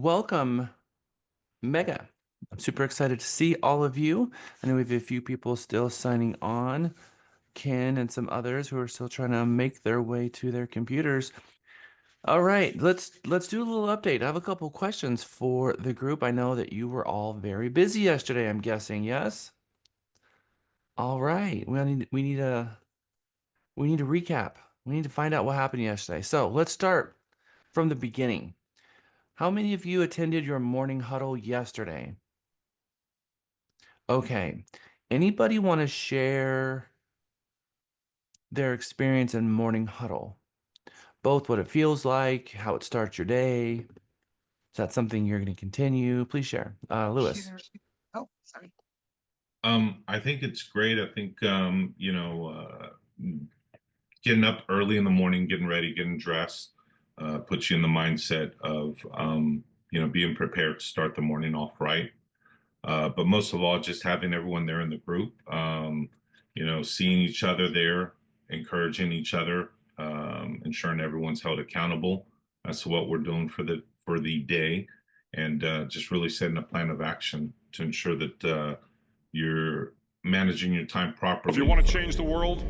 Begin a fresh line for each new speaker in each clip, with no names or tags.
welcome, Mega. I'm super excited to see all of you. I know we have a few people still signing on, Ken and some others who are still trying to make their way to their computers. All right, let's do a little update. I have a couple questions for the group. I know that you were all very busy yesterday, I'm guessing, yes? All right. We need a recap. We need to find out what happened yesterday. So, let's start from the beginning. How many of you attended your morning huddle yesterday? Okay. Anybody want to share their experience in morning huddle? Both what it feels like, how it starts your day. Is that something you're going to continue? Please share. Lewis.
Sure. Oh, sorry.
I think it's great. I think getting up early in the morning, getting ready, getting dressed, puts you in the mindset of being prepared to start the morning off right. But most of all, just having everyone there in the group, seeing each other there, encouraging each other, ensuring everyone's held accountable. That's what we're doing for the day, and just really setting a plan of action to ensure that you're managing your time properly.
If you want to change the world,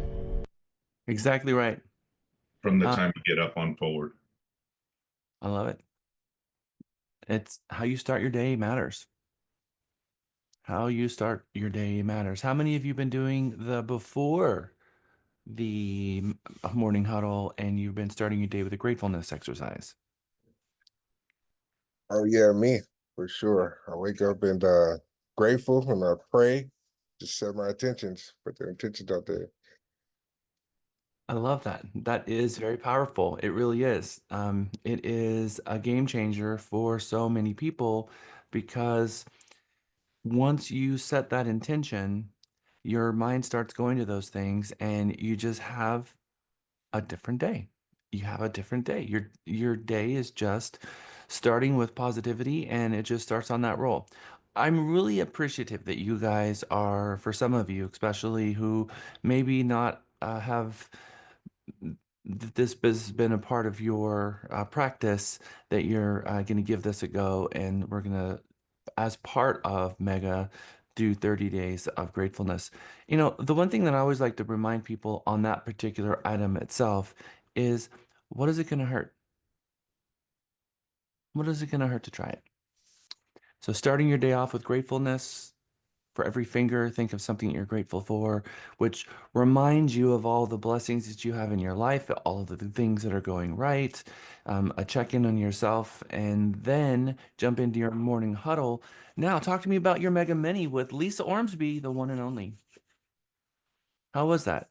Exactly right.
From the
Uh,
time you get up on forward.
I love it. It's how you start your day matters. How you start your day matters. How many of you been doing the before the morning huddle and you've been starting your day with a gratefulness exercise?
Oh yeah, me for sure. I wake up and grateful and I pray, just set my intentions, put the intentions out there.
I love that. That is very powerful. It really is. It is a game changer for so many people because once you set that intention, your mind starts going to those things and you just have a different day. You have a different day. Your day is just starting with positivity and it just starts on that roll. I'm really appreciative that you guys are, for some of you, especially who maybe not have this has been a part of your practice, that you're going to give this a go, and we're going to, as part of Mega, do 30 days of gratefulness. You know, the one thing that I always like to remind people on that particular item itself is, what is it going to hurt? What is it going to hurt to try it? So starting your day off with gratefulness, for every finger, think of something you're grateful for, which reminds you of all the blessings that you have in your life, all of the things that are going right, a check-in on yourself, and then jump into your morning huddle. Now, talk to me about your Mega Mini with Lisa Ormsby, the one and only. How was that?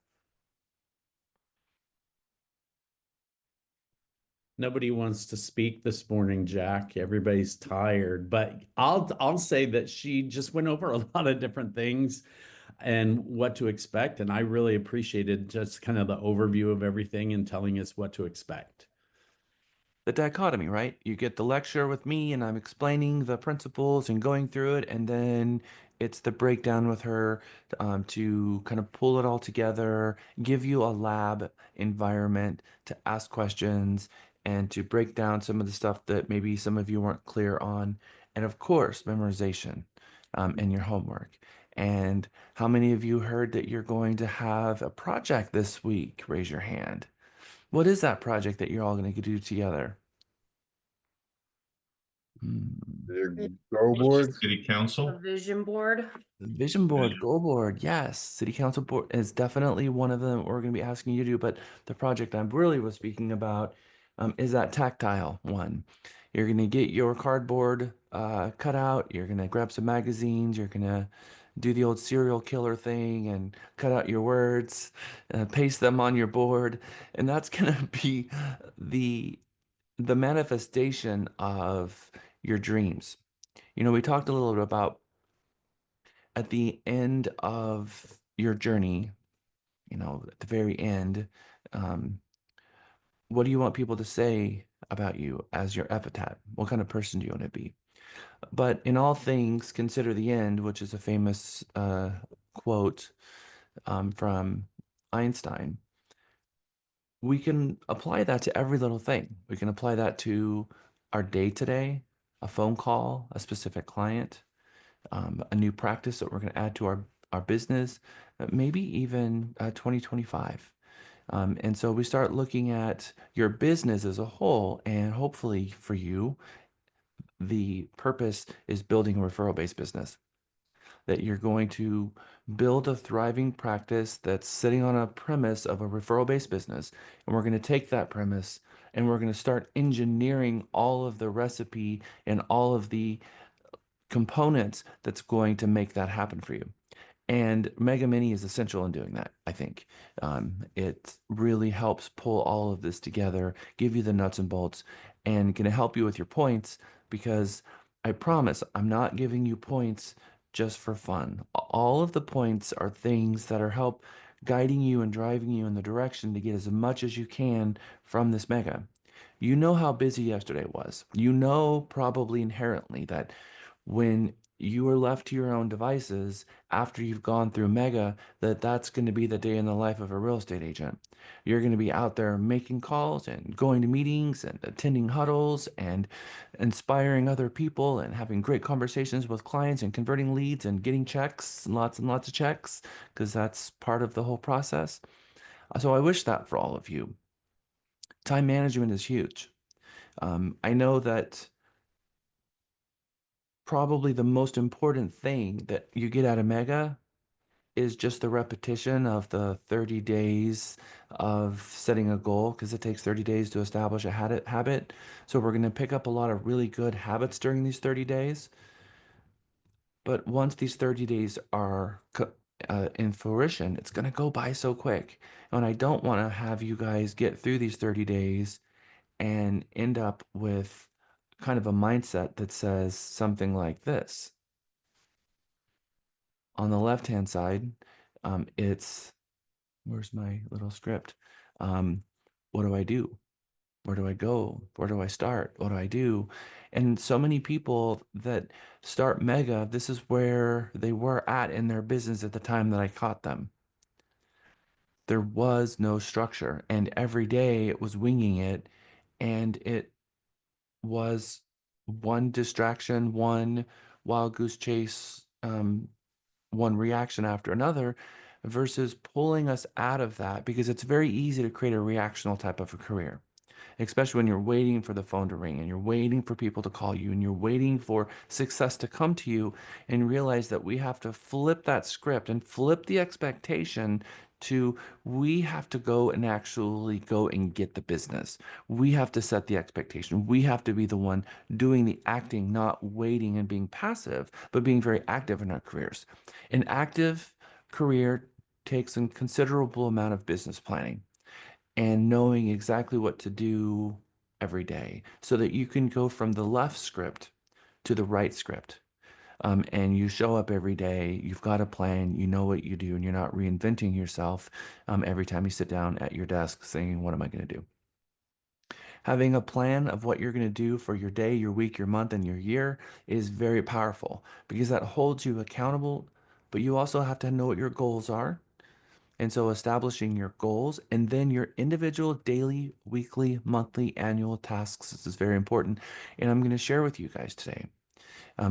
Nobody wants to speak this morning, Jack. Everybody's tired, but I'll say that she just went over a lot of different things and what to expect, and I really appreciated just kind of the overview of everything and telling us what to expect.
The dichotomy, right? You get the lecture with me and I'm explaining the principles and going through it, and then it's the breakdown with her to kind of pull it all together, give you a lab environment to ask questions and to break down some of the stuff that maybe some of you weren't clear on. And of course, memorization and your homework. And how many of you heard that you're going to have a project this week? Raise your hand. What is that project that you're all going to do together?
Your goal boards.
City
A
Council.
vision board.
The vision board, goal board, yes. City council board is definitely one of them we're going to be asking you to do. But the project I really was speaking about is that tactile one. You're going to get your cardboard cut out. You're going to grab some magazines. You're going to do the old serial killer thing and cut out your words, paste them on your board, and that's going to be the the manifestation of your dreams. You know, we talked a little bit about at the end of your journey, you know, at the very end, um, what do you want people to say about you as your epitaph? What kind of person do you want to be? But in all things, consider the end, which is a famous quote from Einstein. We can apply that to every little thing. We can apply that to our day today, a phone call, a specific client, a new practice that we're going to add to our business, maybe even 2025. And so we start looking at your business as a whole, and hopefully for you, the purpose is building a referral-based business, that you're going to build a thriving practice that's sitting on a premise of a referral-based business. And we're going to take that premise and we're going to start engineering all of the recipe and all of the components that's going to make that happen for you. And Mega Mini is essential in doing that, I think. It really helps pull all of this together, give you the nuts and bolts, and can help you with your points, because I promise I'm not giving you points just for fun. All of the points are things that are help guiding you and driving you in the direction to get as much as you can from this Mega. You know how busy yesterday was. You know probably inherently that when you are left to your own devices after you've gone through Mega, that's going to be the day in the life of a real estate agent. You're going to be out there making calls and going to meetings and attending huddles and inspiring other people and having great conversations with clients and converting leads and getting checks, lots and lots of checks, because that's part of the whole process. So I wish that for all of you. Time management is huge. I know that probably the most important thing that you get out of Mega is just the repetition of the 30 days of setting a goal, because it takes 30 days to establish a habit. So we're going to pick up a lot of really good habits during these 30 days. But once these 30 days are in fruition, it's going to go by so quick. And I don't want to have you guys get through these 30 days and end up with kind of a mindset that says something like this. On the left-hand side, it's, where's my little script? What do I do? Where do I go? Where do I start? What do I do? And so many people that start Mega, this is where they were at in their business at the time that I caught them. There was no structure, and every day it was winging it, and it was one distraction, one wild goose chase, one reaction after another, versus pulling us out of that, because it's very easy to create a reactional type of a career, especially when you're waiting for the phone to ring and you're waiting for people to call you and you're waiting for success to come to you, and realize that we have to flip that script and flip the expectation to, we have to go and actually go and get the business. We have to set the expectation. We have to be the one doing the acting, not waiting and being passive, but being very active in our careers. An active career takes a considerable amount of business planning and knowing exactly what to do every day, so that you can go from the left script to the right script. And you show up every day, you've got a plan, you know what you do, and you're not reinventing yourself every time you sit down at your desk saying, what am I going to do? Having a plan of what you're going to do for your day, your week, your month, and your year is very powerful, because that holds you accountable, but you also have to know what your goals are. And so establishing your goals and then your individual daily, weekly, monthly, annual tasks, this is very important. And I'm going to share with you guys today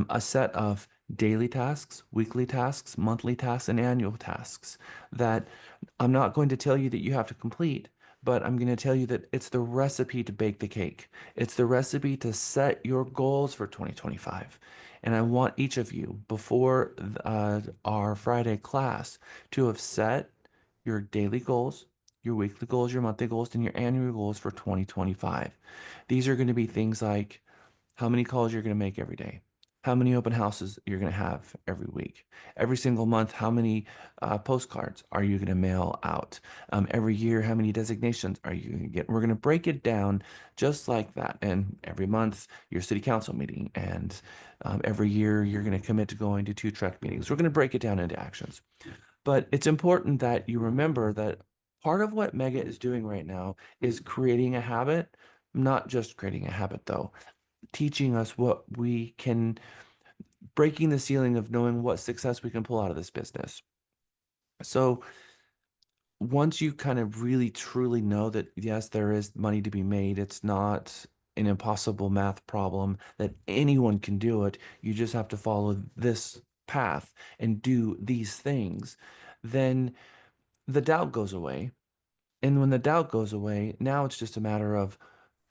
a set of daily tasks, weekly tasks, monthly tasks, and annual tasks that I'm not going to tell you that you have to complete, but I'm going to tell you that it's the recipe to bake the cake. It's the recipe to set your goals for 2025. And I want each of you, before our Friday class, to have set your daily goals, your weekly goals, your monthly goals, and your annual goals for 2025. These are going to be things like how many calls you're going to make every day, how many open houses you're going to have every week, every single month, how many postcards are you going to mail out, every year, how many designations are you going to get. We're going to break it down just like that. And every month, your city council meeting, and every year, you're going to commit to going to 2 truck meetings. We're going to break it down into actions. But it's important that you remember that part of what Mega is doing right now is creating a habit, not just creating a habit though, teaching us what we can, breaking the ceiling of knowing what success we can pull out of this business. So once you kind of really truly know that, yes, there is money to be made, it's not an impossible math problem, that anyone can do it. You just have to follow this path and do these things. Then the doubt goes away. And when the doubt goes away, now it's just a matter of,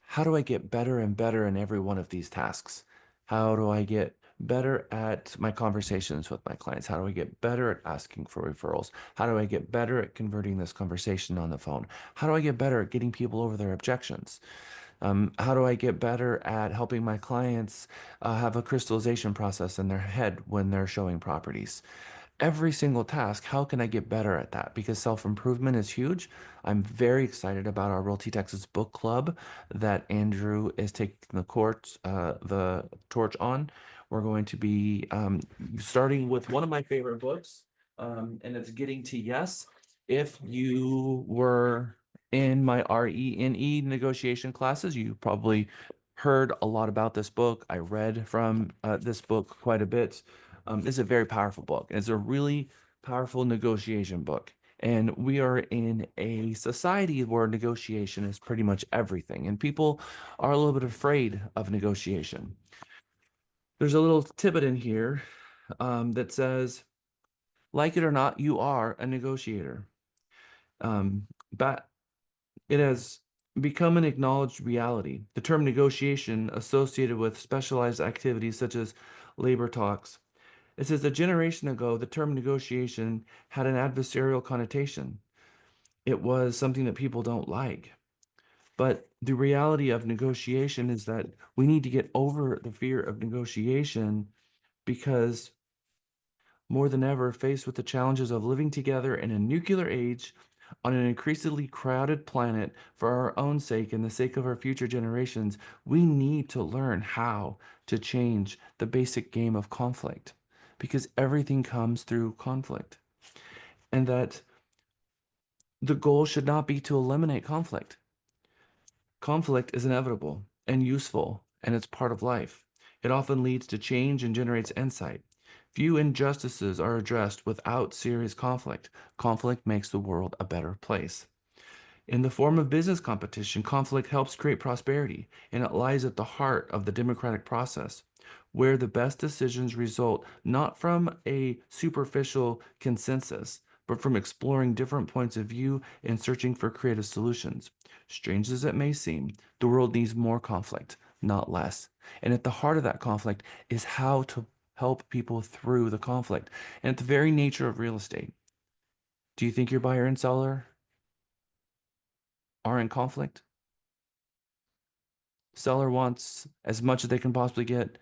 how do I get better and better in every one of these tasks? How do I get better at my conversations with my clients? How do I get better at asking for referrals? How do I get better at converting this conversation on the phone? How do I get better at getting people over their objections? How do I get better at helping my clients have a crystallization process in their head when they're showing properties? Every single task, how can I get better at that? Because self-improvement is huge. I'm very excited about our Realty Texas book club that Andrew is taking the torch on. We're going to be starting with one of my favorite books, and it's Getting to Yes. If you were in my RENE negotiation classes, you probably heard a lot about this book. I read from this book quite a bit. It's a very powerful book. It's a really powerful negotiation book. And we are in a society where negotiation is pretty much everything. And people are a little bit afraid of negotiation. There's a little tidbit in here that says, like it or not, you are a negotiator. But it has become an acknowledged reality. The term negotiation associated with specialized activities such as labor talks. It says a generation ago, the term negotiation had an adversarial connotation. It was something that people don't like. But the reality of negotiation is that we need to get over the fear of negotiation, because more than ever, faced with the challenges of living together in a nuclear age on an increasingly crowded planet for our own sake and the sake of our future generations, we need to learn how to change the basic game of conflict, because everything comes through conflict. And that the goal should not be to eliminate conflict. Conflict is inevitable and useful, and it's part of life. It often leads to change and generates insight. Few injustices are addressed without serious conflict. Conflict makes the world a better place. In the form of business competition, conflict helps create prosperity, and it lies at the heart of the democratic process, where the best decisions result not from a superficial consensus, but from exploring different points of view and searching for creative solutions. Strange as it may seem, the world needs more conflict, not less. And at the heart of that conflict is how to help people through the conflict. And at the very nature of real estate, do you think your buyer and seller are in conflict? Seller wants as much as they can possibly get.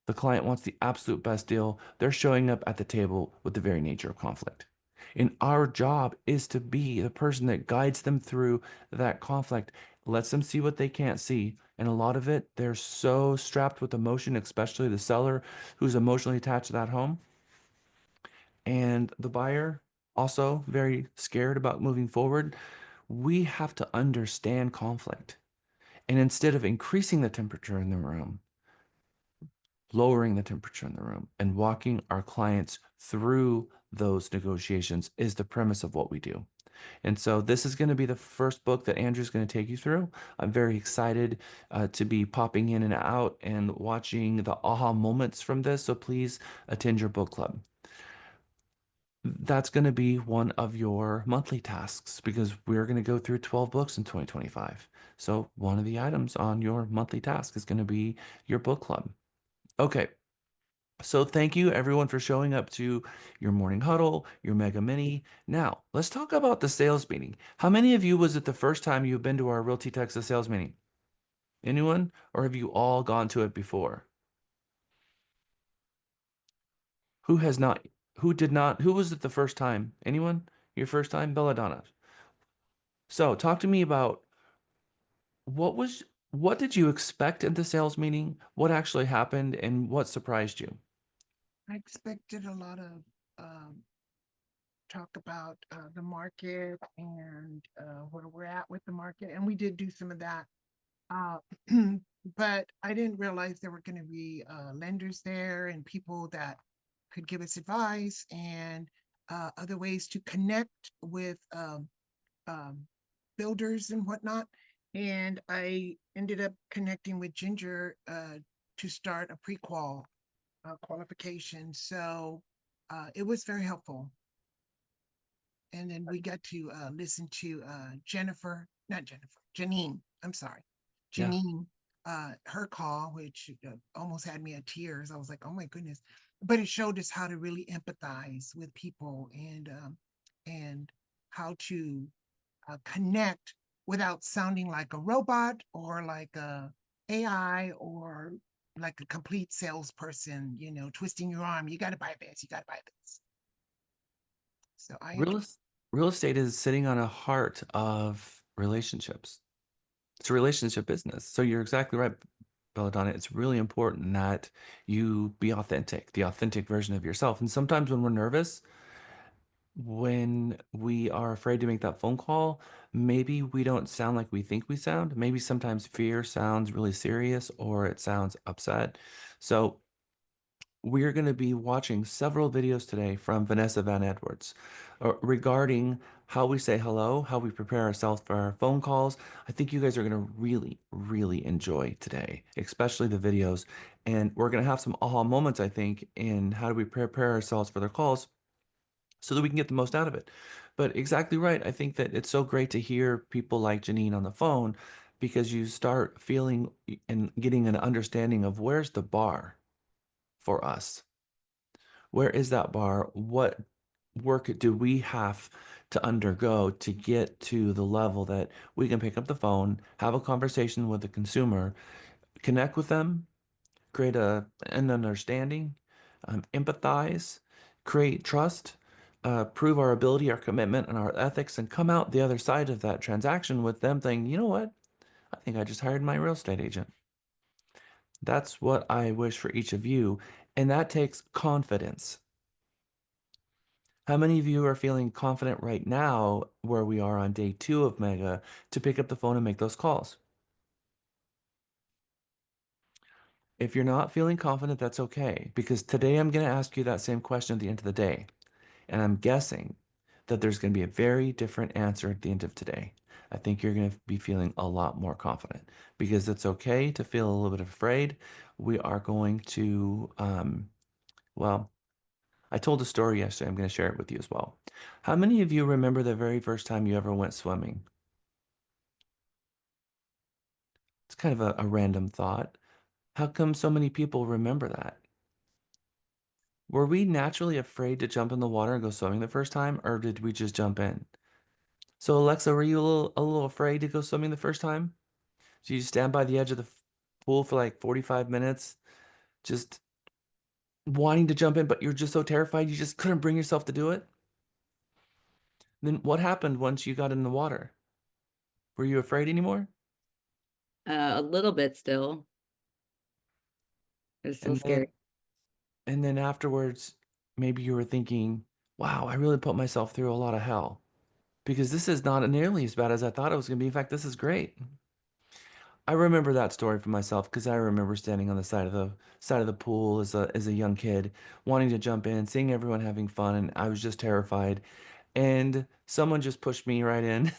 The client wants the absolute best deal. They're showing up at the table with the very nature of conflict. And our job is to be the person that guides them through that conflict, lets them see what they can't see. And a lot of it, they're so strapped with emotion, especially the seller who's emotionally attached to that home. And the buyer, also very scared about moving forward. We have to understand conflict. And instead of increasing the temperature in the room, lowering the temperature in the room and walking our clients through those negotiations is the premise of what we do. And so this is going to be the first book that Andrew's going to take you through. I'm very excited to be popping in and out and watching the aha moments from this. So please attend your book club. That's going to be one of your monthly tasks, because we're going to go through 12 books in 2025. So one of the items on your monthly task is going to be your book club. Okay. So thank you everyone for showing up to your morning huddle, your mega mini. Now, let's talk about the sales meeting. How many of you was it the first time you've been to our Realty Texas sales meeting? Anyone? Or have you all gone to it before? Who has not? Who did not? Who was it the first time? Anyone? Your first time? Belladonna. So talk to me about what did you expect at the sales meeting? What actually happened and what surprised you?
I expected a lot of talk about the market and where we're at with the market, and we did do some of that. But I didn't realize there were going to be lenders there and people that could give us advice and other ways to connect with builders and whatnot. And I ended up connecting with Ginger to start a prequal qualification. So it was very helpful. And then we got to listen to Janine. I'm sorry,
Yeah.
Janine. Her call, which almost had me at tears. I was like, oh my goodness. But it showed us how to really empathize with people and how to connect without sounding like a robot or like a AI or like a complete salesperson, twisting your arm. You got to buy this. You got to buy this. So I
Real,
enjoy.
es- real estate is sitting on a heart of relationships. It's a relationship business. So you're exactly right, Belladonna. It's really important that you be authentic, the authentic version of yourself. And sometimes when we're nervous, when we are afraid to make that phone call, maybe we don't sound like we think we sound. Maybe sometimes fear sounds really serious or it sounds upset. So we're going to be watching several videos today from Vanessa Van Edwards regarding how we say hello, how we prepare ourselves for our phone calls. I think you guys are going to really, really enjoy today, especially the videos. And we're going to have some aha moments, I think, in how do we prepare ourselves for their calls so that we can get the most out of it. But exactly right. I think that it's so great to hear people like Janine on the phone because you start feeling and getting an understanding of where's the bar for us. Where is that bar? What work do we have to undergo to get to the level that we can pick up the phone, have a conversation with the consumer, connect with them, create an understanding, empathize, create trust, prove our ability, our commitment, and our ethics, and come out the other side of that transaction with them thinking, you know what? I think I just hired my real estate agent. That's what I wish for each of you. And that takes confidence. How many of you are feeling confident right now, where we are on day 2 of Mega, to pick up the phone and make those calls? If you're not feeling confident, that's okay, because today I'm going to ask you that same question at the end of the day. And I'm guessing that there's going to be a very different answer at the end of today. I think you're going to be feeling a lot more confident because it's okay to feel a little bit afraid. We are going to, well, I told a story yesterday. I'm going to share it with you as well. How many of you remember the very first time you ever went swimming? It's kind of a random thought. How come so many people remember that? Were we naturally afraid to jump in the water and go swimming the first time, or did we just jump in? So Alexa, were you a little afraid to go swimming the first time? So you stand by the edge of the pool for like 45 minutes, just wanting to jump in, but you're just so terrified you just couldn't bring yourself to do it? Then what happened once you got in the water? Were you afraid anymore?
A little bit still. It's still
And
scary.
then afterwards, maybe you were thinking, wow, I really put myself through a lot of hell because this is not nearly as bad as I thought it was going to be. In fact, this is great. I remember that story for myself because I remember standing on the side of the pool as a young kid, wanting to jump in, seeing everyone having fun, and I was just terrified. And someone just pushed me right in,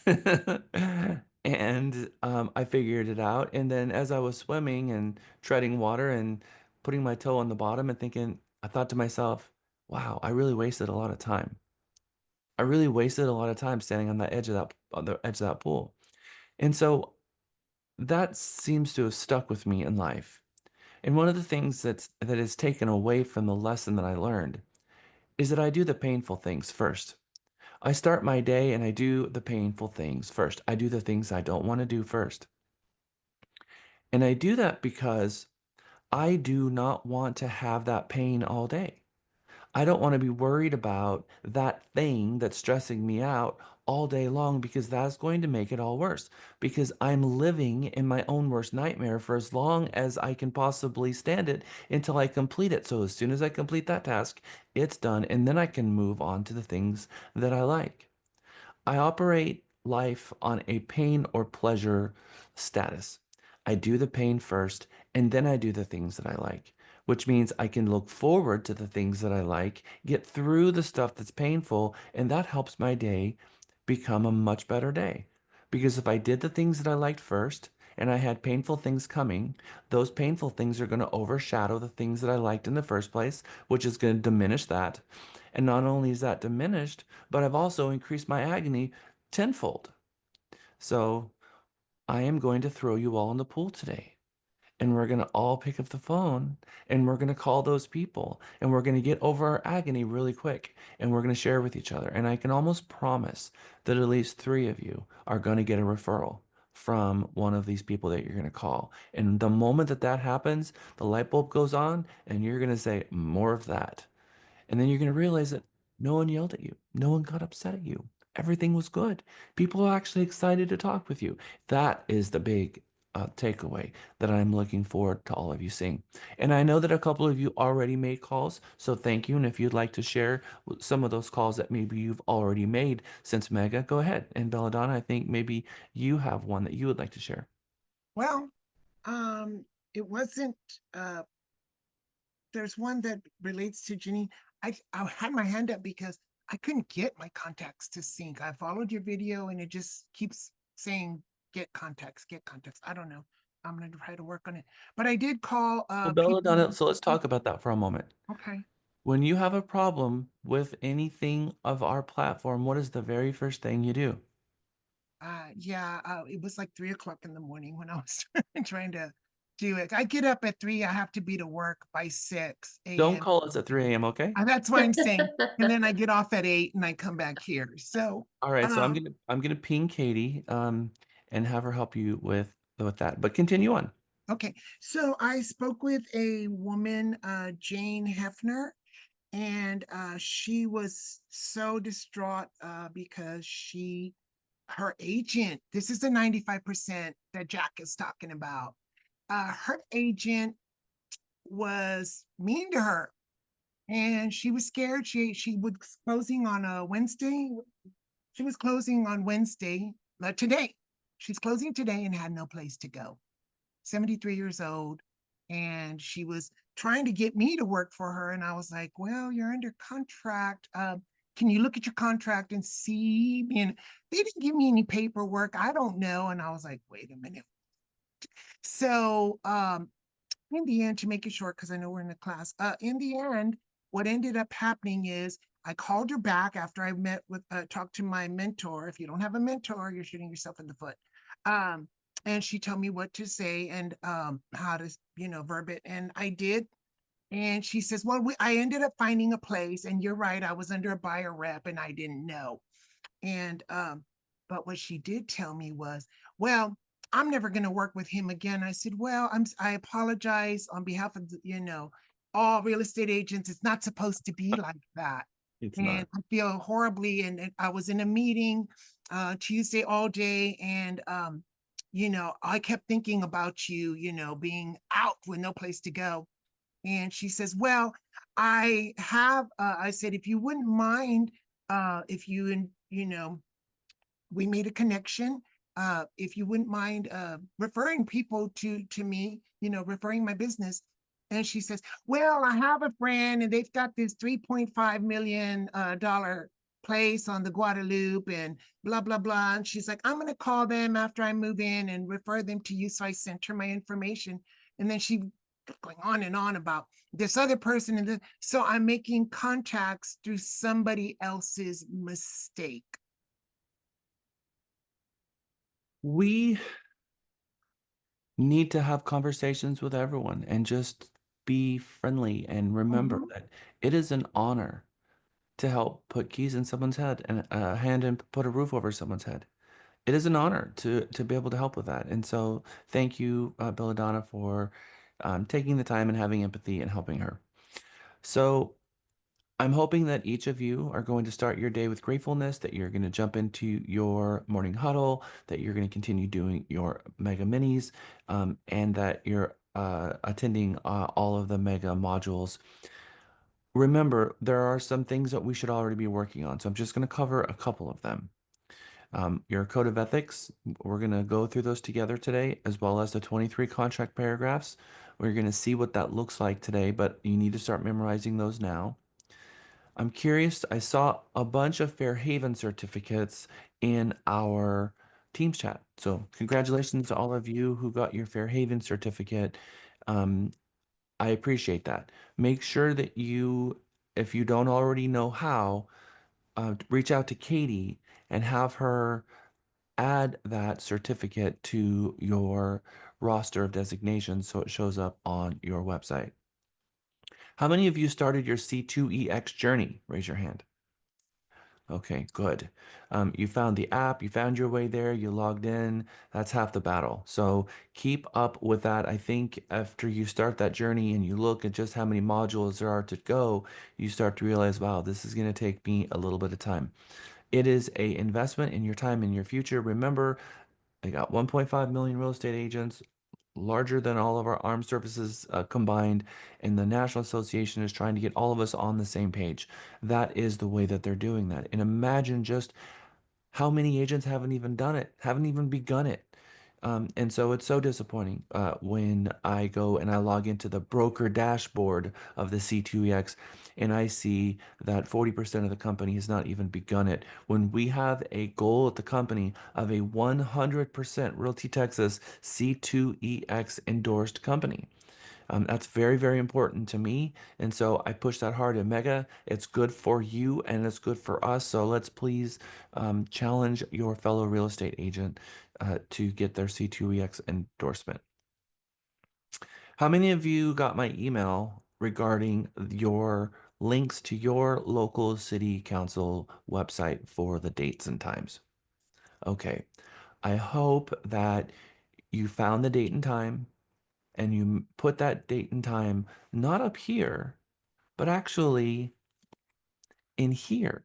and I figured it out. And then as I was swimming and treading water and putting my toe on the bottom and thinking, I thought to myself, "Wow, I really wasted a lot of time. I really wasted a lot of time standing on the edge of that pool." And so that seems to have stuck with me in life. And one of the things that is taken away from the lesson that I learned is that I do the painful things first. I start my day and I do the painful things first. I do the things I don't want to do first. And I do that because I do not want to have that pain all day. I don't want to be worried about that thing that's stressing me out all day long because that's going to make it all worse. Because I'm living in my own worst nightmare for as long as I can possibly stand it until I complete it. So as soon as I complete that task, it's done. And then I can move on to the things that I like. I operate life on a pain or pleasure status. I do the pain first, and then I do the things that I like, which means I can look forward to the things that I like, get through the stuff that's painful, and that helps my day become a much better day. Because if I did the things that I liked first and I had painful things coming, those painful things are going to overshadow the things that I liked in the first place, which is going to diminish that. And not only is that diminished, but I've also increased my agony tenfold. So I am going to throw you all in the pool today. And we're going to all pick up the phone and we're going to call those people and we're going to get over our agony really quick and we're going to share with each other. And I can almost promise that at least 3 of you are going to get a referral from one of these people that you're going to call. And the moment that that happens, the light bulb goes on and you're going to say, more of that. And then you're going to realize that no one yelled at you. No one got upset at you. Everything was good. People are actually excited to talk with you. That is the big takeaway that I'm looking forward to all of you seeing. And I know that a couple of you already made calls, so thank you. And if you'd like to share some of those calls that maybe you've already made since Mega, go ahead. And Belladonna, I think maybe you have one that you would like to share.
Well, it wasn't there's one that relates to Jenny. I had my hand up because I couldn't get my contacts to sync. I followed your video and it just keeps saying get contacts, get contacts. I don't know. I'm gonna try to work on it. But I did call
Well,
people.
Belladonna, so let's talk about that for a moment.
Okay.
When you have a problem with anything of our platform, what is the very first thing you do?
Yeah, it was like 3 o'clock in the morning when I was trying to do it. I get up at 3, I have to be to work by 6
Don't
a.m.
call us at 3 a.m., okay?
That's what I'm saying. And then I get off at 8 and I come back here. So,
All right, so
um,
I'm gonna ping Katie and have her help you with that. But continue on.
okay. So I spoke with a woman, Jane Hefner, and she was so distraught because her agent, this is the 95% that Jack is talking about. Her agent was mean to her and she was scared. She was closing on a Wednesday. She was closing on Wednesday, today. She's closing today and had no place to go. 73 years old. And she was trying to get me to work for her. And I was like, well, you're under contract. Can you look at your contract and see? And they didn't give me any paperwork. I don't know. And I was like, wait a minute. So in the end, to make it short, because I know we're in the class, in the end, what ended up happening is I called her back after I talked to my mentor. If you don't have a mentor, you're shooting yourself in the foot. Um, and she told me what to say and how to, verb it. And I did. And she says, well, I ended up finding a place. And you're right, I was under a buyer rep and I didn't know. And but what she did tell me was, well, I'm never going to work with him again. I said, well, I apologize on behalf of all real estate agents. It's not supposed to be like that.
It's
And
not.
I feel horribly. And I was in a meeting Tuesday all day, and I kept thinking about you, being out with no place to go. And she says, well, I said, if you wouldn't mind, if you, we made a connection. If you wouldn't mind referring people to me, referring my business. And she says, well, I have a friend and they've got this $3.5 million dollar place on the Guadalupe and blah, blah, blah. And she's like, I'm going to call them after I move in and refer them to you. So I sent her my information. And then she going on and on about this other person. So I'm making contacts through somebody else's mistake.
We need to have conversations with everyone and just be friendly and remember that it is an honor to help put keys in someone's head and a hand and put a roof over someone's head. It is an honor to be able to help with that. And so thank you, Belladonna, for taking the time and having empathy and helping her. So I'm hoping that each of you are going to start your day with gratefulness, that you're going to jump into your morning huddle, that you're going to continue doing your mega minis, and that you're attending all of the mega modules. Remember, there are some things that we should already be working on. So I'm just going to cover a couple of them. Your code of ethics, we're going to go through those together today, as well as the 23 contract paragraphs. We're going to see what that looks like today, but you need to start memorizing those now. I'm curious, I saw a bunch of Fair Haven certificates in our Teams chat. So congratulations to all of you who got your Fairhaven certificate. I appreciate that. Make sure that you, if you don't already know how, reach out to Katie and have her add that certificate to your roster of designations so it shows up on your website. How many of you started your C2EX journey? Raise your hand. Okay, good. You found the app, you found your way there, you logged in. That's half the battle. So keep up with that. I think after you start that journey and you look at just how many modules there are to go, you start to realize, wow, this is going to take me a little bit of time. It is a investment in your time and your future. Remember, I got 1.5 million real estate agents, larger than all of our armed services combined, and the National Association is trying to get all of us on the same page. That is the way that they're doing that. And imagine just how many agents haven't even done it, haven't even begun it. And so it's so disappointing when I go and I log into the broker dashboard of the C2EX and I see that 40% of the company has not even begun it. When we have a goal at the company of a 100% Realty Texas C2EX endorsed company. That's very, very important to me. And so I push that hard in Mega. It's good for you and it's good for us. So let's please challenge your fellow real estate agent to get their C2EX endorsement. How many of you got my email regarding your links to your local city council website for the dates and times? Okay. I hope that you found the date and time and you put that date and time not up here, but actually in here.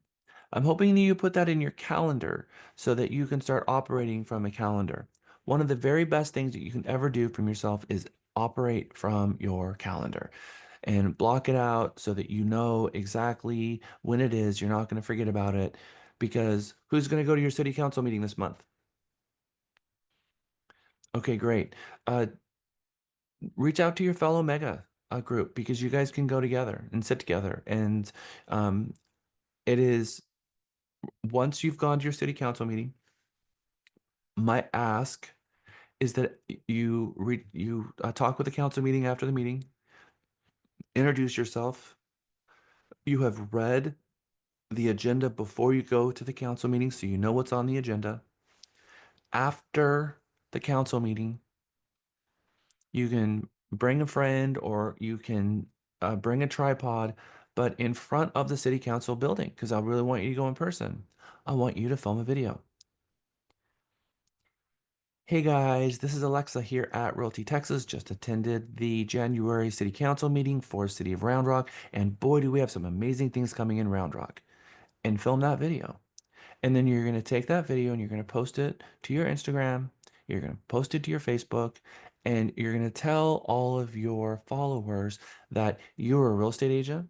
I'm hoping that you put that in your calendar so that you can start operating from a calendar. One of the very best things that you can ever do from yourself is operate from your calendar and block it out so that you know exactly when it is. You're not going to forget about it because who's going to go to your city council meeting this month? Okay, great. Reach out to your fellow mega group because you guys can go together and sit together. And it is once you've gone to your city council meeting, my ask is that you talk with the council meeting after the meeting, introduce yourself. You have read the agenda before you go to the council meeting, so you know what's on the agenda. After the council meeting, you can bring a friend or you can bring a tripod, but in front of the city council building, because I really want you to go in person. I want you to film a video. Hey guys, this is Alexa here at Realty Texas. Just attended the January City Council meeting for City of Round Rock, and boy, do we have some amazing things coming in Round Rock. And film that video. And then you're going to take that video and you're going to post it to your Instagram, you're going to post it to your Facebook, and you're going to tell all of your followers that you're a real estate agent.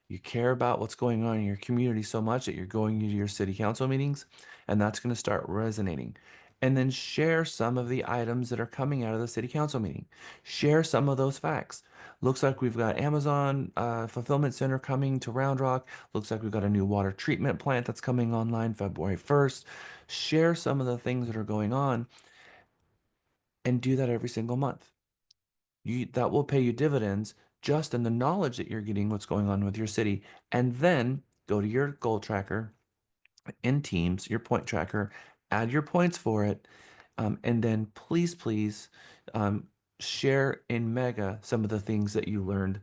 You care about what's going on in your community so much that you're going to your city council meetings, and that's going to start resonating. And then share some of the items that are coming out of the city council meeting. Share some of those facts. Looks like we've got Amazon fulfillment center coming to Round Rock. Looks like we've got a new water treatment plant that's coming online February 1st. Share some of the things that are going on and do that every single month. That will pay you dividends just in the knowledge that you're getting what's going on with your city. And then go to your goal tracker in Teams, your point tracker, add your points for it, and then please share in Mega some of the things that you learned.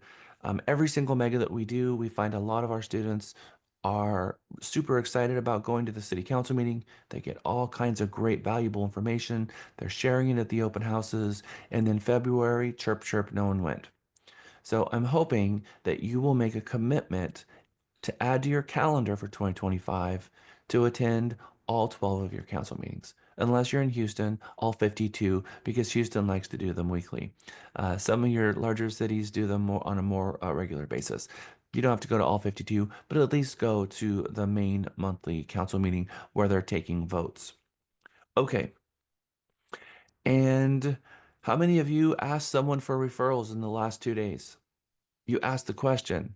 Every single Mega that we do, we find a lot of our students are super excited about going to the city council meeting. They get all kinds of great valuable information. They're sharing it at the open houses. And then February, chirp, chirp, no one went. So I'm hoping that you will make a commitment to add to your calendar for 2025 to attend all 12 of your council meetings. Unless you're in Houston, all 52, because Houston likes to do them weekly. Some of your larger cities do them more on a more regular basis. You don't have to go to all 52, but at least go to the main monthly council meeting where they're taking votes. Okay. And how many of you asked someone for referrals in the last 2 days? You asked the question.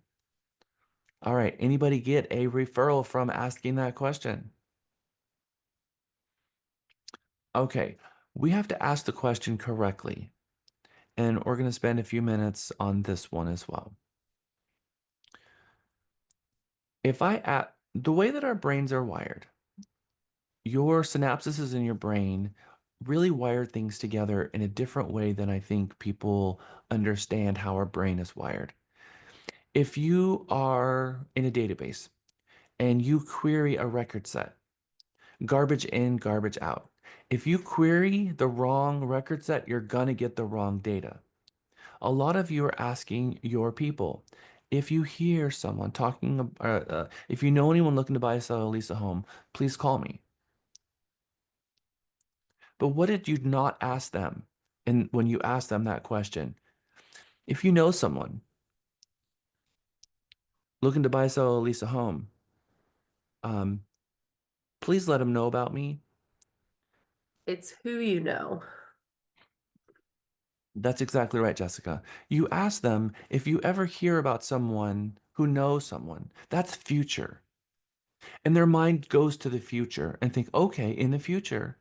All right, anybody get a referral from asking that question? Okay, we have to ask the question correctly, and we're going to spend a few minutes on this one as well. If I at the way that our brains are wired, your synapses in your brain really wire things together in a different way than I think people understand how our brain is wired. If you are in a database and you query a record set, garbage in, garbage out. If you query the wrong record set, you're going to get the wrong data. A lot of you are asking your people. If you hear someone talking, if you know anyone looking to buy, sell, or lease a home, please call me. But what did you not ask them? And when you ask them that question, if you know someone looking to buy, sell, or lease a home, um, please let them know about me.
It's who you know.
That's exactly right, Jessica. You ask them if you ever hear about someone who knows someone. That's future. And their mind goes to the future and think, okay, in the future,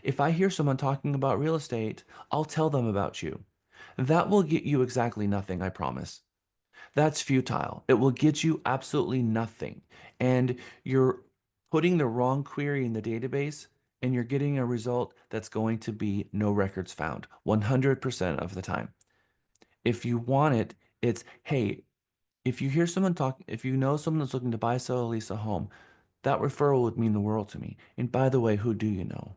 if I hear someone talking about real estate, I'll tell them about you. That will get you exactly nothing, I promise. That's futile. It will get you absolutely nothing. And you're putting the wrong query in the database and you're getting a result that's going to be no records found 100% of the time. If you want it, it's, hey, if you hear someone talk, if you know someone that's looking to buy, sell, or lease a home, that referral would mean the world to me. And by the way, who do you know?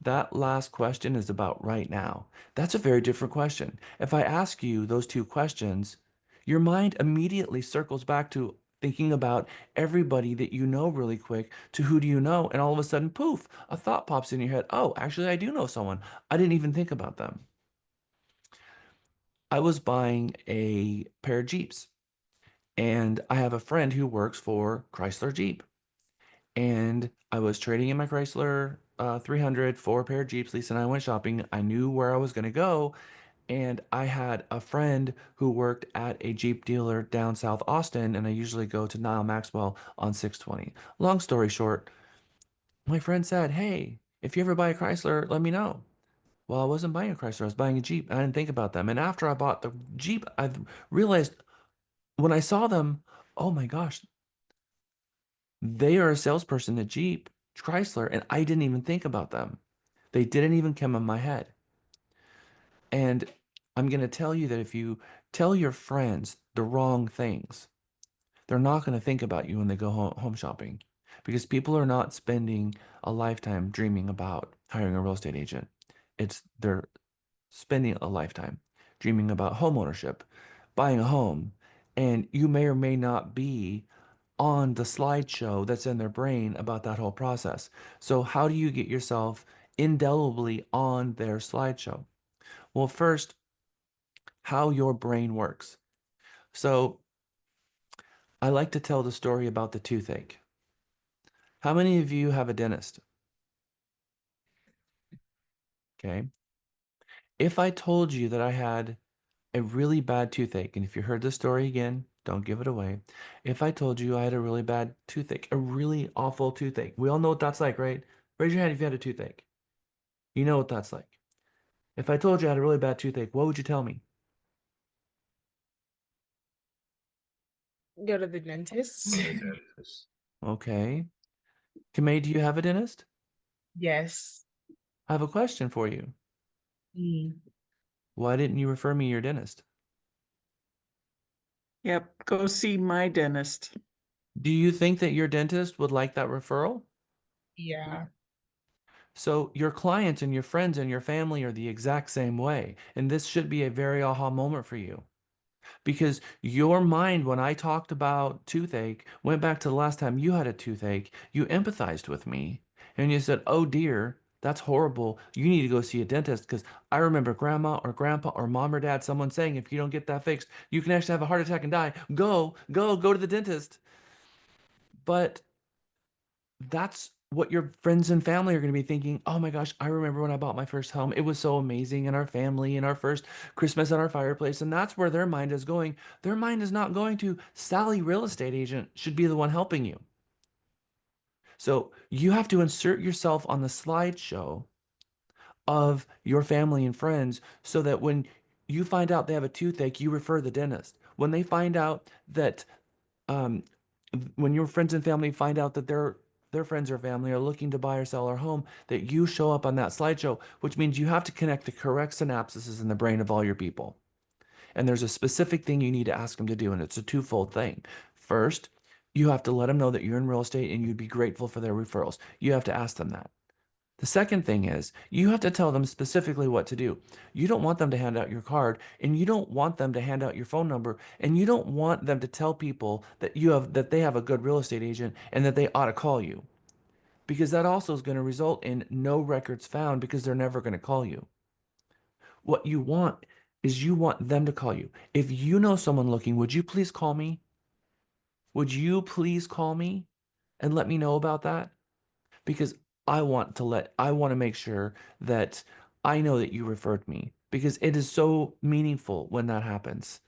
That last question is about right now. That's a very different question. If I ask you those two questions, your mind immediately circles back to thinking about everybody that you know really quick to who do you know? And all of a sudden, poof, a thought pops in your head. Oh, actually, I do know someone. I didn't even think about them. I was buying a pair of Jeeps, and I have a friend who works for Chrysler Jeep. And I was trading in my Chrysler 300 for a pair of Jeeps. Lisa and I went shopping. I knew where I was going to go. And I had a friend who worked at a Jeep dealer down South Austin. And I usually go to Nile Maxwell on 620. Long story short, my friend said, hey, if you ever buy a Chrysler, let me know. Well, I wasn't buying a Chrysler. I was buying a Jeep. I didn't think about them. And after I bought the Jeep, I realized when I saw them, oh my gosh, they are a salesperson at Jeep, Chrysler, and I didn't even think about them. They didn't even come in my head. And I'm going to tell you that if you tell your friends the wrong things, they're not going to think about you when they go home shopping because people are not spending a lifetime dreaming about hiring a real estate agent. They're spending a lifetime dreaming about home ownership, buying a home, and you may or may not be on the slideshow that's in their brain about that whole process. So, how do you get yourself indelibly on their slideshow? Well, first, how your brain works. So, I like to tell the story about the toothache. How many of you have a dentist? Okay. If I told you that I had a really bad toothache, and if you heard the story again, don't give it away. If I told you I had a really bad toothache, a really awful toothache, we all know what that's like, right? Raise your hand if you had a toothache. You know what that's like. If I told you I had a really bad toothache, what would you tell me?
Go to the dentist.
Okay. Kamei, do you have a dentist?
Yes.
I have a question for you.
Mm.
Why didn't you refer me your dentist?
Yep, go see my dentist.
Do you think that your dentist would like that referral?
Yeah.
So your clients and your friends and your family are the exact same way. And this should be a very aha moment for you. Because your mind, when I talked about toothache, went back to the last time you had a toothache, you empathized with me and you said, oh dear, that's horrible. You need to go see a dentist because I remember grandma or grandpa or mom or dad, someone saying, if you don't get that fixed, you can actually have a heart attack and die. Go to the dentist. But that's what your friends and family are going to be thinking. Oh my gosh, I remember when I bought my first home. It was so amazing in our family and our first Christmas at our fireplace. And that's where their mind is going. Their mind is not going to Sally, real estate agent, should be the one helping you. So you have to insert yourself on the slideshow of your family and friends so that when you find out they have a toothache, you refer the dentist. When they find out that, um, when your friends and family find out that their friends or family are looking to buy or sell our home, that you show up on that slideshow, which means you have to connect the correct synapses in the brain of all your people. And there's a specific thing you need to ask them to do, and it's a twofold thing. First, you have to let them know that you're in real estate and you'd be grateful for their referrals. You have to ask them that. The second thing is you have to tell them specifically what to do. You don't want them to hand out your card, and you don't want them to hand out your phone number, and you don't want them to tell people that they have a good real estate agent and that they ought to call you. Because that also is going to result in no records found because they're never going to call you. What you want is you want them to call you. If you know someone looking, would you please call me? Would you please call me and let me know about that? Because I want to make sure that I know that you referred me because it is so meaningful when that happens.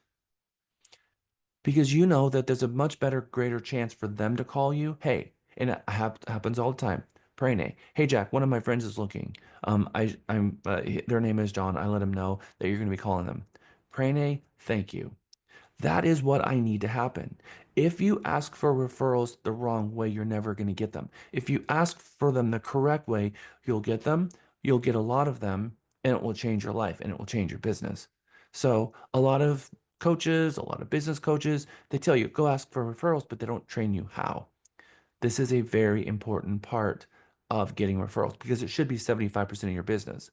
Because you know that there's a much better, greater chance for them to call you. Hey, and it happens all the time. Prene, hey Jack, one of my friends is looking. Their name is John. I let him know that you're going to be calling them. Prene, thank you. That is what I need to happen. If you ask for referrals the wrong way, you're never going to get them. If you ask for them the correct way, you'll get them, you'll get a lot of them, and it will change your life and it will change your business. So, a lot of coaches, a lot of business coaches, they tell you go ask for referrals, but they don't train you how. This is a very important part of getting referrals because it should be 75% of your business.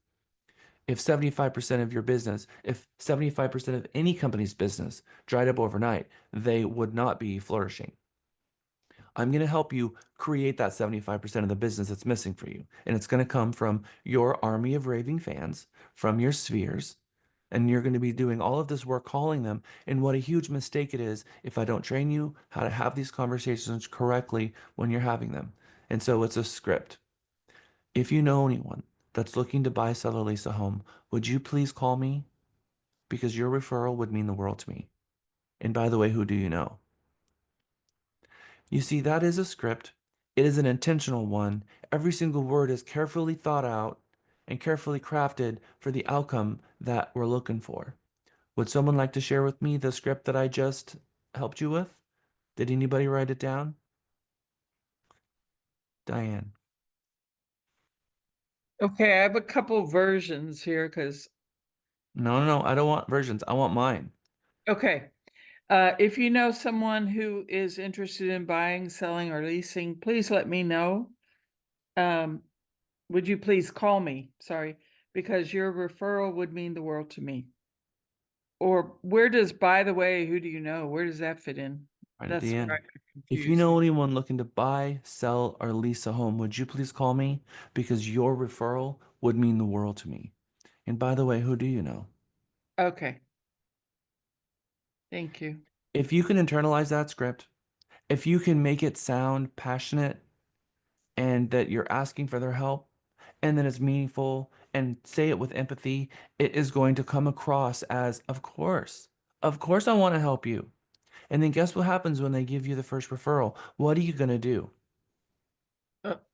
If 75% of your business, if 75% of any company's business dried up overnight, they would not be flourishing. I'm going to help you create that 75% of the business that's missing for you. And it's going to come from your army of raving fans, from your spheres. And you're going to be doing all of this work calling them. And what a huge mistake it is if I don't train you how to have these conversations correctly when you're having them. And so it's a script. If you know anyone that's looking to buy, sell, or lease a home, would you please call me? Because your referral would mean the world to me. And by the way, who do you know? You see, that is a script. It is an intentional one. Every single word is carefully thought out and carefully crafted for the outcome that we're looking for. Would someone like to share with me the script that I just helped you with? Did anybody write it down? Diane.
Okay, I have a couple versions here because,
No, I don't want versions. I want mine.
okay. If you know someone who is interested in buying, selling, or leasing, please let me know. Would you please call me? Sorry, because your referral would mean the world to me. Or where does, by the way, who do you know? Where does that fit in?
Right at
That's
the
where I
end.
got
If you
confused.
know anyone looking to buy, sell, or lease a home, would you please call me? Because your referral would mean the world to me. And by the way, who do you know?
Okay. Thank you.
If you can internalize that script, if you can make it sound passionate and that you're asking for their help and that it's meaningful and say it with empathy, it is going to come across as, of course, I want to help you. And then guess what happens when they give you the first referral? What are you going to do?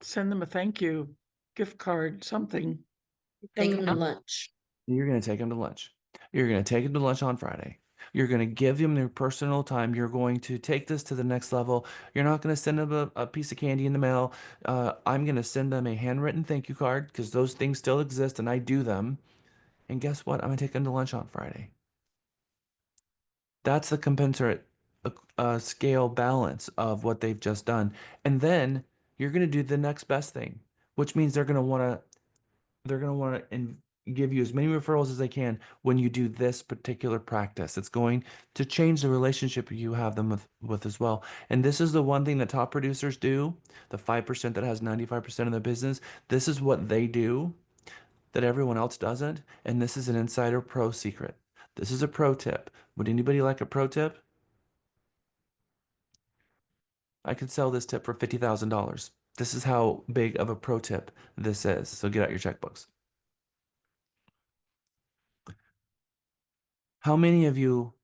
Send them a thank you gift card, something.
Take them to lunch.
You're going to take them to lunch. You're going to take them to lunch on Friday. You're going to give them their personal time. You're going to take this to the next level. You're not going to send them a piece of candy in the mail. I'm going to send them a handwritten thank you card because those things still exist and I do them. And guess what? I'm going to take them to lunch on Friday. That's the commensurate scale balance of what they've just done. And then you're going to do the next best thing, which means they're going to want to give you as many referrals as they can when you do this particular practice. It's going to change the relationship you have them with as well. And this is the one thing that top producers do, the 5% that has 95% of the business. This is what they do that everyone else doesn't. And this is an insider pro secret. This is a pro tip. Would anybody like a pro tip? I could sell this tip for $50,000. This is how big of a pro tip this is. So get out your checkbooks. How many of you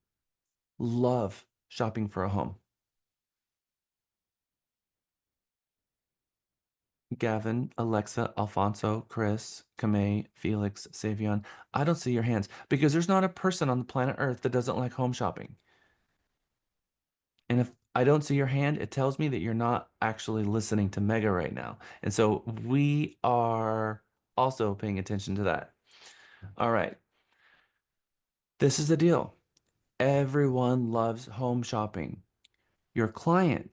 love shopping for a home? Gavin, Alexa, Alfonso, Chris, Kamei, Felix, Savion. I don't see your hands because there's not a person on the planet Earth that doesn't like home shopping. And if I don't see your hand, it tells me that you're not actually listening to Mega right now. And so we are also paying attention to that. All right. This is the deal. Everyone loves home shopping. Your client,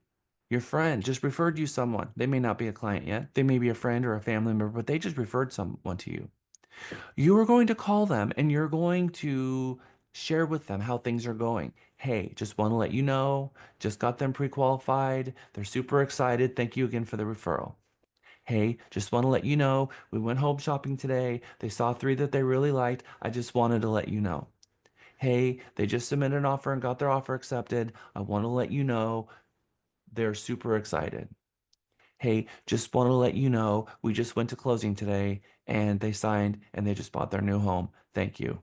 your friend just referred you someone. They may not be a client yet. They may be a friend or a family member, but they just referred someone to you. You are going to call them and you're going to share with them how things are going. Hey, just want to let you know, just got them pre-qualified. They're super excited. Thank you again for the referral. Hey, just want to let you know, we went home shopping today. They saw 3 that they really liked. I just wanted to let you know. Hey, they just submitted an offer and got their offer accepted. I want to let you know they're super excited. Hey, just want to let you know, we just went to closing today and they signed and they just bought their new home. Thank you.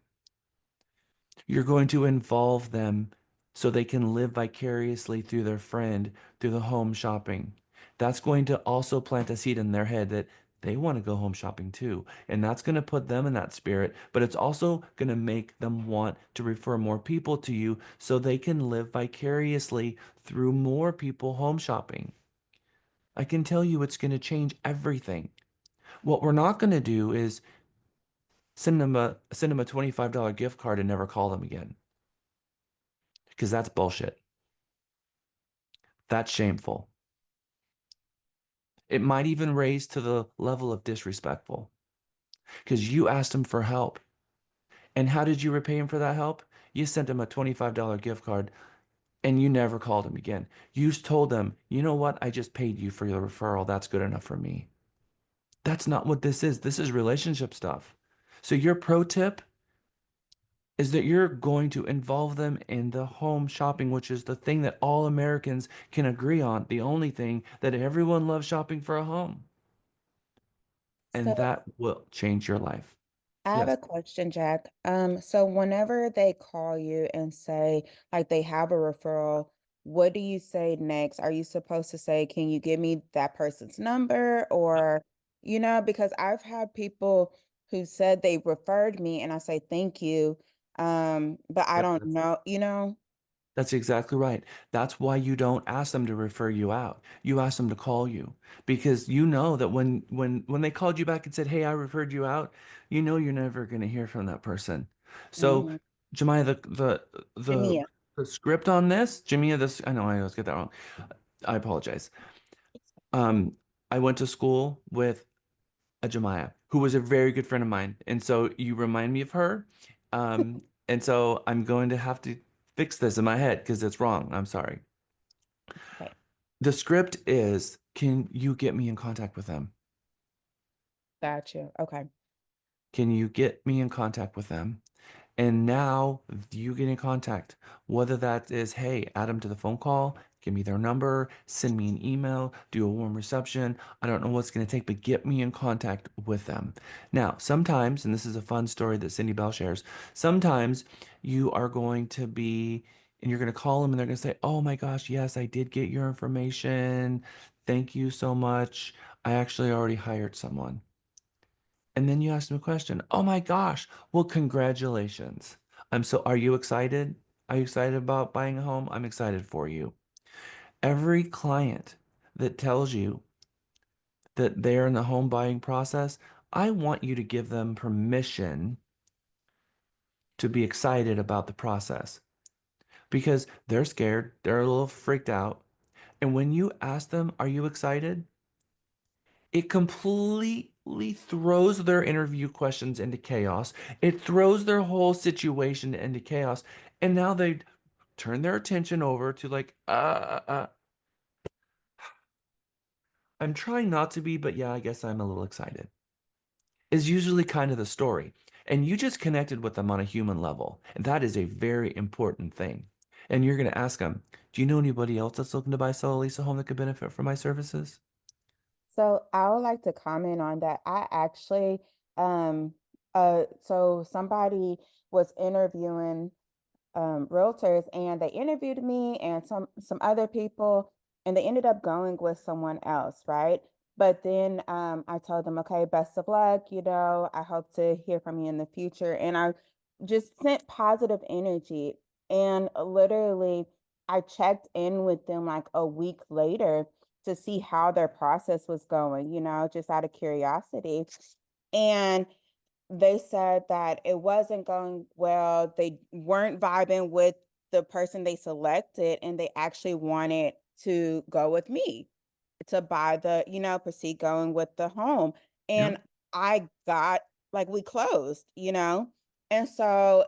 You're going to involve them so they can live vicariously through their friend, through the home shopping. That's going to also plant a seed in their head that they want to go home shopping too. And that's going to put them in that spirit, but it's also going to make them want to refer more people to you so they can live vicariously through more people home shopping. I can tell you it's going to change everything. What we're not going to do is send them a $25 gift card and never call them again. Because that's bullshit. That's shameful. It might even raise to the level of disrespectful because you asked him for help. And how did you repay him for that help? You sent him a $25 gift card and you never called him again. You told him, you know what? I just paid you for your referral. That's good enough for me. That's not what this is. This is relationship stuff. So your pro tip is that you're going to involve them in the home shopping, which is the thing that all Americans can agree on, the only thing that everyone loves shopping for a home. And
So
that will change your life.
I have
Yes.
a question, Jack. So whenever they call you and say like they have a referral, what do you say next? Are you supposed to say, can you give me that person's number? Or, because I've had people who said they referred me and I say thank you. But I
Yep.
don't know.
That's exactly right. That's why you don't ask them to refer you out. You ask them to call you because you know that when they called you back and said, "Hey, I referred you out," you know you're never going to hear from that person. So,
Mm,
Jemiah, the
Jamia.
the script on this, Jemiah, this I always get that wrong. I apologize. Um, I went to school with a Jemiah, who was a very good friend of mine. And so you remind me of her. And so I'm going to have to fix this in my head because it's wrong. I'm sorry.
Okay,
The script is, can you get me in contact with them?
got you. Okay.
Can you get me in contact with them? And now you get in contact, whether that is, hey, add them to the phone call, give me their number, send me an email, do a warm reception. I don't know what's going to take, but get me in contact with them. Now, sometimes, and this is a fun story that Cindy Bell shares, sometimes you are going to be, and you're going to call them and they're going to say, oh my gosh, yes, I did get your information. Thank you so much. I actually already hired someone. And then you ask them a question. Oh my gosh. Well, congratulations. Are you excited? Are you excited about buying a home? I'm excited for you. Every client that tells you that they're in the home buying process, I want you to give them permission to be excited about the process because they're scared, they're a little freaked out. And when you ask them, are you excited? It completely throws their interview questions into chaos. It throws their whole situation into chaos. And now they turn their attention over to like, I'm trying not to be, but yeah, I guess I'm a little excited. Is usually kind of the story. And you just connected with them on a human level. And that is a very important thing. And you're going to ask them, do you know anybody else that's looking to buy, sell, or lease a home that could benefit from my services?
So I would like to comment on that. I actually, so somebody was interviewing realtors and they interviewed me and some other people and they ended up going with someone else, right? But then I told them, okay, best of luck, I hope to hear from you in the future. And I just sent positive energy. And literally, I checked in with them like a week later to see how their process was going, just out of curiosity. And they said that it wasn't going well. They weren't vibing with the person they selected, and they actually wanted to go with me to buy proceed going with the home. And
Yep.
I got like we closed, And so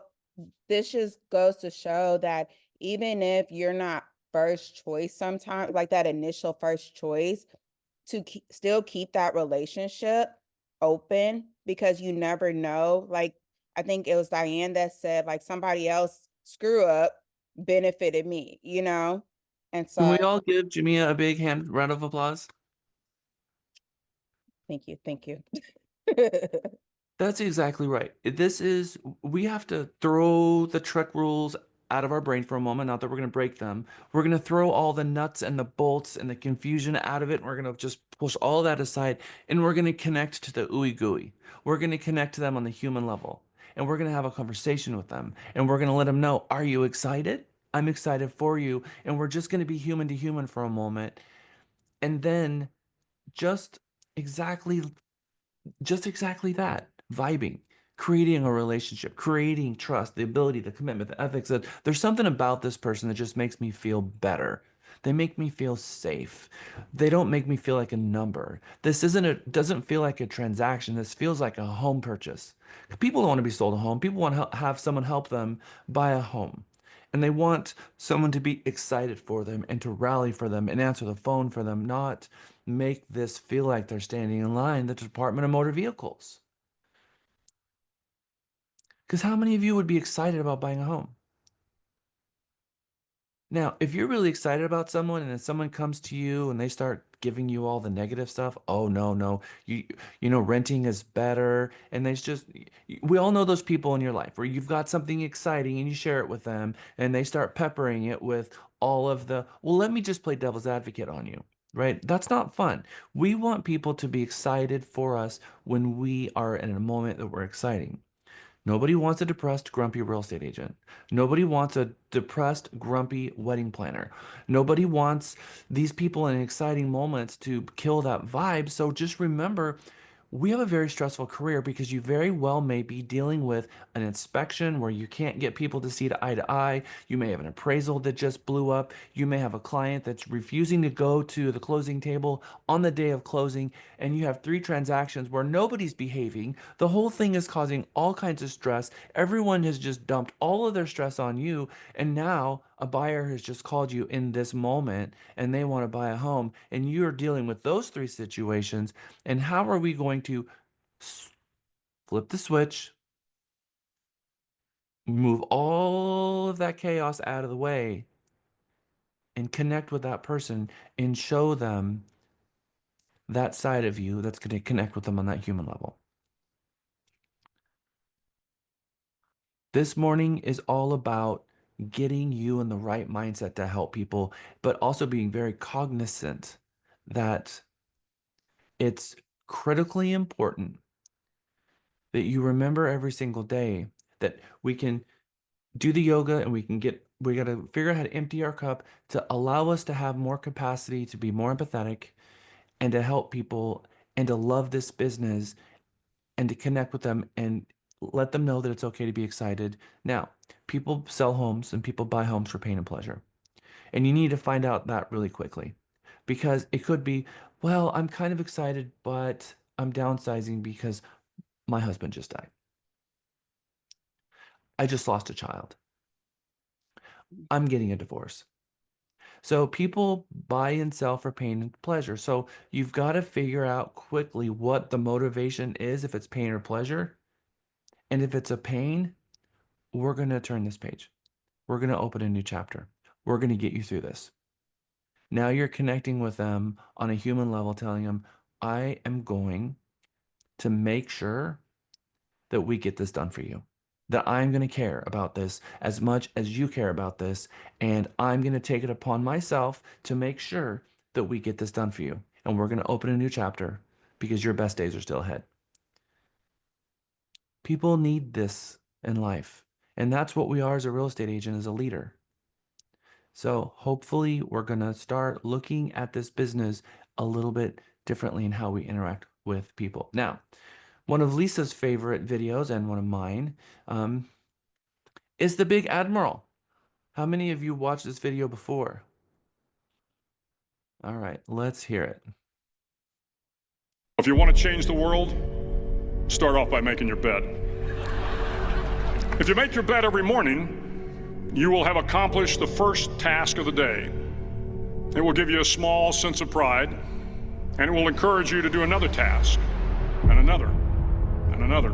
this just goes to show that even if you're not first choice sometimes, like that initial first choice, to still keep that relationship open because you never know. Like, I think it was Diane that said, like, somebody else screw up benefited me, And
Can we
so,
all give Jamia a big round of applause?
thank you. Thank you.
That's exactly right. We have to throw the trick rules out of our brain for a moment. Not that we're going to break them. We're going to throw all the nuts and the bolts and the confusion out of it. And we're going to just push all that aside. And we're going to connect to the ooey gooey. We're going to connect to them on the human level. And we're going to have a conversation with them. And we're going to let them know, are you excited? I'm excited for you. And we're just going to be human to human for a moment. And then just exactly just exactly that, vibing, creating a relationship, creating trust, the ability, the commitment, the ethics. That there's something about this person that just makes me feel better. They make me feel safe. They don't make me feel like a number. This doesn't feel like a transaction. This feels like a home purchase. People don't want to be sold a home. People want to have someone help them buy a home. And they want someone to be excited for them and to rally for them and answer the phone for them, not make this feel like they're standing in line at the Department of Motor Vehicles. Because how many of you would be excited about buying a home? Now, if you're really excited about someone and then someone comes to you and they start giving you all the negative stuff, oh no, no, renting is better. And we all know those people in your life where you've got something exciting and you share it with them and they start peppering it with all of well, let me just play devil's advocate on you, right? That's not fun. We want people to be excited for us when we are in a moment that we're exciting. Nobody wants a depressed, grumpy real estate agent. Nobody wants a depressed, grumpy wedding planner. Nobody wants these people in exciting moments to kill that vibe. So just remember, we have a very stressful career because you very well may be dealing with an inspection where you can't get people to see eye to eye. You may have an appraisal that just blew up. You may have a client that's refusing to go to the closing table on the day of closing, and you have 3 transactions where nobody's behaving. The whole thing is causing all kinds of stress. Everyone has just dumped all of their stress on you, and now a buyer has just called you in this moment and they want to buy a home, and you're dealing with those 3 situations. And how are we going to flip the switch, move all of that chaos out of the way, and connect with that person and show them that side of you that's going to connect with them on that human level? This morning is all about getting you in the right mindset to help people, but also being very cognizant that it's critically important that you remember every single day that we can do the yoga and we got to figure out how to empty our cup to allow us to have more capacity to be more empathetic and to help people and to love this business and to connect with them and let them know that it's okay to be excited. Now, people sell homes and people buy homes for pain and pleasure. And you need to find out that really quickly because it could be, well, I'm kind of excited, but I'm downsizing because my husband just died. I just lost a child. I'm getting a divorce. So people buy and sell for pain and pleasure. So you've got to figure out quickly what the motivation is, if it's pain or pleasure. And if it's a pain, we're going to turn this page. We're going to open a new chapter. We're going to get you through this. Now you're connecting with them on a human level, telling them, I am going to make sure that we get this done for you. That I'm going to care about this as much as you care about this. And I'm going to take it upon myself to make sure that we get this done for you. and we're going to open a new chapter because your best days are still ahead. People need this in life, and that's what we are as a real estate agent, as a leader. So hopefully we're going to start looking at this business a little bit differently in how we interact with people. Now, one of Lisa's favorite videos and one of mine is the Big Admiral. How many of you watched this video before? All right, let's hear it.
If you want to change the world, start off by making your bed. If you make your bed every morning, you will have accomplished the first task of the day. It will give you a small sense of pride, and it will encourage you to do another task, and another, and another.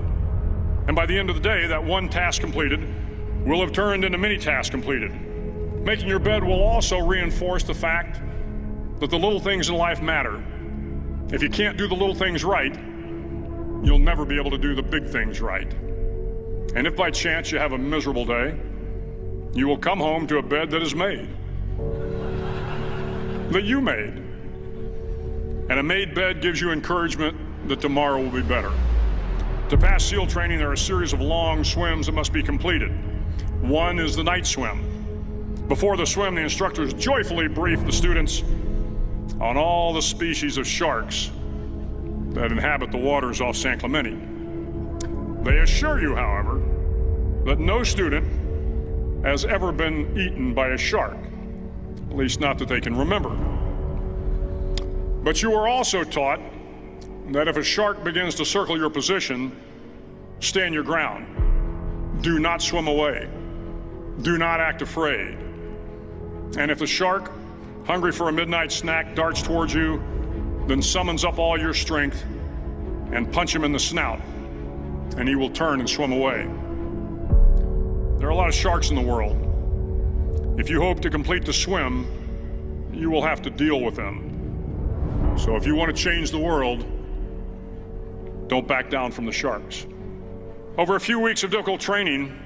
And by the end of the day, that one task completed will have turned into many tasks completed. Making your bed will also reinforce the fact that the little things in life matter. If you can't do the little things right, you'll never be able to do the big things right. And if by chance you have a miserable day, you will come home to a bed that is made, that you made. And a made bed gives you encouragement that tomorrow will be better. To pass SEAL training, there are a series of long swims that must be completed. One is the night swim. Before the swim, the instructors joyfully brief the students on all the species of sharks that inhabit the waters off San Clemente. They assure you, however, that no student has ever been eaten by a shark, at least not that they can remember. But you are also taught that if a shark begins to circle your position, stand your ground. Do not swim away. Do not act afraid. And if the shark, hungry for a midnight snack, darts towards you, then summons up all your strength and punch him in the snout, and he will turn and swim away. There are a lot of sharks in the world. If you hope to complete the swim, you will have to deal with them. So if you want to change the world, don't back down from the sharks. Over a few weeks of difficult training,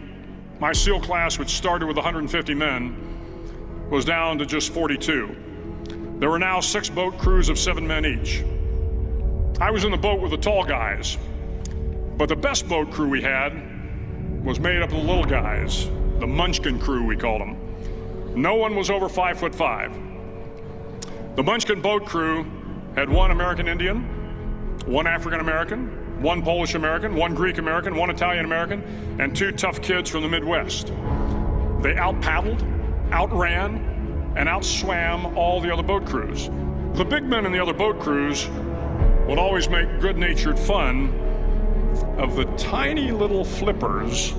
my SEAL class, which started with 150 men, was down to just 42. There were now 6 boat crews of 7 men each. I was in the boat with the tall guys, but the best boat crew we had was made up of the little guys, the Munchkin crew, we called them. No one was over 5'5". The Munchkin boat crew had 1 American Indian, 1 African American, 1 Polish American, 1 Greek American, 1 Italian American, and 2 tough kids from the Midwest. They out-paddled, outran, and outswam all the other boat crews. The big men in the other boat crews would always make good-natured fun of the tiny little flippers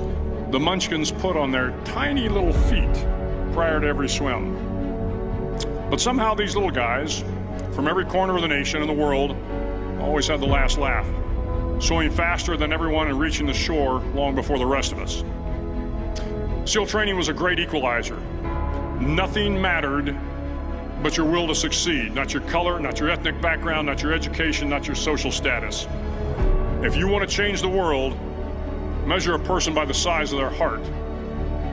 the Munchkins put on their tiny little feet prior to every swim. But somehow these little guys from every corner of the nation and the world always had the last laugh, swimming faster than everyone and reaching the shore long before the rest of us. SEAL training was a great equalizer. Nothing mattered but your will to succeed, not your color, not your ethnic background, not your education, not your social status. If you want to change the world, measure a person by the size of their heart,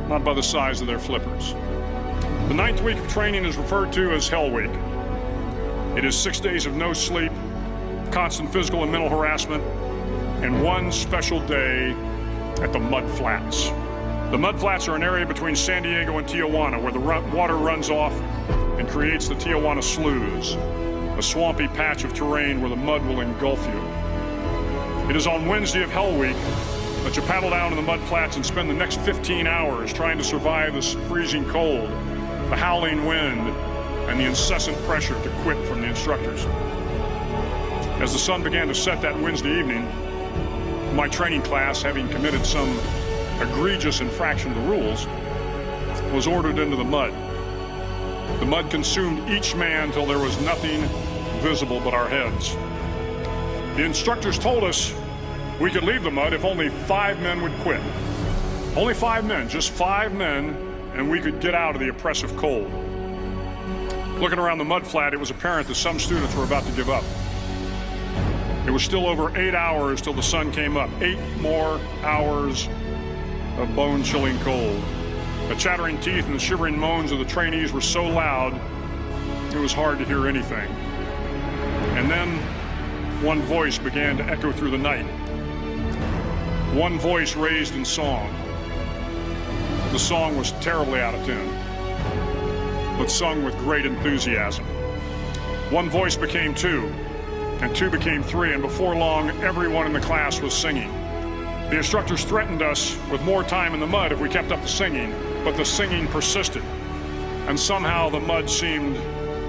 not by the size of their flippers. The 9th week of training is referred to as Hell Week. It is 6 days of no sleep, constant physical and mental harassment, and 1 special day at the Mud Flats. The Mud Flats are an area between San Diego and Tijuana where the water runs off and creates the Tijuana Sloughs, a swampy patch of terrain where the mud will engulf you. It is on Wednesday of Hell Week that you paddle down to the Mud Flats and spend the next 15 hours trying to survive this freezing cold, the howling wind, and the incessant pressure to quit from the instructors. As the sun began to set that Wednesday evening, my training class, having committed some egregious infraction of the rules, was ordered into the mud. The mud consumed each man till there was nothing visible but our heads. The instructors told us we could leave the mud if only 5 men would quit. Only 5 men, just 5 men, and we could get out of the oppressive cold. Looking around the mud flat, it was apparent that some students were about to give up. It was still over 8 hours till the sun came up. 8 more hours of bone-chilling cold. The chattering teeth and the shivering moans of the trainees were so loud, it was hard to hear anything. And then one voice began to echo through the night. One voice raised in song. The song was terribly out of tune, but sung with great enthusiasm. One voice became two, and two became three, and before long, everyone in the class was singing. The instructors threatened us with more time in the mud if we kept up the singing, but the singing persisted, and somehow the mud seemed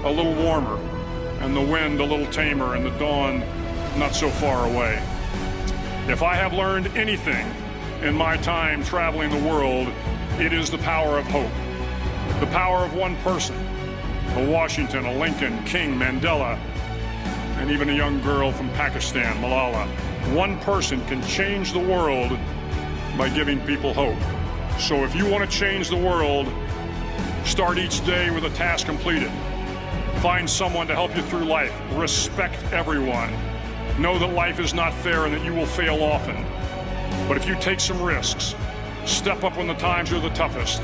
a little warmer, and the wind a little tamer, and the dawn not so far away. If I have learned anything in my time traveling the world, it is the power of hope. The power of one person, a Washington, a Lincoln, King, Mandela, and even a young girl from Pakistan, Malala. One person can change the world by giving people hope. So if you want to change the world, start each day with a task completed. Find someone to help you through life. Respect everyone. Know that life is not fair and that you will fail often. But if you take some risks, step up when the times are the toughest,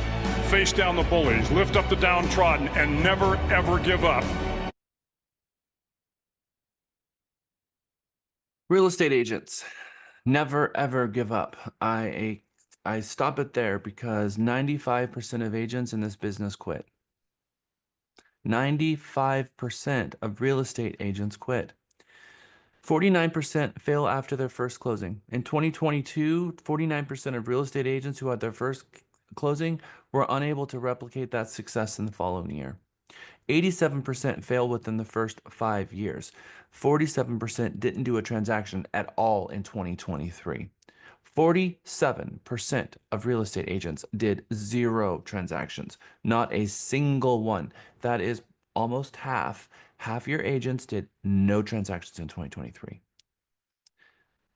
face down the bullies, lift up the downtrodden, and never, ever give up.
Real estate agents, never ever give up. I stop it there because 95% of agents in this business quit. 95% of real estate agents quit. 49% fail after their first closing. In 2022, 49% of real estate agents who had their first closing were unable to replicate that success in the following year. 87% fail within the first 5 years. 47% didn't do a transaction at all in 2023. 47% of real estate agents did 0 transactions, not a single one. That is almost half. Half your agents did no transactions in 2023.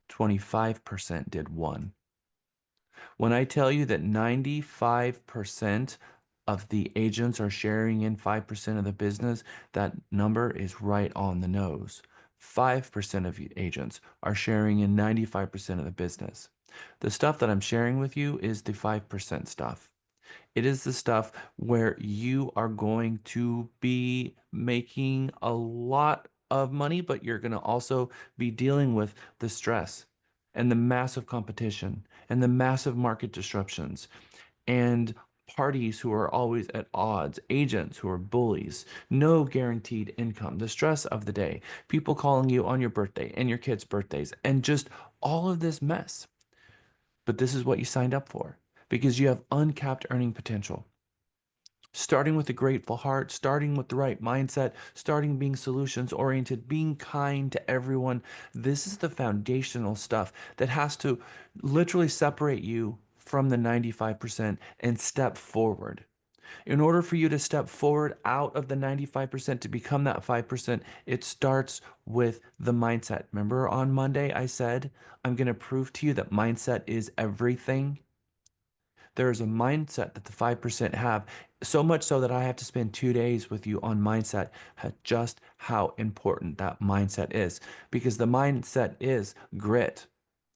25% did 1. When I tell you that 95% of the agents are sharing in 5% of the business, that number is right on the nose. 5% of agents are sharing in 95% of the business. The stuff that I'm sharing with you is the 5% stuff. It is the stuff where you are going to be making a lot of money, but you're going to also be dealing with the stress and the massive competition and the massive market disruptions and parties who are always at odds, agents who are bullies, no guaranteed income, the stress of the day, people calling you on your birthday and your kids' birthdays, and just all of this mess. But this is what you signed up for because you have uncapped earning potential. Starting with a grateful heart, starting with the right mindset, starting being solutions oriented, being kind to everyone. This is the foundational stuff that has to literally separate you from the 95% and step forward. In order for you to step forward out of the 95% to become that 5%, it starts with the mindset. Remember on Monday, I said, I'm going to prove to you that mindset is everything. There is a mindset that the 5% have, so much so that I have to spend 2 days with you on mindset, just how important that mindset is. Because the mindset is grit.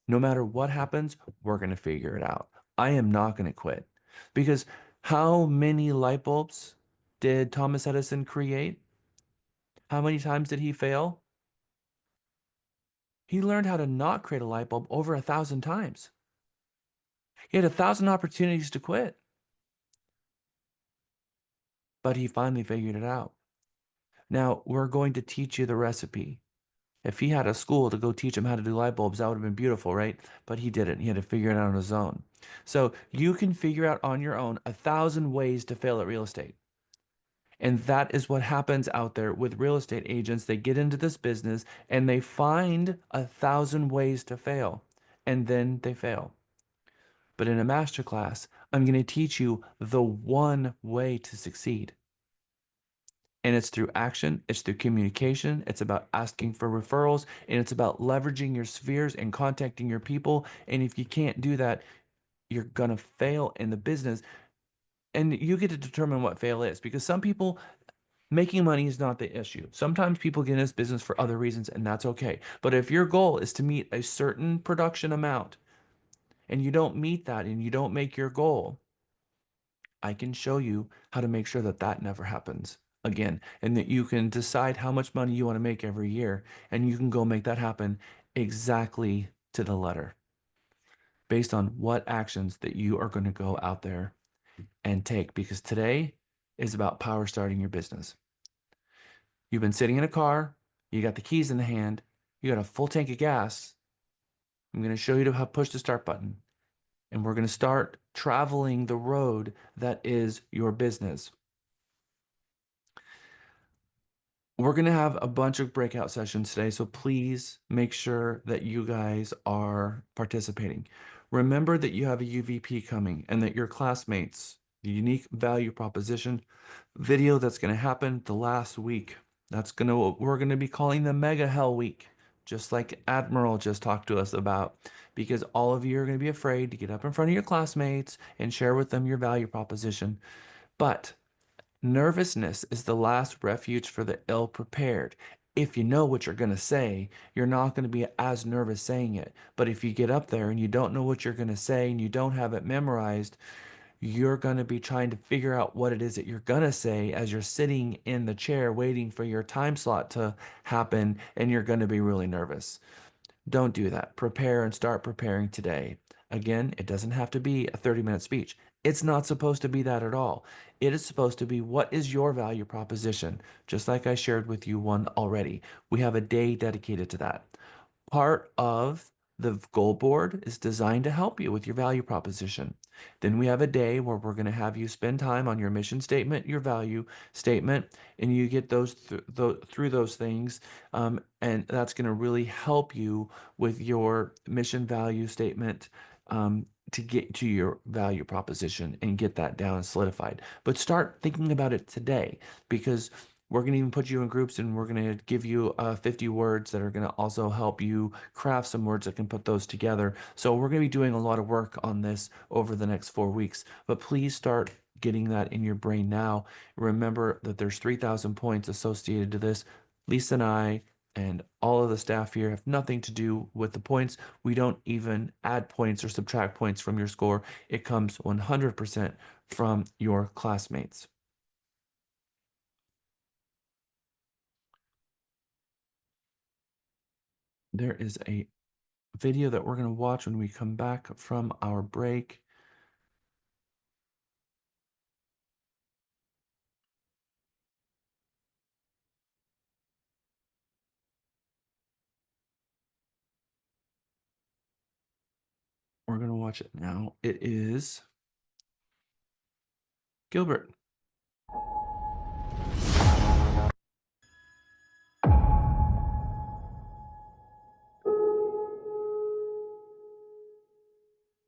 No matter what happens, we're going to figure it out. I am not going to quit. Because how many light bulbs did Thomas Edison create? How many times did he fail? He learned how to not create a light bulb over 1,000 times. He had 1,000 opportunities to quit. But he finally figured it out. Now, we're going to teach you the recipe. If he had a school to go teach him how to do light bulbs, that would have been beautiful, right? But he didn't. He had to figure it out on his own. So you can figure out on your own 1,000 ways to fail at real estate. And that is what happens out there with real estate agents. They get into this business and they find 1,000 ways to fail, and then they fail. But in a masterclass, I'm going to teach you the one way to succeed. And it's through action, it's through communication, it's about asking for referrals, and it's about leveraging your spheres and contacting your people. And if you can't do that, you're going to fail in the business. And you get to determine what fail is, because some people, making money is not the issue. Sometimes people get in this business for other reasons, and that's okay. But if your goal is to meet a certain production amount and you don't meet that and you don't make your goal, I can show you how to make sure that that never happens. again, and that you can decide how much money you want to make every year, and you can go make that happen exactly to the letter based on what actions that you are going to go out there and take, because today is about power starting your business. You've been sitting in a car, you got the keys in the hand, you got a full tank of gas. I'm going to show you how to push the start button, and we're going to start traveling the road that is your business. We're going to have a bunch of breakout sessions today, so please make sure that you guys are participating. Remember that you have a UVP coming and that your classmates, the unique value proposition video that's going to happen the last week. We're going to be calling the Mega Hell Week, just like Admiral just talked to us about, because all of you are going to be afraid to get up in front of your classmates and share with them your value proposition. But nervousness is the last refuge for the ill prepared. If you know what you're going to say, you're not going to be as nervous saying it. But if you get up there and you don't know what you're going to say and you don't have it memorized, you're going to be trying to figure out what it is that you're going to say as you're sitting in the chair waiting for your time slot to happen, and you're going to be really nervous. Don't do that. Prepare and start preparing today. Again, it doesn't have to be a 30-minute speech. It's not supposed to be that at all. It is supposed to be, what is your value proposition? Just like I shared with you one already. We have a day dedicated to that. Part of the goal board is designed to help you with your value proposition. Then we have a day where we're going to have you spend time on your mission statement, your value statement, and you get those through those things. And that's going to really help you with your mission value statement, to get to your value proposition and get that down and solidified. But start thinking about it today, because we're going to even put you in groups, and we're going to give you 50 words that are going to also help you craft some words that can put those together. So we're going to be doing a lot of work on this over the next 4 weeks. But please start getting that in your brain now. Remember that there's 3,000 points associated to this. Lisa and I and all of the staff here have nothing to do with the points. We don't even add points or subtract points from your score. It comes 100% from your classmates. There is a video that we're going to watch when we come back from our break. We're going to watch it now. It is Gilbert.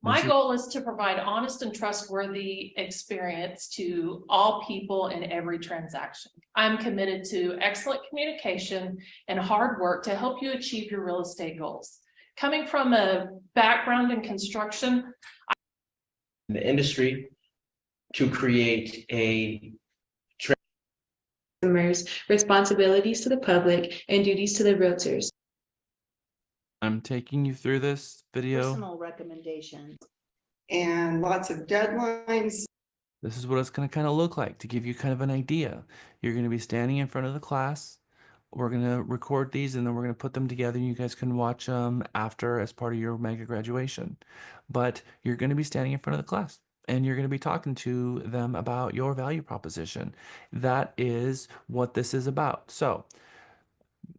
My goal is to provide honest and trustworthy experience to all people in every transaction. I'm committed to excellent communication and hard work to help you achieve your real estate goals. Coming from a background in construction,
in the industry, to create a
customers, responsibilities to the public, and duties to the realtors.
I'm taking you through this video.
Personal recommendations.
And lots of deadlines.
This is what it's going to kind of look like to give you kind of an idea. You're going to be standing in front of the class. We're going to record these, and then we're going to put them together, and you guys can watch them after as part of your mega graduation. But you're going to be standing in front of the class, and you're going to be talking to them about your value proposition. That is what this is about. So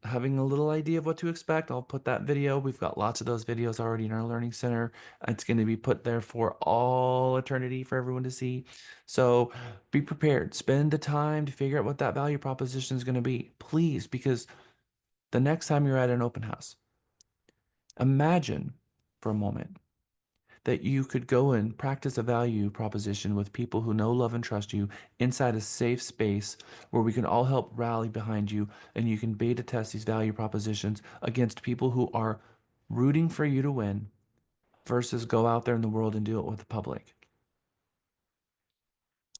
having a little idea of what to expect, I'll put that video. We've got lots of those videos already in our learning center. It's going to be put there for all eternity for everyone to see. So be prepared. Spend the time to figure out what that value proposition is going to be, please, because the next time you're at an open house, imagine for a moment that you could go and practice a value proposition with people who know, love, and trust you inside a safe space where we can all help rally behind you, and you can beta test these value propositions against people who are rooting for you to win versus go out there in the world and do it with the public.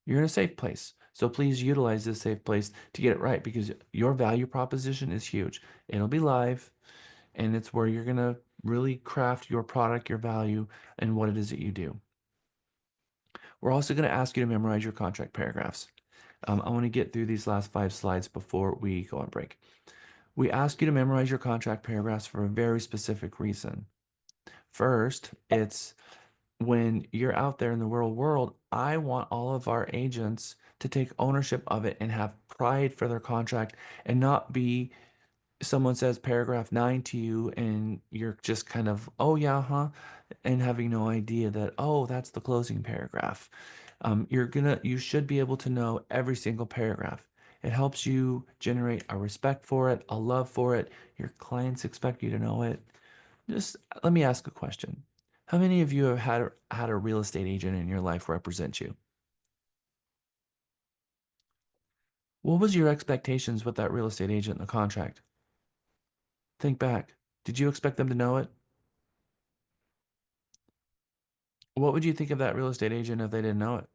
You're in a safe place. So please utilize this safe place to get it right, because your value proposition is huge. It'll be live, and it's where you're going to really craft your product, your value, and what it is that you do. We're also going to ask you to memorize your contract paragraphs. I want to get through these last 5 slides before we go on break. We ask you to memorize your contract paragraphs for a very specific reason. First, it's when you're out there in the real world, I want all of our agents to take ownership of it and have pride for their contract and not be someone says paragraph 9 to you and you're just kind of, oh yeah, huh? And having no idea that, oh, that's the closing paragraph. You should be able to know every single paragraph. It helps you generate a respect for it, a love for it. Your clients expect you to know it. Just let me ask a question. How many of you have had a real estate agent in your life represent you? What was your expectations with that real estate agent in the contract? Think back. Did you expect them to know it? What would you think of that real estate agent if they didn't know it?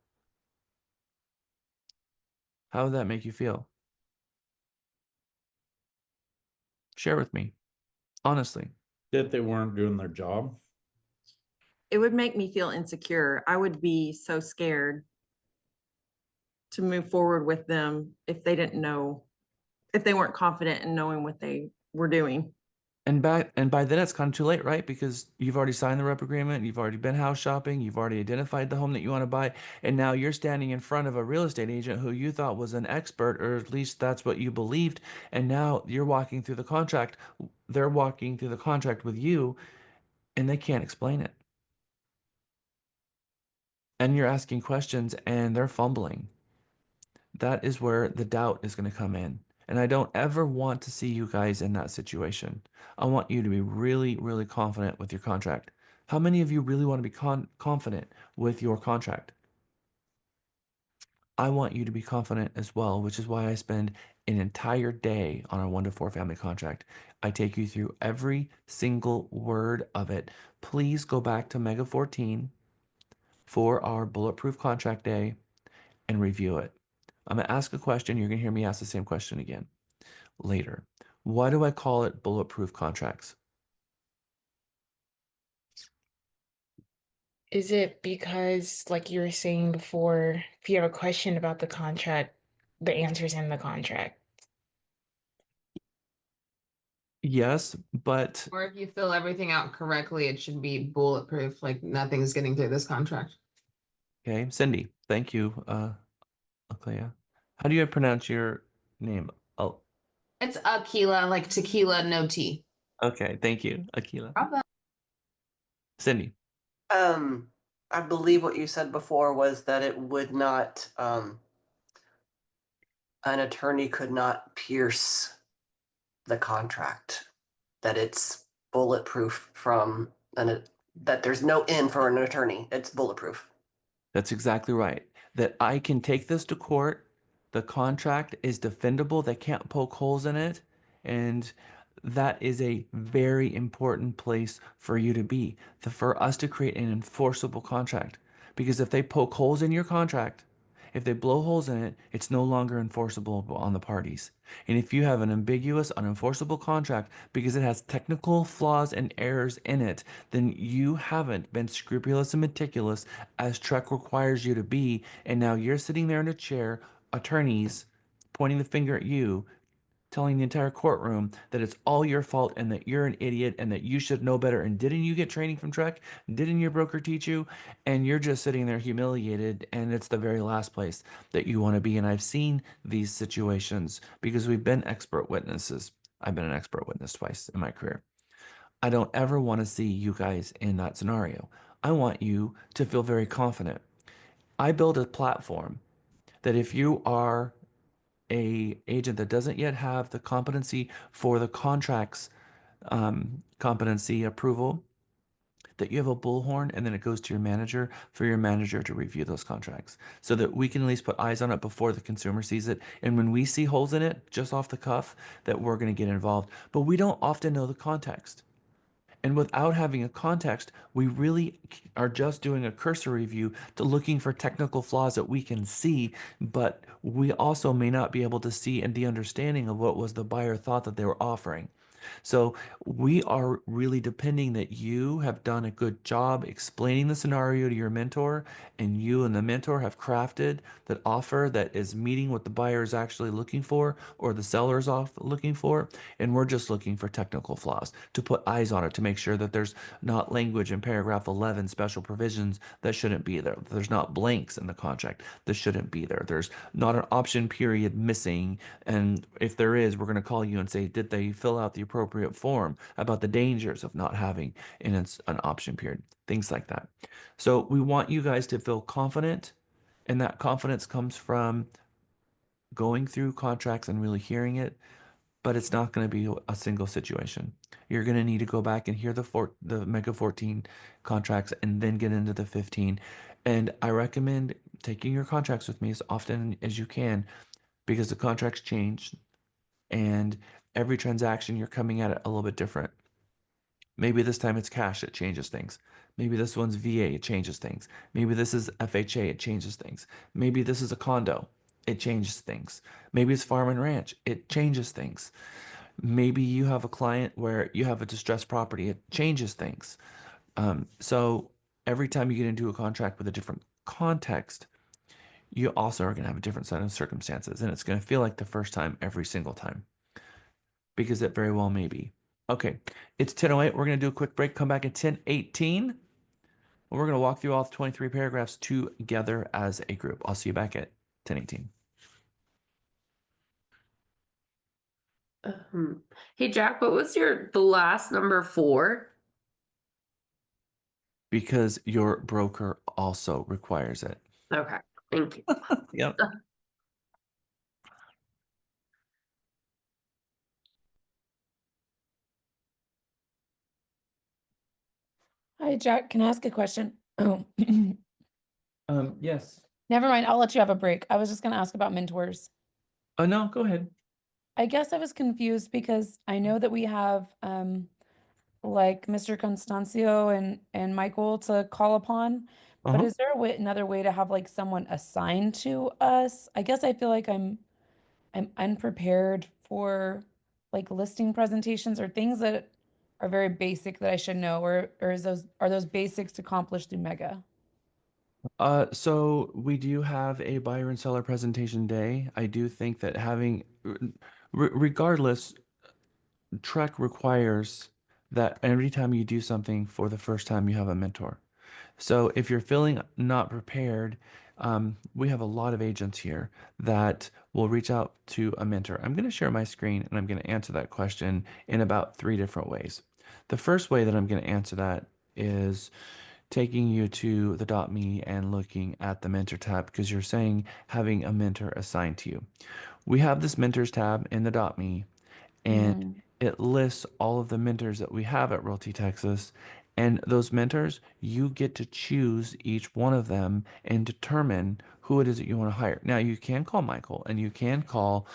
How would that make you feel? Share with me, honestly.
That they weren't doing their job.
It would make me feel insecure. I would be so scared to move forward with them if they didn't know, if they weren't confident in knowing what they were doing.
And by then it's kind of too late, right? Because you've already signed the rep agreement, you've already been house shopping, you've already identified the home that you want to buy, and now you're standing in front of a real estate agent who you thought was an expert, or at least that's what you believed, and now you're walking through the contract. They're walking through the contract with you, and they can't explain it. And you're asking questions, and they're fumbling. That is where the doubt is going to come in. And I don't ever want to see you guys in that situation. I want you to be really, really confident with your contract. How many of you really want to be confident with your contract? I want you to be confident as well, which is why I spend an entire day on our 1-to-4 family contract. I take you through every single word of it. Please go back to Mega 14 for our bulletproof contract day and review it. I'm going to ask a question. You're going to hear me ask the same question again later. Why do I call it bulletproof contracts?
Is it because, like you were saying before, if you have a question about the contract, the answer's in the contract?
Yes, but
Or if you fill everything out correctly, it should be bulletproof, like nothing's getting through this contract.
okay, Cindy, thank you, Aklea. How do you pronounce your name? Oh,
It's Aquila, like tequila, no tea.
okay, thank you, Akila.
Bravo.
Cindy.
I believe what you said before was that it would not, an attorney could not pierce the contract, that it's bulletproof from that there's no in for an attorney. It's bulletproof.
That's exactly right. That I can take this to court. The contract is defendable. They can't poke holes in it. And that is a very important place for you to be, for us to create an enforceable contract. Because if they poke holes in your contract, if they blow holes in it, it's no longer enforceable on the parties. And if you have an ambiguous, unenforceable contract because it has technical flaws and errors in it, then you haven't been scrupulous and meticulous as Trek requires you to be. And now you're sitting there in a chair, attorneys pointing the finger at you, telling the entire courtroom that it's all your fault and that you're an idiot and that you should know better. And didn't you get training from Trek? Didn't your broker teach you? And you're just sitting there humiliated, and it's the very last place that you want to be. And I've seen these situations because we've been expert witnesses. I've been an expert witness twice in my career. I don't ever want to see you guys in that scenario. I want you to feel very confident. I build a platform that if you are a agent that doesn't yet have the competency for the contracts competency approval, that you have a bullhorn and then it goes to your manager for your manager to review those contracts so that we can at least put eyes on it before the consumer sees it. And when we see holes in it just off the cuff, that we're going to get involved. But we don't often know the context. And without having a context, we really are just doing a cursory review to looking for technical flaws that we can see, but we also may not be able to see and the understanding of what was the buyer thought that they were offering. So we are really depending that you have done a good job explaining the scenario to your mentor, and you and the mentor have crafted that offer that is meeting what the buyer is actually looking for or the seller is off looking for. And we're just looking for technical flaws to put eyes on it, to make sure that there's not language in paragraph 11, special provisions that shouldn't be there. There's not blanks in the contract that shouldn't be there. There's not an option period missing, and if there is, we're going to call you and say, did they fill out the appropriate form about the dangers of not having an option period? Things like that. So we want you guys to feel confident, and that confidence comes from going through contracts and really hearing it, but it's not going to be a single situation. You're going to need to go back and hear the Mega 14 contracts and then get into the 15. And I recommend taking your contracts with me as often as you can, because the contracts change, and every transaction you're coming at it a little bit different. Maybe this time it's cash, it changes things. Maybe this one's VA, it changes things. Maybe this is FHA, it changes things. Maybe this is a condo, it changes things. Maybe it's farm and ranch, it changes things. Maybe you have a client where you have a distressed property, it changes things. So every time you get into a contract with a different context, you also are going to have a different set of circumstances, and it's going to feel like the first time every single time, because it very well may be. Okay, it's 10:08. We're going to do a quick break, come back at 10:18. We're going to walk through all 23 paragraphs together as a group. I'll see you back at 10:18.
Hey Jack, what was the last number 4?
Because your broker also requires it.
Okay, thank you.
Yep.
Hi, Jack. Can I ask a question? Oh,
Yes.
never mind. I'll let you have a break. I was just going to ask about mentors.
Oh, no, go ahead.
I guess I was confused because I know that we have like Mr. Constancio and Michael to call upon, but is there another way to have like someone assigned to us? I guess I feel like I'm unprepared for like listing presentations or things that are very basic that I should know, or are those basics accomplished through Mega?
So we do have a buyer and seller presentation day. I do think that having, regardless, Trek requires that every time you do something for the first time, you have a mentor. So if you're feeling not prepared, we have a lot of agents here that will reach out to a mentor. I'm going to share my screen and I'm going to answer that question in about 3 different ways. The first way that I'm going to answer that is taking you to the .me and looking at the mentor tab, because you're saying having a mentor assigned to you. We have this mentors tab in the .me, and it lists all of the mentors that we have at Realty Texas. And those mentors, you get to choose each one of them and determine who it is that you want to hire. Now, you can call Michael and you can call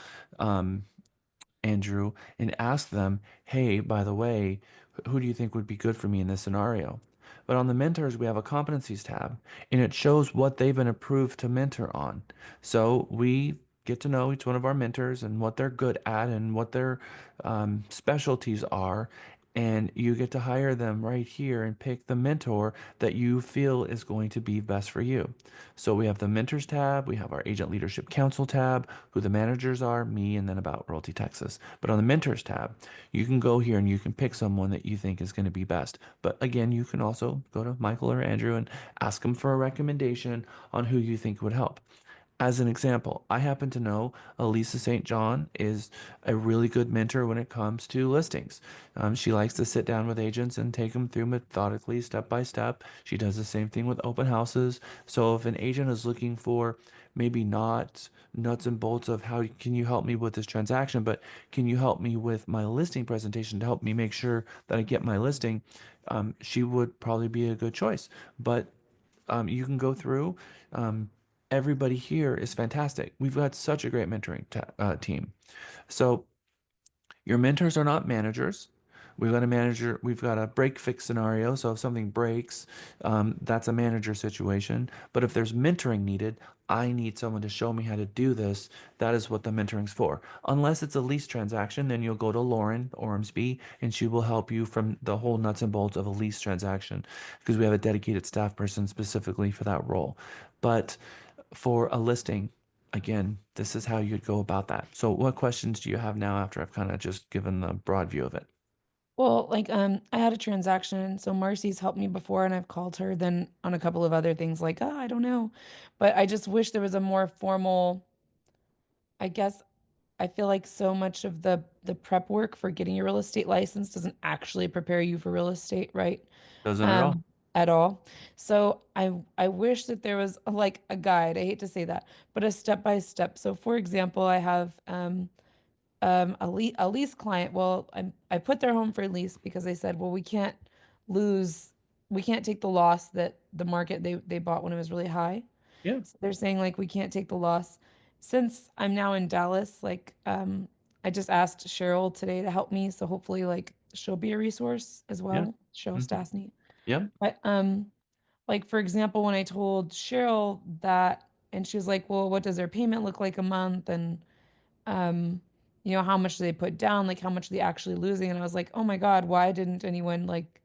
Andrew and ask them, hey, by the way, who do you think would be good for me in this scenario? But on the mentors, we have a competencies tab, and it shows what they've been approved to mentor on. So we get to know each one of our mentors and what they're good at and what their specialties are. And you get to hire them right here and pick the mentor that you feel is going to be best for you. So we have the mentors tab, we have our agent leadership council tab, who the managers are, me, and then about Realty Texas. But on the mentors tab, you can go here and you can pick someone that you think is going to be best. But again, you can also go to Michael or Andrew and ask them for a recommendation on who you think would help. As an example, I happen to know Elisa St. John is a really good mentor when it comes to listings. She likes to sit down with agents and take them through methodically, step by step. She does the same thing with open houses. So if an agent is looking for maybe not nuts and bolts of how can you help me with this transaction, but can you help me with my listing presentation to help me make sure that I get my listing, she would probably be a good choice. But you can go through. Everybody here is fantastic. We've got such a great mentoring team. So your mentors are not managers, We've got a manager, we've got a break fix scenario. So if something breaks, that's a manager situation. But if there's mentoring needed, I need someone to show me how to do this. That is what the mentoring's for. Unless it's a lease transaction, then you'll go to Lauren Ormsby and she will help you from the whole nuts and bolts of a lease transaction because we have a dedicated staff person specifically for that role. But for a listing, again, this is how you'd go about that. So what questions do you have now after I've kind of just given the broad view of it?
Well, like, I had a transaction, so Marcy's helped me before, and I've called her then on a couple of other things like, oh, I don't know. But I just wish there was a more formal, I guess I feel like so much of the prep work for getting your real estate license doesn't actually prepare you for real estate, right?
Doesn't at all.
At all. So I wish that there was like a guide. I hate to say that, but a step by step. So for example, I have a lease client. Well, I put their home for lease because they said, well, lose, we can't take the loss that the market they bought when it was really high.
Yeah.
So they're saying like we can't take the loss. Since I'm now in Dallas, like I just asked Cheryl today to help me, so hopefully like she'll be a resource as
Yeah.
well. Cheryl
Mhm.
Stastny.
Yeah.
But like for example, when I told Cheryl that, and she was like, well, what does their payment look like a month? And um, how much do they put down? Like how much are they actually losing? And I was like, oh my God, why didn't anyone like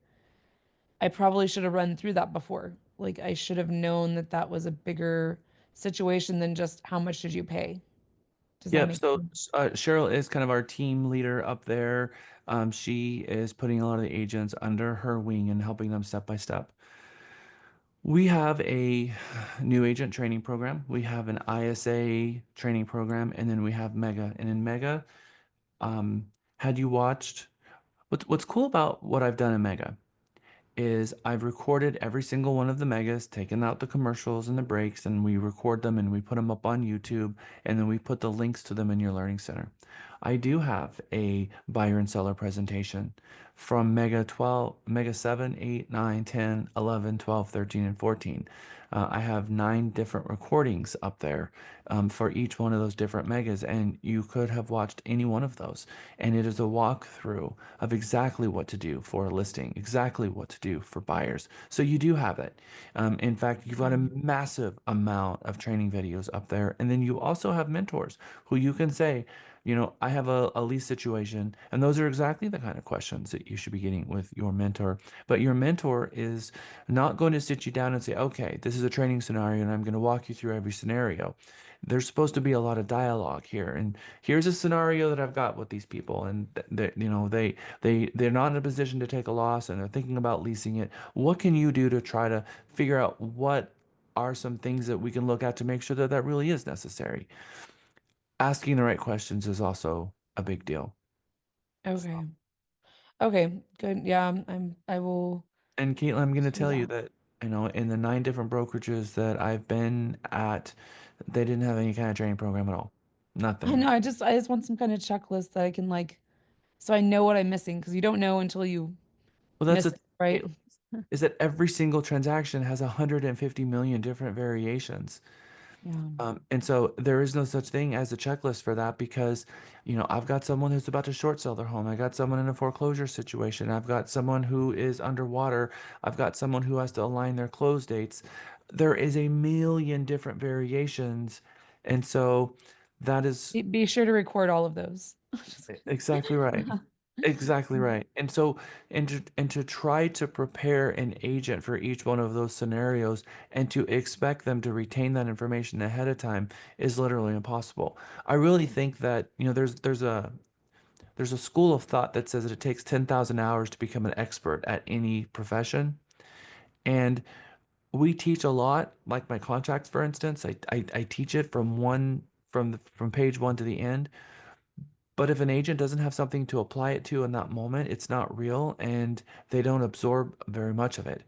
I probably should have run through that before. Like I should have known that that was a bigger situation than just how much did you pay? Does that
Yep.
make
So
sense?
Cheryl is kind of our team leader up there. She is putting a lot of the agents under her wing and helping them step by step. We have a new agent training program. We have an ISA training program, and then we have Mega. And in Mega, um, had you watched what's cool about what I've done in Mega is I've recorded every single one of the megas, taken out the commercials and the breaks, and we record them and we put them up on YouTube, and then we put the links to them in your learning center. I do have a buyer and seller presentation from Mega 12, Mega 7, 8, 9, 10, 11, 12, 13, and 14. I have 9 different recordings up there for each one of those different megas, and you could have watched any one of those. And it is a walkthrough of exactly what to do for a listing, exactly what to do for buyers. So you do have it. In fact, you've got a massive amount of training videos up there. And then you also have mentors who you can say, I have a lease situation, and those are exactly the kind of questions that you should be getting with your mentor. But your mentor is not going to sit you down and say, okay, this is a training scenario, and I'm going to walk you through every scenario. There's supposed to be a lot of dialogue here, and here's a scenario that I've got with these people, and they're not in a position to take a loss, and they're thinking about leasing it. What can you do to try to figure out what are some things that we can look at to make sure that that really is necessary? Asking the right questions is also a big deal.
Okay. Okay, good. Yeah, I will
And Caitlin, I'm going to
do
tell you
that.
that, in the 9 different brokerages that I've been at, they didn't have any kind of training program at all.
I
Nothing.
know, I just want some kind of checklist that I can like so I know what I'm missing because you don't know until you
Well, that's
miss
a
it, right?
is that every single transaction has 150 million different variations.
Yeah.
And so there is no such thing as a checklist for that because, I've got someone who's about to short sell their home. I got someone in a foreclosure situation. I've got someone who is underwater. I've got someone who has to align their close dates. There is a million different variations. And so that is
Be sure to record all of those.
exactly right. Exactly right. And so, and to try to prepare an agent for each one of those scenarios and to expect them to retain that information ahead of time is literally impossible. I really think that, there's a school of thought that says that it takes 10,000 hours to become an expert at any profession. And we teach a lot, like my contracts, for instance. I teach it from page one to the end. But if an agent doesn't have something to apply it to in that moment, it's not real and they don't absorb very much of it.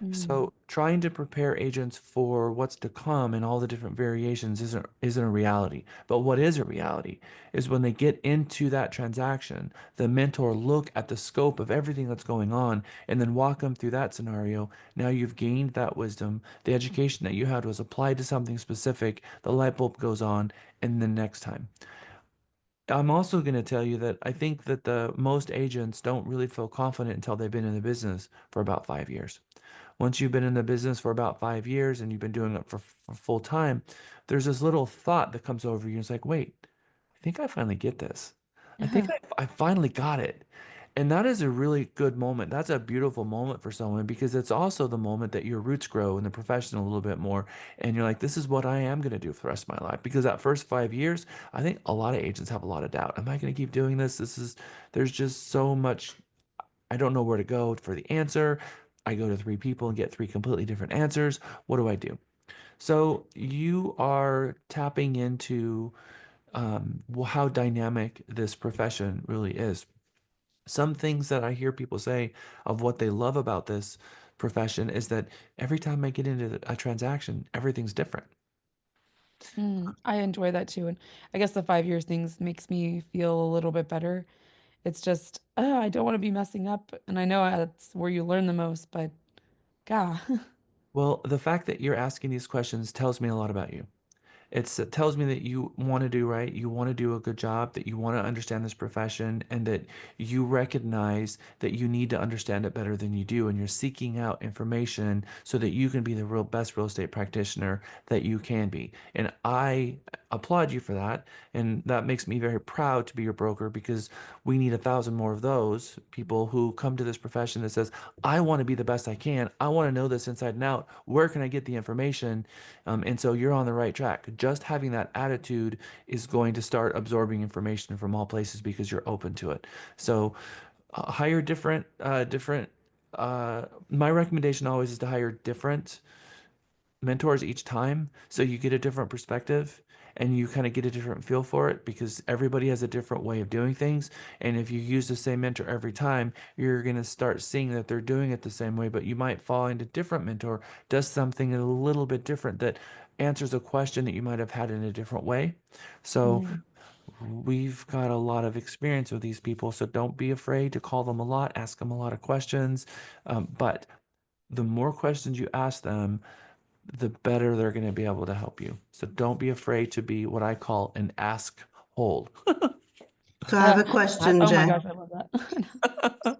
Mm.
So trying to prepare agents for what's to come and all the different variations isn't a reality. But what is a reality is when they get into that transaction, the mentor look at the scope of everything that's going on and then walk them through that scenario. Now you've gained that wisdom. The education that you had was applied to something specific. The light bulb goes on, and then next time. I'm also going to tell you that I think that the most agents don't really feel confident until they've been in the business for about 5 years. Once you've been in the business for about 5 years and you've been doing it for full time, there's this little thought that comes over you. It's like, wait, I think I finally get this. I think I finally got it. And that is a really good moment. That's a beautiful moment for someone because it's also the moment that your roots grow in the profession a little bit more. And you're like, this is what I am going to do for the rest of my life. Because that first 5 years, I think a lot of agents have a lot of doubt. Am I going to keep doing this? There's just so much. I don't know where to go for the answer. I go to three people and get three completely different answers. What do I do? So you are tapping into how dynamic this profession really is. Some things that I hear people say of what they love about this profession is that every time I get into a transaction, everything's different.
I enjoy that too. And I guess the 5 years things makes me feel a little bit better. It's just, I don't want to be messing up. And I know that's where you learn the most, but God.
Well, the fact that you're asking these questions tells me a lot about you. It tells me that you want to do right, you want to do a good job, that you want to understand this profession, and that you recognize that you need to understand it better than you do, and you're seeking out information so that you can be the best real estate practitioner that you can be. And I applaud you for that, and that makes me very proud to be your broker because we need 1,000 more of those people who come to this profession that says, I want to be the best I can. I want to know this inside and out. Where can I get the information? And so you're on the right track. Just having that attitude is going to start absorbing information from all places because you're open to it. So hire different. My recommendation always is to hire different mentors each time so you get a different perspective and you kind of get a different feel for it because everybody has a different way of doing things. And if you use the same mentor every time, you're going to start seeing that they're doing it the same way, but you might fall into different mentor does something a little bit different that answers a question that you might have had in a different way. So we've got a lot of experience with these people, so don't be afraid to call them a lot, ask them a lot of questions. But the more questions you ask them, the better they're going to be able to help you. So don't be afraid to be what I call an ask hold.
So I have a question,
Oh my
Jay.
gosh, I love that.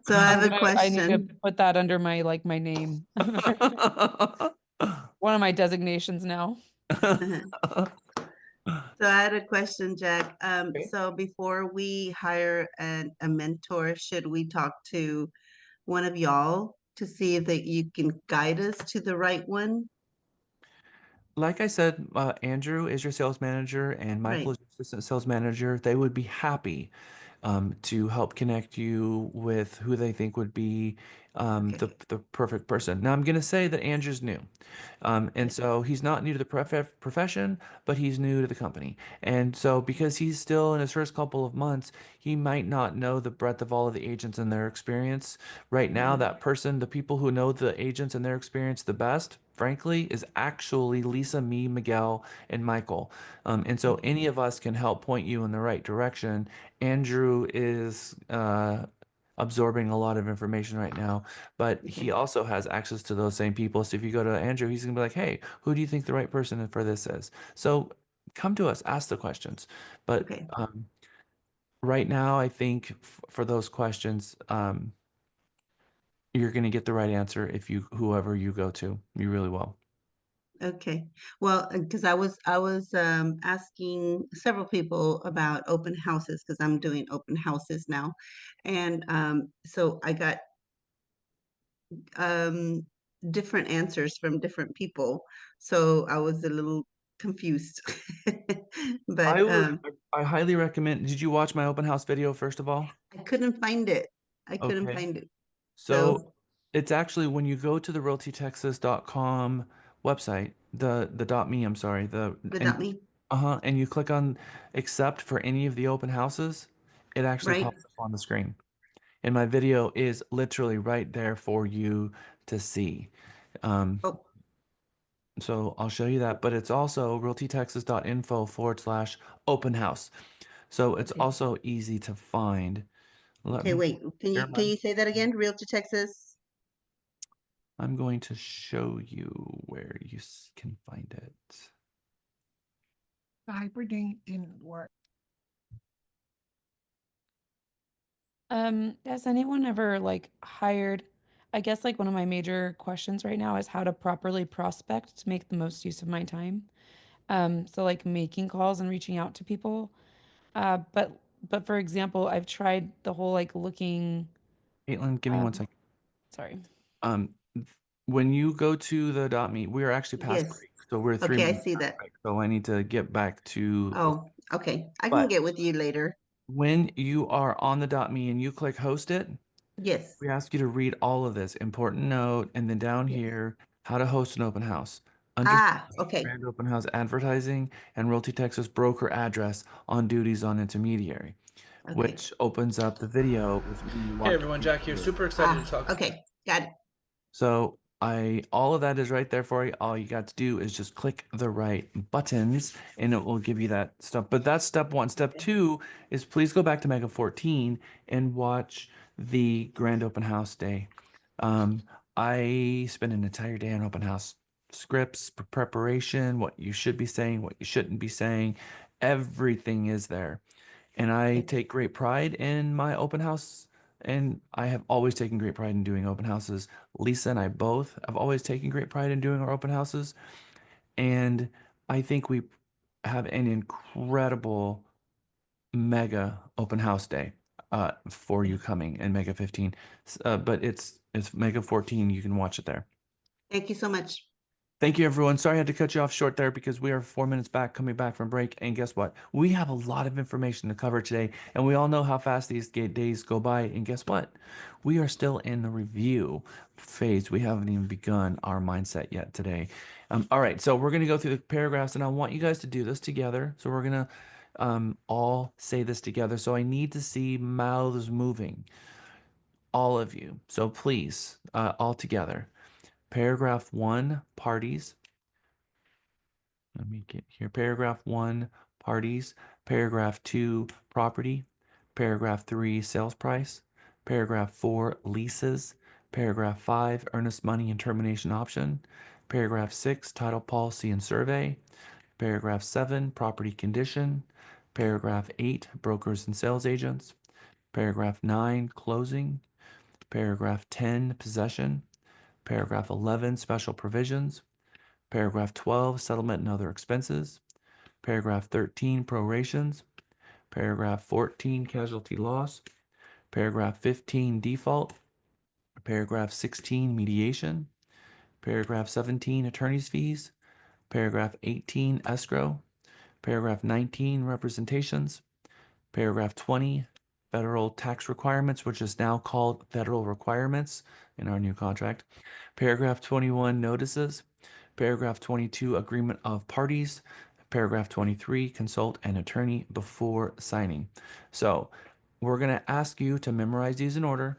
So I have a
I need to
question.
put that under my name. One of my designations now.
So I had a question, Jack. So before we hire a mentor, should we talk to one of y'all to see if that you can guide us to the right one?
Like I said, Andrew is your sales manager and Michael
Right.
is your assistant sales manager. They would be happy to help connect you with who they think would be the perfect person. Now, I'm going to say that Andrew's new. And so he's not new to the profession, but he's new to the company. And so because he's still in his first couple of months, he might not know the breadth of all of the agents and their experience. Right now, that person, the people who know the agents and their experience the best, frankly, is actually Lisa, me, Miguel, and Michael. And so any of us can help point you in the right direction. Andrew is absorbing a lot of information right now, but he also has access to those same people. So if you go to Andrew, he's gonna be like, hey, who do you think the right person for this is? So come to us, ask the questions. But right now, I think for those questions, you're gonna get the right answer if whoever you go to, you really will.
Okay. Well, because I was asking several people about open houses because I'm doing open houses now. And so I got different answers from different people. So I was a little confused. But
I highly recommend. Did you watch my open house video first of all?
I couldn't find it. I couldn't
Okay.
find it.
So it's actually when you go to the realtytexas.com website, the .me, I'm sorry,
.me.
And you click on accept for any of the open houses, it actually
Right.
pops up on the screen. And my video is literally right there for you to see. So I'll show you that, but it's also realtytexas.info/open house. So it's also easy to find. Let
Okay,
me
wait.
share
Can
my
you say that again? Realty Texas.
I'm going to show you where you can find it.
The hyperlink didn't work.
Has anyone ever like hired, I guess like one of my major questions right now is how to properly prospect to make the most use of my time. So like making calls and reaching out to people. But for example, I've tried the whole like looking,
Caitlin, give me one
um,
second.
sorry.
When you go to the dot me, we are actually past
Yes.
break, so we're three
Okay, I
minutes
see
past
that.
break. So I need to get back to.
Oh, okay. I can
But
get with you later.
when you are on the dot me and you click host it,
Yes.
we ask you to read all of this important note, and then down
Yes.
here, how to host an open house. Understand
Ah, okay.
grand open house advertising and Realty Texas broker address on duties on intermediary,
Okay.
which opens up the video with me
Hey
walking
everyone,
you
Jack here.
through.
Super excited to talk.
Okay. Got it.
So all of that is right there for you. All you got to do is just click the right buttons and it will give you that stuff. But that's step one. Step two is please go back to Mega 14 and watch the grand open house day. Um, I spent an entire day on open house scripts, preparation, what you should be saying, what you shouldn't be saying. Everything is there. And I take great pride in my open house. And I have always taken great pride in doing open houses. Lisa and I both have always taken great pride in doing our open houses. And I think we have an incredible mega open house day for you coming in Mega 15. But it's Mega 14. You can watch it there.
Thank you so much.
Thank you, everyone. Sorry I had to cut you off short there because we are 4 minutes back, coming back from break. And guess what? We have a lot of information to cover today, and we all know how fast these days go by. And guess what? We are still in the review phase. We haven't even begun our mindset yet today. All right, so we're going to go through the paragraphs, and I want you guys to do this together. So we're going to all say this together. So I need to see mouths moving, all of you. So please, all together. Paragraph 1, parties. Let me get here. Paragraph 1, parties. Paragraph 2, property. Paragraph 3, sales price. Paragraph 4, leases. Paragraph 5, earnest money and termination option. Paragraph 6, title policy and survey. Paragraph 7, property condition. Paragraph 8, brokers and sales agents. Paragraph 9, closing. Paragraph 10, possession. Paragraph 11, special provisions. Paragraph 12, settlement and other expenses. Paragraph 13, prorations. Paragraph 14, casualty loss. Paragraph 15, default. Paragraph 16, mediation. Paragraph 17, attorney's fees. Paragraph 18, escrow. Paragraph 19, representations. Paragraph 20, federal tax requirements, which is now called federal requirements in our new contract. Paragraph 21, notices. Paragraph 22, agreement of parties. Paragraph 23, consult an attorney before signing. So we're going to ask you to memorize these in order.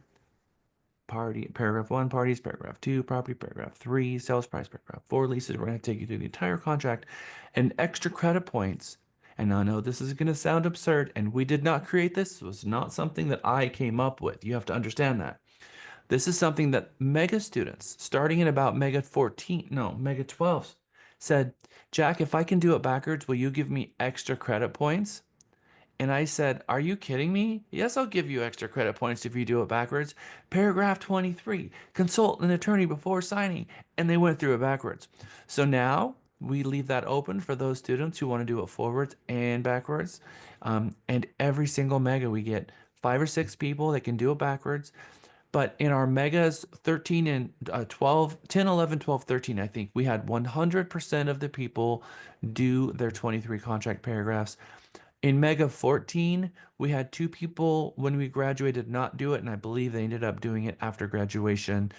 Paragraph 1, parties. Paragraph 2, property. Paragraph 3, sales price. Paragraph 4, leases. We're going to take you through the entire contract and extra credit points. And I know this is going to sound absurd, and we did not create this. This was not something that I came up with. You have to understand that. This is something that mega students, starting in about Mega 14, no, Mega 12, said, Jack, if I can do it backwards, will you give me extra credit points? And I said, are you kidding me? Yes, I'll give you extra credit points if you do it backwards. Paragraph 23, consult an attorney before signing. And they went through it backwards. So now we leave that open for those students who want to do it forwards and backwards. And every single mega, we get 5 or 6 people that can do it backwards. But in our megas 13 and 12, 10, 11, 12, 13, I think we had 100% of the people do their 23 contract paragraphs. In Mega 14, we had 2 people when we graduated not do it, and I believe they ended up doing it after graduation.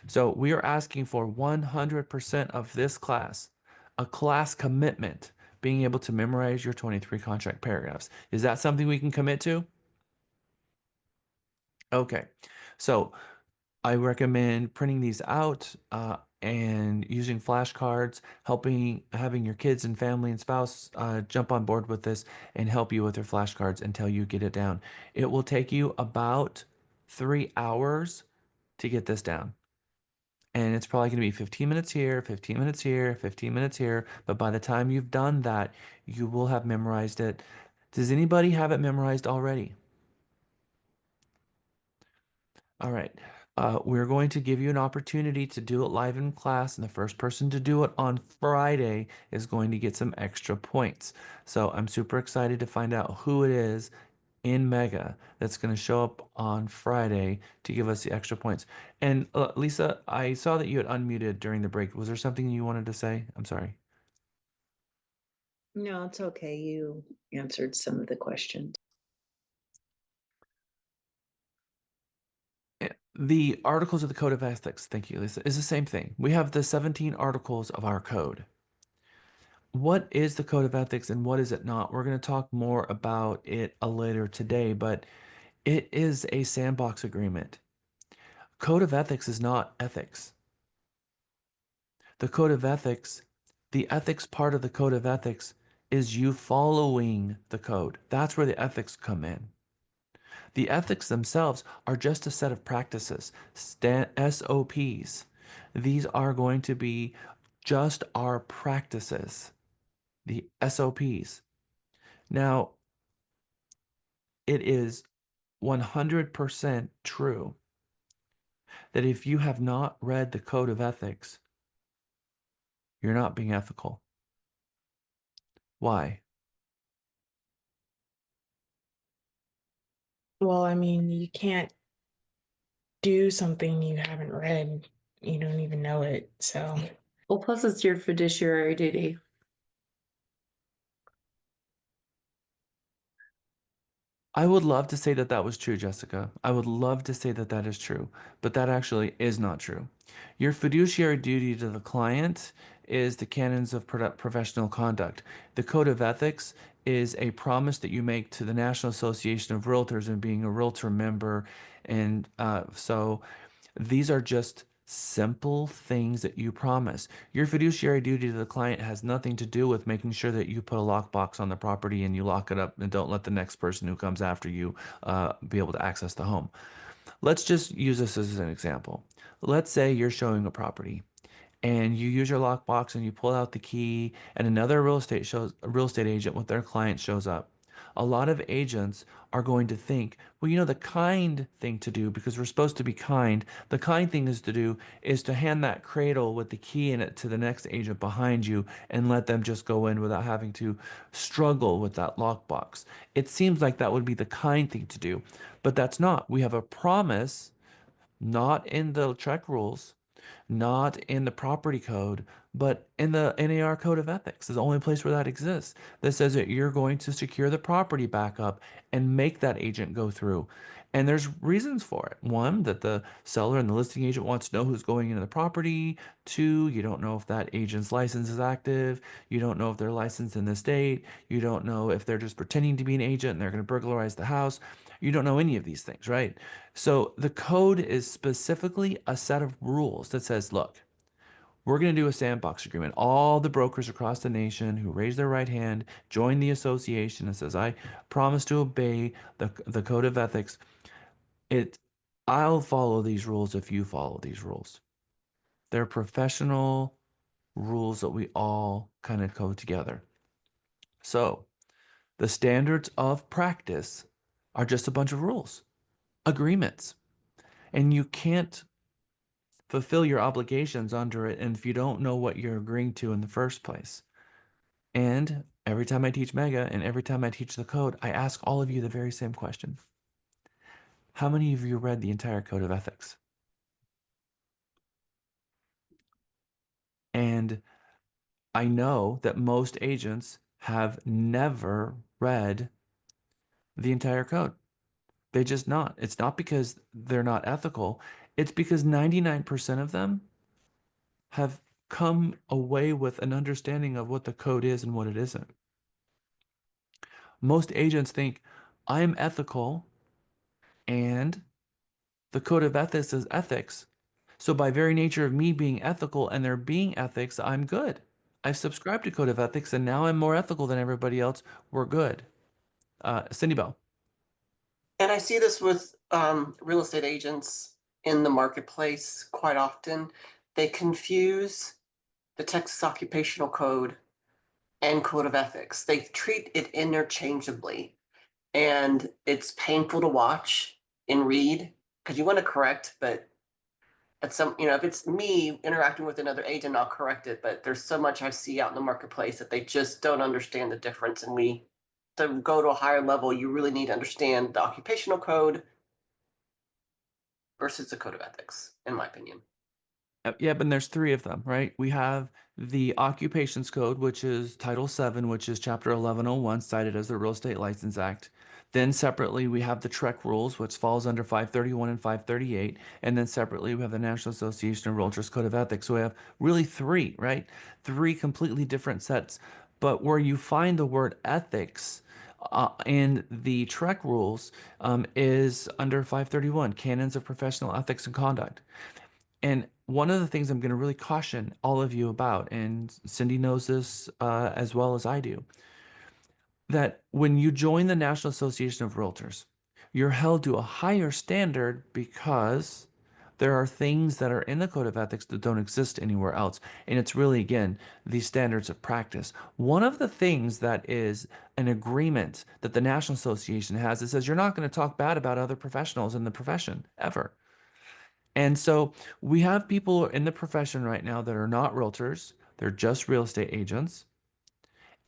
So we are asking for 100% of this class, a class commitment, being able to memorize your 23 contract paragraphs. Is that something we can commit to? Okay. So I recommend printing these out and using flashcards, having your kids and family and spouse jump on board with this and help you with their flashcards until you get it down. It will take you about 3 hours to get this down. And it's probably going to be 15 minutes here, 15 minutes here, 15 minutes here. But by the time you've done that, you will have memorized it. Does anybody have it memorized already? All right. We're going to give you an opportunity to do it live in class, and the first person to do it on Friday is going to get some extra points. So I'm super excited to find out who it is in Mega that's going to show up on Friday to give us the extra points. And Lisa, I saw that you had unmuted during the break. Was there something you wanted to say? I'm sorry.
No, it's okay. You answered some of the questions.
The articles of the Code of Ethics, thank you, Lisa, is the same thing. We have the 17 articles of our code. What is the Code of Ethics and what is it not? We're going to talk more about it later today, but it is a sandbox agreement. Code of Ethics is not ethics. The Code of Ethics, the ethics part of the Code of Ethics is you following the code. That's where the ethics come in. The ethics themselves are just a set of practices, SOPs. These are going to be just our practices, the SOPs. Now, it is 100% true that if you have not read the Code of Ethics, you're not being ethical. Why?
Well, I mean, you can't do something you haven't read. You don't even know it. So,
Well, plus it's your fiduciary duty.
I would love to say that that was true, Jessica. I would love to say that that is true, but that actually is not true. Your fiduciary duty to the client is the canons of professional conduct. The Code of Ethics is a promise that you make to the National Association of Realtors and being a realtor member. And so these are just simple things that you promise. Your fiduciary duty to the client has nothing to do with making sure that you put a lockbox on the property and you lock it up and don't let the next person who comes after you be able to access the home. Let's just use this as an example. Let's say you're showing a property and you use your lockbox and you pull out the key and another a real estate agent with their client shows up. A lot of agents are going to think, well, you know, the kind thing to do, because we're supposed to be kind, the kind thing is to do is to hand that cradle with the key in it to the next agent behind you and let them just go in without having to struggle with that lockbox. It seems like that would be the kind thing to do, but that's not. We have a promise, not in the Trek rules, not in the property code, but in the NAR Code of Ethics. Is the only place where that exists. That says that you're going to secure the property back up and make that agent go through. And there's reasons for it. One, that the seller and the listing agent wants to know who's going into the property. Two, you don't know if that agent's license is active. You don't know if they're licensed in the state. You don't know if they're just pretending to be an agent and they're going to burglarize the house. You don't know any of these things, right? So the code is specifically a set of rules that says, look, we're going to do a sandbox agreement. All the brokers across the nation who raise their right hand join the association and says, I promise to obey the code of ethics. I'll follow these rules if you follow these rules. They're professional rules that we all kind of code together. So the standards of practice are just a bunch of rules, agreements. And you can't fulfill your obligations under it and if you don't know what you're agreeing to in the first place. And every time I teach Mega and every time I teach the code, I ask all of you the very same question. How many of you read the entire Code of Ethics? And I know that most agents have never read the entire code. They just not. It's not because they're not ethical. It's because 99% of them have come away with an understanding of what the code is and what it isn't. Most agents think I'm ethical and the code of ethics is ethics. So by very nature of me being ethical and there being ethics, I'm good. I've subscribed to code of ethics and now I'm more ethical than everybody else. We're good. Cindy Bell.
And I see this with real estate agents in the marketplace quite often. They confuse the Texas Occupational Code and Code of Ethics. They treat it interchangeably. And it's painful to watch and read because you want to correct, but at some, if it's me interacting with another agent, I'll correct it. But there's so much I see out in the marketplace that they just don't understand the difference. And to go to a higher level, you really need to understand the occupational code versus the code of ethics, in my opinion.
Yeah, but there's three of them, right? We have the occupations code, which is Title 7, which is Chapter 1101, cited as the Real Estate License Act. Then separately, we have the TREC rules, which falls under 531 and 538. And then separately, we have the National Association of Realtors Code of Ethics. So we have really three, right? Three completely different sets. But where you find the word ethics in the TREC rules is under 531, Canons of Professional Ethics and Conduct. And one of the things I'm going to really caution all of you about, and Cindy knows this as well as I do, that when you join the National Association of Realtors, you're held to a higher standard because there are things that are in the Code of Ethics that don't exist anywhere else. And it's really, again, these standards of practice. One of the things that is an agreement that the National Association has, it says you're not going to talk bad about other professionals in the profession ever. And so we have people in the profession right now that are not realtors, they're just real estate agents.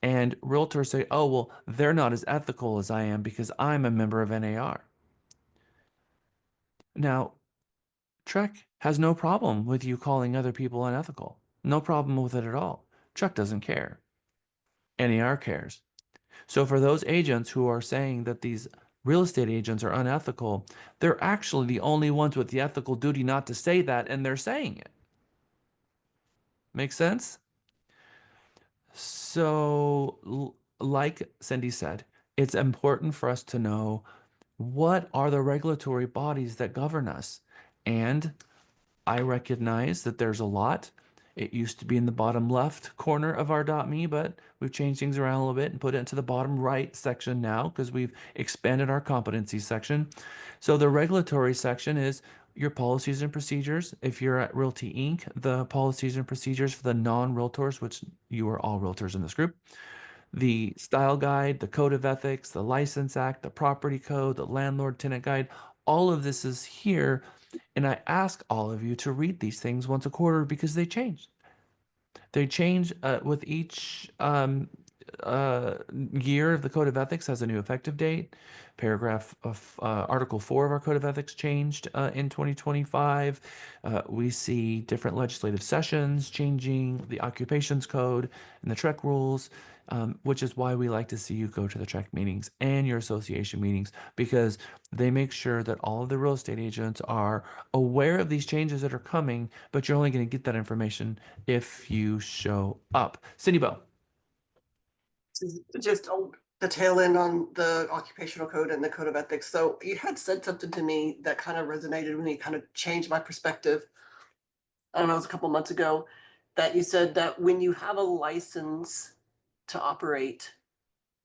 And realtors say, oh, well, they're not as ethical as I am because I'm a member of NAR. Now, Trek has no problem with you calling other people unethical. No problem with it at all. Trek doesn't care. NAR cares. So for those agents who are saying that these real estate agents are unethical, they're actually the only ones with the ethical duty not to say that, and they're saying it. Make sense? So, like Cindy said, it's important for us to know what are the regulatory bodies that govern us. And I recognize that there's a lot. It used to be in the bottom left corner of our .me, but we've changed things around a little bit and put it into the bottom right section now because we've expanded our competency section. So the regulatory section is your policies and procedures. If you're at Realty Inc., the policies and procedures for the non-realtors, which you are all realtors in this group, the style guide, the code of ethics, the license act, the property code, the landlord tenant guide, all of this is here. And I ask all of you to read these things once a quarter because they change. They change with each year of the Code of Ethics has a new effective date. Paragraph of Article 4 of our Code of Ethics changed in 2025. We see different legislative sessions changing the occupations code and the TREC rules, which is why we like to see you go to the TREC meetings and your association meetings because they make sure that all of the real estate agents are aware of these changes that are coming, but you're only going to get that information if you show up. Cindy Bo.
Just the tail end on the occupational code and the code of ethics. So you had said something to me that kind of resonated with me, kind of changed my perspective. I don't know, it was a couple months ago that you said that when you have a license to operate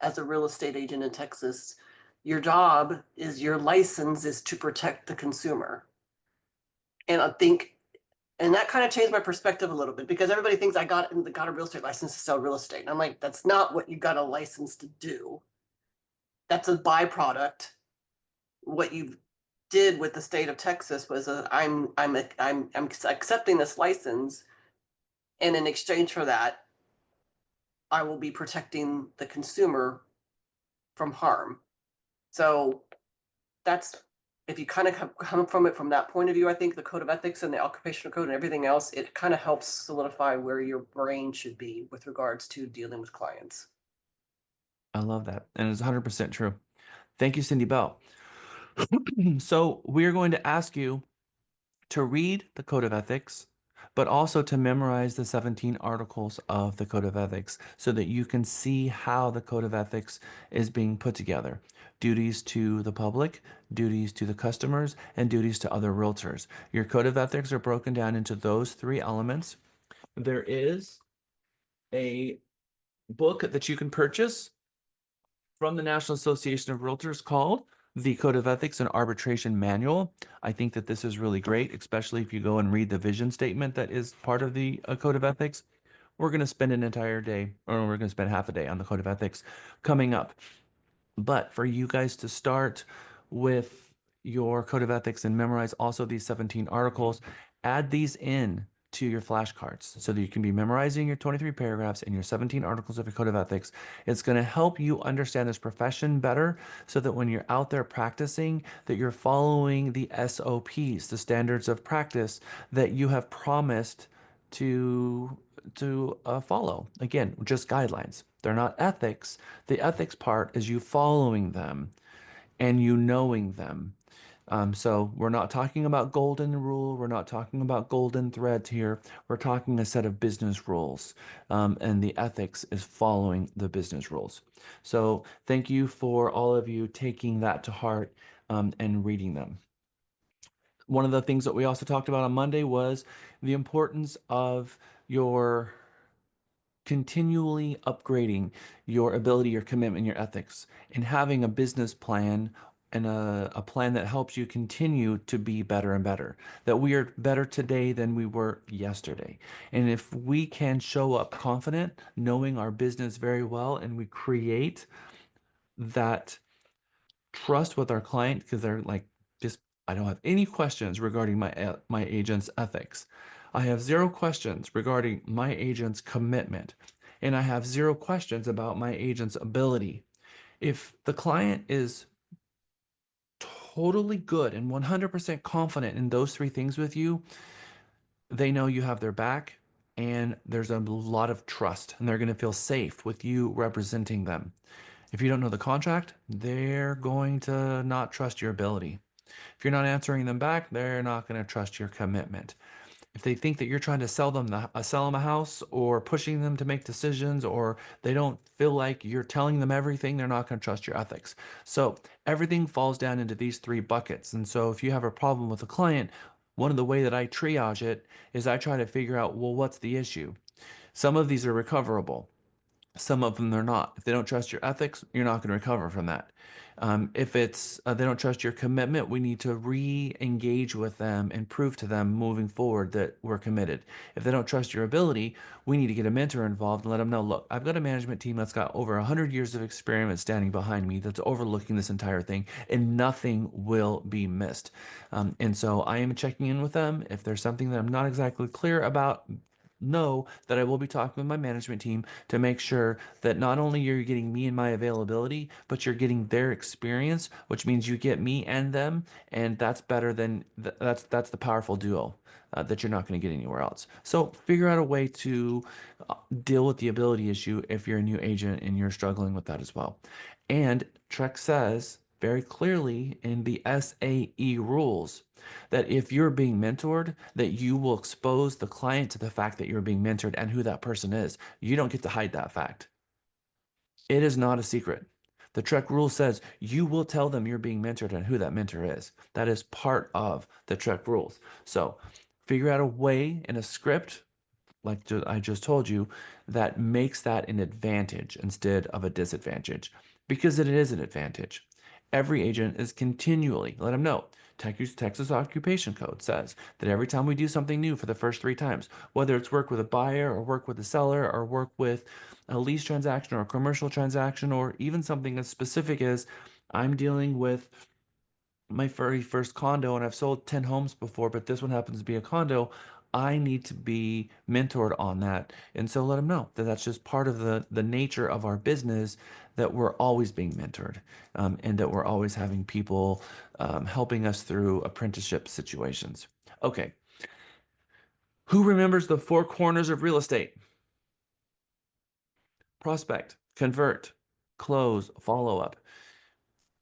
as a real estate agent in Texas, your license is to protect the consumer. And I think, and that kind of changed my perspective a little bit because everybody thinks I got a real estate license to sell real estate. And I'm like, that's not what you got a license to do. That's a byproduct. What you did with the state of Texas was I'm accepting this license, and in exchange for that, I will be protecting the consumer from harm. So that's, if you kind of come from it from that point of view, I think the code of ethics and the occupational code and everything else, it kind of helps solidify where your brain should be with regards to dealing with clients.
I love that. And it's 100% true. Thank you, Cindy Bell. So we're going to ask you to read the Code of Ethics, but also to memorize the 17 articles of the Code of Ethics so that you can see how the Code of Ethics is being put together. Duties to the public, duties to the customers, and duties to other realtors. Your Code of Ethics are broken down into those three elements. There is a book that you can purchase from the National Association of Realtors called the Code of Ethics and Arbitration Manual. I think that this is really great, especially if you go and read the vision statement that is part of the Code of Ethics. We're going to spend an entire day, or we're going to spend half a day on the Code of Ethics coming up. But for you guys to start with your code of ethics and memorize also these 17 articles. Add these in to your flashcards so that you can be memorizing your 23 paragraphs and your 17 articles of your code of ethics. It's going to help you understand this profession better so that when you're out there practicing, that you're following the SOPs, the standards of practice that you have promised to follow. Again, just guidelines. They're not ethics. The ethics part is you following them and you knowing them. So we're not talking about golden rule. We're not talking about golden threads here. We're talking a set of business rules, and the ethics is following the business rules. So thank you for all of you taking that to heart and reading them. One of the things that we also talked about on Monday was the importance of your continually upgrading your ability, your commitment, your ethics, and having a business plan and a plan that helps you continue to be better and better. That we are better today than we were yesterday. And if we can show up confident, knowing our business very well, and we create that trust with our client because they're like, just I don't have any questions regarding my agent's ethics. I have 0 questions regarding my agent's commitment, and I have 0 questions about my agent's ability. If the client is totally good and 100% confident in those 3 things with you, they know you have their back and there's a lot of trust and they're going to feel safe with you representing them. If you don't know the contract, they're going to not trust your ability. If you're not answering them back, they're not going to trust your commitment. If they think that you're trying to sell them a house or pushing them to make decisions, or they don't feel like you're telling them everything, they're not going to trust your ethics. So everything falls down into these 3 buckets. And so if you have a problem with a client, one of the way that I triage it is I try to figure out, well, what's the issue? Some of these are recoverable. Some of them they're not. If they don't trust your ethics, you're not going to recover from that. If it's they don't trust your commitment, we need to re-engage with them and prove to them moving forward that we're committed. If they don't trust your ability, we need to get a mentor involved and let them know, look, I've got a management team that's got over 100 years of experience standing behind me that's overlooking this entire thing, and nothing will be missed. And so I am checking in with them. If there's something that I'm not exactly clear about, know that I will be talking with my management team to make sure that not only you're getting me and my availability, but you're getting their experience, which means you get me and them, and that's better than that's the powerful duo that you're not going to get anywhere else. So figure out a way to deal with the ability issue if you're a new agent and you're struggling with that as well. And Trek says very clearly in the SAE rules that if you're being mentored, that you will expose the client to the fact that you're being mentored and who that person is. You don't get to hide that fact. It is not a secret. The Trek rule says you will tell them you're being mentored and who that mentor is. That is part of the Trek rules. So figure out a way in a script, like I just told you, that makes that an advantage instead of a disadvantage, because it is an advantage. Every agent is continually, let them know. Texas Occupation Code says that every time we do something new for the first 3 times, whether it's work with a buyer or work with a seller or work with a lease transaction or a commercial transaction, or even something as specific as I'm dealing with my very first condo and I've sold 10 homes before, but this one happens to be a condo. I need to be mentored on that. And so let them know that that's just part of the nature of our business, that we're always being mentored, and that we're always having people helping us through apprenticeship situations. Okay. Who remembers the 4 corners of real estate? Prospect, convert, close, follow up.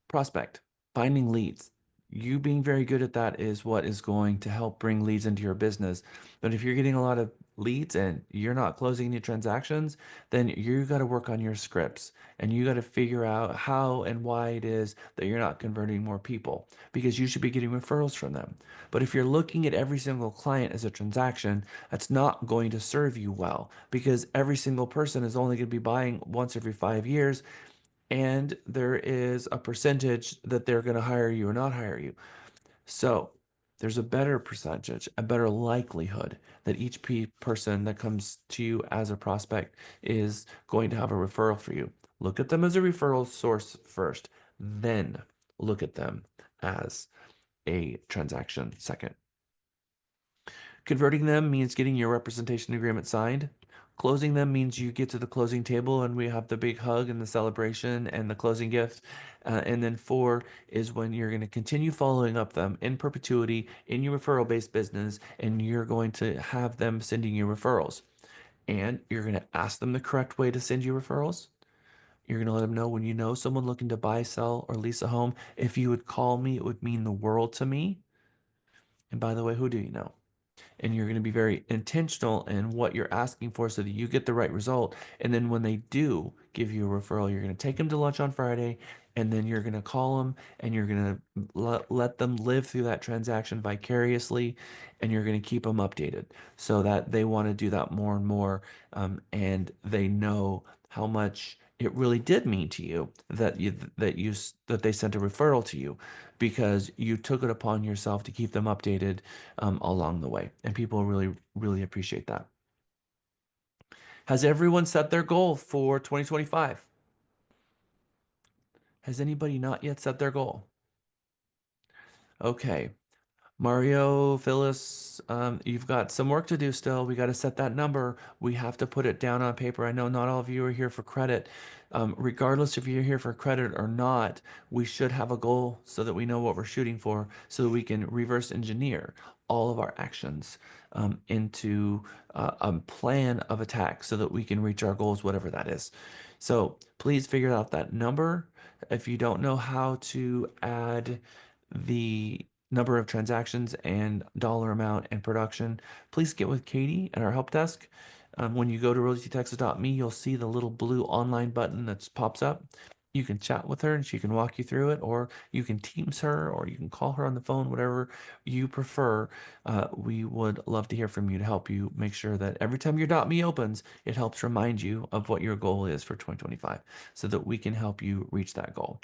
Prospect, finding leads. You being very good at that is what is going to help bring leads into your business. But if you're getting a lot of leads and you're not closing any transactions, then you got to work on your scripts and you got to figure out how and why it is that you're not converting more people, because you should be getting referrals from them. But if you're looking at every single client as a transaction, that's not going to serve you well, because every single person is only going to be buying once every 5 years, and there is a percentage that they're going to hire you or not hire you. So there's a better percentage, a better likelihood that each person that comes to you as a prospect is going to have a referral for you. Look at them as a referral source first, then look at them as a transaction second. Converting them means getting your representation agreement signed. Closing them means you get to the closing table and we have the big hug and the celebration and the closing gift. And then 4 is when you're going to continue following up them in perpetuity in your referral-based business, and you're going to have them sending you referrals. And you're going to ask them the correct way to send you referrals. You're going to let them know when you know someone looking to buy, sell, or lease a home. If you would call me, it would mean the world to me. And by the way, who do you know? And you're going to be very intentional in what you're asking for so that you get the right result. And then when they do give you a referral, you're going to take them to lunch on Friday, and then you're going to call them and you're going to let them live through that transaction vicariously, and you're going to keep them updated so that they want to do that more and more, and they know how much it really did mean to you that they sent a referral to you, because you took it upon yourself to keep them updated along the way. And people really appreciate that. Has everyone set their goal for 2025? Has anybody not yet set their goal? Okay. Mario, Phyllis, you've got some work to do still. We got to set that number. We have to put it down on paper. I know not all of you are here for credit. Regardless if you're here for credit or not, we should have a goal so that we know what we're shooting for, so that we can reverse engineer all of our actions into a plan of attack so that we can reach our goals, whatever that is. So please figure out that number. If you don't know how to add the number of transactions and dollar amount and production, please get with Katie at our help desk. When you go to realtytexas.me, you'll see the little blue online button that pops up. You can chat with her and she can walk you through it, or you can Teams her, or you can call her on the phone, whatever you prefer. We would love to hear from you to help you make sure that every time your .me opens, it helps remind you of what your goal is for 2025 so that we can help you reach that goal.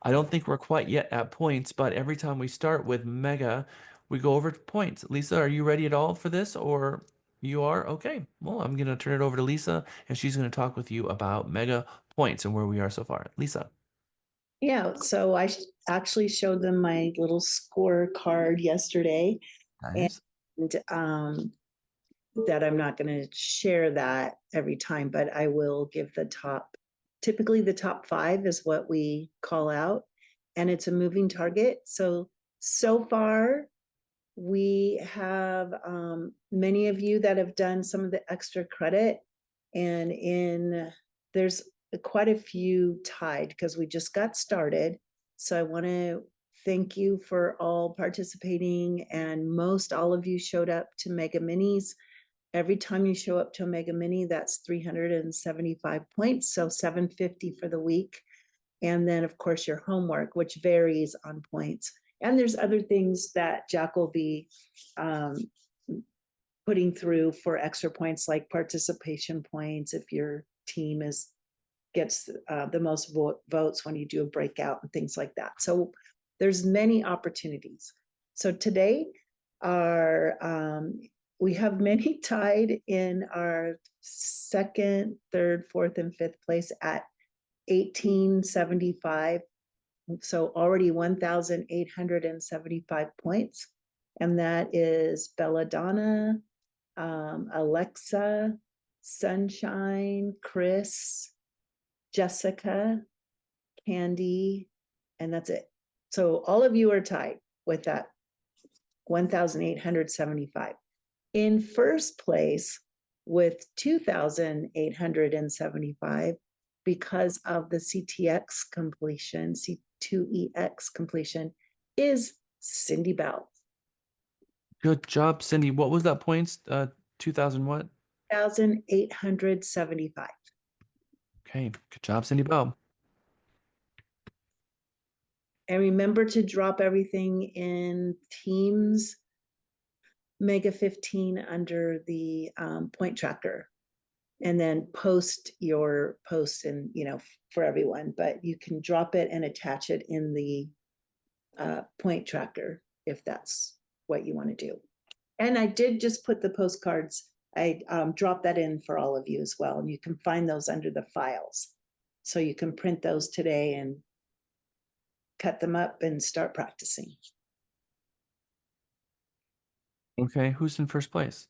I don't think we're quite yet at points, but every time we start with mega, we go over to points. Lisa, are you ready at all for this, or you are? Okay. Well, I'm going to turn it over to Lisa, and she's going to talk with you about mega points and where we are so far. Lisa.
Yeah, so I actually showed them my little scorecard yesterday.
Nice.
And that I'm not going to share that every time, but I will give the top. Typically, the top 5 is what we call out, and it's a moving target. So far, we have many of you that have done some of the extra credit, and there's quite a few tied because we just got started. So I want to thank you for all participating, and most all of you showed up to Mega Minis. Every time you show up to a Mega Mini, that's 375 points, so 750 for the week. And then, of course, your homework, which varies on points. And there's other things that Jack will be putting through for extra points, like participation points if your team gets the most votes when you do a breakout and things like that. So there's many opportunities. So today, we have many tied in our 2nd, 3rd, 4th, and 5th place at 1875. So already 1,875 points. And that is Belladonna, Alexa, Sunshine, Chris, Jessica, Candy, and that's it. So all of you are tied with that 1,875. In first place with 2,875, because of the CTX completion, C2EX completion, is Cindy Bell.
Good job, Cindy. What was that points? 2,000 what?
1,875.
Okay. Good job, Cindy Bell.
And remember to drop everything in Teams Mega 15 under the point tracker, and then post your posts and for everyone, but you can drop it and attach it in the point tracker if that's what you want to do. And I did just put the postcards, I dropped that in for all of you as well, and you can find those under the files, so you can print those today and cut them up and start practicing.
Okay, who's in first place?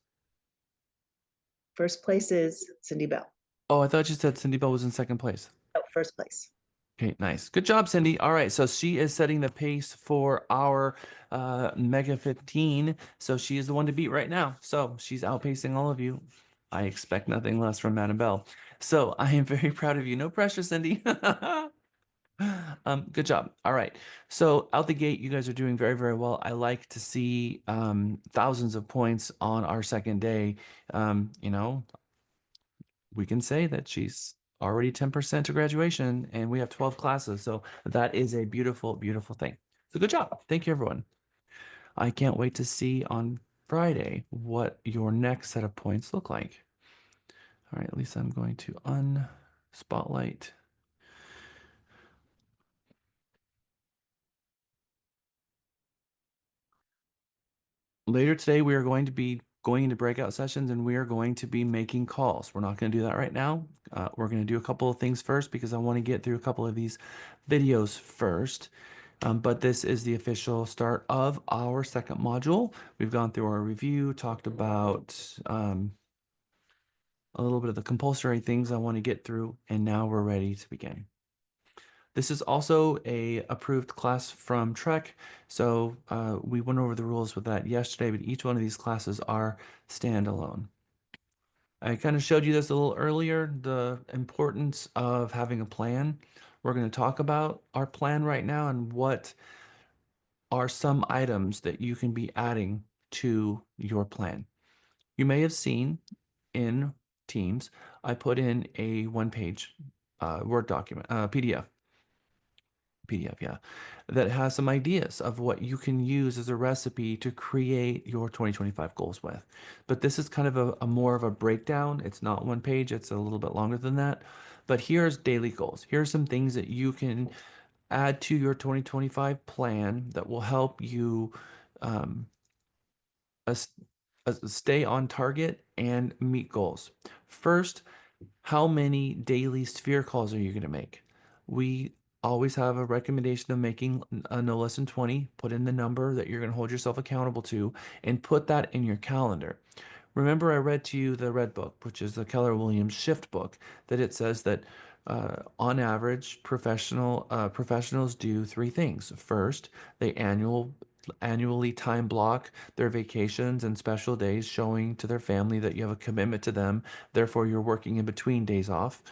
First place is Cindy Bell.
Oh, I thought you said Cindy Bell was in second place.
Oh, first place.
Okay, nice. Good job, Cindy. All right, so she is setting the pace for our Mega 15. So she is the one to beat right now. So she's outpacing all of you. I expect nothing less from Madam Bell. So I am very proud of you. No pressure, Cindy. Good job. All right. So out the gate, you guys are doing very, very well. I like to see thousands of points on our second day. You know, we can say that she's already 10% to graduation and we have 12 classes. So that is a beautiful, beautiful thing. So good job. Thank you, everyone. I can't wait to see on Friday what your next set of points look like. All right, at least I'm going to unspotlight. Later today, we are going to be going into breakout sessions and we are going to be making calls. We're not going to do that right now. We're going to do a couple of things first because I want to get through a couple of these videos first. But this is the official start of our second module. We've gone through our review, talked about a little bit of the compulsory things I want to get through, and now we're ready to begin. This is also a approved class from Trek, so we went over the rules with that yesterday, but each one of these classes are standalone. I kind of showed you this a little earlier, the importance of having a plan. We're going to talk about our plan right now and what are some items that you can be adding to your plan. You may have seen in Teams, I put in a one-page Word document, PDF, yeah, that has some ideas of what you can use as a recipe to create your 2025 goals with. But this is kind of a more of a breakdown. It's not one page, it's a little bit longer than that. But here's daily goals. Here are some things that you can add to your 2025 plan that will help you um, stay on target and meet goals. First, how many daily sphere calls are you going to make? We always have a recommendation of making no less than 20. Put in the number that you're going to hold yourself accountable to and put that in your calendar. Remember, I read to you the Red Book, which is the Keller Williams Shift book, that it says that on average, professionals do three things. First, they annually time block their vacations and special days, showing to their family that you have a commitment to them. Therefore, you're working in between days off.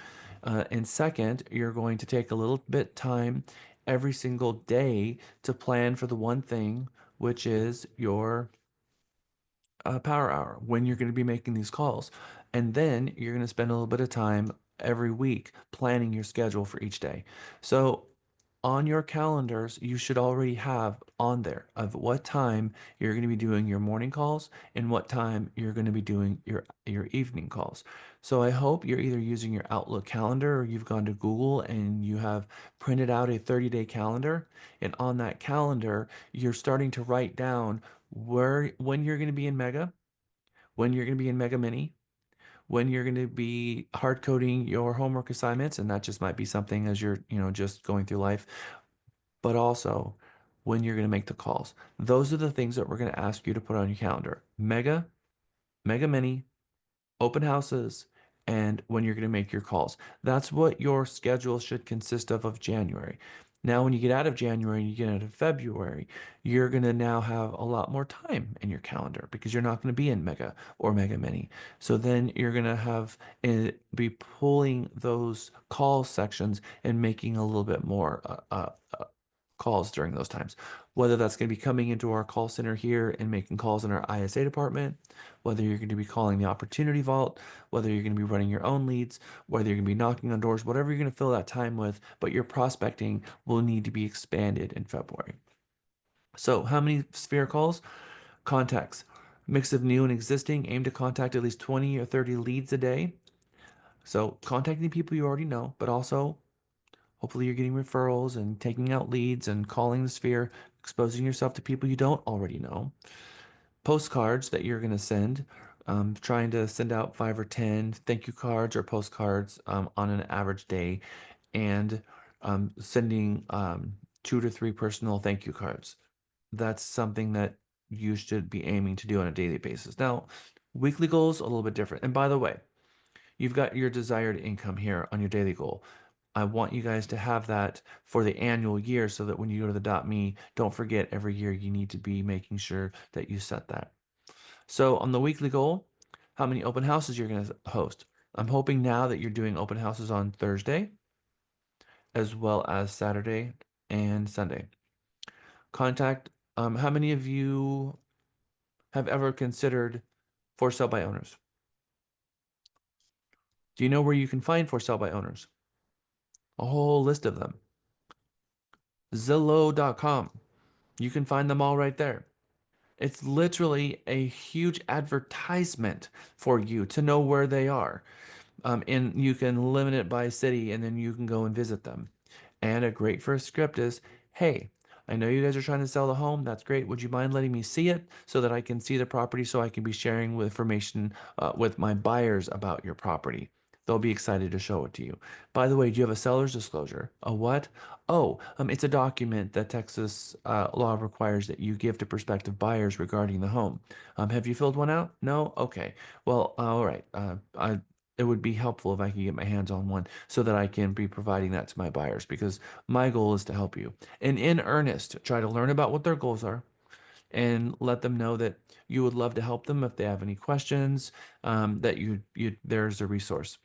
And second, you're going to take a little bit time every single day to plan for the one thing, which is your power hour, when you're going to be making these calls. And then you're going to spend a little bit of time every week planning your schedule for each day. So on your calendars, you should already have on there of what time you're going to be doing your morning calls and what time you're going to be doing your evening calls. So I hope you're either using your Outlook calendar or you've gone to Google and you have printed out a 30-day calendar. And on that calendar, you're starting to write down when you're going to be in Mega, when you're going to be in Mega Mini, when you're going to be hard coding your homework assignments, and that just might be something as you're, just going through life, but also when you're going to make the calls. Those are the things that we're going to ask you to put on your calendar. Mega, Mega Mini, open houses, and when you're going to make your calls. That's what your schedule should consist of January. Now, when you get out of January and you get out of February, you're going to now have a lot more time in your calendar because you're not going to be in Mega or Mega Mini. So then you're going to have be pulling those call sections and making a little bit more calls during those times. Whether that's going to be coming into our call center here and making calls in our ISA department, whether you're going to be calling the opportunity vault, whether you're going to be running your own leads, whether you're going to be knocking on doors, whatever you're going to fill that time with, but your prospecting will need to be expanded in February. So how many sphere calls? Contacts. Mix of new and existing. Aim to contact at least 20 or 30 leads a day. So contacting people you already know, but also hopefully you're getting referrals and taking out leads and calling the sphere, exposing yourself to people you don't already know. Postcards that you're going to send, trying to send out 5 or 10 thank you cards or postcards on an average day, and sending 2 to 3 personal thank you cards. That's something that you should be aiming to do on a daily basis. Now, weekly goals a little bit different. And by the way, you've got your desired income here on your daily goal. I want you guys to have that for the annual year so that when you go to the .me, don't forget every year you need to be making sure that you set that. So on the weekly goal, how many open houses you're going to host. I'm hoping now that you're doing open houses on Thursday as well as Saturday and Sunday. Contact, how many of you have ever considered for sale by owners? Do you know where you can find for sale by owners? A whole list of them. Zillow.com. You can find them all right there. It's literally a huge advertisement for you to know where they are. And you can limit it by city and then you can go and visit them. And a great first script is, hey, I know you guys are trying to sell the home. That's great. Would you mind letting me see it so that I can see the property so I can be sharing with information with my buyers about your property? They'll be excited to show it to you. By the way, do you have a seller's disclosure? A what? Oh, it's a document that Texas law requires that you give to prospective buyers regarding the home. Have you filled one out? No? Okay. Well, all right. It would be helpful if I could get my hands on one so that I can be providing that to my buyers because my goal is to help you. And in earnest, try to learn about what their goals are and let them know that you would love to help them if they have any questions, that there's a resource.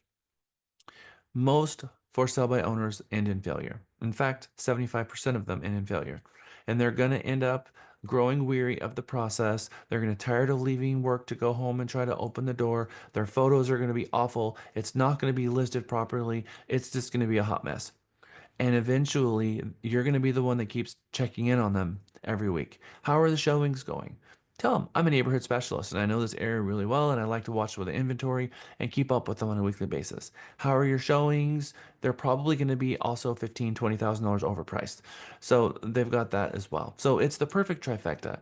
Most for sale by owners end in failure. In fact, 75% of them end in failure. And they're going to end up growing weary of the process. They're going to tired of leaving work to go home and try to open the door. Their photos are going to be awful. It's not going to be listed properly. It's just going to be a hot mess. And eventually, you're going to be the one that keeps checking in on them every week. How are the showings going? Tell them I'm a neighborhood specialist and I know this area really well and I like to watch with the inventory and keep up with them on a weekly basis. How are your showings? They're probably going to be also $15,000, $20,000 overpriced. So they've got that as well. So it's the perfect trifecta.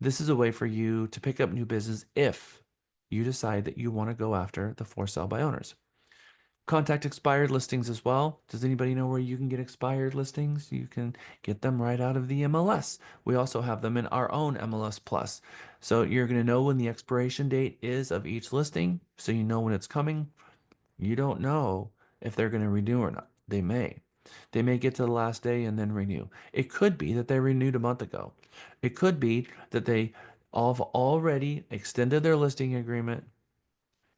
This is a way for you to pick up new business if you decide that you want to go after the for sale by owners. Contact expired listings as well. Does anybody know where you can get expired listings? You can get them right out of the MLS. We also have them in our own MLS Plus. So you're going to know when the expiration date is of each listing, so you know when it's coming. You don't know if they're going to renew or not. They may. They may get to the last day and then renew. It could be that they renewed a month ago. It could be that they have already extended their listing agreement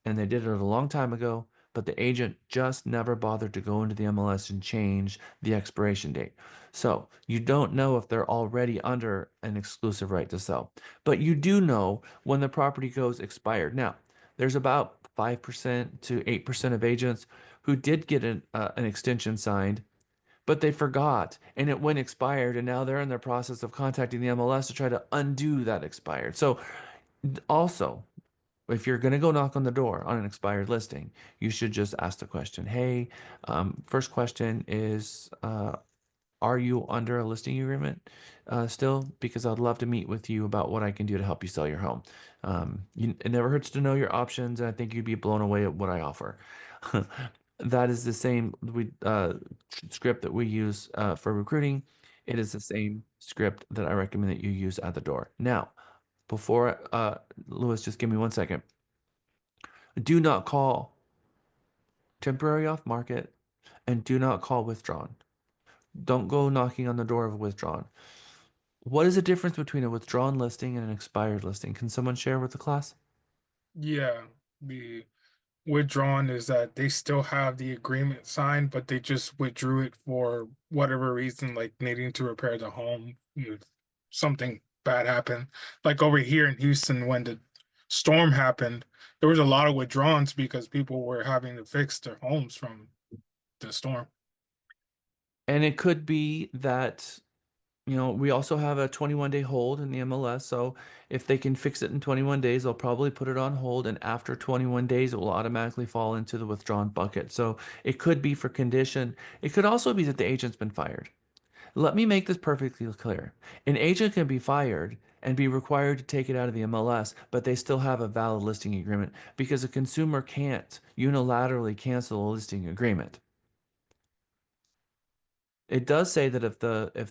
and they did it a long time ago, but the agent just never bothered to go into the MLS and change the expiration date. So you don't know if they're already under an exclusive right to sell, but you do know when the property goes expired. Now, there's about 5% to 8% of agents who did get an extension signed, but they forgot and it went expired, and now they're in the process of contacting the MLS to try to undo that expired. So also, if you're going to go knock on the door on an expired listing, you should just ask the question, hey, first question is, are you under a listing agreement still? Because I'd love to meet with you about what I can do to help you sell your home. It never hurts to know your options, and I think you'd be blown away at what I offer. That is the same script that we use for recruiting. It is the same script that I recommend that you use at the door. Now, before, Lewis, just give me 1 second. Do not call temporary off market and do not call withdrawn. Don't go knocking on the door of withdrawn. What is the difference between a withdrawn listing and an expired listing? Can someone share with the class?
Yeah, the withdrawn is that they still have the agreement signed, but they just withdrew it for whatever reason, like needing to repair the home. Something bad happened. Like over here in Houston, when the storm happened, there was a lot of withdrawals because people were having to fix their homes from the storm.
And it could be that, we also have a 21-day hold in the MLS. So if they can fix it in 21 days, they'll probably put it on hold. And after 21 days, it will automatically fall into the withdrawn bucket. So it could be for condition. It could also be that the agent's been fired. Let me make this perfectly clear. An agent can be fired and be required to take it out of the MLS, but they still have a valid listing agreement because a consumer can't unilaterally cancel a listing agreement. It does say that if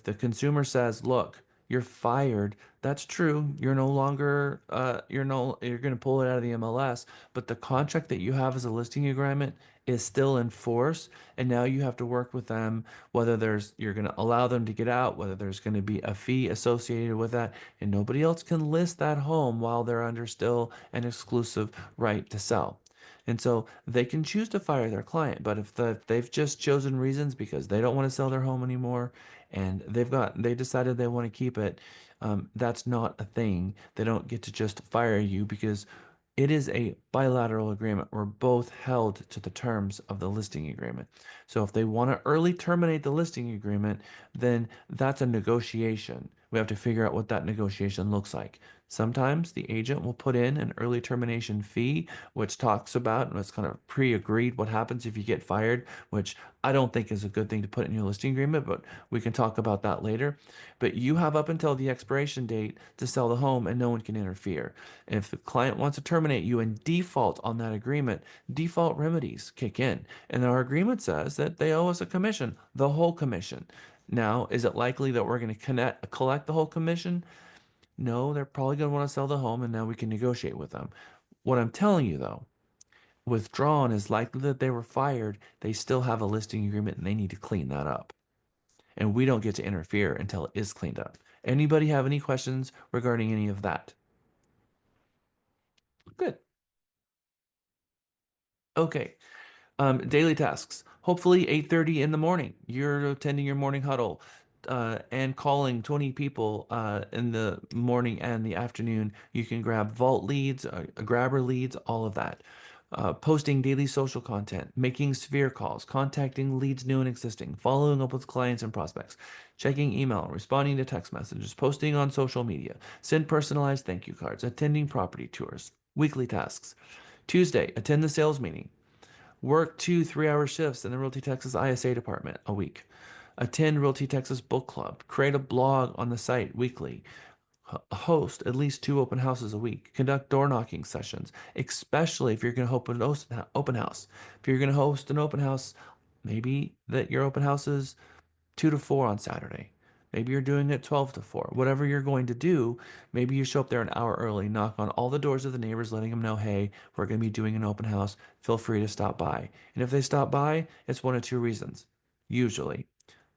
the consumer says, "Look, you're fired," that's true. You're no longer you're going to pull it out of the MLS, but the contract that you have as a listing agreement is still in force, and now you have to work with them whether you're going to allow them to get out, whether there's going to be a fee associated with that, and nobody else can list that home while they're under still an exclusive right to sell. And so they can choose to fire their client, but if they've just chosen reasons because they don't want to sell their home anymore and they decided they want to keep it, that's not a thing. They don't get to just fire you because it is a bilateral agreement. We're both held to the terms of the listing agreement. So if they want to early terminate the listing agreement, then that's a negotiation. We have to figure out what that negotiation looks like. Sometimes the agent will put in an early termination fee, which talks about and it's kind of pre-agreed what happens if you get fired, which I don't think is a good thing to put in your listing agreement, but we can talk about that later. But you have up until the expiration date to sell the home and no one can interfere. If the client wants to terminate you and default on that agreement, default remedies kick in. And our agreement says that they owe us a commission, the whole commission. Now, is it likely that we're going to collect the whole commission? No, they're probably going to want to sell the home and now we can negotiate with them. What I'm telling you though, withdrawn is likely that they were fired. They still have a listing agreement and they need to clean that up. And we don't get to interfere until it is cleaned up. Anybody have any questions regarding any of that? Good. Okay. Daily tasks. Hopefully 8:30 in the morning. You're attending your morning huddle and calling 20 people in the morning and the afternoon. You can grab vault leads, grabber leads, all of that. Posting daily social content, making sphere calls, contacting leads new and existing, following up with clients and prospects, checking email, responding to text messages, posting on social media, send personalized thank you cards, attending property tours. Weekly tasks. Tuesday, attend the sales meeting. Work 2 3-hour shifts in the Realty Texas ISA department a week. Attend Realty Texas Book Club. Create a blog on the site weekly. Host at least 2 open houses a week. Conduct door knocking sessions, especially if you're going to host an open house. If you're going to host an open house, maybe that your open house is 2 to 4 on Saturday. Maybe you're doing it 12 to 4. Whatever you're going to do, maybe you show up there an hour early, knock on all the doors of the neighbors, letting them know, hey, we're going to be doing an open house. Feel free to stop by. And if they stop by, it's one of two reasons. Usually,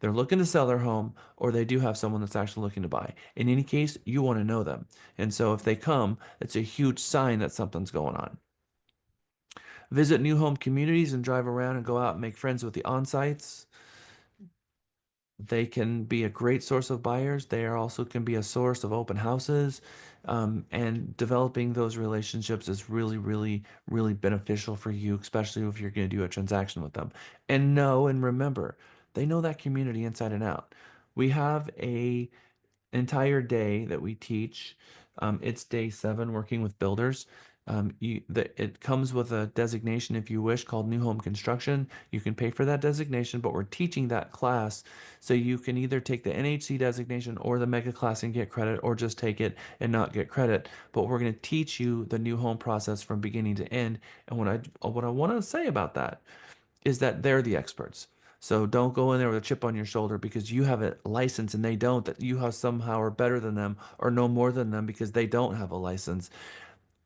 they're looking to sell their home or they do have someone that's actually looking to buy. In any case, you want to know them. And so if they come, it's a huge sign that something's going on. Visit new home communities and drive around and go out and make friends with the on-sites. They can be a great source of buyers. They are also can be a source of open houses. And developing those relationships is really, really, really beneficial for you, especially if you're going to do a transaction with them. And know and remember, they know that community inside and out. We have a entire day that we teach. It's day 7 working with builders. It comes with a designation, if you wish, called New Home Construction. You can pay for that designation, but we're teaching that class. So you can either take the NHC designation or the mega class and get credit, or just take it and not get credit. But we're going to teach you the new home process from beginning to end. And what I want to say about that is that they're the experts. So don't go in there with a chip on your shoulder because you have a license and they don't, that you have somehow are better than them or know more than them because they don't have a license.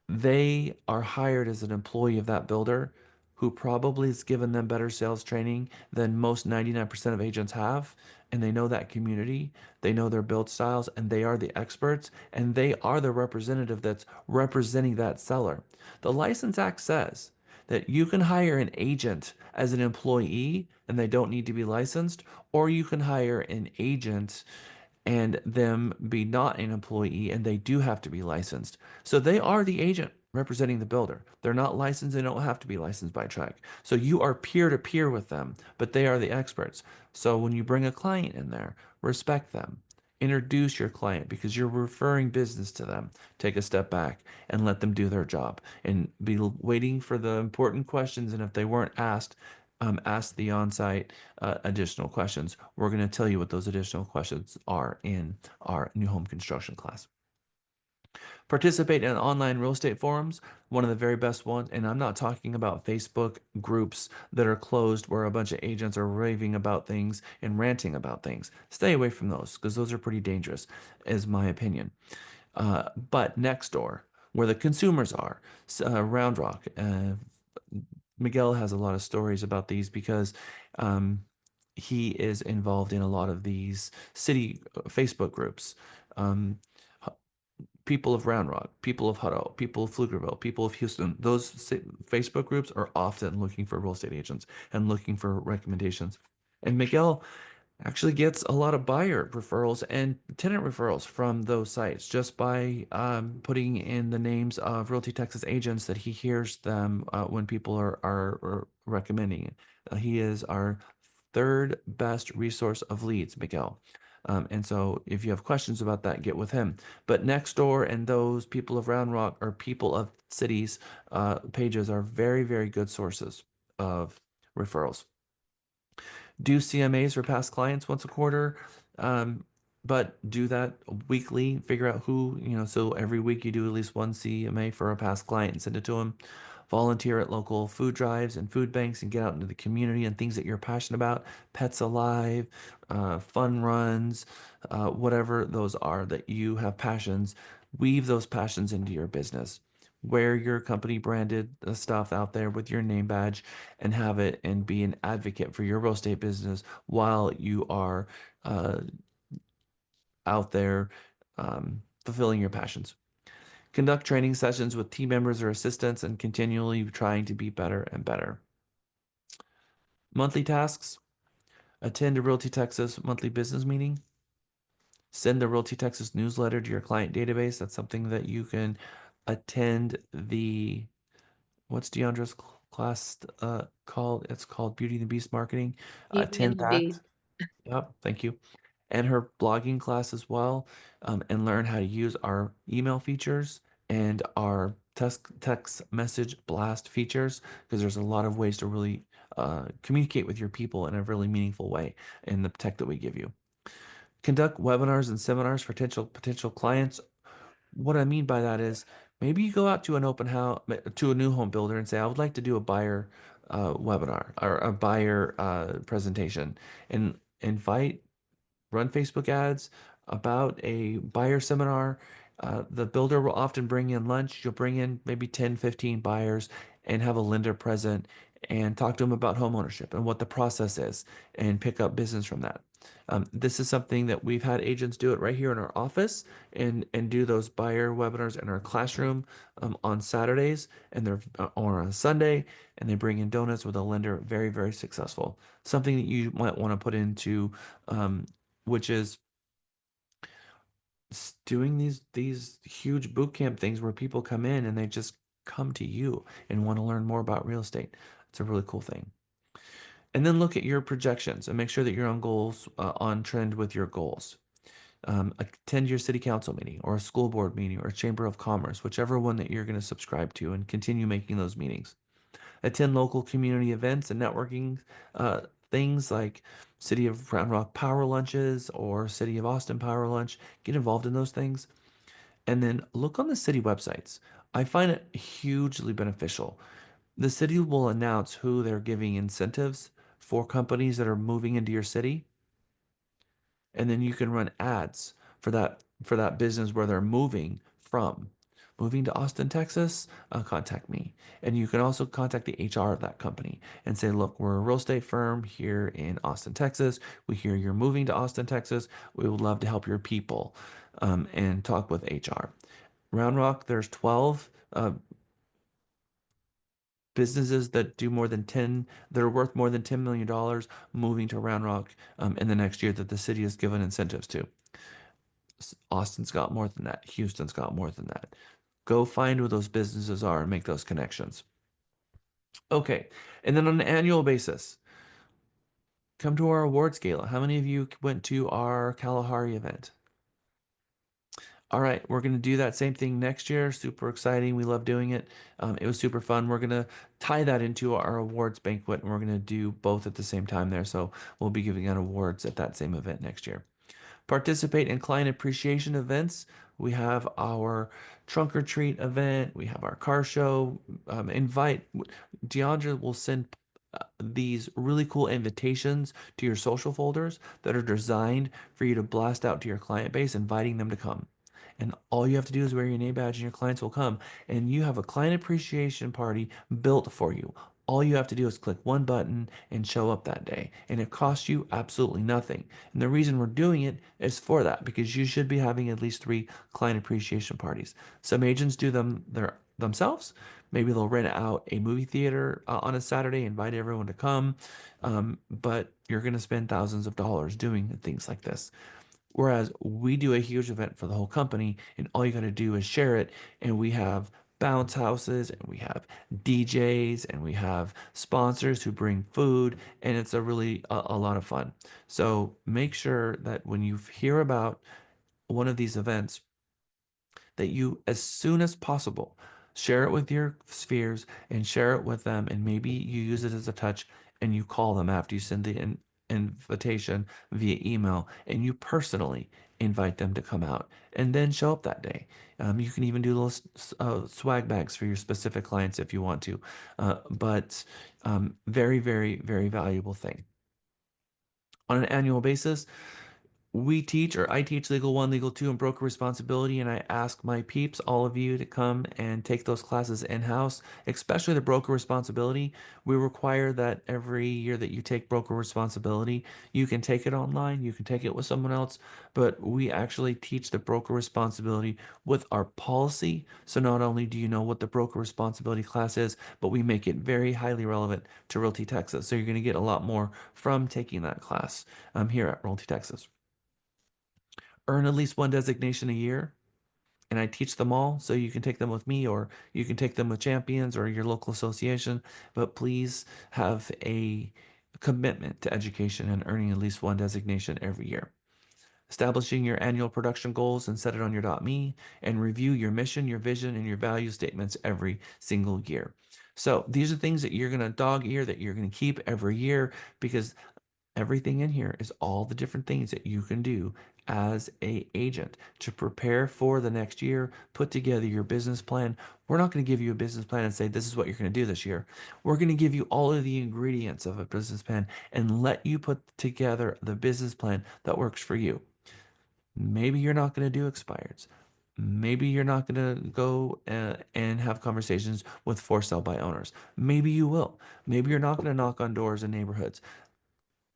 They are hired as an employee of that builder who probably has given them better sales training than most 99% of agents have. And they know that community, they know their build styles, and they are the experts, and they are the representative that's representing that seller. The License Act says that you can hire an agent as an employee and they don't need to be licensed, or you can hire an agent and them be not an employee and they do have to be licensed. So they are the agent representing the builder. They're not licensed, they don't have to be licensed by TREC. So you are peer to peer with them, but they are the experts. So when you bring a client in there, respect them. Introduce your client because you're referring business to them. Take a step back and let them do their job and be waiting for the important questions. And if they weren't asked, ask the on-site additional questions. We're going to tell you what those additional questions are in our new home construction class. Participate in online real estate forums, one of the very best ones. And I'm not talking about Facebook groups that are closed where a bunch of agents are raving about things and ranting about things. Stay away from those because those are pretty dangerous, is my opinion. But next door, where the consumers are, Round Rock. Miguel has a lot of stories about these because he is involved in a lot of these city Facebook groups. Um, people of Round Rock, people of Hutto, people of Pflugerville, people of Houston. Those Facebook groups are often looking for real estate agents and looking for recommendations. And Miguel actually gets a lot of buyer referrals and tenant referrals from those sites just by putting in the names of Realty Texas agents that he hears them when people are recommending it. He is our third best resource of leads, Miguel. And so if you have questions about that, get with him. But Nextdoor and those people of Round Rock or people of cities pages are very, very good sources of referrals. Do CMAs for past clients once a quarter, but do that weekly. Figure out who, so every week you do at least one CMA for a past client and send it to them. Volunteer at local food drives and food banks and get out into the community and things that you're passionate about. Pets Alive, fun runs, whatever those are that you have passions. Weave those passions into your business. Wear your company branded stuff out there with your name badge and have it and be an advocate for your real estate business while you are out there fulfilling your passions. Conduct training sessions with team members or assistants and continually trying to be better and better. Monthly tasks. Attend a Realty Texas monthly business meeting. Send the Realty Texas newsletter to your client database. That's something that you can attend the, what's Deandra's class called? It's called Beauty and the Beast Marketing.
Beauty
Attend
and the
that.
Beast.
Yep, thank you. And her blogging class as well, and learn how to use our email features and our text message blast features because there's a lot of ways to really communicate with your people in a really meaningful way in the tech that we give you. Conduct webinars and seminars for potential clients. What I mean by that is maybe you go out to an open house to a new home builder and say, I would like to do a buyer webinar or a buyer presentation, and invite, run Facebook ads about a buyer seminar. The builder will often bring in lunch. You'll bring in maybe 10, 15 buyers and have a lender present and talk to them about home ownership and what the process is and pick up business from that. This is something that we've had agents do it right here in our office and do those buyer webinars in our classroom on Saturdays and they're or on a Sunday, and they bring in donuts with a lender. Very, very successful. Something that you might want to put into which is doing these huge boot camp things where people come in and they just come to you and want to learn more about real estate. It's a really cool thing. And then look at your projections and make sure that you're on goals, on trend with your goals. Attend your city council meeting or a school board meeting or a chamber of commerce, whichever one that you're going to subscribe to, and continue making those meetings. Attend local community events and networking things like City of Round Rock Power Lunches or City of Austin Power Lunch. Get involved in those things. And then look on the city websites. I find it hugely beneficial. The city will announce who they're giving incentives for companies that are moving into your city. And then you can run ads for that business where they're moving from. Moving to Austin, Texas, contact me. And you can also contact the HR of that company and say, look, we're a real estate firm here in Austin, Texas. We hear you're moving to Austin, Texas. We would love to help your people, and talk with HR. Round Rock, there's 12 businesses that do more than 10, that are worth more than $10 million moving to Round Rock in the next year that the city has given incentives to. Austin's got more than that. Houston's got more than that. Go find where those businesses are and make those connections. Okay. And then on an annual basis, come to our awards gala. How many of you went to our Kalahari event? All right, we're going to do that same thing next year. Super exciting. We love doing it. It was super fun. We're going to tie that into our awards banquet, and we're going to do both at the same time there. So we'll be giving out awards at that same event next year. Participate in client appreciation events. We have our trunk or treat event. We have our car show. Deandra will send these really cool invitations to your social folders that are designed for you to blast out to your client base, inviting them to come. And all you have to do is wear your name badge and your clients will come. And you have a client appreciation party built for you. All you have to do is click one button and show up that day. And it costs you absolutely nothing. And the reason we're doing it is for that, because you should be having at least 3 client appreciation parties. Some agents do them themselves. Maybe they'll rent out a movie theater on a Saturday, invite everyone to come. But you're going to spend thousands of dollars doing things like this. Whereas we do a huge event for the whole company, and all you got to do is share it. And we have bounce houses, and we have DJs, and we have sponsors who bring food, and it's a lot of fun. So make sure that when you hear about one of these events, that you, as soon as possible, share it with your spheres and share it with them. And maybe you use it as a touch and you call them after you send the invitation via email, and you personally invite them to come out and then show up that day. You can even do little swag bags for your specific clients if you want to. But very, very, very valuable thing. On an annual basis, I teach Legal 1, Legal 2, and Broker Responsibility, and I ask my peeps, all of you, to come and take those classes in-house, especially the Broker Responsibility. We require that every year that you take Broker Responsibility, you can take it online, you can take it with someone else, but we actually teach the Broker Responsibility with our policy. So not only do you know what the Broker Responsibility class is, but we make it very highly relevant to Realty Texas. So you're going to get a lot more from taking that class here at Realty Texas. Earn at least 1 designation a year, and I teach them all, so you can take them with me, or you can take them with champions or your local association. But please have a commitment to education and earning at least 1 designation every year. Establishing your annual production goals and set it on your .me, and review your mission, your vision, and your value statements every single year. So these are things that you're going to dog ear, that you're going to keep every year, because everything in here is all the different things that you can do as a agent to prepare for the next year. Put together your business plan. We're not going to give you a business plan and say this is what you're going to do this year. We're going to give you all of the ingredients of a business plan and let you put together the business plan that works for you. Maybe you're not going to do expireds. Maybe you're not going to go and have conversations with for sale by owners. Maybe you will. Maybe you're not going to knock on doors in neighborhoods.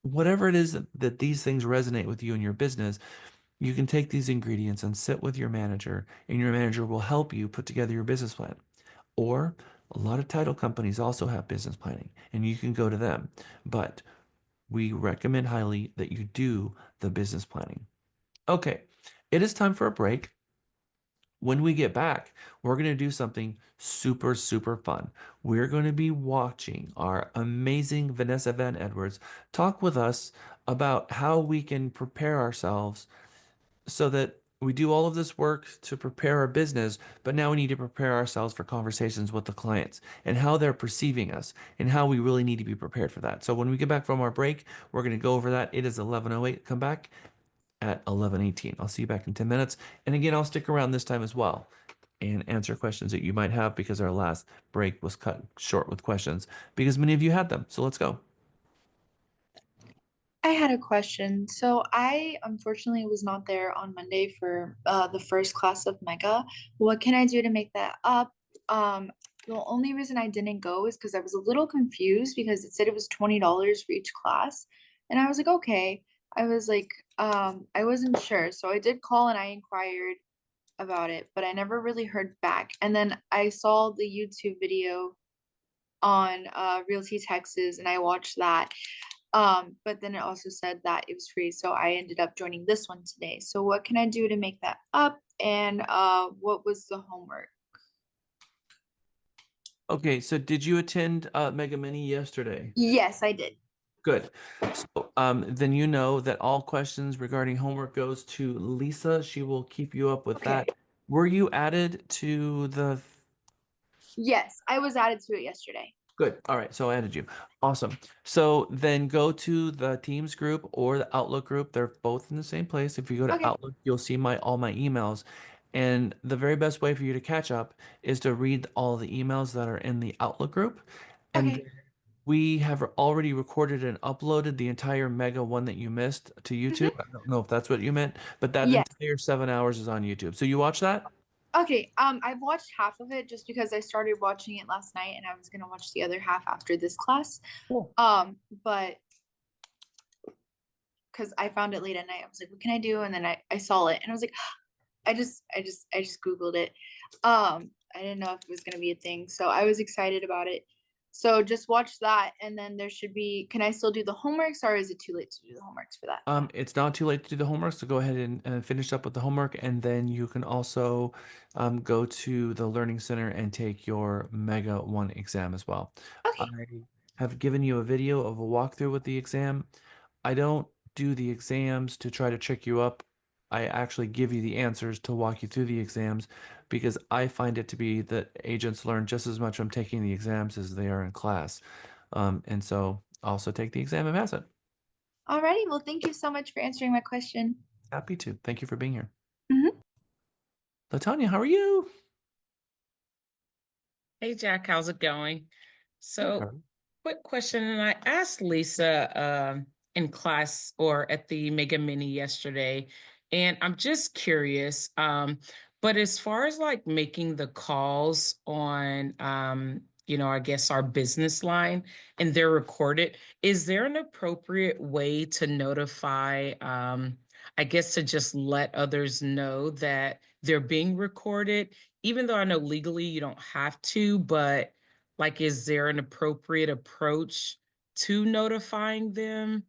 Whatever it is that these things resonate with you in your business, you can take these ingredients and sit with your manager, and your manager will help you put together your business plan. Or a lot of title companies also have business planning, and you can go to them. But we recommend highly that you do the business planning. Okay, it is time for a break. When we get back, we're going to do something super, super fun. We're going to be watching our amazing Vanessa Van Edwards talk with us about how we can prepare ourselves so that we do all of this work to prepare our business, but now we need to prepare ourselves for conversations with the clients and how they're perceiving us and how we really need to be prepared for that. So when we get back from our break, we're going to go over that. It is 11:08. Come back at 11:18. I'll see you back in 10 minutes. And again, I'll stick around this time as well and answer questions that you might have, because our last break was cut short with questions because many of you had them. So let's go.
I had a question. So I unfortunately was not there on Monday for the first class of Mega. What can I do to make that up? The only reason I didn't go is because I was a little confused because it said it was $20 for each class. And I was like, okay. I was like, I wasn't sure. So I did call and I inquired about it, but I never really heard back. And then I saw the YouTube video on Realty Texas and I watched that. But then it also said that it was free, so I ended up joining this one today. So what can I do to make that up? And what was the homework?
Okay, so did you attend Mega Mini yesterday?
Yes, I did.
Good. So then you know that all questions regarding homework goes to Lisa. She will keep you up with that. Were you added to the...
Yes, I was added to it yesterday.
Good. All right. So I added you. Awesome. So then go to the Teams group or the Outlook group. They're both in the same place. If you go to Outlook, you'll see all my emails. And the very best way for you to catch up is to read all the emails that are in the Outlook group. And
Okay.
we have already recorded and uploaded the entire mega one that you missed to YouTube. I don't know if that's what you meant, but that
Yes.
entire 7 hours is on YouTube. So you watch that?
Okay, I've watched half of it just because I started watching it last night and I was gonna watch the other half after this class.
Cool.
But because I found it late at night, I was like, what can I do? And then I saw it and I was like, I just Googled it. I didn't know if it was gonna be a thing, so I was excited about it. So just watch that, and then there should be. Can I still do the homeworks, or is it too late to do the homeworks for that?
It's not too late to do the homework, so go ahead and finish up with the homework, and then you can also go to the Learning Center and take your Mega 1 exam as well.
Okay.
I have given you a video of a walkthrough with the exam. I don't do the exams to try to trick you up. I actually give you the answers to walk you through the exams because I find it to be that agents learn just as much from taking the exams as they are in class. And so also take the exam and pass it.
Alrighty. Well, thank you so much for answering my question.
Happy to. Thank you for being here.
Mhm.
Latanya, how are you?
Hey Jack, how's it going? So,
Okay.
quick question, and I asked Lisa in class or at the Mega Mini yesterday, and I'm just curious. But as far as like making the calls on I guess our business line and they're recorded, is there an appropriate way to notify I guess to just let others know that they're being recorded, even though I know legally you don't have to, but like, is there an appropriate approach to notifying them?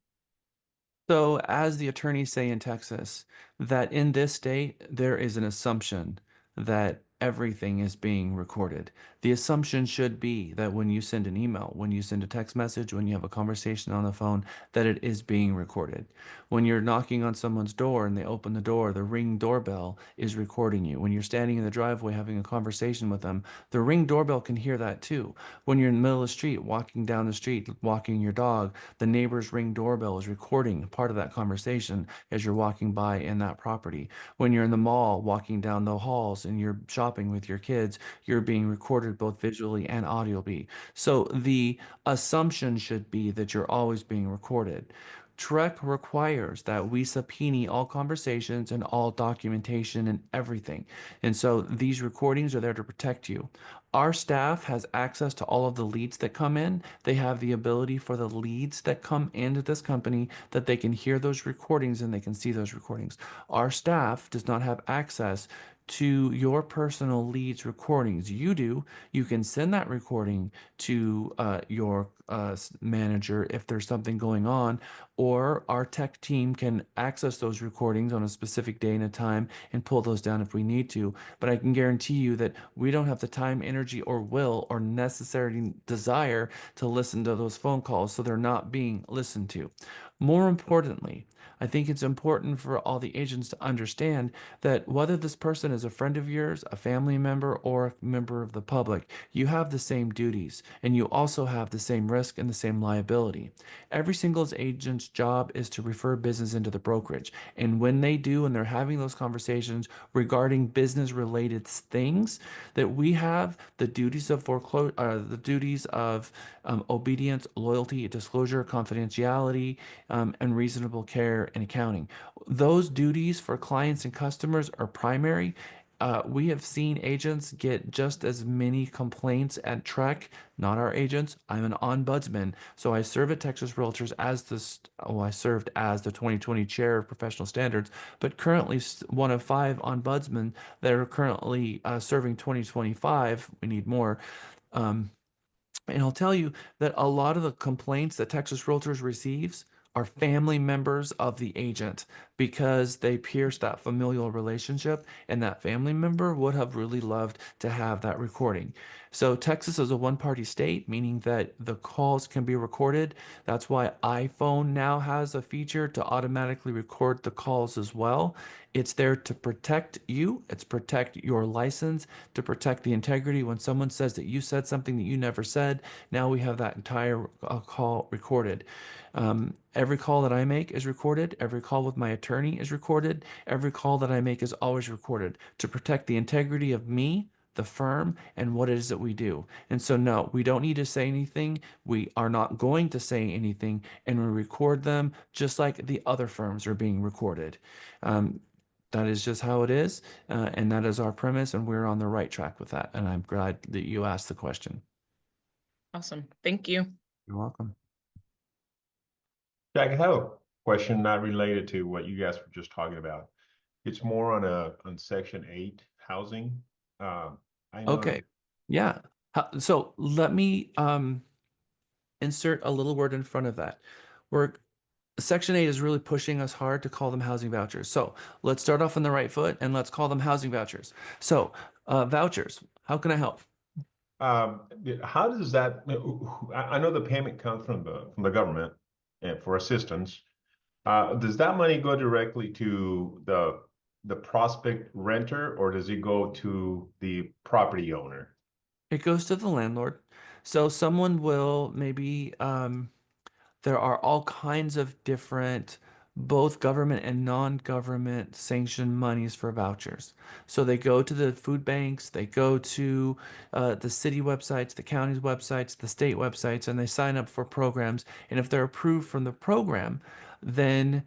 So, as the attorneys say in Texas, that in this state, there is an assumption that everything is being recorded. The assumption should be that when you send an email, when you send a text message, when you have a conversation on the phone, that it is being recorded. When you're knocking on someone's door and they open the door, the ring doorbell is recording you. When you're standing in the driveway having a conversation with them, the ring doorbell can hear that too. When you're in the middle of the street, walking down the street, walking your dog, the neighbor's ring doorbell is recording part of that conversation as you're walking by in that property. When you're in the mall, walking down the halls and you're shopping with your kids, you're being recorded both visually and audibly. So the assumption should be that you're always being recorded. TREC requires that we subpoena all conversations and all documentation and everything. And so these recordings are there to protect you. Our staff has access to all of the leads that come in. They have the ability for the leads that come into this company that they can hear those recordings and they can see those recordings. Our staff does not have access to your personal leads recordings. You do. You can send that recording to your manager if there's something going on, or our tech team can access those recordings on a specific day and a time and pull those down if we need to. But I can guarantee you that we don't have the time, energy, or will or necessary desire to listen to those phone calls, so they're not being listened to. More importantly, I think it's important for all the agents to understand that whether this person is a friend of yours, a family member, or a member of the public, you have the same duties and you also have the same risk and the same liability. Every single agent's job is to refer business into the brokerage. And when they do, and they're having those conversations regarding business related things, that we have the duties of obedience, loyalty, disclosure, confidentiality, and reasonable care and accounting. Those duties for clients and customers are primary. We have seen agents get just as many complaints at TREC, not our agents. I'm an ombudsman, so I serve at Texas Realtors as I served as the 2020 chair of professional standards, but currently one of 5 ombudsmen that are currently serving 2025. We need more. And I'll tell you that a lot of the complaints that Texas Realtors receives are family members of the agent because they pierce that familial relationship, and that family member would have really loved to have that recording. So Texas is a one-party state, meaning that the calls can be recorded. That's why iPhone now has a feature to automatically record the calls as well. It's there to protect you. It's protect your license, to protect the integrity. When someone says that you said something that you never said, now we have that entire call recorded. Every call that I make is recorded. Every call with my attorney is recorded. Every call that I make is always recorded to protect the integrity of me, the firm, and what it is that we do. And so, no, we don't need to say anything. We are not going to say anything, and we record them just like the other firms are being recorded. That is just how it is, and that is our premise, and we're on the right track with that. And I'm glad that you asked the question.
Awesome. Thank you.
You're welcome.
Jack, I have a question not related to what you guys were just talking about. It's more on Section 8 housing. I know.
Okay. Yeah. So let me insert a little word in front of that. Section 8 is really pushing us hard to call them housing vouchers. So let's start off on the right foot and let's call them housing vouchers. So vouchers, how can I help?
How does that? I know the payment comes from the government and for assistance. Does that money go directly to the prospect renter, or does it go to the property owner?
It goes to the landlord. So someone will maybe there are all kinds of different, both government and non-government sanctioned monies for vouchers. So they go to the food banks, they go to the city websites, the county's websites, the state websites, and they sign up for programs. And if they're approved from the program, then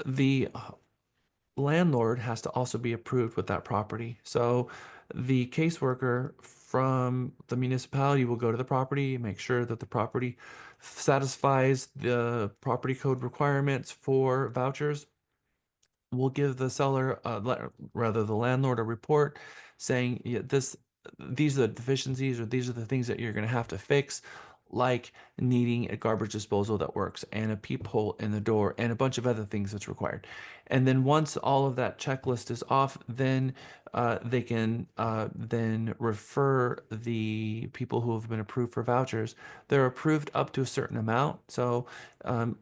the landlord has to also be approved with that property. So the caseworker from the municipality will go to the property, make sure that the property satisfies the property code requirements for vouchers. We'll give the seller, rather the landlord, a report saying, yeah, these are the deficiencies, or these are the things that you're going to have to fix, like needing a garbage disposal that works and a peephole in the door and a bunch of other things that's required. And then once all of that checklist is off, then they can then refer the people who have been approved for vouchers. They're approved up to a certain amount. So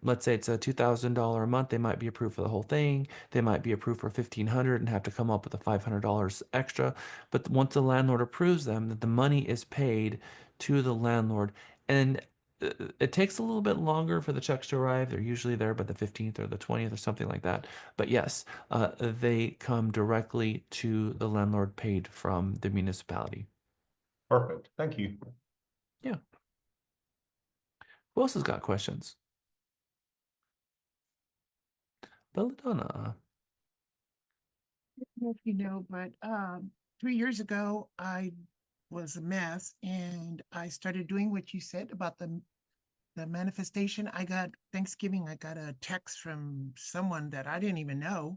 let's say it's a $2,000 a month. They might be approved for the whole thing. They might be approved for $1,500 and have to come up with a $500 extra. But once the landlord approves them, that the money is paid to the landlord. And it takes a little bit longer for the checks to arrive. They're usually there by the 15th or the 20th or something like that. But yes, they come directly to the landlord paid from the municipality.
Perfect. Thank you.
Yeah. Who else has got questions? Belladonna.
I don't know if you know, but 3 years ago, I was a mess and I started doing what you said about the manifestation. I got Thanksgiving, I got a text from someone that I didn't even know,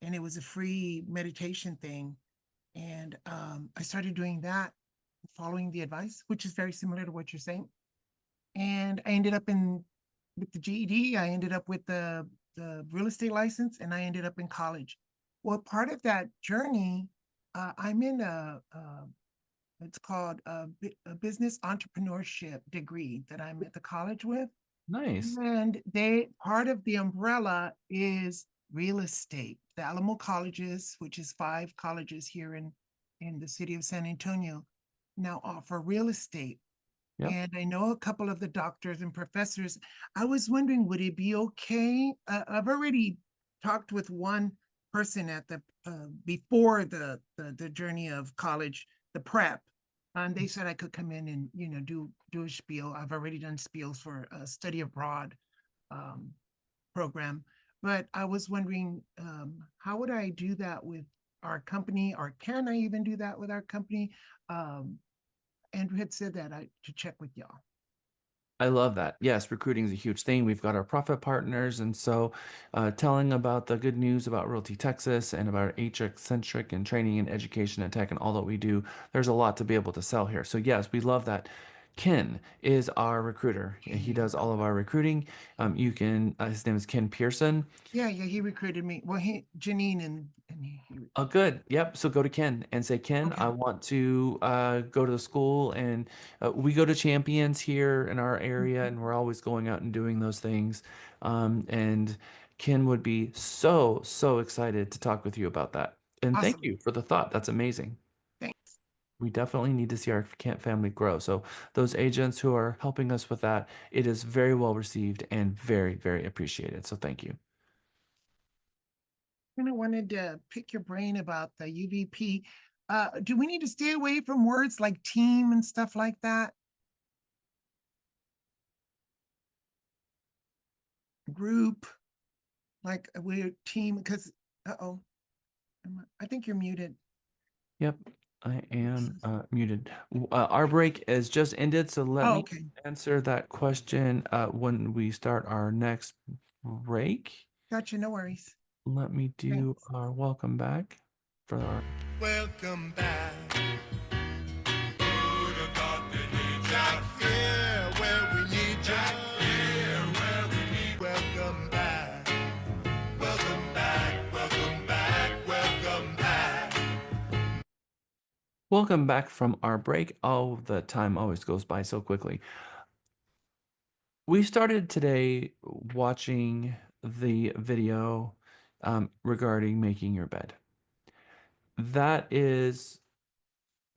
and it was a free meditation thing. And I started doing that, following the advice, which is very similar to what you're saying. And I ended up with the GED, I ended up with the real estate license, and I ended up in college. Well, part of that journey, I'm in it's called a business entrepreneurship degree that I'm at the college with.
Nice.
And part of the umbrella is real estate. The Alamo colleges, which is 5 colleges here in the city of San Antonio, now offer real estate.
Yep.
And I know a couple of the doctors and professors. I was wondering, would it be okay? I've already talked with one person at the before the journey of college, the prep, and they said I could come in and do a spiel. I've already done spiels for a study abroad program, but I was wondering, how would I do that with our company, or can I even do that with our company? Andrew had said that to check with y'all.
I love that. Yes, recruiting is a huge thing. We've got our profit partners. And so telling about the good news about Realty Texas and about HX-centric and training and education and tech and all that we do, there's a lot to be able to sell here. So yes, we love that. Ken is our recruiter. He does all of our recruiting. His name is Ken Pearson.
Yeah, he recruited me. Well, Janine and he
Oh, good. Yep. So go to Ken and say, Ken, I want to go to the school. And we go to champions here in our area, and we're always going out and doing those things. And Ken would be so, so excited to talk with you about that. And thank
Awesome.
you for the thought. That's amazing.
Thanks.
We definitely need to see our family grow. So those agents who are helping us with that, it is very well received and very, very appreciated. So thank you.
I wanted to pick your brain about the UVP. Do we need to stay away from words like team and stuff like that? Group, like we're team, because, uh-oh, I think you're muted.
Yep, I am muted. Our break has just ended, so let me
Okay.
answer that question when we start our next break.
Gotcha, no worries.
Let me do our welcome back for our.
Welcome back. Who'd have thought they need Jack here where we need Jack here where we need. Welcome back. Welcome back. Welcome back. Welcome back.
Welcome back from our break. Oh, the time always goes by so quickly. We started today watching the video regarding making your bed. That is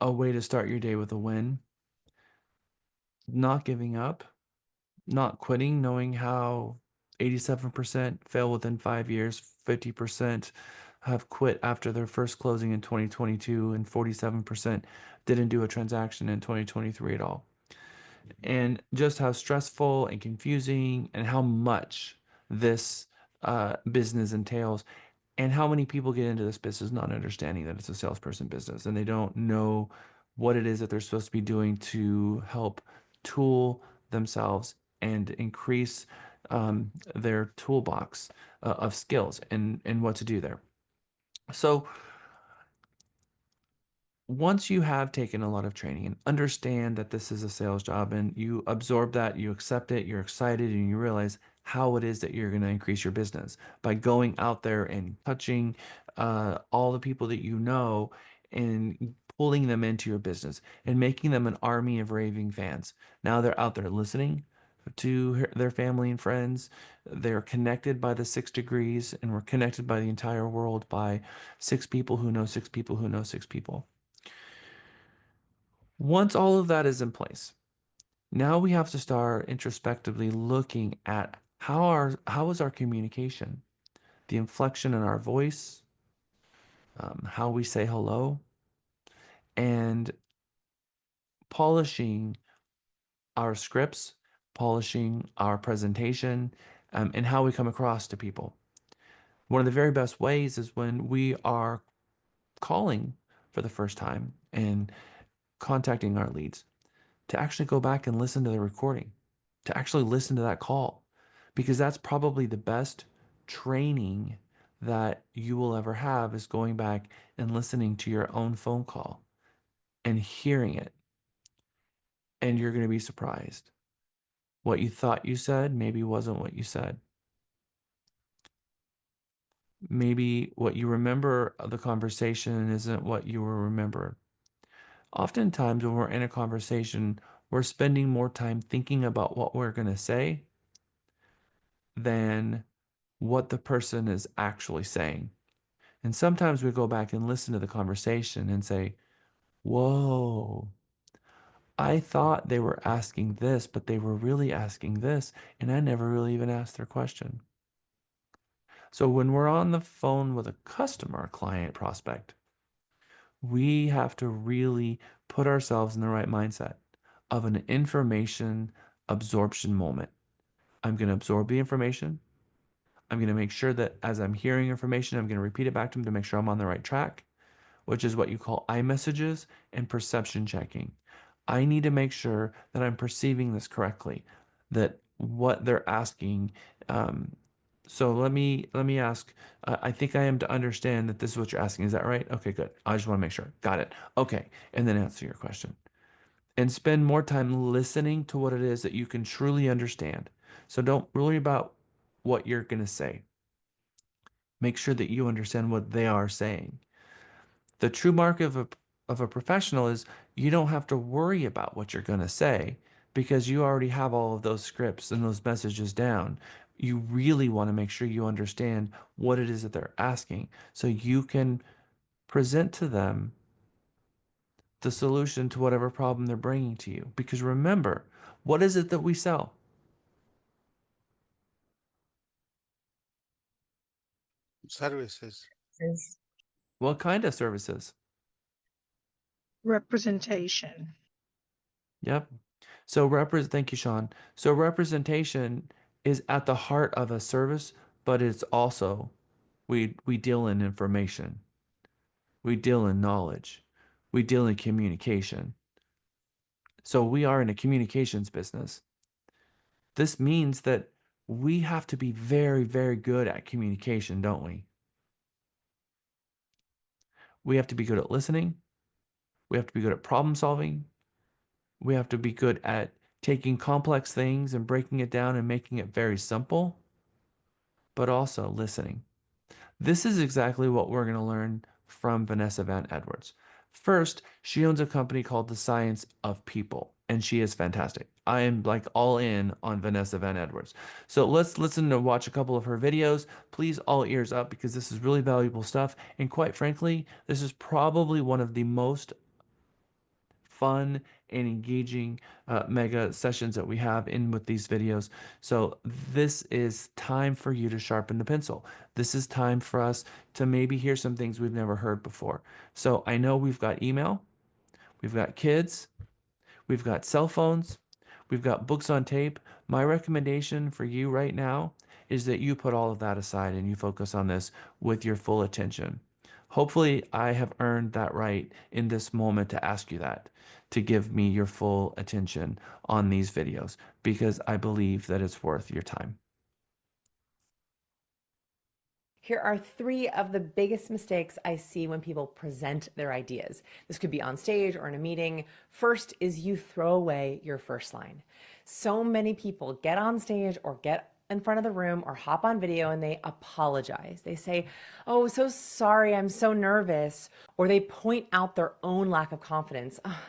a way to start your day with a win. Not giving up, not quitting, knowing how 87% fail within 5 years, 50% have quit after their first closing in 2022, and 47% didn't do a transaction in 2023 at all. And just how stressful and confusing and how much this business entails, and how many people get into this business not understanding that it's a salesperson business and they don't know what it is that they're supposed to be doing to help tool themselves and increase their toolbox of skills and what to do there. So once you have taken a lot of training and understand that this is a sales job and you absorb that, you accept it, you're excited, and you realize how it is that you're going to increase your business by going out there and touching all the people that you know and pulling them into your business and making them an army of raving fans. Now they're out there listening to their family and friends. They're connected by the 6 degrees, and we're connected by the entire world by 6 people who know 6 people who know 6 people. Once all of that is in place, now we have to start introspectively looking at how is our communication, the inflection in our voice, how we say hello, and polishing our scripts, polishing our presentation, and how we come across to people. One of the very best ways is when we are calling for the first time and contacting our leads, to actually go back and listen to the recording, to actually listen to that call, because that's probably the best training that you will ever have, is going back and listening to your own phone call and hearing it. And you're going to be surprised. What you thought you said maybe wasn't what you said. Maybe what you remember of the conversation isn't what you were remembered. Oftentimes, when we're in a conversation, we're spending more time thinking about what we're going to say than what the person is actually saying. And sometimes we go back and listen to the conversation and say, whoa, I thought they were asking this, but they were really asking this, and I never really even asked their question. So when we're on the phone with a customer, client, prospect, we have to really put ourselves in the right mindset of an information absorption moment. I'm going to absorb the information. I'm going to make sure that as I'm hearing information, I'm going to repeat it back to them to make sure I'm on the right track, which is what you call iMessages and perception checking. I need to make sure that I'm perceiving this correctly, that what they're asking. So let me ask. I think I am to understand that this is what you're asking. Is that right? Okay, good. I just want to make sure. Got it. Okay, and then answer your question. And spend more time listening to what it is that you can truly understand. So don't worry about what you're going to say. Make sure that you understand what they are saying. The true mark of a professional is you don't have to worry about what you're going to say, because you already have all of those scripts and those messages down. you really want to make sure you understand what it is that they're asking so you can present to them the solution to whatever problem they're bringing to you. Because remember, what is it that we sell?
Services.
What kind of services?
Representation.
Yep. So thank you, Sean. So representation is at the heart of a service, but it's also we deal in information. We deal in knowledge. We deal in communication. So we are in a communications business. This means that we have to be very, very good at communication, don't we? We have to be good at listening. We have to be good at problem solving. We have to be good at taking complex things and breaking it down and making it very simple, but also listening. This is exactly what we're going to learn from Vanessa Van Edwards. First, she owns a company called The Science of People, and she is fantastic. I am like all in on Vanessa Van Edwards. So let's listen to watch a couple of her videos. Please all ears up because this is really valuable stuff. And quite frankly, this is probably one of the most fun and engaging mega sessions that we have in with these videos. So this is time for you to sharpen the pencil. This is time for us to maybe hear some things we've never heard before. So I know we've got email, we've got kids, we've got cell phones, we've got books on tape. My recommendation for you right now is that you put all of that aside and you focus on this with your full attention. Hopefully, I have earned that right in this moment to ask you that, to give me your full attention on these videos, because I believe that it's worth your time.
Here are 3 of the biggest mistakes I see when people present their ideas. This could be on stage or in a meeting. First is you throw away your first line. So many people get on stage or get in front of the room or hop on video and they apologize. They say, "Oh, so sorry, I'm so nervous." Or they point out their own lack of confidence. "Oh,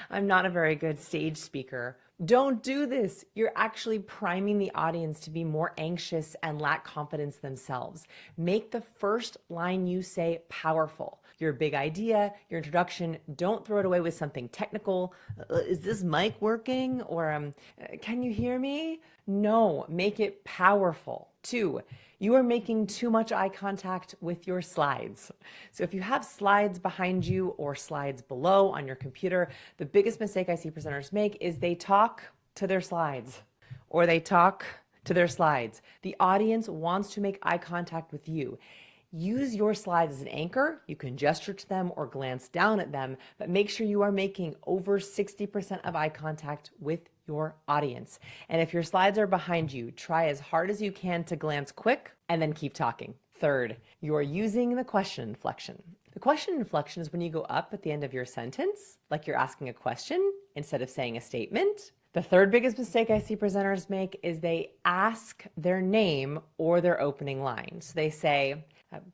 I'm not a very good stage speaker." Don't do this. You're actually priming the audience to be more anxious and lack confidence themselves. Make the first line you say powerful. Your big idea, your introduction, don't throw it away with something technical. Is this mic working? Or can you hear me? No, make it powerful. 2, you are making too much eye contact with your slides. So if you have slides behind you or slides below on your computer, the biggest mistake I see presenters make is they talk to their slides or they talk to their slides. The audience wants to make eye contact with you. Use your slides as an anchor. You can gesture to them or glance down at them, but make sure you are making over 60% of eye contact with your audience. And if your slides are behind you, try as hard as you can to glance quick and then keep talking. 3rd, you are using the question inflection. The question inflection is when you go up at the end of your sentence, like you're asking a question instead of saying a statement. The 3rd biggest mistake I see presenters make is they ask their name or their opening line. So they say,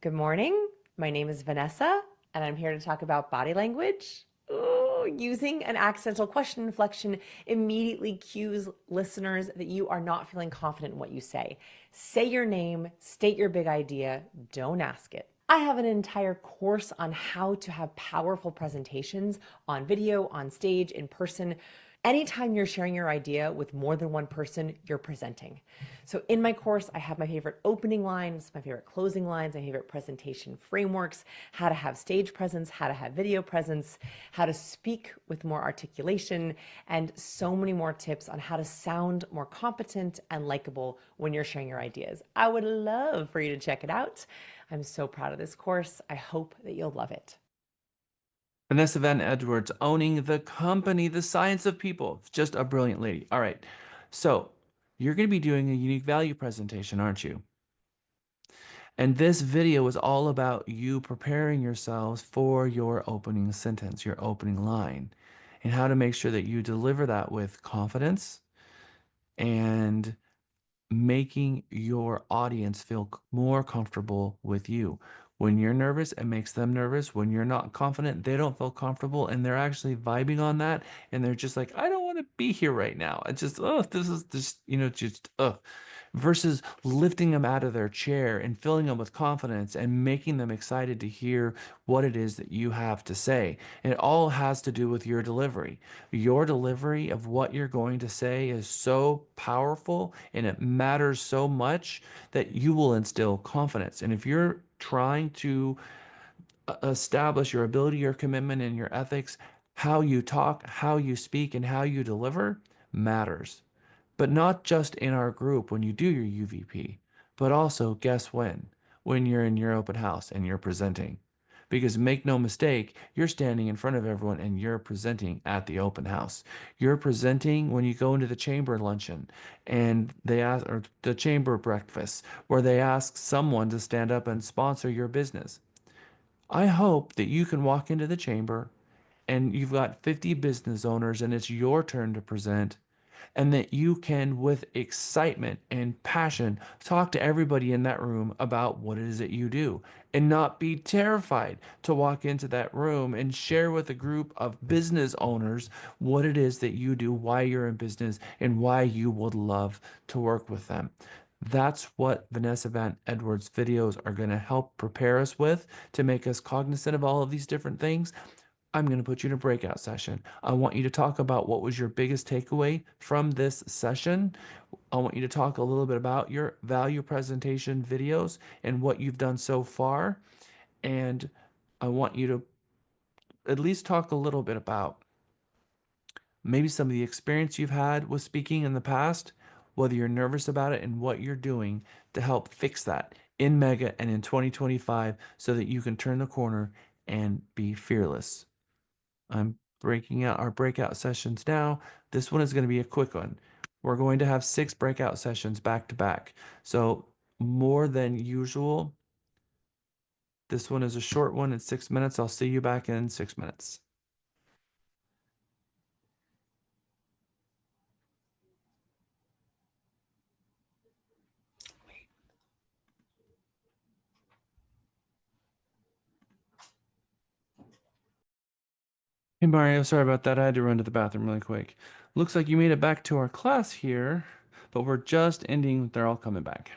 "Good morning, my name is Vanessa, and I'm here to talk about body language." Ooh, using an accidental question inflection immediately cues listeners that you are not feeling confident in what you say. Say your name, state your big idea, don't ask it. I have an entire course on how to have powerful presentations on video, on stage, in person. Anytime you're sharing your idea with more than one person, you're presenting. So in my course, I have my favorite opening lines, my favorite closing lines, my favorite presentation frameworks, how to have stage presence, how to have video presence, how to speak with more articulation, and so many more tips on how to sound more competent and likable when you're sharing your ideas. I would love for you to check it out. I'm so proud of this course. I hope that you'll love it.
Vanessa Van Edwards, owning the company, The Science of People. Just a brilliant lady. All right. So you're going to be doing a unique value presentation, aren't you? And this video is all about you preparing yourselves for your opening sentence, your opening line, and how to make sure that you deliver that with confidence and making your audience feel more comfortable with you. When you're nervous, it makes them nervous. When you're not confident, they don't feel comfortable and they're actually vibing on that. And they're just like, I don't want to be here right now. It's just, oh, this is just, just, versus lifting them out of their chair and filling them with confidence and making them excited to hear what it is that you have to say. And it all has to do with your delivery. Your delivery of what you're going to say is so powerful and it matters so much that you will instill confidence. And if you're trying to establish your ability, your commitment, and your ethics, how you talk, how you speak, and how you deliver matters. But not just in our group when you do your UVP, but also guess when? When you're in your open house and you're presenting. Because make no mistake, you're standing in front of everyone and you're presenting at the open house. You're presenting when you go into the chamber luncheon and they ask, or the chamber breakfast, where they ask someone to stand up and sponsor your business. I hope that you can walk into the chamber and you've got 50 business owners and it's your turn to present, and that you can, with excitement and passion, talk to everybody in that room about what it is that you do and not be terrified to walk into that room and share with a group of business owners what it is that you do, why you're in business, and why you would love to work with them. That's what Vanessa Van Edwards videos are going to help prepare us with to make us cognizant of all of these different things. I'm going to put you in a breakout session. I want you to talk about what was your biggest takeaway from this session. I want you to talk a little bit about your value presentation videos and what you've done so far. And I want you to at least talk a little bit about maybe some of the experience you've had with speaking in the past, whether you're nervous about it and what you're doing to help fix that in Mega and in 2025 so that you can turn the corner and be fearless. I'm breaking out our breakout sessions now. This one is going to be a quick one. We're going to have 6 breakout sessions back to back. So more than usual. This one is a short one. It's 6 minutes. I'll see you back in 6 minutes. Hey Mario, sorry about that. I had to run to the bathroom really quick. Looks like you made it back to our class here, but we're just ending. They're all coming back.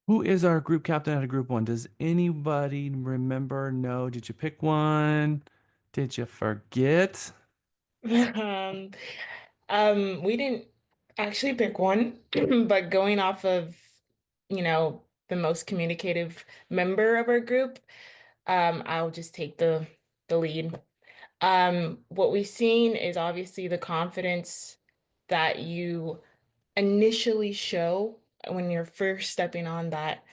Who is our group captain out of group one? Does anybody remember? No. Did you pick one? Did you forget?
Um, we didn't actually pick one, but going off of, the most communicative member of our group, I'll just take the lead. What we've seen is obviously the confidence that you initially show when you're first stepping on that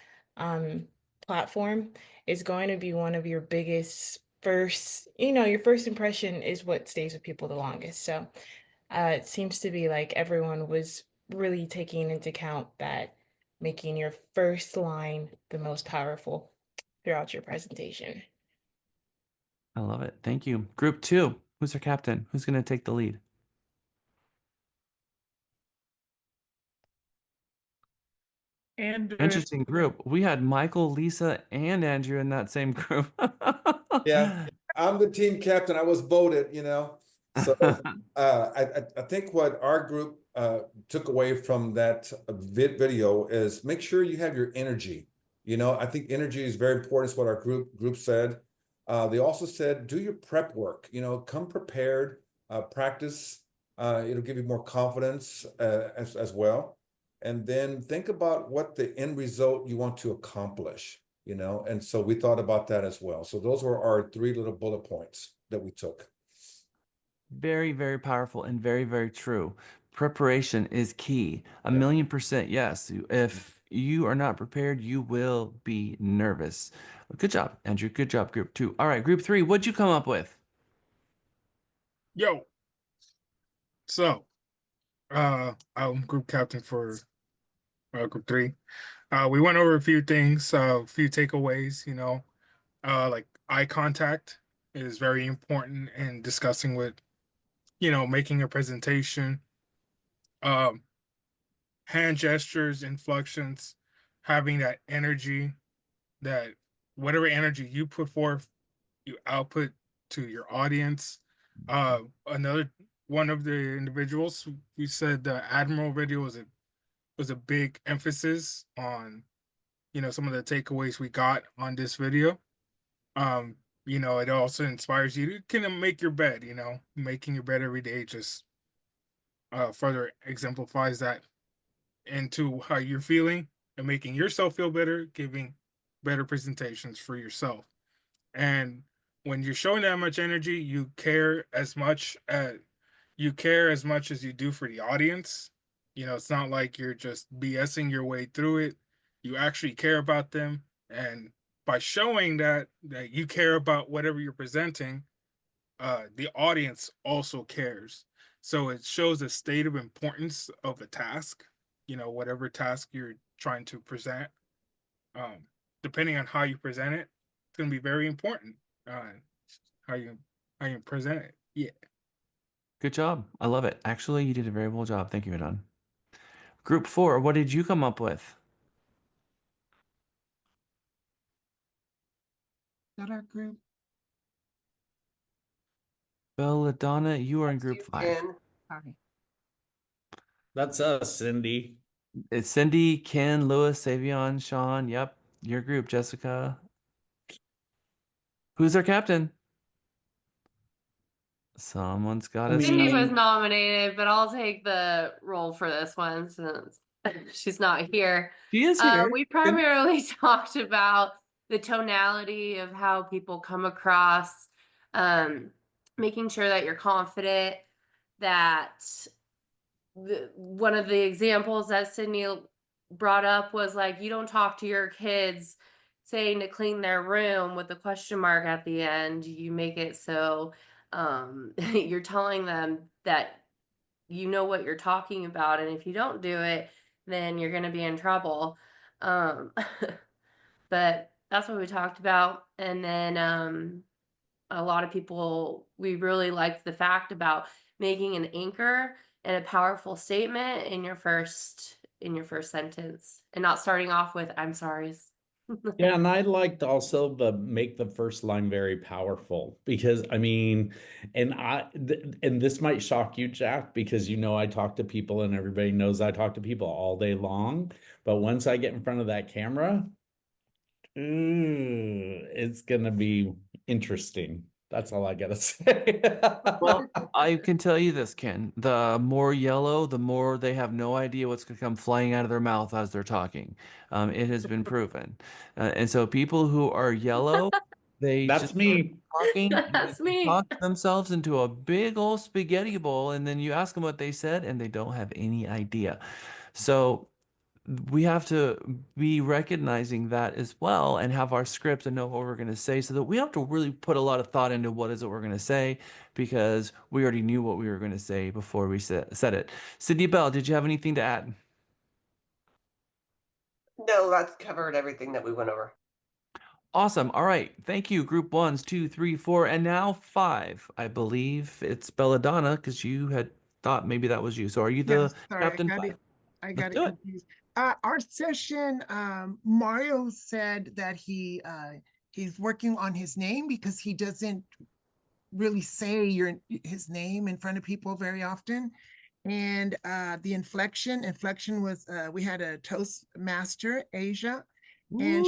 platform is going to be one of your biggest first, your first impression is what stays with people the longest. So it seems to be like everyone was really taking into account that making your first line the most powerful throughout your presentation.
I love it. Thank you. Group two. Who's our captain? Who's going to take the lead?
And
Interesting group. We had Michael, Lisa, and Andrew in that same group.
Yeah, I'm the team captain. I was voted, So I think what our group took away from that video is make sure you have your energy. I think energy is very important. Is what our group said. They also said do your prep work. Come prepared. Practice. It'll give you more confidence as well. And then think about what the end result you want to accomplish. And so we thought about that as well. So those were our 3 little bullet points that we took.
Very, very powerful and very, very true. Preparation is key. A million percent yes. If you are not prepared, you will be nervous. Good job, Andrew. Good job, group two. All right, group three, what'd you come up with?
Yo. So, I'm group captain for group 3. We went over a few things, a few takeaways, like eye contact is very important in discussing with, making a presentation. Hand gestures, inflections, having that energy, that whatever energy you put forth, you output to your audience. Another one of the individuals, we said the Admiral video was a big emphasis on, some of the takeaways we got on this video. It also inspires you to kind of make your bed, making your bed every day just further exemplifies that into how you're feeling and making yourself feel better, giving better presentations for yourself. And when you're showing that much energy, you care as much as you do for the audience. It's not like you're just BSing your way through it. You actually care about them. And by showing that you care about whatever you're presenting, the audience also cares. So it shows a state of importance of the task, whatever task you're trying to present. Depending on how you present it, it's going to be very important. How you how you present it. Yeah.
Good job. I love it. Actually, you did a very well job. Thank you, Adon. Group 4, what did you come up with?
That our group.
Belladonna, you are in group 5.
Okay.
That's us, Cindy.
It's Cindy, Ken, Lewis, Savion, Sean. Yep, your group, Jessica. Who's our captain? Someone's got to
Cindy was
say.
nominated, but I'll take the role for this one since she's not here.
She is here.
We primarily talked about the tonality of how people come across, making sure that you're confident, that one of the examples that Sydney brought up was like, you don't talk to your kids saying to clean their room with a question mark at the end. You make it so you're telling them that you know what you're talking about, and if you don't do it, then you're going to be in trouble. But that's what we talked about. And then a lot of people, we really liked the fact about making an anchor and a powerful statement in your first sentence, and not starting off with "I'm sorry."
Yeah, and I liked also the make the first line very powerful because I mean, and this might shock you, Jack, because I talk to people and everybody knows I talk to people all day long. But once I get in front of that camera, it's gonna be interesting. That's all I gotta say.
Well, I can tell you this, Ken. The more yellow, the more they have no idea what's going to come flying out of their mouth as they're talking. It has been proven. And so people who are yellow, they
That's
just
me.
talking and
That's
they
me.
talk themselves into a big old spaghetti bowl, and then you ask them what they said, and they don't have any idea. So we have to be recognizing that as well and have our script and know what we're going to say so that we don't have to really put a lot of thought into what is it we're going to say because we already knew what we were going to say before we said it. Cindy Bell, did you have anything to add?
No, that's covered everything that we went over.
Awesome. All right. Thank you. Group 1, 2, 3, 4, and now 5. I believe it's Belladonna because you had thought maybe that was you. So are you the
Yes, sorry,
captain 5?
I
Let's
got it
do it.
confused. Our session, Mario said that he's working on his name because he doesn't really say his name in front of people very often. And the inflection was we had a Toastmaster, Asia, and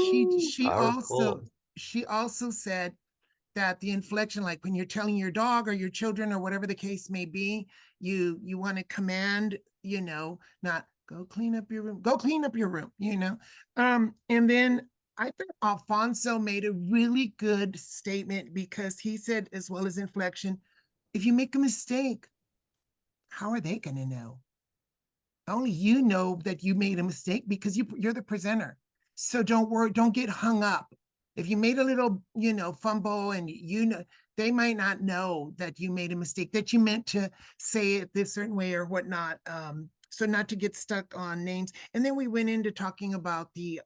Powerful.
she also said that the inflection, like when you're telling your dog or your children or whatever the case may be, you want to command, not go clean up your room, go clean up your room, and then I think Alfonso made a really good statement because he said, as well as inflection, if you make a mistake, how are they going to know? Only you know that you made a mistake because you're the presenter. So don't worry, don't get hung up. If you made a little, fumble and they might not know that you made a mistake, that you meant to say it this certain way or whatnot. So not to get stuck on names. And then we went into talking about the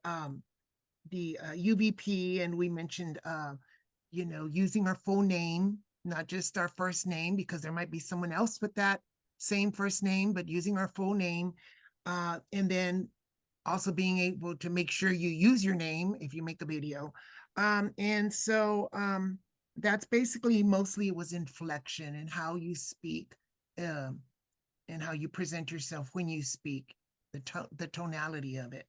UVP, and we mentioned using our full name, not just our first name, because there might be someone else with that same first name, but using our full name. And then also being able to make sure you use your name if you make a video. And so that's basically mostly it was inflection and how you speak and how you present yourself when you speak, the tonality of it.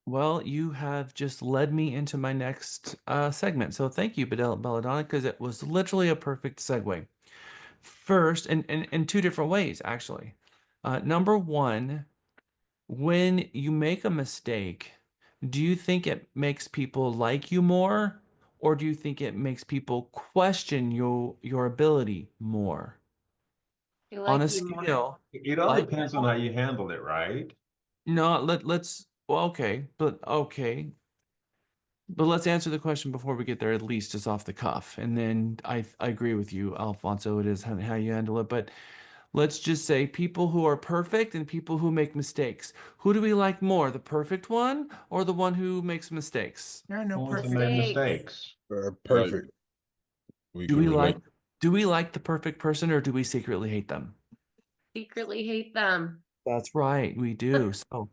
Well, you have just led me into my next segment. So thank you, Belladonna, because it was literally a perfect segue. First, and in two different ways, actually. Number one, when you make a mistake, do you think it makes people like you more, or do you think it makes people question your ability more?
I
On
like
a
you more.
scale,
It all
like
depends on how you handle it, right?
no, let's well, but let's answer the question before we get there, at least just off the cuff. And then I agree with you, Alfonso. It is how you handle it. But let's just say people who are perfect and people who make mistakes. Who do we like more, the perfect one or the one who makes mistakes?
There are no
Who wants to
perfect.
make mistakes?
Perfect. We
Do
can
we
relate.
like the perfect person or do we secretly hate them?
Secretly hate them.
That's right, we do. So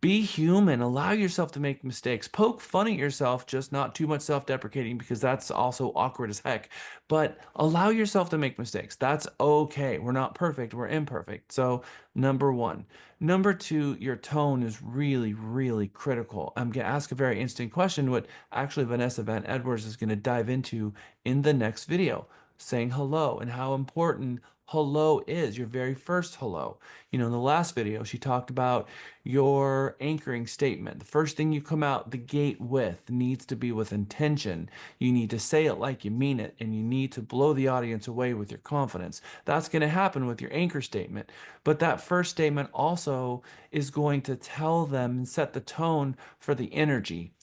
be human, allow yourself to make mistakes, poke fun at yourself, just not too much self-deprecating because that's also awkward as heck. But allow yourself to make mistakes. That's okay. We're not perfect, we're imperfect. So, number one. Number two, your tone is really, really critical. I'm going to ask a very interesting question, what actually Vanessa Van Edwards is going to dive into in the next video, saying hello and how important hello is, your very first hello. You know, in the last video, she talked about your anchoring statement. The first thing you come out the gate with needs to be with intention. You need to say it like you mean it, and you need to blow the audience away with your confidence. That's going to happen with your anchor statement. But that first statement also is going to tell them and set the tone for the energy.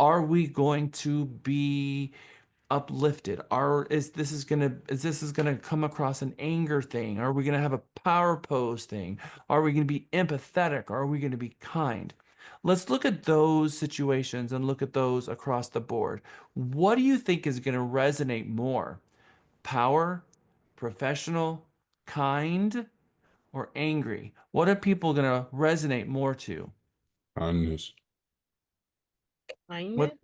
Are we going to be uplifted? Is this is gonna come across an anger thing? Are we gonna have a power pose thing? Are we gonna be empathetic? Are we gonna be kind? Let's look at those situations and look at those across the board. What do you think is gonna resonate more? Power, professional, kind, or angry? What are people gonna resonate more to?
Kindness.
Kindness.
What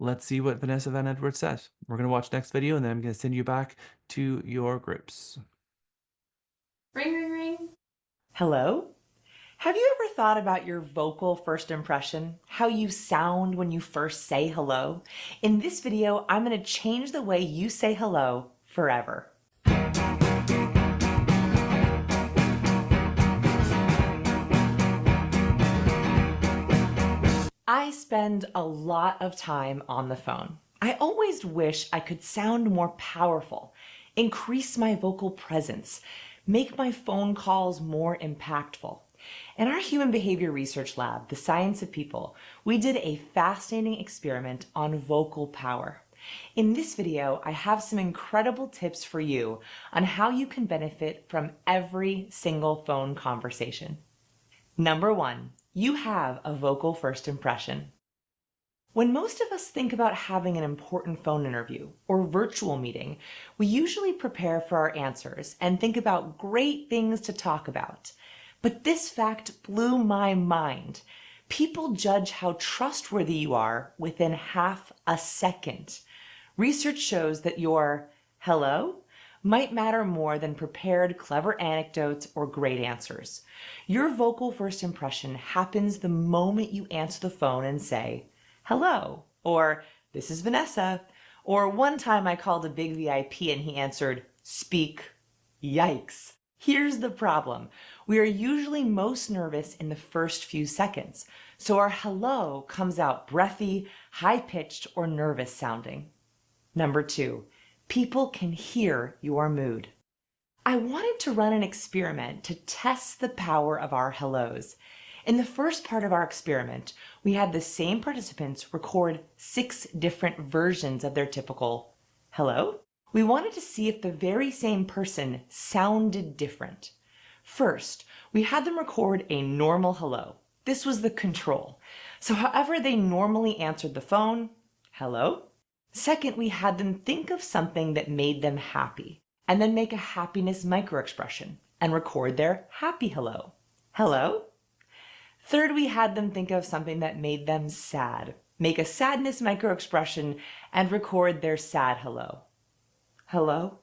Let's see what Vanessa Van Edwards says. We're going to watch next video and then I'm going to send you back to your groups.
Ring, ring, ring.
Hello? Have you ever thought about your vocal first impression? How you sound when you first say hello? In this video, I'm going to change the way you say hello forever. I spend a lot of time on the phone. I always wish I could sound more powerful, increase my vocal presence, make my phone calls more impactful. In our human behavior research lab, The Science of People, we did a fascinating experiment on vocal power. In this video, I have some incredible tips for you on how you can benefit from every single phone conversation. Number one, you have a vocal first impression. When most of us think about having an important phone interview or virtual meeting, we usually prepare for our answers and think about great things to talk about. But this fact blew my mind. People judge how trustworthy you are within half a second. Research shows that your hello might matter more than prepared clever anecdotes or great answers. Your vocal first impression happens the moment you answer the phone and say, hello, or this is Vanessa, or one time I called a big VIP and he answered, speak. Yikes. Here's the problem. We are usually most nervous in the first few seconds, so our hello comes out breathy, high-pitched, or nervous sounding. Number two, people can hear your mood. I wanted to run an experiment to test the power of our hellos. In the first part of our experiment, we had the same participants record 6 different versions of their typical hello. We wanted to see if the very same person sounded different. First, we had them record a normal hello. This was the control. So however they normally answered the phone, hello. Second, we had them think of something that made them happy, and then make a happiness microexpression and record their happy hello. Hello. Third, we had them think of something that made them sad make a sadness microexpression, and record their sad hello. Hello?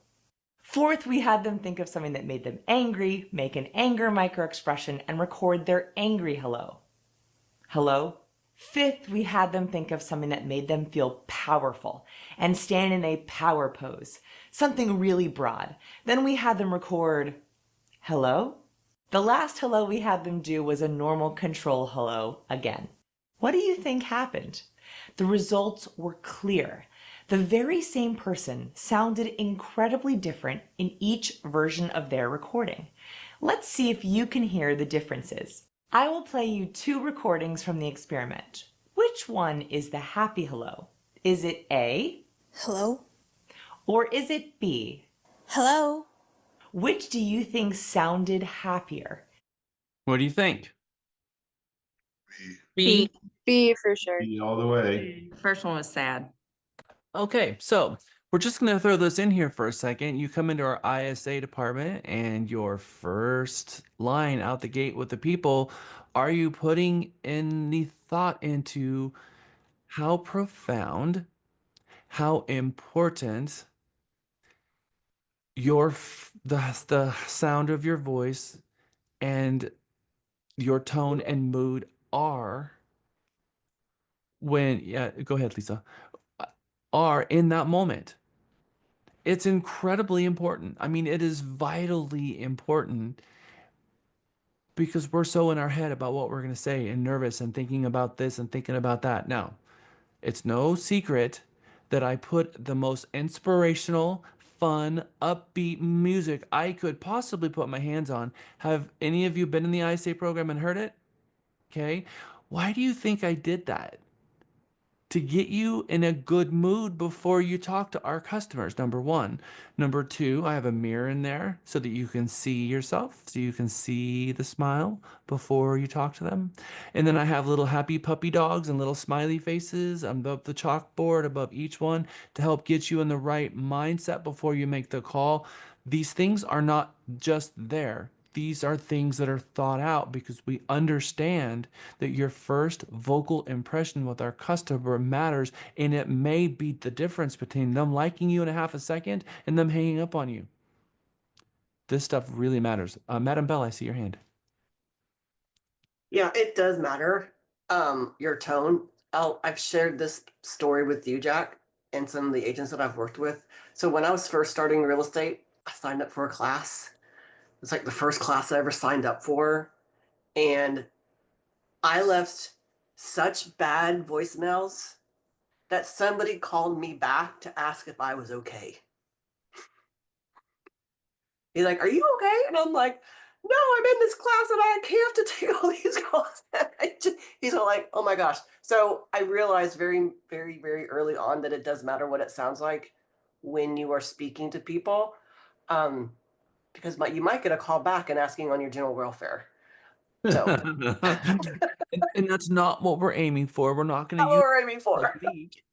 Fourth, we had them think of something that made them angry, make an anger microexpression, and record their angry hello. Hello? Fifth, we had them think of something that made them feel powerful and stand in a power pose, something really broad. Then we had them record hello. The last hello we had them do was a normal control hello again. What do you think happened? The results were clear. The very same person sounded incredibly different in each version of their recording. Let's see if you can hear the differences. I will play you 2 recordings from the experiment. Which one is the happy hello? Is it A? Hello. Or is it B? Hello. Which do you think sounded happier?
What do you think?
B.
B for sure.
B all the way.
First one was sad.
Okay, so we're just going to throw this in here for a second. You come into our ISA department and your first line out the gate with the people, are you putting any thought into how profound, how important the sound of your voice and your tone and mood are when, yeah, go ahead, Lisa, are in that moment? It's incredibly important. I mean, it is vitally important because we're so in our head about what we're going to say and nervous and thinking about this and thinking about that. Now, it's no secret that I put the most inspirational, fun, upbeat music I could possibly put my hands on. Have any of you been in the ISA program and heard it? Okay. Why do you think I did that? To get you in a good mood before you talk to our customers, number one. Number two, I have a mirror in there so that you can see yourself, so you can see the smile before you talk to them. And then I have little happy puppy dogs and little smiley faces above the chalkboard above each one to help get you in the right mindset before you make the call. These things are not just there. These are things that are thought out because we understand that your first vocal impression with our customer matters, and it may be the difference between them liking you in a half a second and them hanging up on you. This stuff really matters. Madam Bell, I see your hand.
Yeah, it does matter. Your tone. I've shared this story with you, Jack, and some of the agents that I've worked with. So when I was first starting real estate, I signed up for a class. It's like the first class I ever signed up for. And I left such bad voicemails that somebody called me back to ask if I was okay. He's like, "Are you okay?" And I'm like, "No, I'm in this class and I have to take all these calls." He's all like, "Oh my gosh." So I realized very, very, very early on that it does matter what it sounds like when you are speaking to people. Because you might get a call back and asking on your general welfare. So
and that's not what we're aiming for. We're not going
that's
to
what
use
we're aiming for.
technique.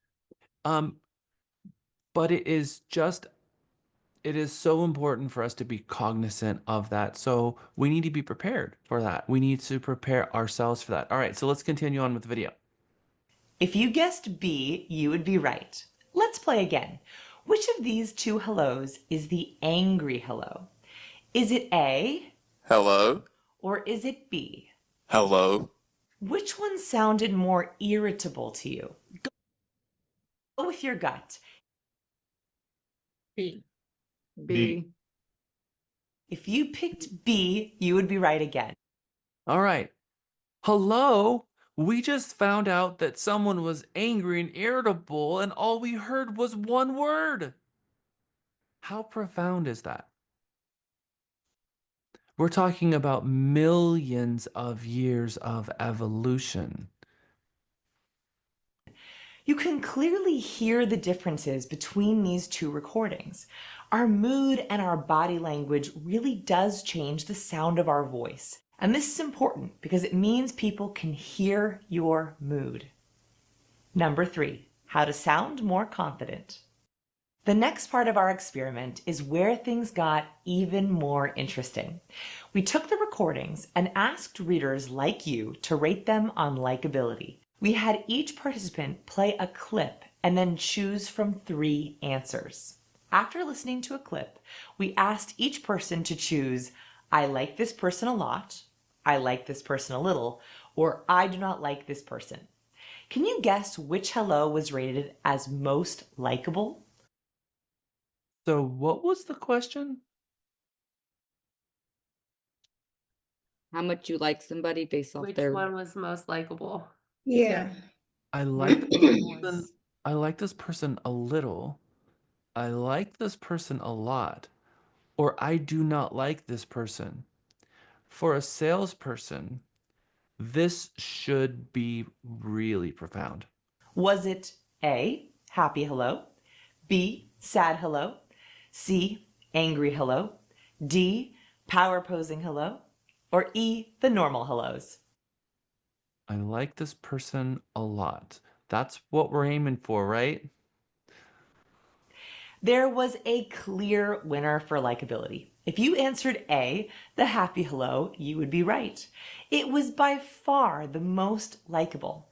But it is just, it is so important for us to be cognizant of that. So we need to be prepared for that. We need to prepare ourselves for that. All right, so let's continue on with the video.
If you guessed B, you would be right. Let's play again. Which of these 2 hellos is the angry hello? Is it A?
Hello?
Or is it B?
Hello?
Which one sounded more irritable to you? Go with your gut.
B.
B.
If you picked B, you would be right again.
All right. Hello? We just found out that someone was angry and irritable, and all we heard was one word. How profound is that? We're talking about millions of years of evolution.
You can clearly hear the differences between these 2 recordings. Our mood and our body language really does change the sound of our voice. And this is important because it means people can hear your mood. Number 3, how to sound more confident. The next part of our experiment is where things got even more interesting. We took the recordings and asked readers like you to rate them on likability. We had each participant play a clip and then choose from 3 answers. After listening to a clip, we asked each person to choose, I like this person a lot, I like this person a little, or I do not like this person. Can you guess which hello was rated as most likable?
So what was the question?
How much you like somebody based off
Which
their
one was most likable?
Yeah.
I like this person. I like this person a little. I like this person a lot. Or I do not like this person. For a salesperson, this should be really profound.
Was it A, happy hello, B, sad hello, C, angry hello, D, power posing hello, or E, the normal hellos?
I like this person a lot. That's what we're aiming for, right?
There was a clear winner for likability. If you answered A, the happy hello, you would be right. It was by far the most likable.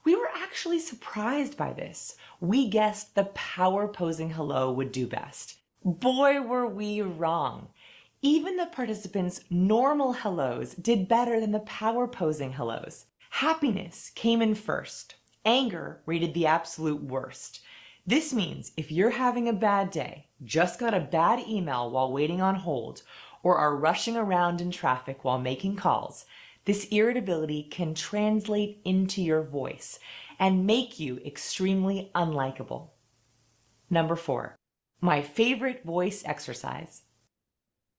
We were actually surprised by this. We guessed the power posing hello would do best. Boy, were we wrong. Even the participants' normal hellos did better than the power posing hellos. Happiness came in first. Anger rated the absolute worst. This means if you're having a bad day, just got a bad email while waiting on hold, or are rushing around in traffic while making calls, this irritability can translate into your voice and make you extremely unlikable. Number 4, my favorite voice exercise.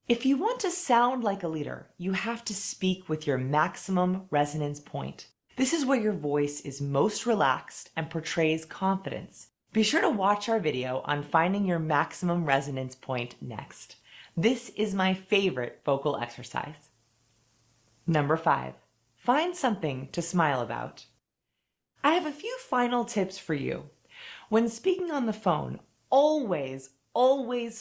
If you want to sound like a leader, you have to speak with your maximum resonance point. This is where your voice is most relaxed and portrays confidence. Be sure to watch our video on finding your maximum resonance point next. This is my favorite vocal exercise. Number 5, find something to smile about. I have a few final tips for you. When speaking on the phone, always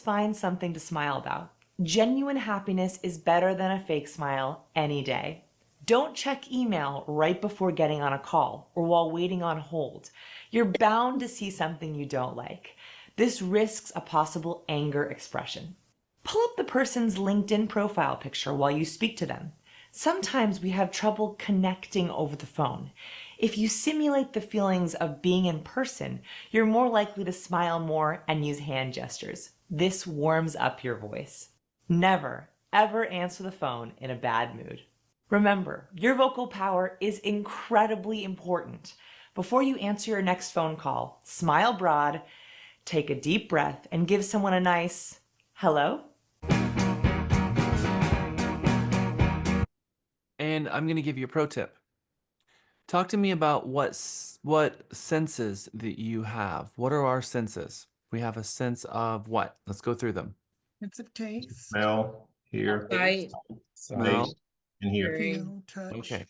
find something to smile about. Genuine happiness is better than a fake smile any day. Don't check email right before getting on a call or while waiting on hold. You're bound to see something you don't like. This risks a possible anger expression. Pull up the person's LinkedIn profile picture while you speak to them. Sometimes we have trouble connecting over the phone. If you simulate the feelings of being in person, you're more likely to smile more and use hand gestures. This warms up your voice. Never, ever answer the phone in a bad mood. Remember, your vocal power is incredibly important. Before you answer your next phone call, smile broad, take a deep breath, and give someone a nice hello.
And I'm going to give you a pro tip. Talk to me about what senses that you have. What are our senses? We have a sense of what? Let's go through them.
Sense of taste,
Smell, hear,
Sight,
Smell.
taste, and hear.
feel, touch.
Okay.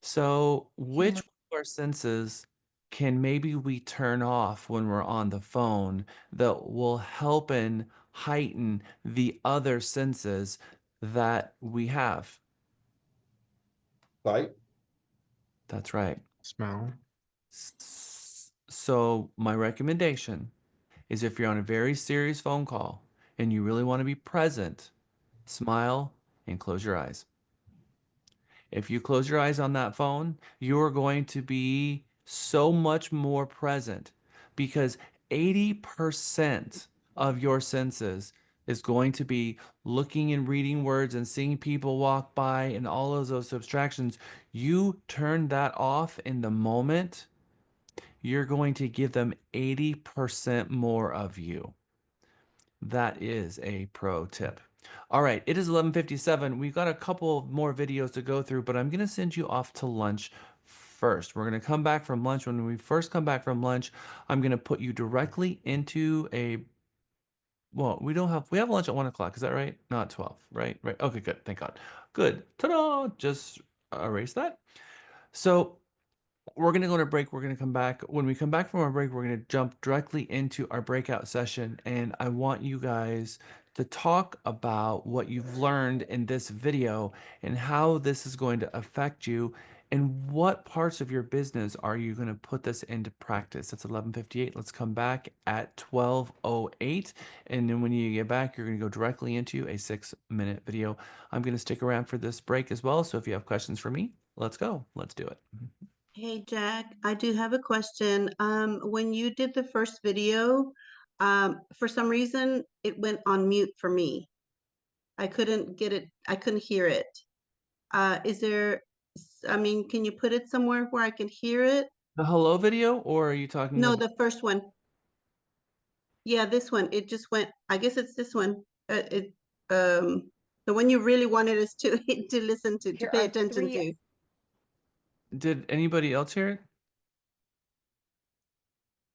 So which one of our senses can maybe we turn off when we're on the phone that will help and heighten the other senses that we have?
Sight.
That's right.
Smell.
So my recommendation is if you're on a very serious phone call and you really want to be present, smile and close your eyes. If you close your eyes on that phone, you're going to be so much more present because 80% of your senses is going to be looking and reading words and seeing people walk by and all of those abstractions. You turn that off in the moment, you're going to give them 80% more of you. That is a pro tip. All right, it is 11:57. We've got a couple more videos to go through, but I'm going to send you off to lunch first. We're going to come back from lunch. When we first come back from lunch, I'm going to put you directly into a, well, we have lunch at 1 o'clock. Is that right? Not 12, right? Right. Okay, good. Thank God. Good. Ta-da! Just erase that. So we're going to go to break. We're going to come back. When we come back from our break, we're going to jump directly into our breakout session. And I want you guys to talk about what you've learned in this video and how this is going to affect you And what parts of your business are you going to put this into practice? It's 11:58. Let's come back at 12:08. And then when you get back, you're going to go directly into a 6-minute video. I'm going to stick around for this break as well. So if you have questions for me, let's go. Let's do it.
Hey, Jack, I do have a question. When you did the first video, for some reason, it went on mute for me. I couldn't get it, I couldn't hear it. Is there, I mean, can you put it somewhere where I can hear it?
The hello video, or are you talking
No,
about?
the first one. Yeah, this one. It just went, I guess it's this one. The one you really wanted us to to listen to
Here
pay
are
attention
three.
to.
Did anybody else hear it?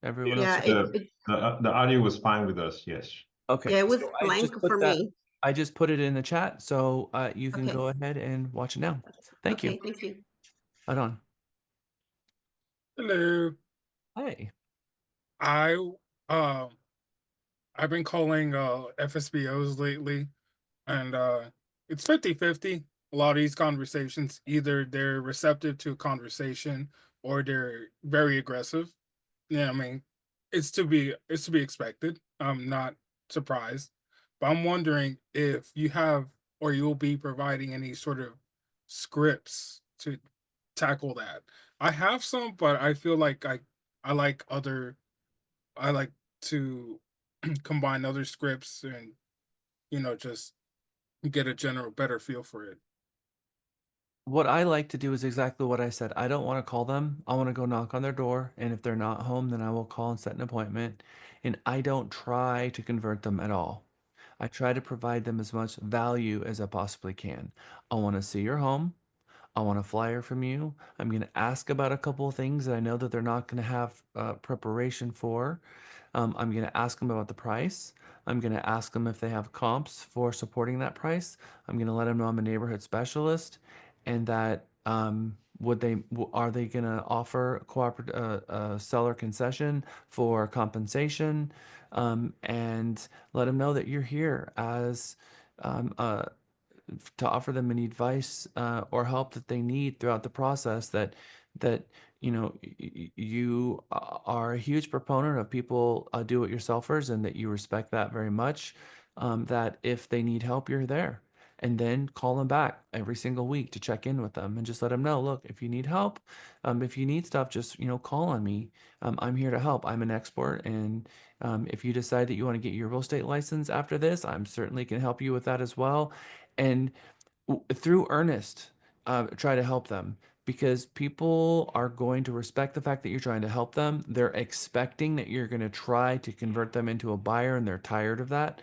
Everyone else
Yeah,
heard it?
The audio was fine with us, yes.
Okay,
yeah, it was
so
blank for me.
I just put it in the chat, so you can
Okay.
go ahead and watch it now. Thank you.
Okay, thank you.
Hold on.
Hello.
Hi.
I I've been calling FSBOs lately, and it's 50-50. A lot of these conversations, either they're receptive to a conversation or they're very aggressive. Yeah, I mean, it's to be expected. I'm not surprised. But I'm wondering if you have or you'll be providing any sort of scripts to tackle that. I have some, but I feel like I like other I like to combine other scripts and just get a general better feel for it.
What I like to do is exactly what I said. I don't want to call them. I want to go knock on their door, and if they're not home, then I will call and set an appointment. And I don't try to convert them at all. I try to provide them as much value as I possibly can. I want to see your home. I want a flyer from you. I'm going to ask about a couple of things that I know that they're not going to have preparation for. I'm going to ask them about the price. I'm going to ask them if they have comps for supporting that price. I'm going to let them know I'm a neighborhood specialist, and that are they going to offer cooperative seller concession for compensation, and let them know that you're here as um, uh, to offer them any advice or help that they need throughout the process. That you are a huge proponent of people do-it-yourselfers, and that you respect that very much. That if they need help, you're there. And then call them back every single week to check in with them and just let them know, look, if you need help, if you need stuff, just call on me. I'm here to help. I'm an expert, and if you decide that you want to get your real estate license after this, I'm certainly can help you with that as well. And through earnest, try to help them, because people are going to respect the fact that you're trying to help them. They're expecting that you're going to try to convert them into a buyer, and they're tired of that.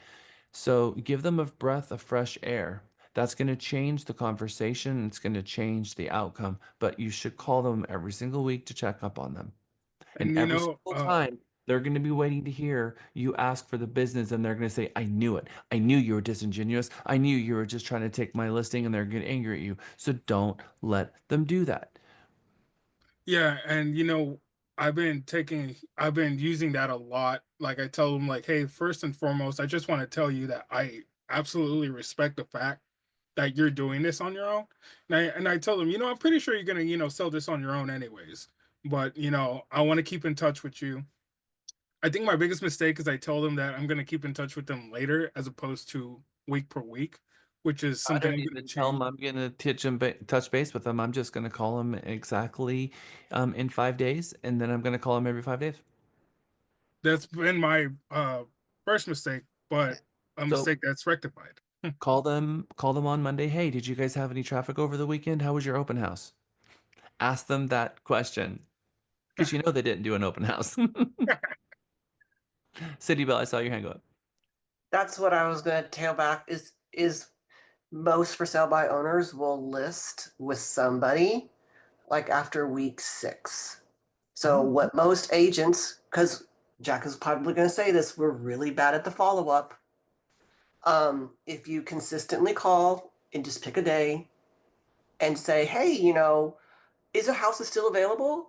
So give them a breath of fresh air. That's going to change the conversation. It's going to change the outcome. But you should call them every single week to check up on them. And
And
every single time, they're going to be waiting to hear you ask for the business, and they're going to say, I knew it. I knew you were disingenuous. I knew you were just trying to take my listing, and they're getting angry at you. So don't let them do that.
Yeah, and I've been using that a lot. Like I tell them like, hey, first and foremost, I just want to tell you that I absolutely respect the fact that you're doing this on your own. And I tell them, I'm pretty sure you're gonna, sell this on your own anyways. But I want to keep in touch with you. I think my biggest mistake is I tell them that I'm gonna keep in touch with them later as opposed to week per week, which is
I
something
don't
I'm gonna
even tell them
change.
I'm going to touch base with them. I'm just going to call them exactly in 5 days, and then I'm going to call them every 5 days.
That's been my first mistake, but a
So
mistake that's rectified.
call them on Monday. Hey, did you guys have any traffic over the weekend? How was your open house? Ask them that question, because they didn't do an open house. City Bell, I saw your hand go up.
That's what I was going to tail back is most for sale by owners will list with somebody like after week 6. So what most agents, because Jack is probably going to say this, we're really bad at the follow up. If you consistently call and just pick a day and say, hey, is a house still available?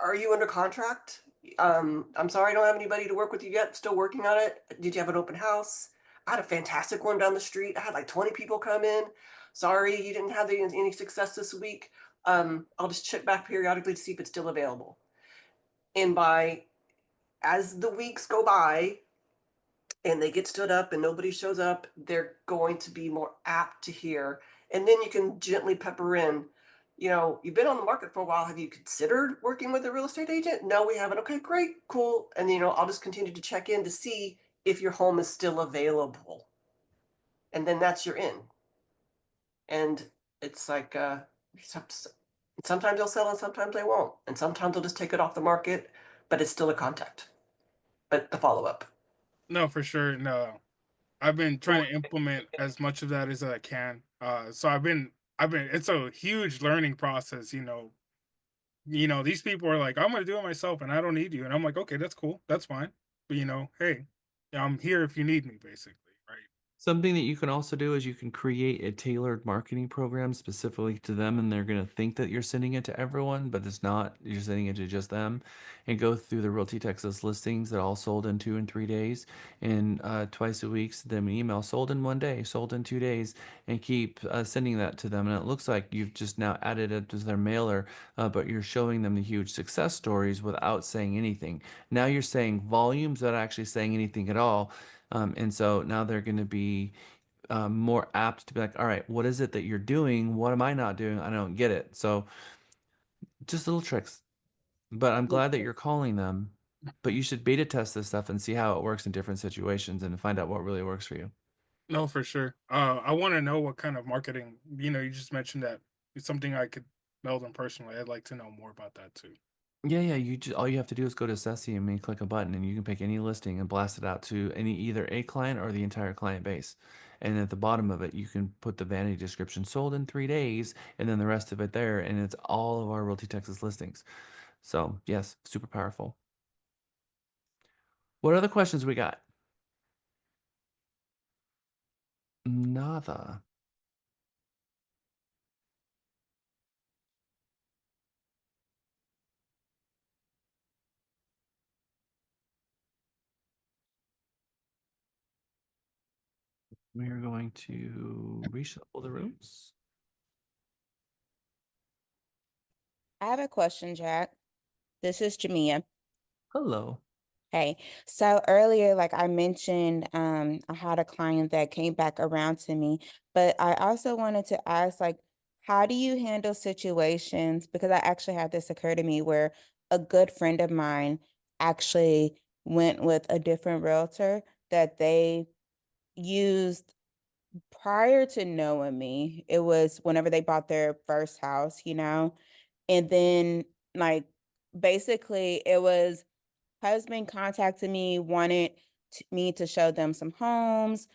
Are you under contract? I'm sorry I don't have anybody to work with you yet. Still working on it. Did you have an open house? I had a fantastic one down the street. I had like 20 people come in. Sorry you didn't have any success this week. I'll just check back periodically to see if it's still available. And as the weeks go by and they get stood up and nobody shows up, they're going to be more apt to hear. And then you can gently pepper in, you've been on the market for a while. Have you considered working with a real estate agent? No, we haven't. Okay, great, cool. And I'll just continue to check in to see if your home is still available. And then that's your in. And it's like, sometimes they'll sell and sometimes they won't. And sometimes they'll just take it off the market, but it's still a contact. But the follow up.
No, for sure. No, I've been trying to implement as much of that as I can. So I've been. It's a huge learning process. These people are like, I'm gonna do it myself, and I don't need you. And I'm like, okay, that's cool, that's fine. But hey, I'm here if you need me, basically, right?
Something that you can also do is you can create a tailored marketing program specifically to them, and they're going to think that you're sending it to everyone, but it's not. You're sending it to just them, and go through the Realty Texas listings that all sold in 2 and 3 days, and twice a week send them an email, sold in 1 day, sold in 2 days, and keep sending that to them. And it looks like you've just now added it to their mailer, but you're showing them the huge success stories without saying anything. Now you're saying volumes without actually saying anything at all. And so now they're going to be more apt to be like, all right, what is it that you're doing? What am I not doing? I don't get it. So just little tricks. But I'm glad that you're calling them. But you should beta test this stuff and see how it works in different situations and find out what really works for you.
No, for sure. I want to know what kind of marketing. You just mentioned that it's something I could build them personally. I'd like to know more about that too.
Yeah, yeah. All you have to do is go to Sesame and click a button, and you can pick any listing and blast it out to either a client or the entire client base. And at the bottom of it, you can put the vanity description sold in 3 days, and then the rest of it there, and it's all of our Realty Texas listings. So yes, super powerful. What other questions we got? Nada. We are going to reshuffle the rooms.
I have a question, Jack. This is Jamia.
Hello.
Hey, so earlier, like I mentioned, I had a client that came back around to me, but I also wanted to ask, like, how do you handle situations? Because I actually had this occur to me where a good friend of mine actually went with a different realtor that they used prior to knowing me. It was whenever they bought their first house, and then like basically it was husband contacted me, wanted me to show them some homes.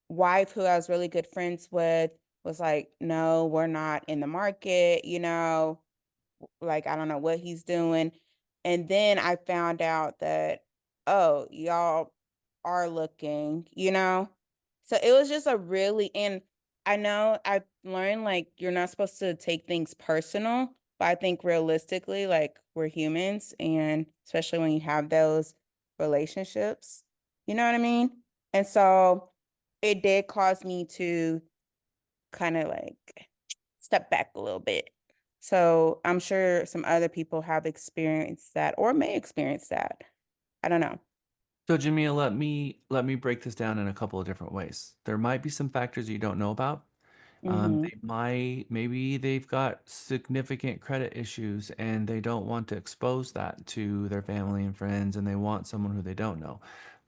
Wife, who I was really good friends with, was like, no, we're not in the market, like I don't know what he's doing. And then I found out that, oh, y'all are looking. So it was just a really, and I know I learned like you're not supposed to take things personal, but I think realistically, like we're humans, and especially when you have those relationships, you know what I mean? And so it did cause me to kind of like step back a little bit. So I'm sure some other people have experienced that or may experience that. I don't know.
So Jamia, let me break this down in a couple of different ways. There might be some factors you don't know about.
Mm-hmm.
Maybe they've got significant credit issues and they don't want to expose that to their family and friends, and they want someone who they don't know.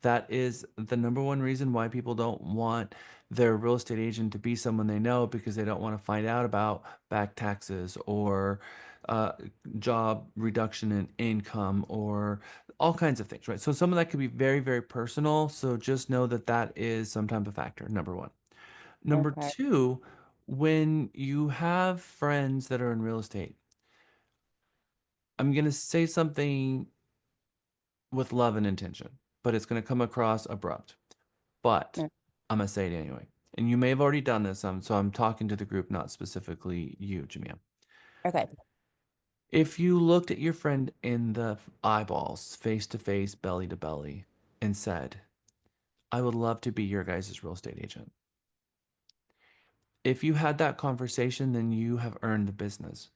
That is the number one reason why people don't want their real estate agent to be someone they know, because they don't want to find out about back taxes or uh, job reduction in income or all kinds of things, right? So some of that could be very, very personal. So just know that that is sometimes a factor, number one. Number
Okay.
two, when you have friends that are in real estate, I'm going to say something with love and intention, but it's going to come across abrupt. But
Yeah.
I'm going to say it anyway. And you may have already done this, so I'm talking to the group, not specifically you, Jamia.
Okay.
If you looked at your friend in the eyeballs, face to face, belly to belly, and said, I would love to be your guys' real estate agent. If you had that conversation, then you have earned the business.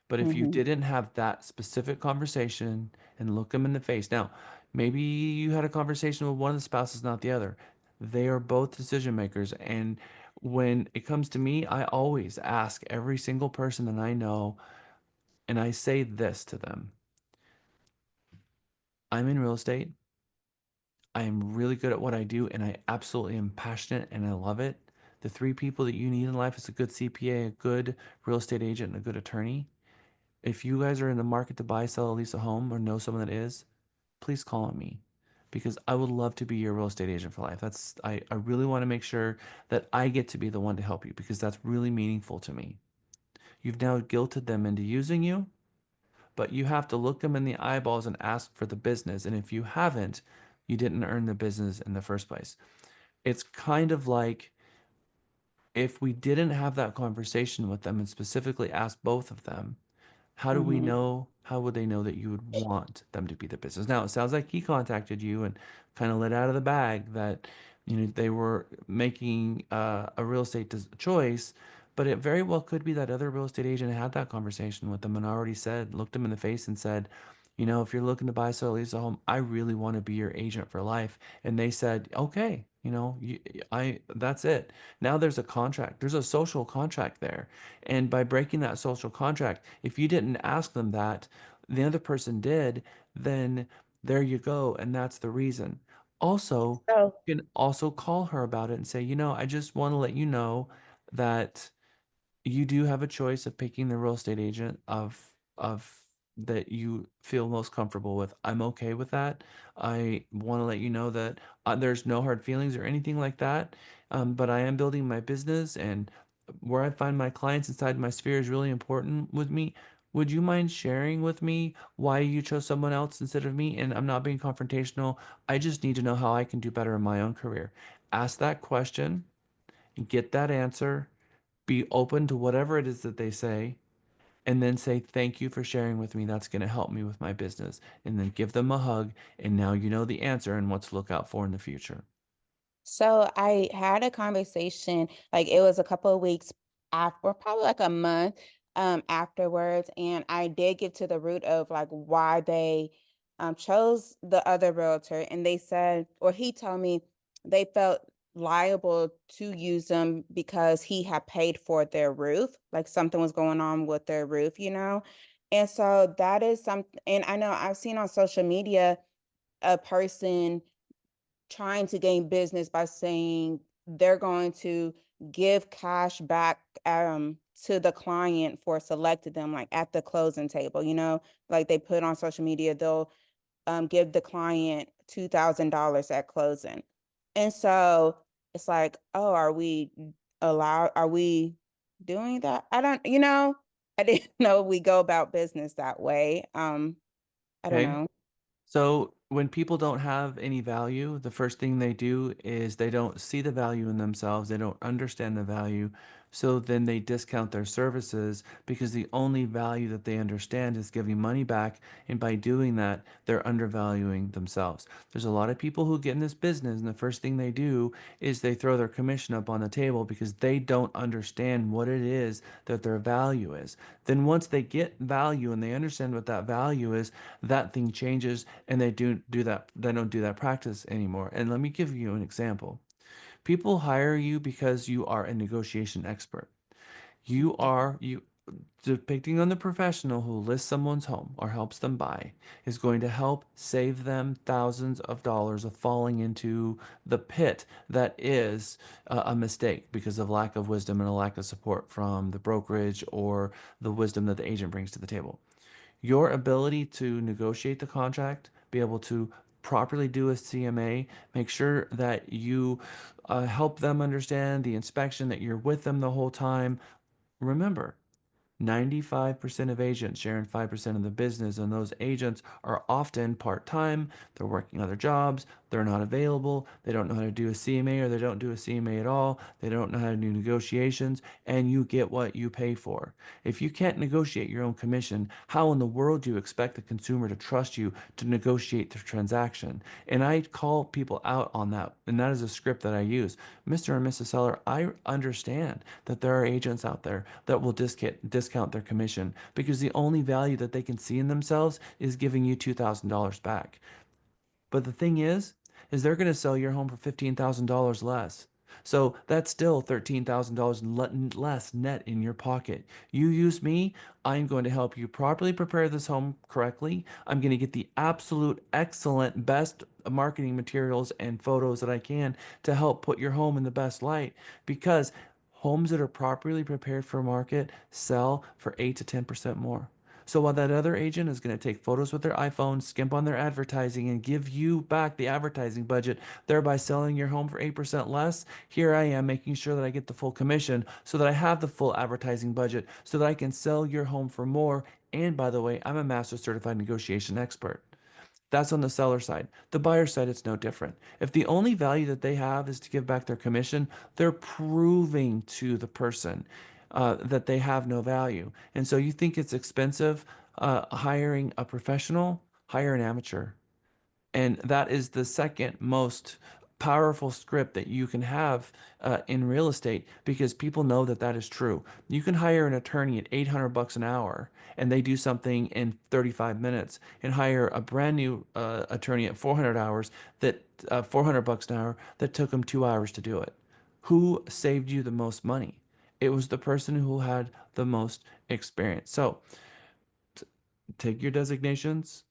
But if you
Mhm.
didn't have that specific conversation and look them in the face, now, maybe you had a conversation with one of the spouses, not the other. They are both decision makers. And when it comes to me, I always ask every single person that I know, and I say this to them: I'm in real estate. I am really good at what I do, and I absolutely am passionate and I love it. The three people that you need in life is a good CPA, a good real estate agent, and a good attorney. If you guys are in the market to buy, sell, or lease a home, or know someone that is, please call on me, because I would love to be your real estate agent for life. I really want to make sure that I get to be the one to help you, because that's really meaningful to me. You've now guilted them into using you, but you have to look them in the eyeballs and ask for the business. And if you haven't, you didn't earn the business in the first place. It's kind of like, if we didn't have that conversation with them and specifically ask both of them, how do we
Mhm.
know? How would they know that you would want them to be the business? Now, it sounds like he contacted you and kind of let out of the bag that, they were making a real estate choice, but it very well could be that other real estate agent had that conversation with them and already said, looked them in the face and said, if you're looking to buy, sell, lease a home, I really want to be your agent for life. And they said, okay, that's it. Now there's a contract. There's a social contract there. And by breaking that social contract, if you didn't ask them that, the other person did, then there you go. And that's the reason. Also,
So
you can also call her about it and say, I just want to let you know that you do have a choice of picking the real estate agent of that you feel most comfortable with. I'm okay with that. I want to let you know that there's no hard feelings or anything like that. But I am building my business, and where I find my clients inside my sphere is really important with me. Would you mind sharing with me why you chose someone else instead of me? And I'm not being confrontational. I just need to know how I can do better in my own career. Ask that question, get that answer, be open to whatever it is that they say, and then say, thank you for sharing with me. That's going to help me with my business. And then give them a hug. And now you know the answer and what to look out for in the future.
So I had a conversation, like it was a couple of weeks after, or probably like a month afterwards, and I did get to the root of like why they chose the other realtor, and they said, or he told me they felt liable to use them because he had paid for their roof, like something was going on with their roof. And so that is something, and I know I've seen on social media a person trying to gain business by saying they're going to give cash back to the client for selected them, like at the closing table. Like they put on social media, they'll give the client $2,000 at closing. And so it's like, oh, are we doing that? I didn't know we go about business that way. I don't
Okay.
know.
So when people don't have any value, the first thing they do is they don't see the value in themselves. They don't understand the value. So then they discount their services because the only value that they understand is giving money back. And by doing that, they're undervaluing themselves. There's a lot of people who get in this business, and the first thing they do is they throw their commission up on the table because they don't understand what it is that their value is. Then once they get value and they understand what that value is, that thing changes, and they don't do that practice anymore. And let me give you an example. People hire you because you are a negotiation expert. You depicting on the professional who lists someone's home or helps them buy is going to help save them thousands of dollars of falling into the pit that is a mistake because of lack of wisdom and a lack of support from the brokerage or the wisdom that the agent brings to the table. Your ability to negotiate the contract, be able to properly do a CMA, make sure that you help them understand the inspection, that you're with them the whole time. Remember, 95% of agents share in 5% of the business, and those agents are often part time. They're working other jobs. They're not available. They don't know how to do a CMA, or they don't do a CMA at all. They don't know how to do negotiations, and you get what you pay for. If you can't negotiate your own commission, how in the world do you expect the consumer to trust you to negotiate the transaction? And I call people out on that, and that is a script that I use. Mr. and Mrs. Seller, I understand that there are agents out there that will discount discount their commission because the only value that they can see in themselves is giving you $2,000 back. But the thing is they're going to sell your home for $15,000 less. So that's still $13,000 less net in your pocket. You use me, I'm going to help you properly prepare this home correctly. I'm going to get the absolute excellent best marketing materials and photos that I can to help put your home in the best light, because homes that are properly prepared for market sell for 8 to 10% more. So while that other agent is going to take photos with their iPhone, skimp on their advertising, and give you back the advertising budget, thereby selling your home for 8% less, here I am making sure that I get the full commission so that I have the full advertising budget so that I can sell your home for more. And by the way, I'm a master certified negotiation expert. That's on the seller side. The buyer side, it's no different. If the only value that they have is to give back their commission, they're proving to the person that they have no value. And so you think it's expensive hiring a professional, hire an amateur. And that is the second most powerful script that you can have in real estate, because people know that that is true. You can hire an attorney at $800 an hour and they do something in 35 minutes, and hire a brand new attorney at 400 hours that $400 an hour that took them 2 hours to do it. Who saved you the most money? It was the person who had the most experience. So take your designations,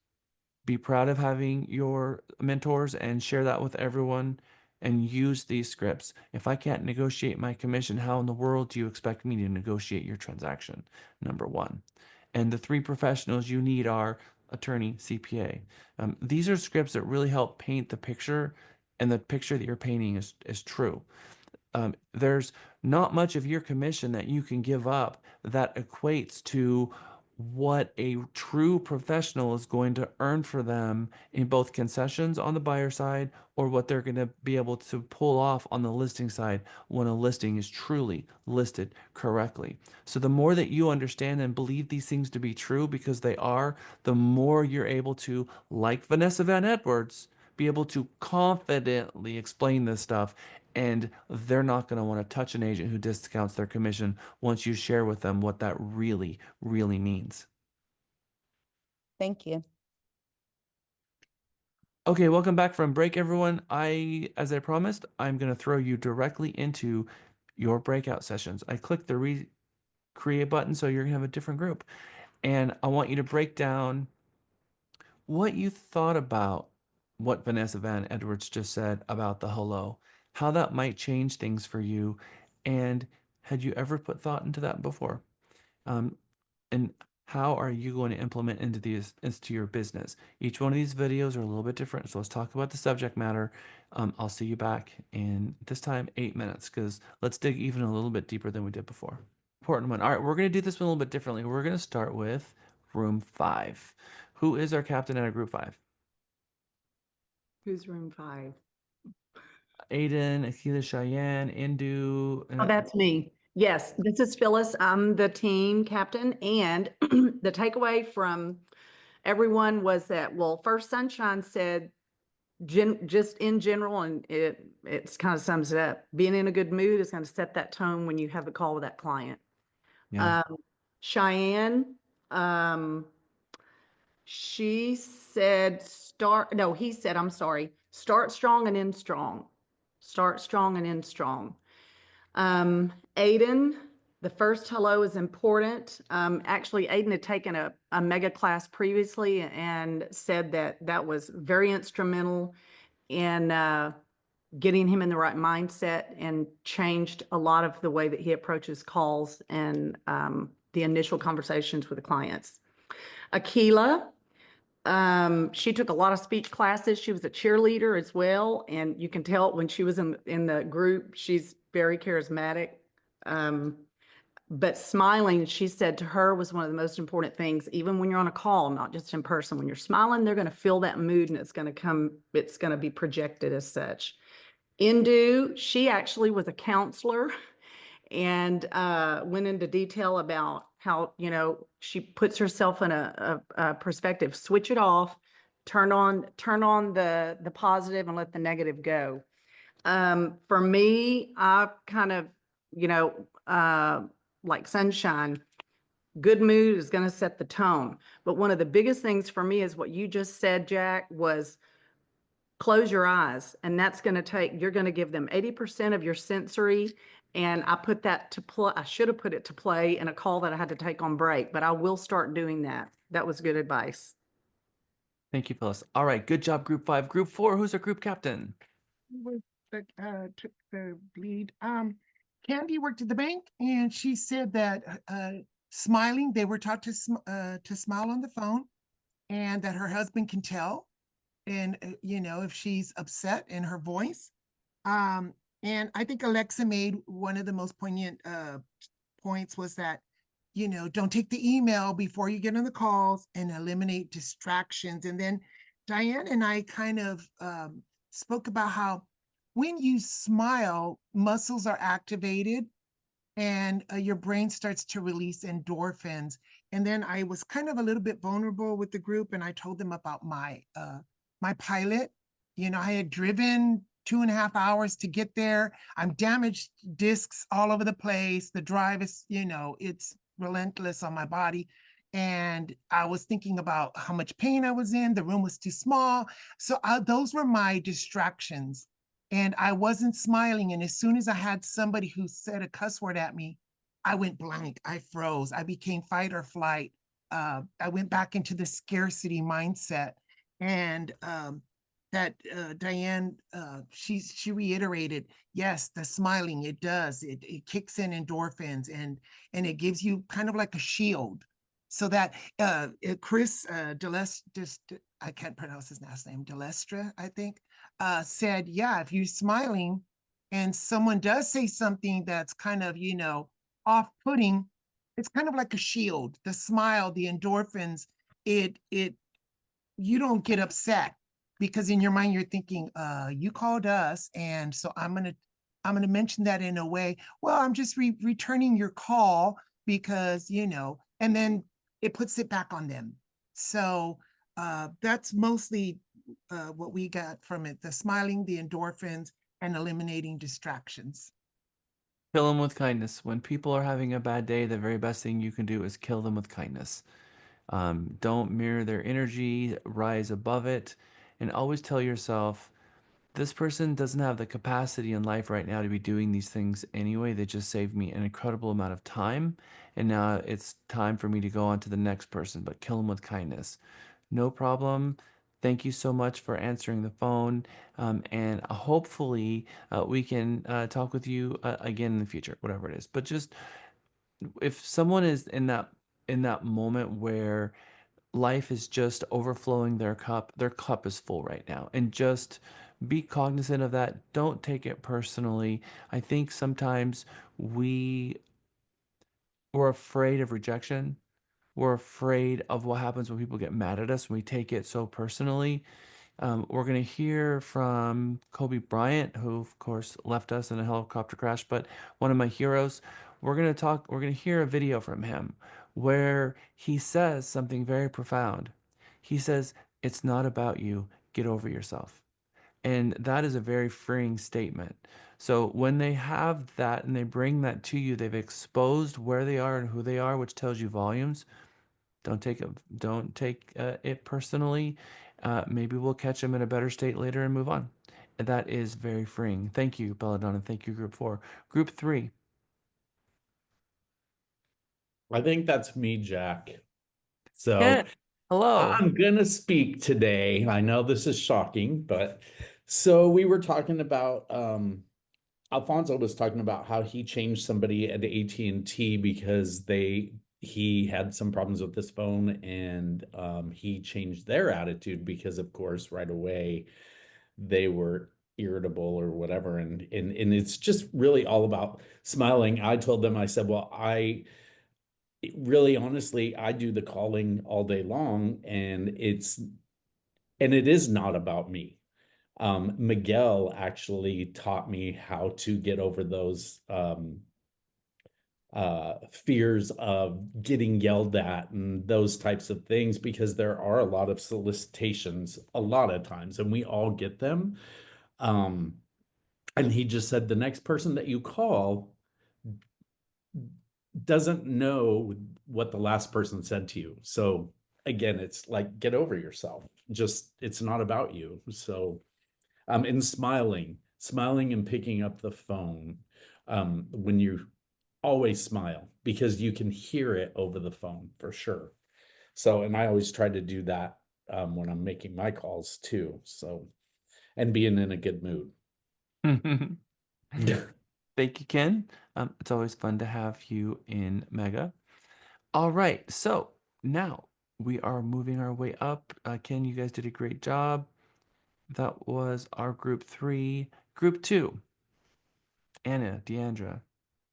be proud of having your mentors, and share that with everyone, and use these scripts. If I can't negotiate my commission, how in the world do you expect me to negotiate your transaction? Number one. And the three professionals you need are attorney, CPA. These are scripts that really help paint the picture, and the picture that you're painting is true. There's not much of your commission that you can give up that equates to what a true professional is going to earn for them in both concessions on the buyer side, or what they're going to be able to pull off on the listing side when a listing is truly listed correctly. So the more that you understand and believe these things to be true, because they are, the more you're able to, like Vanessa Van Edwards, be able to confidently explain this stuff, and they're not going to want to touch an agent who discounts their commission once you share with them what that really, really means.
Thank you.
Okay, welcome back from break, everyone. As I promised, I'm going to throw you directly into your breakout sessions. I clicked the create button, so you're going to have a different group. And I want you to break down what you thought about what Vanessa Van Edwards just said about the hello, how that might change things for you, and had you ever put thought into that before? And how are you going to implement into your business? Each one of these videos are a little bit different, so let's talk about the subject matter. I'll see you back in, this time, 8 minutes, because let's dig even a little bit deeper than we did before. Important one. All right, we're going to do this one a little bit differently. We're going to start with room 5. Who is our captain out of group 5?
Who's room 5?
Aiden, Akila, Cheyenne, Indu.
Oh, that's me. Yes, this is Phyllis. I'm the team captain, and the takeaway from everyone was that, well, first Sunshine said, just in general, and it's kind of sums it up. Being in a good mood is going to set that tone when you have a call with that client.
Yeah.
Cheyenne, she said he said, I'm sorry, start strong and end strong. Start strong and end strong. Aiden, the first hello is important. Actually, Aiden had taken a mega class previously and said that was very instrumental in getting him in the right mindset, and changed a lot of the way that he approaches calls and the initial conversations with the clients. Akila, she took a lot of speech classes. She was a cheerleader as well, and you can tell when she was in the group, she's very charismatic. But smiling, she said, to her was one of the most important things, even when you're on a call, not just in person. When you're smiling, they're going to feel that mood, and it's going to be projected as such. Indu, she actually was a counselor and went into detail about how, she puts herself in a perspective, switch it off, turn on the positive and let the negative go. For me, I kind of, like Sunshine, Good mood is going to set the tone. But one of the biggest things for me is what you just said, Jack, was close your eyes. And that's going to take, you're going to give them 80% of your sensory. And I put that to play. I should have put it to play in a call that I had to take on break, but I will start doing that. That was good advice.
Thank you, Phyllis. All right, good job, Group 5. Group 4, who's our group captain?
Took the lead. Candy worked at the bank, and she said that smiling, they were taught to smile on the phone, and that her husband can tell, and you know, if she's upset in her voice. Um, and I think Alexa made one of the most poignant points was that, you know, don't take the email before you get on the calls and eliminate distractions. And then Diane and I kind of spoke about how when you smile, muscles are activated and your brain starts to release endorphins. And then I was kind of a little bit vulnerable with the group, and I told them about my pilot. You know, I had driven 2.5 hours to get there. I'm damaged discs all over the place. The drive is, you know, it's relentless on my body. And I was thinking about how much pain I was in. The room was too small. So those were my distractions, and I wasn't smiling. And as soon as I had somebody who said a cuss word at me, I went blank. I froze. I became fight or flight. I went back into the scarcity mindset. And that Diane, she reiterated, yes, the smiling, it does. It kicks in endorphins, and it gives you kind of like a shield. So that Chris I can't pronounce his last name, Delestra, I think, said, yeah, if you're smiling and someone does say something that's kind of, you know, off-putting, it's kind of like a shield. The smile, the endorphins, it you don't get upset because in your mind you're thinking, you called us, and so I'm gonna mention that in a way. Well, I'm just returning your call because, you know, and then it puts it back on them. So that's mostly what we got from it: the smiling, the endorphins, and eliminating distractions.
Kill them with kindness. When people are having a bad day, the very best thing you can do is kill them with kindness. Don't mirror their energy, rise above it, and always tell yourself, this person doesn't have the capacity in life right now to be doing these things anyway. They just saved me an incredible amount of time, and now it's time for me to go on to the next person, but kill them with kindness. No problem. Thank you so much for answering the phone. And hopefully we can talk with you again in the future, whatever it is. But just if someone is in that moment where life is just overflowing their cup is full right now, and just be cognizant of that. Don't take it personally. I think sometimes we're afraid of rejection. We're afraid of what happens when people get mad at us, when we take it so personally. We're going to hear from Kobe Bryant, who, of course, left us in a helicopter crash, but one of my heroes. We're going to hear a video from him where he says something very profound. He says, it's not about you. Get over yourself. And that is a very freeing statement. So when they have that and they bring that to you, they've exposed where they are and who they are, which tells you volumes. Don't take it personally. Maybe we'll catch them in a better state later and move on. And that is very freeing. Thank you, Belladonna. Thank you, Group 4. Group 3.
I think that's me, Jack. So
Kent, hello.
I'm gonna speak today. I know this is shocking, but so we were talking about Alfonso was talking about how he changed somebody at AT&T because he had some problems with this phone, and he changed their attitude because, of course, right away they were irritable or whatever, and it's just really all about smiling. I told them, I said, well, I really honestly, I do the calling all day long, and it is not about me. Miguel actually taught me how to get over those fears of getting yelled at and those types of things, because there are a lot of solicitations a lot of times, and we all get them. And he just said, the next person that you call, doesn't know what the last person said to you. So again, it's like, get over yourself. Just, it's not about you. So, and smiling and picking up the phone, when you always smile, because you can hear it over the phone for sure. So, and I always try to do that, when I'm making my calls too. So, and being in a good mood.
Thank you, Ken. It's always fun to have you in Mega. All right, so now we are moving our way up. Ken, you guys did a great job. That was our group 3. Group 2, Anna, Deandra,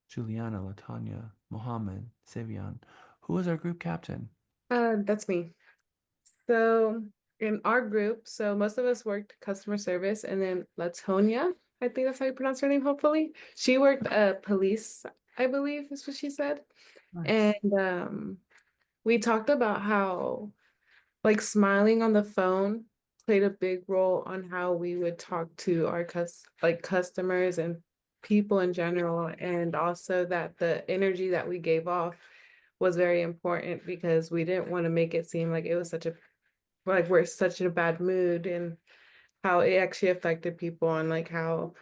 Juliana, Latanya, Mohammed, Sevian. Who was our group captain?
That's me. So in our group, so most of us worked customer service, and then Latonia, I think that's how you pronounce her name, hopefully. She worked police, I believe is what she said.
Nice.
And we talked about how like smiling on the phone played a big role on how we would talk to our customers and people in general, and also that the energy that we gave off was very important because we didn't want to make it seem like it was such a like we're such in a bad mood, and how it actually affected people on like how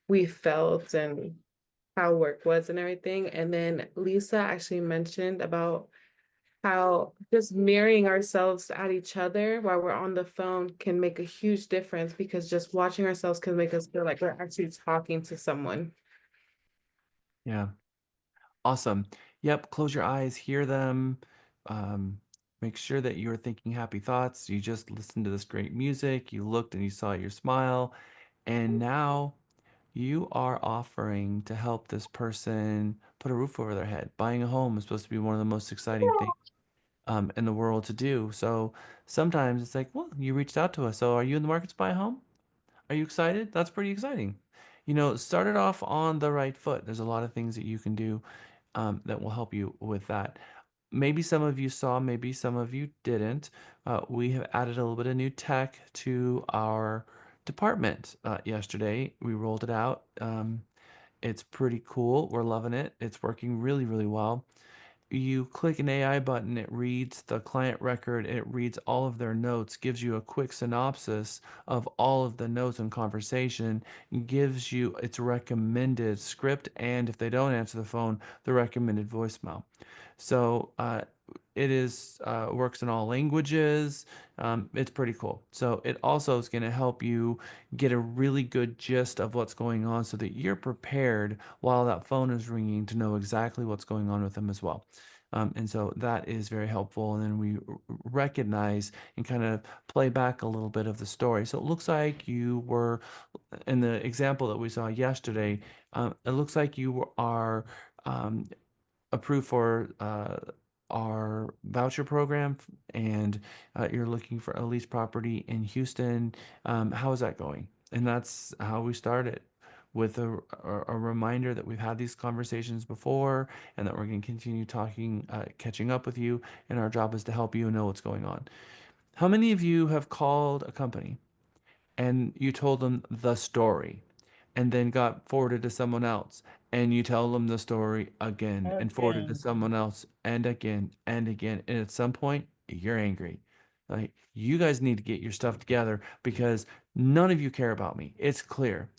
we felt and how work was and everything. And then Lisa actually mentioned about how just mirroring ourselves at each other while we're on the phone can make a huge difference, because just watching ourselves can make us feel like we're actually talking to someone.
Yeah. Awesome. Yep, close your eyes, hear them. Make sure that you're thinking happy thoughts. You just listened to this great music, you looked and you saw your smile, and now you are offering to help this person put a roof over their head. Buying a home is supposed to be one of the most exciting things in the world to do. So sometimes it's like, well, you reached out to us. So are you in the market to buy a home? Are you excited? That's pretty exciting. Start it off on the right foot. There's a lot of things that you can do that will help you with that. Maybe some of you saw, maybe some of you didn't. We have added a little bit of new tech to our department yesterday. We rolled it out. It's pretty cool. We're loving it. It's working really, really well. You click an AI button, it reads the client record, it reads all of their notes, gives you a quick synopsis of all of the notes and conversation, gives you its recommended script, and if they don't answer the phone, the recommended voicemail. So it is works in all languages. It's pretty cool. So it also is going to help you get a really good gist of what's going on, so that you're prepared while that phone is ringing to know exactly what's going on with them as well. And so that is very helpful. And then we recognize and kind of play back a little bit of the story. So it looks like you were, in the example that we saw yesterday, it looks like you are approved for our voucher program, and you're looking for a lease property in Houston. How is that going? And that's how we started, with a reminder that we've had these conversations before, and that we're going to continue talking, catching up with you, and our job is to help you know what's going on. How many of you have called a company and you told them the story, and then got forwarded to someone else, and you tell them the story again and forwarded to someone else and again and again, and at some point you're angry, like, you guys need to get your stuff together because none of you care about me, it's clear.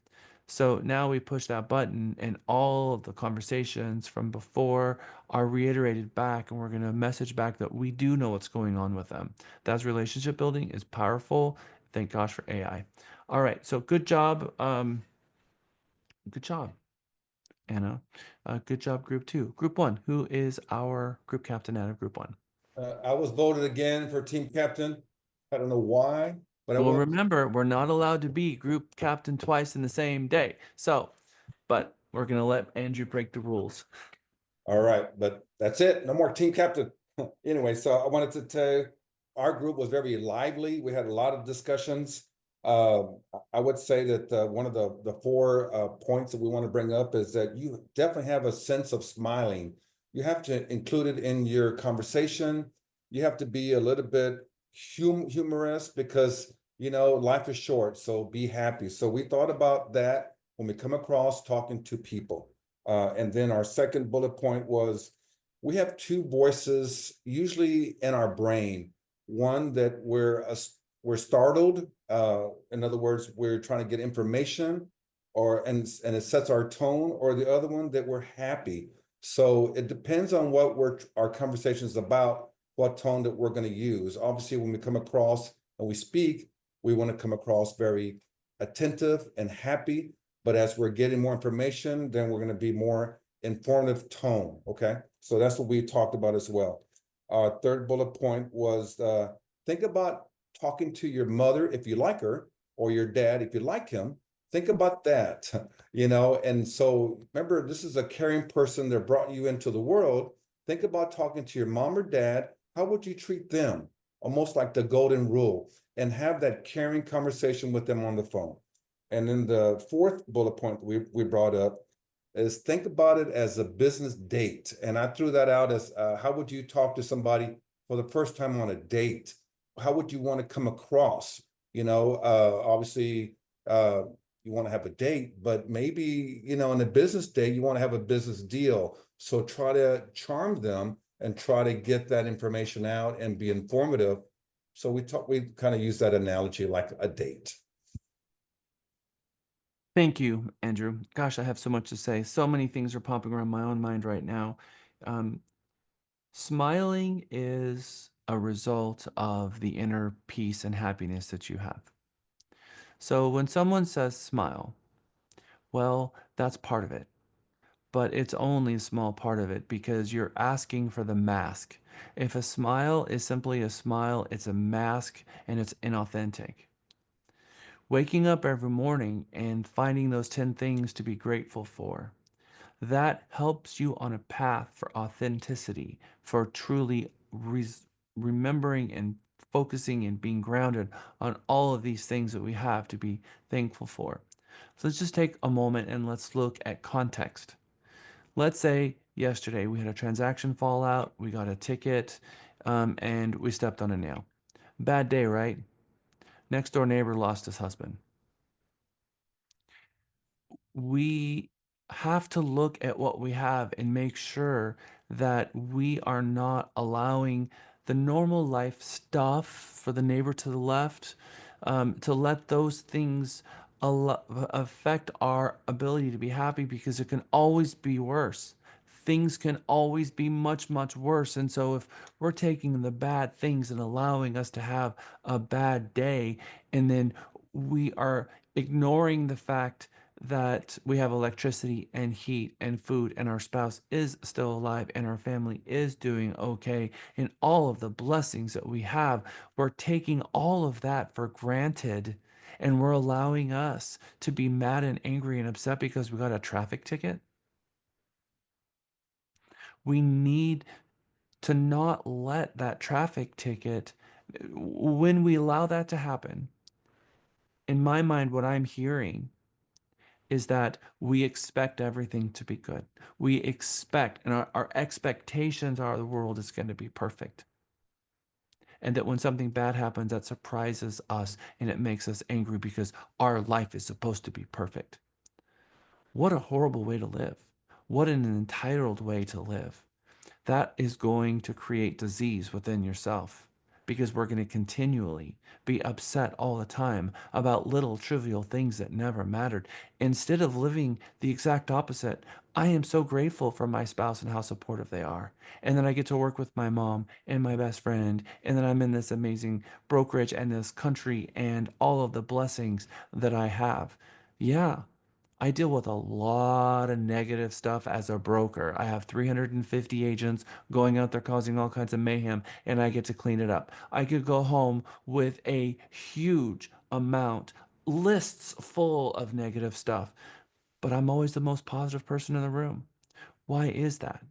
So now we push that button, and all of the conversations from before are reiterated back, and we're going to message back that we do know what's going on with them. That's relationship building, is powerful. Thank gosh for AI. All right, so good job. Good job, Anna. Good job, group 2. Group 1, who is our group captain out of group 1?
I was voted again for team captain. I don't know why, but I
Well,
was.
remember, we're not allowed to be group captain twice in the same day. So, but we're going to let Andrew break the rules.
All right, but that's it. No more team captain. Anyway, so I wanted to tell you, our group was very lively. We had a lot of discussions. I would say that one of the 4 points that we want to bring up is that you definitely have a sense of smiling. You have to include it in your conversation. You have to be a little bit humorous, because life is short, so be happy. So we thought about that when we come across talking to people. And then our second bullet point was we have two voices usually in our brain. One that we're startled. In other words, we're trying to get information, and it sets our tone. Or the other one that we're happy. So it depends on what our conversation is about, what tone that we're going to use. Obviously, when we come across and we speak, we want to come across very attentive and happy. But as we're getting more information, then we're going to be more informative tone. Okay. So that's what we talked about as well. Our third bullet point was think about talking to your mother if you like her, or your dad if you like him. Think about that, and so remember, this is a caring person that brought you into the world. Think about talking to your mom or dad. How would you treat them? Almost like the golden rule, and have that caring conversation with them on the phone. And then the fourth bullet point we brought up is think about it as a business date. And I threw that out as how would you talk to somebody for the first time on a date? How would you want to come across? Obviously, you want to have a date, but maybe, in a business date, you want to have a business deal. So try to charm them and try to get that information out and be informative. So we kind of use that analogy like a date.
Thank you, Andrew. Gosh, I have so much to say. So many things are popping around my own mind right now. Smiling is a result of the inner peace and happiness that you have. So when someone says smile, well, that's part of it. But it's only a small part of it because you're asking for the mask. If a smile is simply a smile, it's a mask and it's inauthentic. Waking up every morning and finding those 10 things to be grateful for, that helps you on a path for authenticity, for truly remembering and focusing and being grounded on all of these things that we have to be thankful for. So let's just take a moment and let's look at context. Let's say yesterday we had a transaction fallout, we got a ticket, and we stepped on a nail. Bad day, right? Next door neighbor lost his husband. We have to look at what we have and make sure that we are not allowing the normal life stuff for the neighbor to the left to let those things affect our ability to be happy, because it can always be worse. Things can always be much, much worse. And so if we're taking the bad things and allowing us to have a bad day, and then we are ignoring the fact that we have electricity and heat and food, and our spouse is still alive, and our family is doing okay, and all of the blessings that we have, we're taking all of that for granted, and we're allowing us to be mad and angry and upset because we got a traffic ticket. We need to not let that traffic ticket, when we allow that to happen, in my mind, what I'm hearing is that we expect everything to be good. We expect, and our expectations are the world is going to be perfect. And that when something bad happens, that surprises us and it makes us angry because our life is supposed to be perfect. What a horrible way to live. What an entitled way to live. That is going to create disease within yourself, because we're going to continually be upset all the time about little trivial things that never mattered, instead of living the exact opposite. I am so grateful for my spouse and how supportive they are. And then I get to work with my mom and my best friend. And then I'm in this amazing brokerage and this country and all of the blessings that I have. Yeah, I deal with a lot of negative stuff as a broker. I have 350 agents going out there causing all kinds of mayhem, and I get to clean it up. I could go home with a huge amount, lists full of negative stuff, but I'm always the most positive person in the room. Why is that?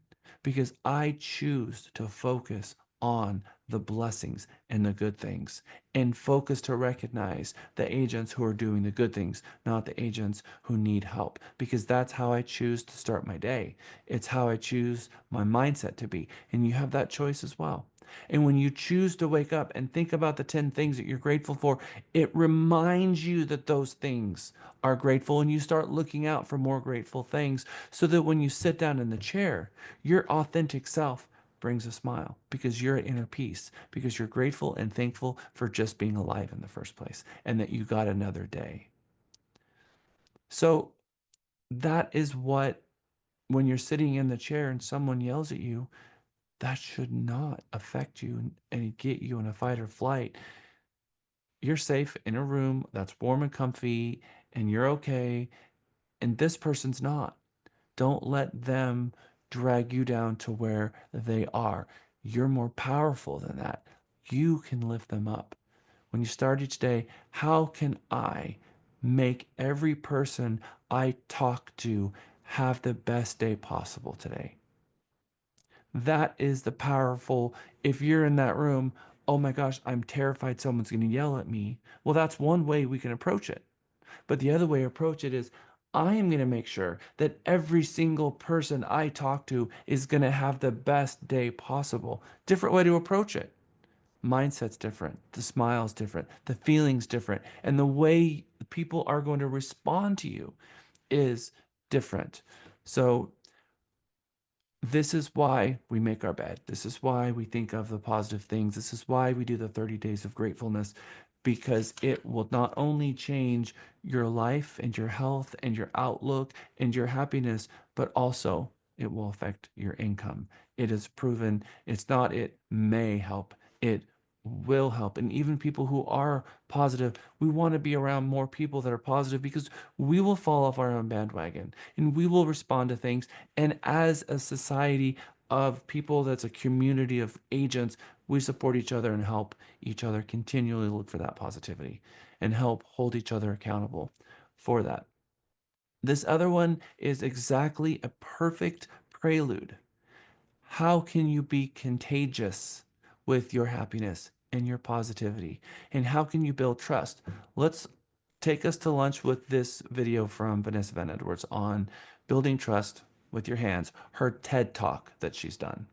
Because I choose to focus on the blessings and the good things, and focus to recognize the agents who are doing the good things, not the agents who need help, because that's how I choose to start my day. It's how I choose my mindset to be. And you have that choice as well. And when you choose to wake up and think about the 10 things that you're grateful for, it reminds you that those things are grateful, and you start looking out for more grateful things, so that when you sit down in the chair, your authentic self brings a smile, because you're at inner peace, because you're grateful and thankful for just being alive in the first place, and that you got another day. So that is what, when you're sitting in the chair and someone yells at you, that should not affect you and get you in a fight or flight. You're safe in a room that's warm and comfy, and you're okay, and this person's not. Don't let them drag you down to where they are. You're more powerful than that. You can lift them up. When you start each day, how can I make every person I talk to have the best day possible today? That is the powerful. If you're in that room, oh my gosh, I'm terrified someone's going to yell at me. Well, that's one way we can approach it. But the other way to approach it is, I am going to make sure that every single person I talk to is going to have the best day possible. Different way to approach it. Mindset's different. The smile's different. The feeling's different. And the way people are going to respond to you is different. So this is why we make our bed. This is why we think of the positive things. This is why we do the 30 days of gratefulness, because it will not only change your life and your health and your outlook and your happiness, but also it will affect your income. It is proven. It's not it may help, it will help. And even people who are positive, we want to be around more people that are positive, because we will fall off our own bandwagon and we will respond to things. And as a society of people, that's a community of agents, we support each other and help each other continually look for that positivity and help hold each other accountable for that. This other one is exactly a perfect prelude. How can you be contagious with your happiness and your positivity? And how can you build trust? Let's take us to lunch with this video from Vanessa Van Edwards on building trust with your hands, her TED Talk that she's done.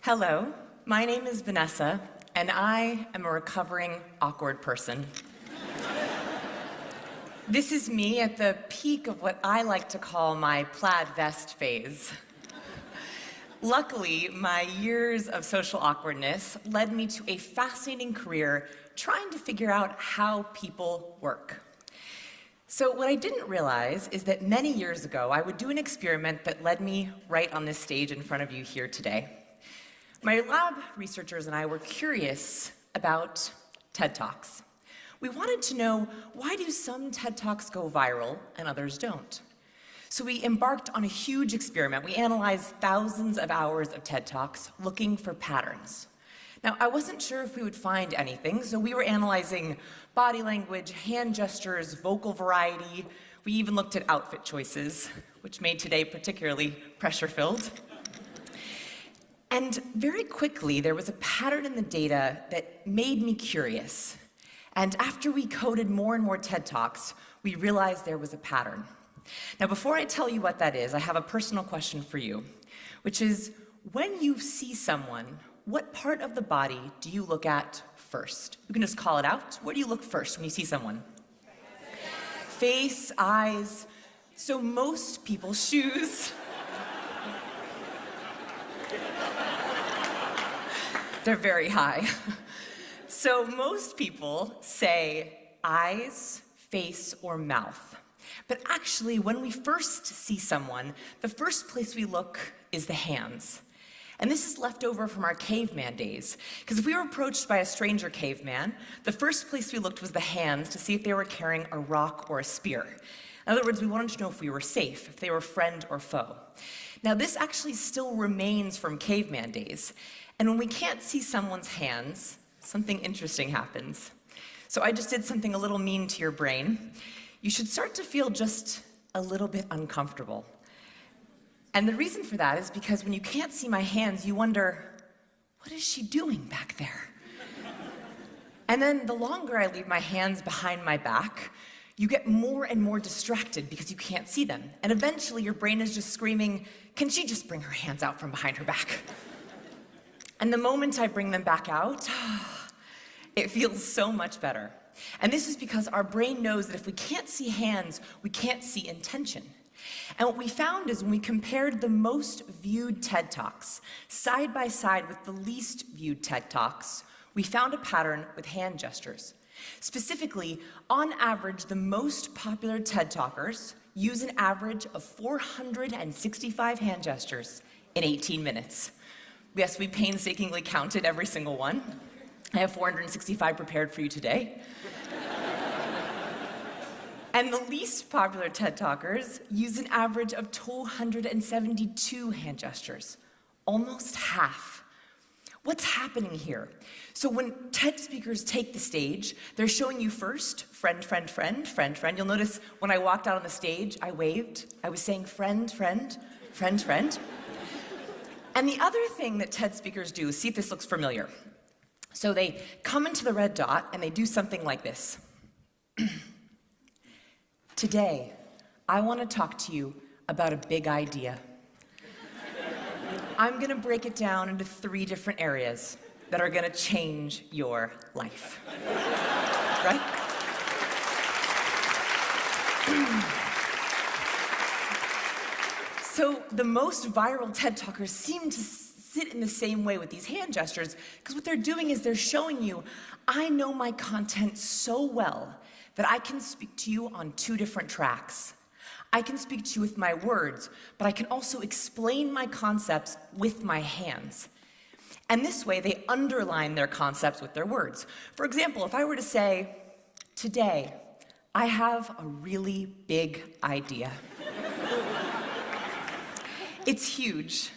Hello, my name is Vanessa, and I am a recovering awkward person. This is me at the peak of what I like to call my plaid vest phase. Luckily, my years of social awkwardness led me to a fascinating career trying to figure out how people work. So what I didn't realize is that many years ago, I would do an experiment that led me right on this stage in front of you here today. My lab researchers and I were curious about TED Talks. We wanted to know, why do some TED Talks go viral and others don't? So we embarked on a huge experiment. We analyzed thousands of hours of TED Talks looking for patterns. Now, I wasn't sure if we would find anything, so we were analyzing body language, hand gestures, vocal variety. We even looked at outfit choices, which made today particularly pressure-filled. And very quickly, there was a pattern in the data that made me curious. And after we coded more and more TED Talks, we realized there was a pattern. Now, before I tell you what that is, I have a personal question for you, which is, when you see someone, what part of the body do you look at first? You can just call it out. Where do you look first when you see someone? Face, eyes. So most people, shoes. They're very high. So most people say eyes, face, or mouth. But actually, when we first see someone, the first place we look is the hands. And this is left over from our caveman days. Because if we were approached by a stranger caveman, the first place we looked was the hands to see if they were carrying a rock or a spear. In other words, we wanted to know if we were safe, if they were friend or foe. Now, this actually still remains from caveman days. And when we can't see someone's hands, something interesting happens. So I just did something a little mean to your brain. You should start to feel just a little bit uncomfortable. And the reason for that is because when you can't see my hands, you wonder, what is she doing back there? And then the longer I leave my hands behind my back, you get more and more distracted because you can't see them. And eventually your brain is just screaming, can she just bring her hands out from behind her back? And the moment I bring them back out, it feels so much better. And this is because our brain knows that if we can't see hands, we can't see intention. And what we found is when we compared the most viewed TED Talks side by side with the least viewed TED Talks, we found a pattern with hand gestures. Specifically, on average, the most popular TED Talkers use an average of 465 hand gestures in 18 minutes. Yes, we painstakingly counted every single one. I have 465 prepared for you today. And the least popular TED Talkers use an average of 272 hand gestures, almost half. What's happening here? So when TED speakers take the stage, they're showing you first, friend, friend, friend, friend, friend. You'll notice when I walked out on the stage, I waved. I was saying friend, friend, friend, friend. And the other thing that TED speakers do is see if this looks familiar. So they come into the red dot and they do something like this. Today, I want to talk to you about a big idea. I'm going to break it down into 3 different areas that are going to change your life. Right? So the most viral TED Talkers seem to sit in the same way with these hand gestures, because what they're doing is they're showing you, I know my content so well that I can speak to you on 2 different tracks. I can speak to you with my words, but I can also explain my concepts with my hands. And this way, they underline their concepts with their words. For example, if I were to say, today, I have a really big idea. It's huge.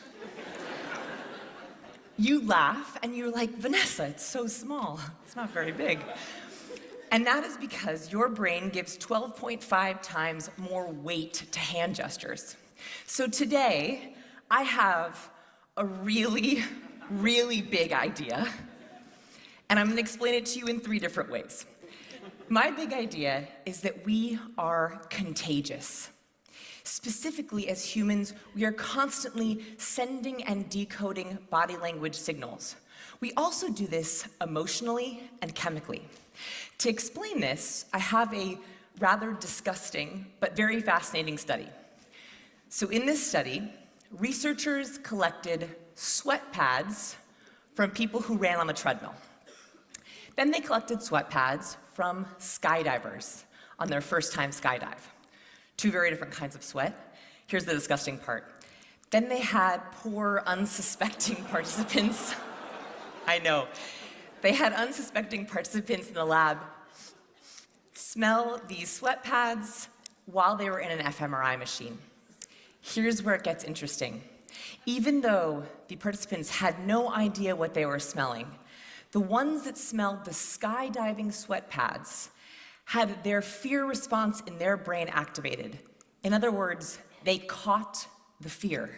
You laugh, and you're like, Vanessa, it's so small. It's not very big. And that is because your brain gives 12.5 times more weight to hand gestures. So today, I have a really, really big idea, and I'm going to explain it to you in 3 different ways. My big idea is that we are contagious. Specifically, as humans, we are constantly sending and decoding body language signals. We also do this emotionally and chemically. To explain this, I have a rather disgusting but very fascinating study. So in this study, researchers collected sweat pads from people who ran on the treadmill. Then they collected sweat pads from skydivers on their first time skydive. 2 very different kinds of sweat. Here's the disgusting part. Then they had poor, unsuspecting participants. I know. They had unsuspecting participants in the lab smell these sweat pads while they were in an fMRI machine. Here's where it gets interesting. Even though the participants had no idea what they were smelling, the ones that smelled the skydiving sweat pads had their fear response in their brain activated. In other words, they caught the fear.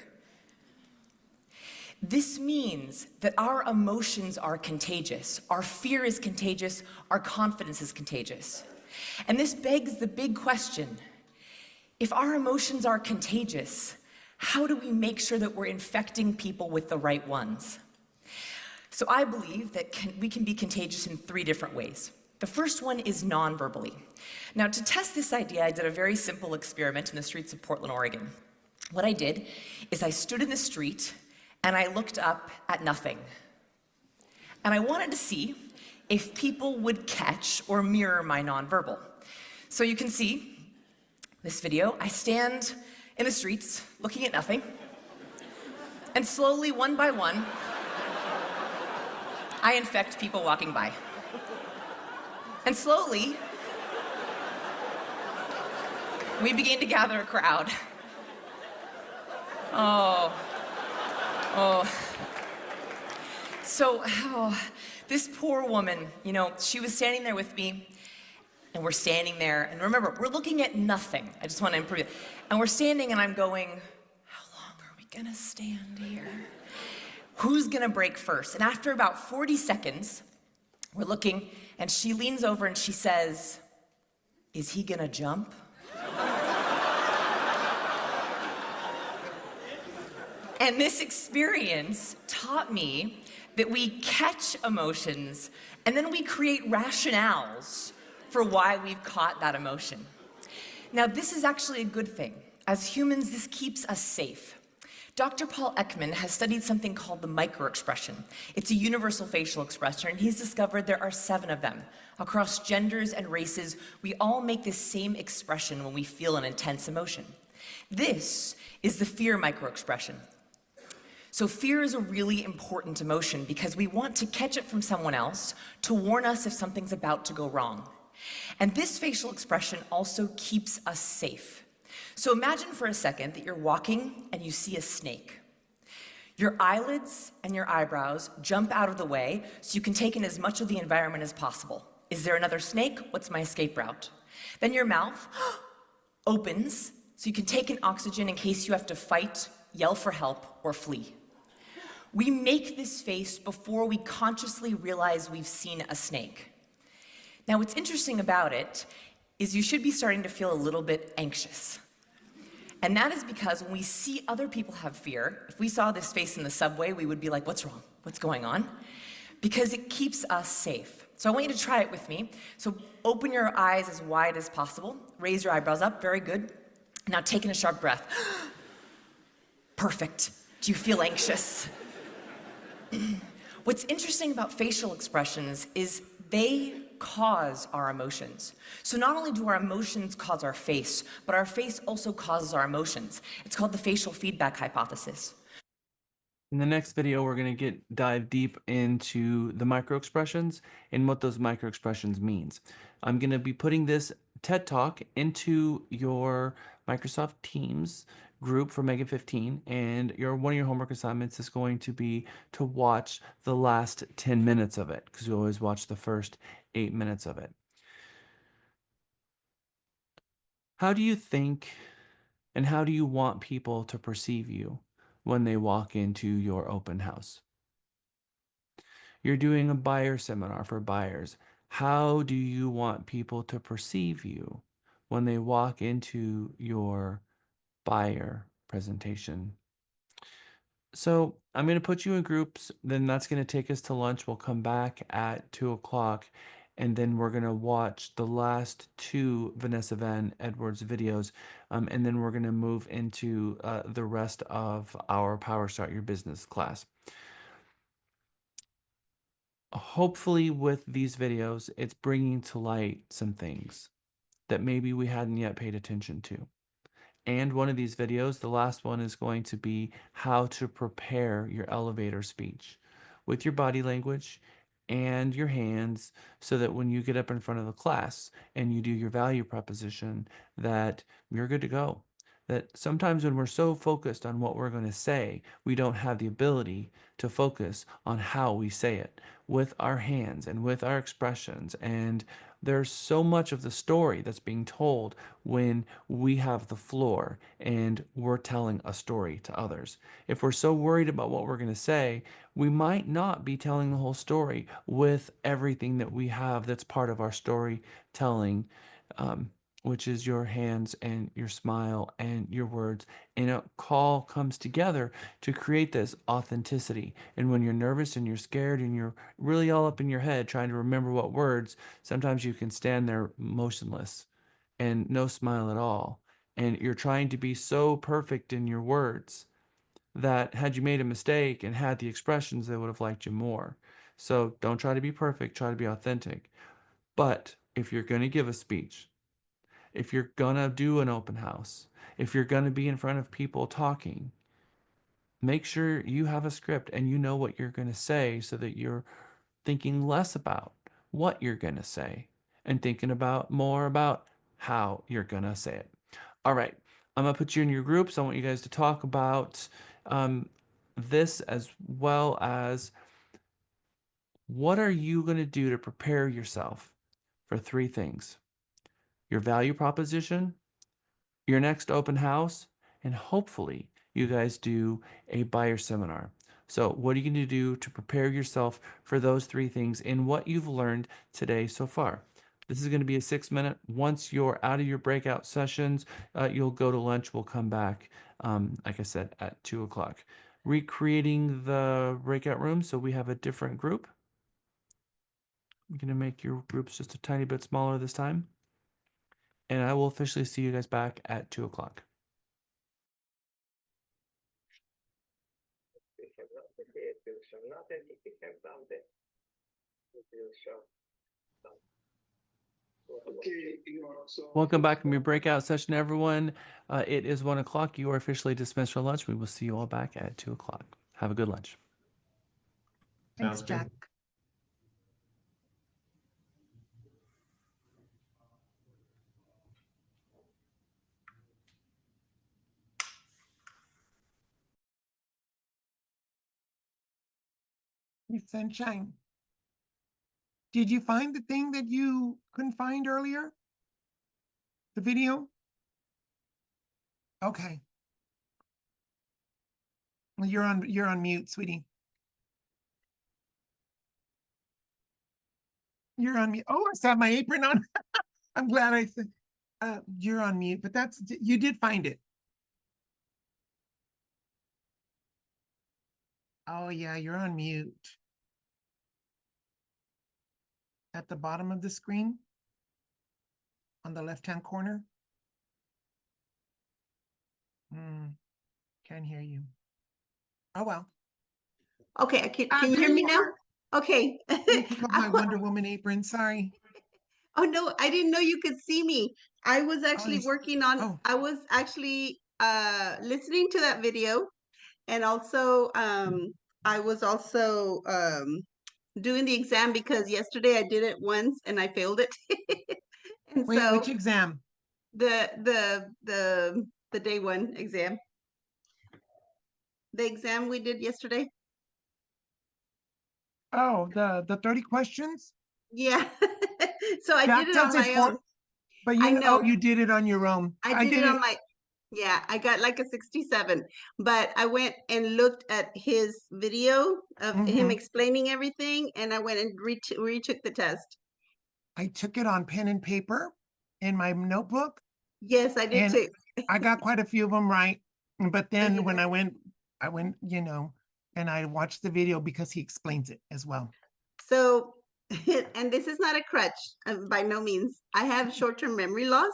This means that our emotions are contagious. Our fear is contagious. Our confidence is contagious. And this begs the big question. If our emotions are contagious, how do we make sure that we're infecting people with the right ones? So I believe that we can be contagious in 3 different ways. The first one is non-verbally. Now, to test this idea, I did a very simple experiment in the streets of Portland, Oregon. What I did is I stood in the street and I looked up at nothing. And I wanted to see if people would catch or mirror my nonverbal. So you can see this video. I stand in the streets looking at nothing. And slowly, one by one, I infect people walking by. And slowly, we begin to gather a crowd. So, this poor woman, she was standing there with me, And we're standing there, and remember, we're looking at nothing. I just want to improve it. And we're standing, and I'm going, how long are we gonna stand here? Who's gonna break first? And after about 40 seconds, we're looking, and she leans over and she says, is he gonna jump? And this experience taught me that we catch emotions and then we create rationales for why we've caught that emotion. Now, this is actually a good thing. As humans, this keeps us safe. Dr. Paul Ekman has studied something called the microexpression. It's a universal facial expression, and he's discovered there are 7 of them. Across genders and races, we all make this same expression when we feel an intense emotion. This is the fear microexpression. So fear is a really important emotion because we want to catch it from someone else to warn us if something's about to go wrong. And this facial expression also keeps us safe. So imagine for a second that you're walking and you see a snake. Your eyelids and your eyebrows jump out of the way so you can take in as much of the environment as possible. Is there another snake? What's my escape route? Then your mouth opens so you can take in oxygen in case you have to fight, yell for help, or flee. We make this face before we consciously realize we've seen a snake. Now, what's interesting about it is you should be starting to feel a little bit anxious. And that is because when we see other people have fear, if we saw this face in the subway, we would be like, what's wrong? What's going on? Because it keeps us safe. So I want you to try it with me. So open your eyes as wide as possible. Raise your eyebrows up. Very good. Now take in a sharp breath. Perfect. Do you feel anxious? What's interesting about facial expressions is they cause our emotions. So not only do our emotions cause our face, but our face also causes our emotions. It's called the facial feedback hypothesis.
In the next video, we're going to dive deep into the micro expressions and what those micro expressions means. I'm going to be putting this TED Talk into your Microsoft Teams group for Mega 15, and one of your homework assignments is going to be to watch the last 10 minutes of it, because you always watch the first 8 minutes of it. How do you think and how do you want people to perceive you when they walk into your open house? You're doing a buyer seminar for buyers. How do you want people to perceive you when they walk into your buyer presentation? So I'm going to put you in groups, then that's going to take us to lunch. We'll come back at 2 o'clock, and then we're going to watch the last 2 Vanessa Van Edwards videos, and then we're going to move into the rest of our Power Start Your Business class. Hopefully with these videos, it's bringing to light some things that maybe we hadn't yet paid attention to. And one of these videos, the last one, is going to be how to prepare your elevator speech with your body language and your hands, so that when you get up in front of the class and you do your value proposition, that you're good to go. That sometimes when we're so focused on what we're going to say, we don't have the ability to focus on how we say it with our hands and with our expressions. And there's so much of the story that's being told when we have the floor and we're telling a story to others. If we're so worried about what we're going to say, we might not be telling the whole story with everything that we have that's part of our storytelling, which is your hands and your smile and your words. And it all comes together to create this authenticity. And when you're nervous and you're scared and you're really all up in your head trying to remember what words, sometimes you can stand there motionless and no smile at all. And you're trying to be so perfect in your words that had you made a mistake and had the expressions, they would have liked you more. So don't try to be perfect, try to be authentic. But if you're going to give a speech, if you're gonna do an open house, if you're gonna be in front of people talking, make sure you have a script and you know what you're gonna say, so that you're thinking less about what you're gonna say and thinking about more about how you're gonna say it. All right, I'm gonna put you in your groups. I want you guys to talk about this, as well as what are you gonna do to prepare yourself for 3 things. your value proposition, your next open house, and hopefully you guys do a buyer seminar. So what are you going to do to prepare yourself for those three things in what you've learned today so far? This is going to be a 6-minute. Once you're out of your breakout sessions, you'll go to lunch. We'll come back, like I said, at 2 o'clock. Recreating the breakout room so we have a different group. I'm going to make your groups just a tiny bit smaller this time. And I will officially see you guys back at 2 o'clock. Welcome back from your breakout session, everyone. It is 1 o'clock. You are officially dismissed for lunch. We will see you all back at 2 o'clock. Have a good lunch.
Thanks, Jack. Hey, Sunshine. Did you find the thing that you couldn't find earlier? The video? Okay. Well, you're on mute, sweetie. You're on mute. Oh, I still have my apron on. I'm glad I said you're on mute, but you did find it. Oh yeah, you're on mute. At the bottom of the screen, on the left-hand corner. Can't hear you. Oh well.
Okay, can you hear me now? Okay.
My Wonder Woman apron, sorry.
Oh no, I didn't know you could see me. I was actually working on, I was actually listening to that video, and also I was also doing the exam because yesterday I did it once and I failed it. And
wait,
so
which exam?
The day one exam. The exam we did yesterday.
Oh, the 30 questions?
Yeah. So I
Jack
did it
does
on
it
my own.
But
I know.
you did it on your own.
I did it on my, yeah, I got like a 67, but I went and looked at his video of him explaining everything, and I went and retook the test.
I took it on pen and paper in my notebook.
Yes, I did too.
I got quite a few of them right. But then when I went, and I watched the video because he explains it as well.
So, and this is not a crutch by no means. I have short-term memory loss.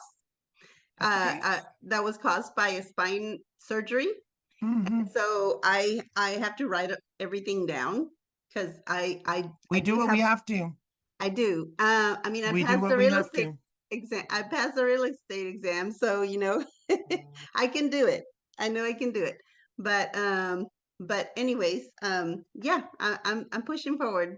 That was caused by a spine surgery. And so I have to write everything down because
we do what we have to.
I do. I mean, I passed the real estate exam. I passed the real estate exam, so I can do it. I know I can do it. But anyways, yeah, I'm pushing forward.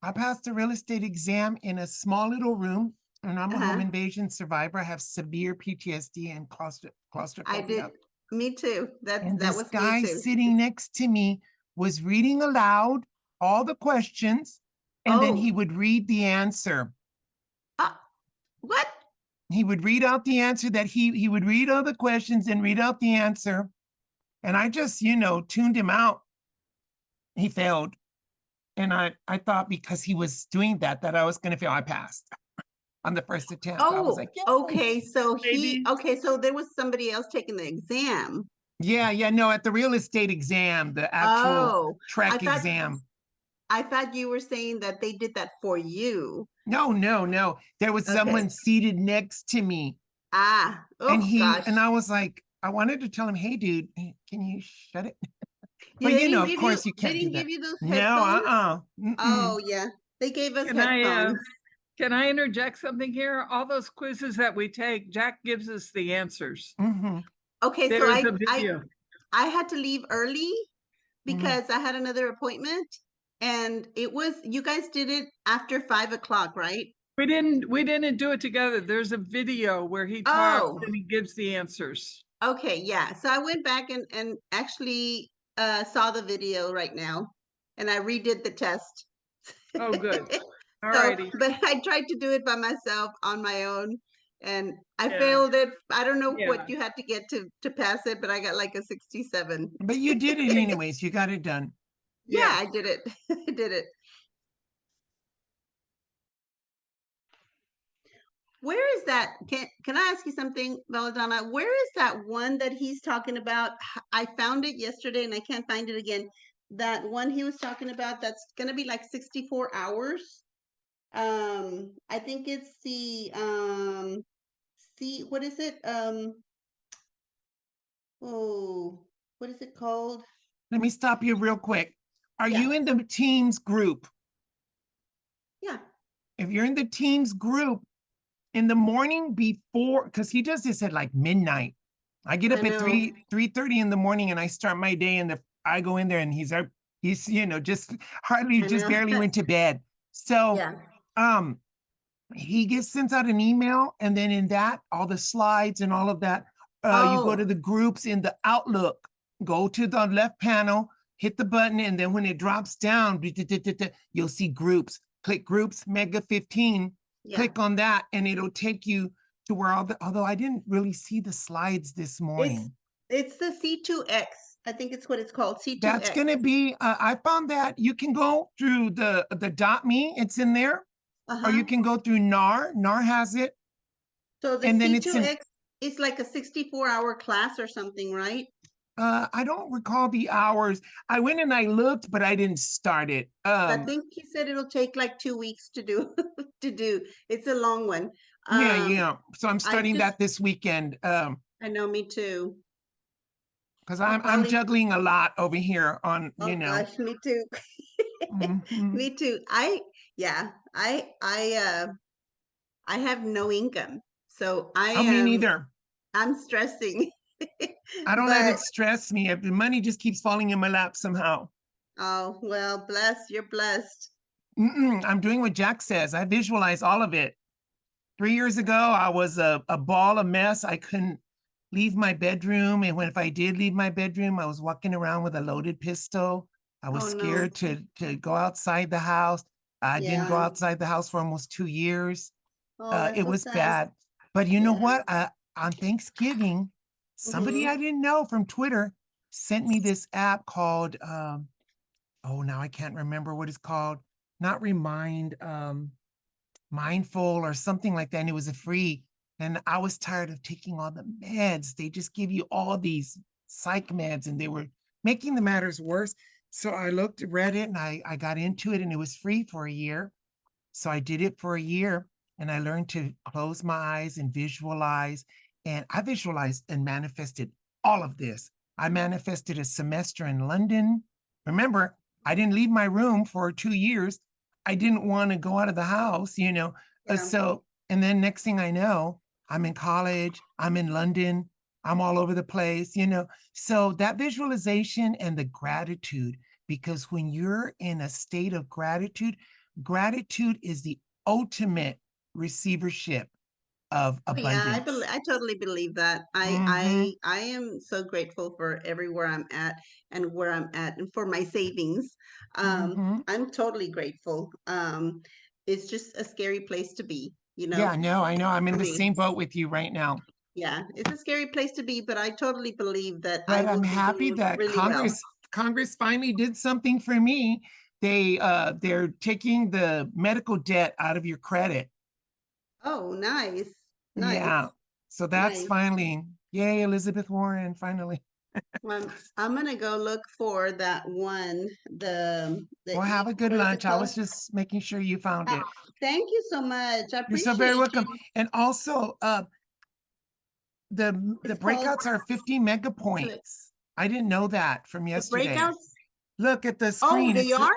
I passed the real estate exam in a small little room, and I'm a home invasion survivor. I have severe PTSD and claustrophobia.
I did. Me too. That was me too.
This guy sitting next to me was reading aloud all the questions, and then he would read the answer.
What?
He would read out the answer that he would read all the questions and read out the answer. And I just, tuned him out. He failed. And I thought because he was doing that I was going to fail. I passed on the first attempt. I was like,
okay. So so there was somebody else taking the exam.
Yeah. No, at the real estate exam, the actual track exam.
I thought you were saying that they did that for you.
No. There was someone seated next to me. And I was like, I wanted to tell him, hey, dude, can you shut it? But of course you can't do that.
Give you those headphones?
No,
Oh yeah, they gave us headphones.
Can I interject something here? All those quizzes that we take, Jack gives us the answers.
Okay, so I had to leave early because I had another appointment, and you guys did it after 5 o'clock, right?
We didn't do it together. There's a video where he talks and he gives the answers.
Okay, yeah. So I went back and actually saw the video right now, and I redid the test.
Oh, good. All righty.
But I tried to do it by myself on my own, and I
Yeah.
failed it. I don't know
Yeah.
what you had to get to pass it, but I got like a 67.
But you did it anyways. You got it done.
Yeah, I did it. I did it. Where is that? Can I ask you something, Belladonna? Where is that one that he's talking about? I found it yesterday and I can't find it again. That one he was talking about that's gonna be like 64 hours. I think it's the what is it? Oh, what is it called?
Let me stop you real quick. Are
Yeah.
you in the Teams group?
Yeah.
If you're in the Teams group, in the morning before, because he does this at like midnight. I get
I
up at
know.
3:30 in the morning and I start my day and I go in there and he's just hardly
I
just
know.
barely went to bed. So
Yeah.
he sends out an email, and then in that, all the slides and all of that, you go to
Oh.
the groups in the Outlook, go to the left panel, hit the button, and then when it drops down, you'll see groups. Click groups, Mega 15.
Yeah.
Click on that, and it'll take you to where although I didn't really see the slides this morning.
It's the C2X. I think it's what it's called, C2X.
That's going to be, I found that you can go through the .me, it's in there, or you can go through NAR. NAR has it.
So the
and then
C2X is like a 64-hour class or something, right?
I don't recall the hours. I went and I looked, but I didn't start it.
I think he said it'll take like 2 weeks to do to do. It's a long one.
Yeah. So I'm starting
just-
that this weekend.
I know, me too.
Because
I'll
I'm
probably-
juggling a lot over here on,
Oh gosh, me too. Me too. I have no income, so I
Oh, me
am.
neither.
I'm stressing.
I don't let it
But
stress me. The money just keeps falling in my lap somehow.
oh well, you're blessed.
I'm doing what Jack says. I visualize all of it. 3 years ago, I was a ball of mess. I couldn't leave my bedroom. And if I did leave my bedroom, I was walking around with a loaded pistol. I was
Oh, no.
scared to go outside the house. I didn't go
Yeah.
outside the house for almost 2 years.
Oh, that's
It
so
was
sad.
bad. But you know
Yeah.
what? On Thanksgiving, somebody I didn't know from Twitter sent me this app called, now I can't remember what it's called. Not Remind, Mindful or something like that. And it was a free. And I was tired of taking all the meds. They just give you all these psych meds and they were making the matters worse. So I read it, and I got into it, and it was free for a year. So I did it for a year, and I learned to close my eyes and visualize. And I visualized and manifested all of this. I manifested a semester in London. Remember, I didn't leave my room for 2 years. I didn't want to go out of the house,
Yeah.
And then next thing I know, I'm in college, I'm in London, I'm all over the place. So that visualization and the gratitude, because when you're in a state of gratitude is the ultimate receivership of
Yeah,
abundance.
I totally believe that. I am so grateful for everywhere I'm at and where I'm at and for my savings. I'm totally grateful. It's just a scary place to be,
Yeah, I know. I'm in
for
the
me.
same boat with you right now.
Yeah, it's a scary place to be, but I totally believe that I
But
will
I'm
be
happy
doing
that
really well.
Congress finally did something for me. They're taking the medical debt out of your credit.
Oh, nice.
Yeah. So that's
Nice.
finally, yay, Elizabeth Warren, finally.
Well, I'm gonna go look for that one.
Well, have a good
what is it
lunch. I was
called?
just making sure you found it.
Thank you so much. I
You're so very
appreciate
welcome.
you.
And also, the
It's called-
breakouts are 50 mega points. I didn't know that from
The
yesterday.
breakouts?
Look at the
Oh,
screen.
they are?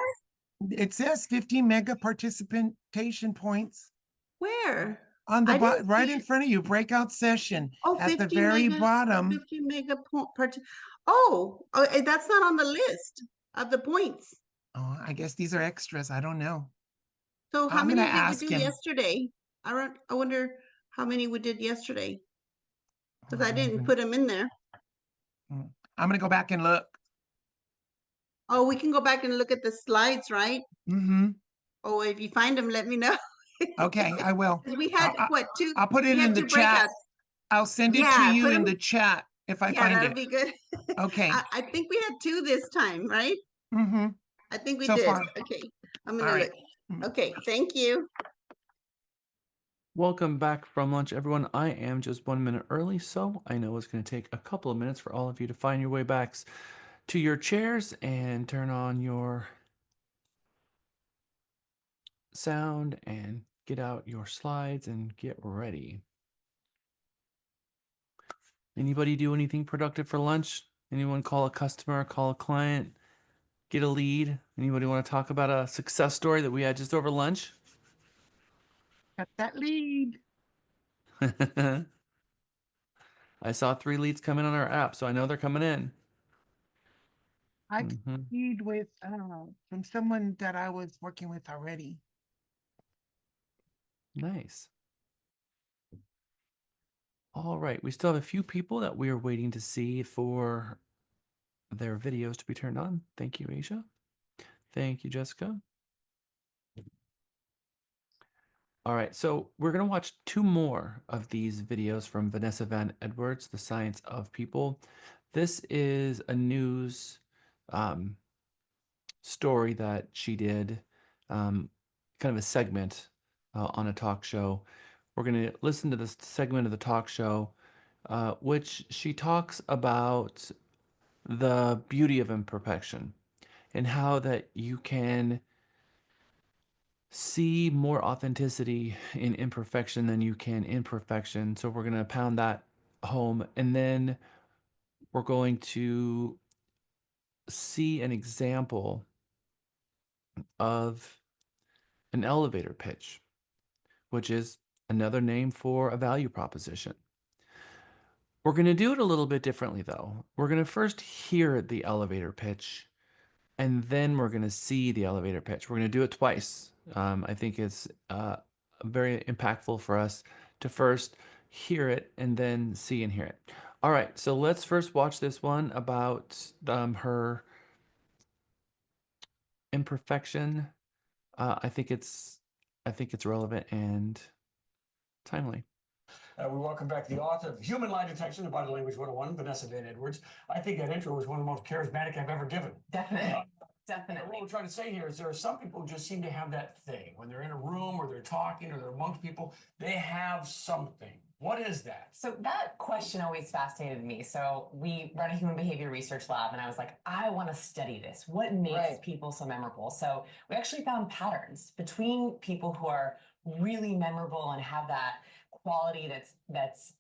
It says 50 mega participation points
Where?
on the
I didn't
right
see
in
it.
front of you. Breakout session
Oh,
at the
50
very
mega,
bottom.
50 mega Oh, that's not on the list of the points.
Oh, I guess these are extras. I don't know.
So how
I'm
many
gonna
did we
ask
do
him.
yesterday? I wonder how many we did yesterday, because I
I'm
didn't
gonna-
put them in there.
I'm gonna go back and look.
Oh, we can go back and look at the slides, right?
Mm-hmm.
Oh, if you find them, let me know.
Okay, I will.
We had what, two?
I'll put it
we had
in the
two
chat.
breakouts.
I'll send it to
Yeah,
you
put
in
'em-
the chat if I
Yeah,
find
that'll
it.
be good.
Okay.
I think we had two this time, right?
Mm-hmm.
I think we
So
did.
far.
Okay, I'm
All
gonna
right.
look. Okay, thank you.
Welcome back from lunch, everyone. I am just 1 minute early, so I know it's going to take a couple of minutes for all of you to find your way back to your chairs and turn on your sound and get out your slides and get ready. Anybody do anything productive for lunch? Anyone call a customer, call a client, get a lead? Anybody want to talk about a success story that we had just over lunch?
Got that lead.
I saw 3 leads come in on our app, so I know they're coming in.
I lead with from someone that I was working with already.
Nice. All right, we still have a few people that we are waiting to see for their videos to be turned on. Thank you, Asia. Thank you, Jessica. All right, so we're going to watch 2 more of these videos from Vanessa Van Edwards, The Science of People. This is a news story that she did, kind of a segment on a talk show. We're going to listen to this segment of the talk show, which she talks about the beauty of imperfection and how that you can see more authenticity in imperfection than you can in perfection. So we're going to pound that home, and then we're going to see an example of an elevator pitch, which is another name for a value proposition. We're going to do it a little bit differently, though. We're going to first hear the elevator pitch, and then we're going to see the elevator pitch. We're going to do it twice. I think it's very impactful for us to first hear it and then see and hear it. All right, so let's first watch this one about her imperfection. I think it's relevant and timely.
We welcome back the author of Human Lie Detection and Body Language 101, Vanessa Van Edwards. I think that intro was one of the most charismatic I've ever given.
Definitely. Definitely.
What we're trying to say here is there are some people who just seem to have that thing. When they're in a room or they're talking or they're amongst people, they have something. What is that?
So that question always fascinated me. So we run a human behavior research lab, and I was like, I want to study this. What makes people so memorable? So we actually found patterns between people who are really memorable and have that quality that's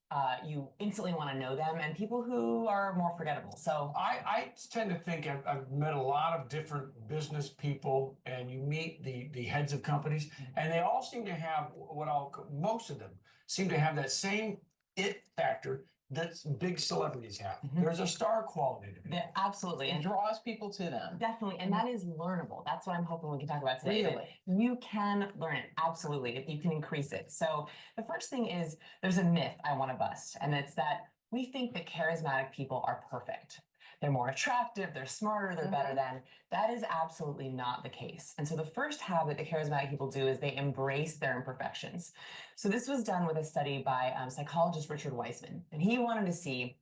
you instantly want to know them, and people who are more forgettable. So
I tend to think I've met a lot of different business people, and you meet the heads of companies, and they all seem to have most of them seem to have that same it factor that big celebrities have. There's a star quality to it.
Absolutely.
It draws people to them.
Definitely. And that is learnable. That's what I'm hoping we can talk about today.
Really?
You can learn it. Absolutely. If you can increase it. So the first thing is there's a myth I want to bust. And it's that we think that charismatic people are perfect. They're more attractive, they're smarter, they're better than. That is absolutely not the case. And so the first habit that charismatic people do is they embrace their imperfections. So this was done with a study by psychologist Richard Weissman. And he wanted to see,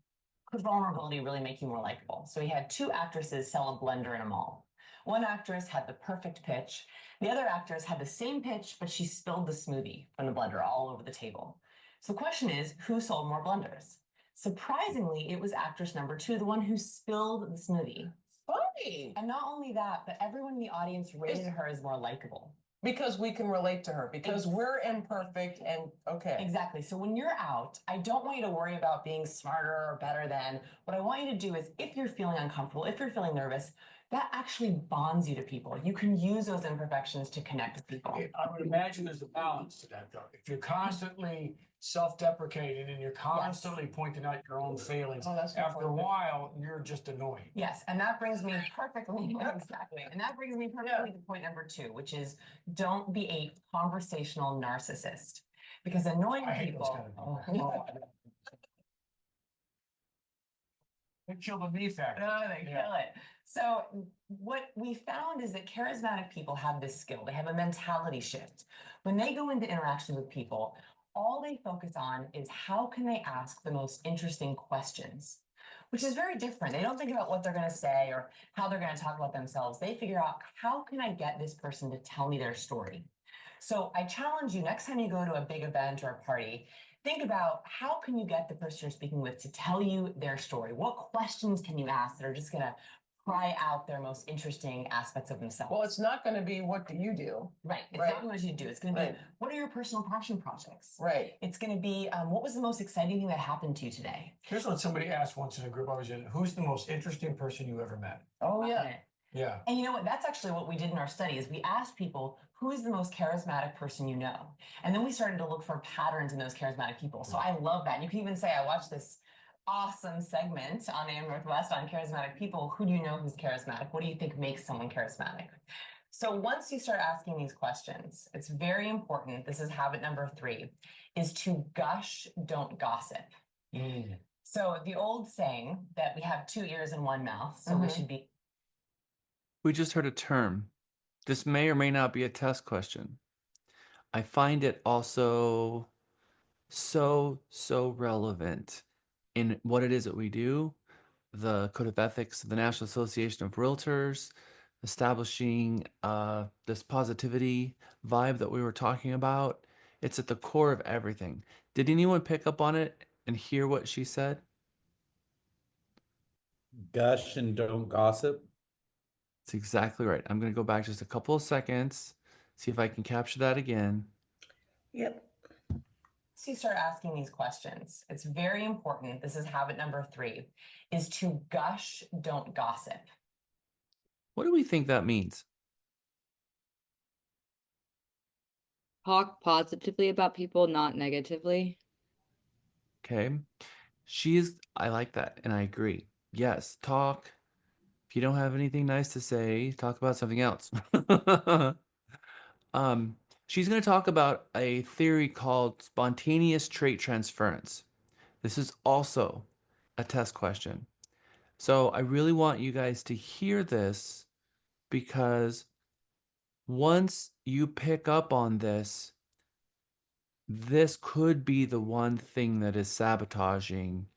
could vulnerability really make you more likable? So he had 2 actresses sell a blender in a mall. One actress had the perfect pitch. The other actress had the same pitch, but she spilled the smoothie from the blender all over the table. So the question is, who sold more blenders? Surprisingly, it was actress number 2, the one who spilled the smoothie.
Funny.
And not only that, but everyone in the audience rated her as more likable.
Because we can relate to her, because we're imperfect and okay.
Exactly. So when you're out, I don't want you to worry about being smarter or better than. What I want you to do is, if you're feeling uncomfortable, if you're feeling nervous, that actually bonds you to people. You can use those imperfections to connect with people.
I would imagine there's a balance to that, though. If you're constantly self-deprecating and you're constantly pointing out your own failings, after a while, you're just annoying.
Yes, and that brings me perfectly, exactly. And that brings me perfectly to point number 2, which is don't be a conversational narcissist. Because annoying
I hate
people.
those kind of people. They kill the me factor.
Oh, they kill it. So what we found is that charismatic people have this skill. They have a mentality shift. When they go into interactions with people, all they focus on is how can they ask the most interesting questions, which is very different. They don't think about what they're going to say or how they're going to talk about themselves. They figure out, how can I get this person to tell me their story? So I challenge you, next time you go to a big event or a party, think about, how can you get the person you're speaking with to tell you their story? What questions can you ask that are just going to pry out their most interesting aspects of themselves?
Well, it's not going to be, what do you do?
Right. It's
Right.
not what you do. It's going to be,
Right.
what are your personal passion projects?
Right.
It's going to be, what was the most exciting thing that happened to you today?
Here's what somebody asked once in a group I was in: who's the most interesting person you ever met?
Oh, yeah.
Yeah.
And you know what? That's actually what we did in our study. Is we asked people, who is the most charismatic person you know? And then we started to look for patterns in those charismatic people. So I love that. And you can even say, I watched this awesome segment on AM Northwest on charismatic people. Who do you know who's charismatic? What do you think makes someone charismatic? So once you start asking these questions, it's very important. This is habit number 3, is to gush, don't gossip. So the old saying that we have 2 ears and 1 mouth, so we should be.
We just heard a term. This may or may not be a test question. I find it also so relevant in what it is that we do. The Code of Ethics of the National Association of Realtors, establishing this positivity vibe that we were talking about. It's at the core of everything. Did anyone pick up on it and hear what she said?
Gush and don't gossip.
That's exactly right. I'm going to go back just a couple of seconds, see if I can capture that again.
Yep. So you start asking these questions. It's very important. This is habit number 3, is to gush, don't gossip.
What do we think that means?
Talk positively about people, not negatively.
Okay. I like that, and I agree. Yes, talk. If you don't have anything nice to say, talk about something else. She's going to talk about a theory called spontaneous trait transference. This is also a test question. So I really want you guys to hear this, because once you pick up on this, this could be the one thing that is sabotaging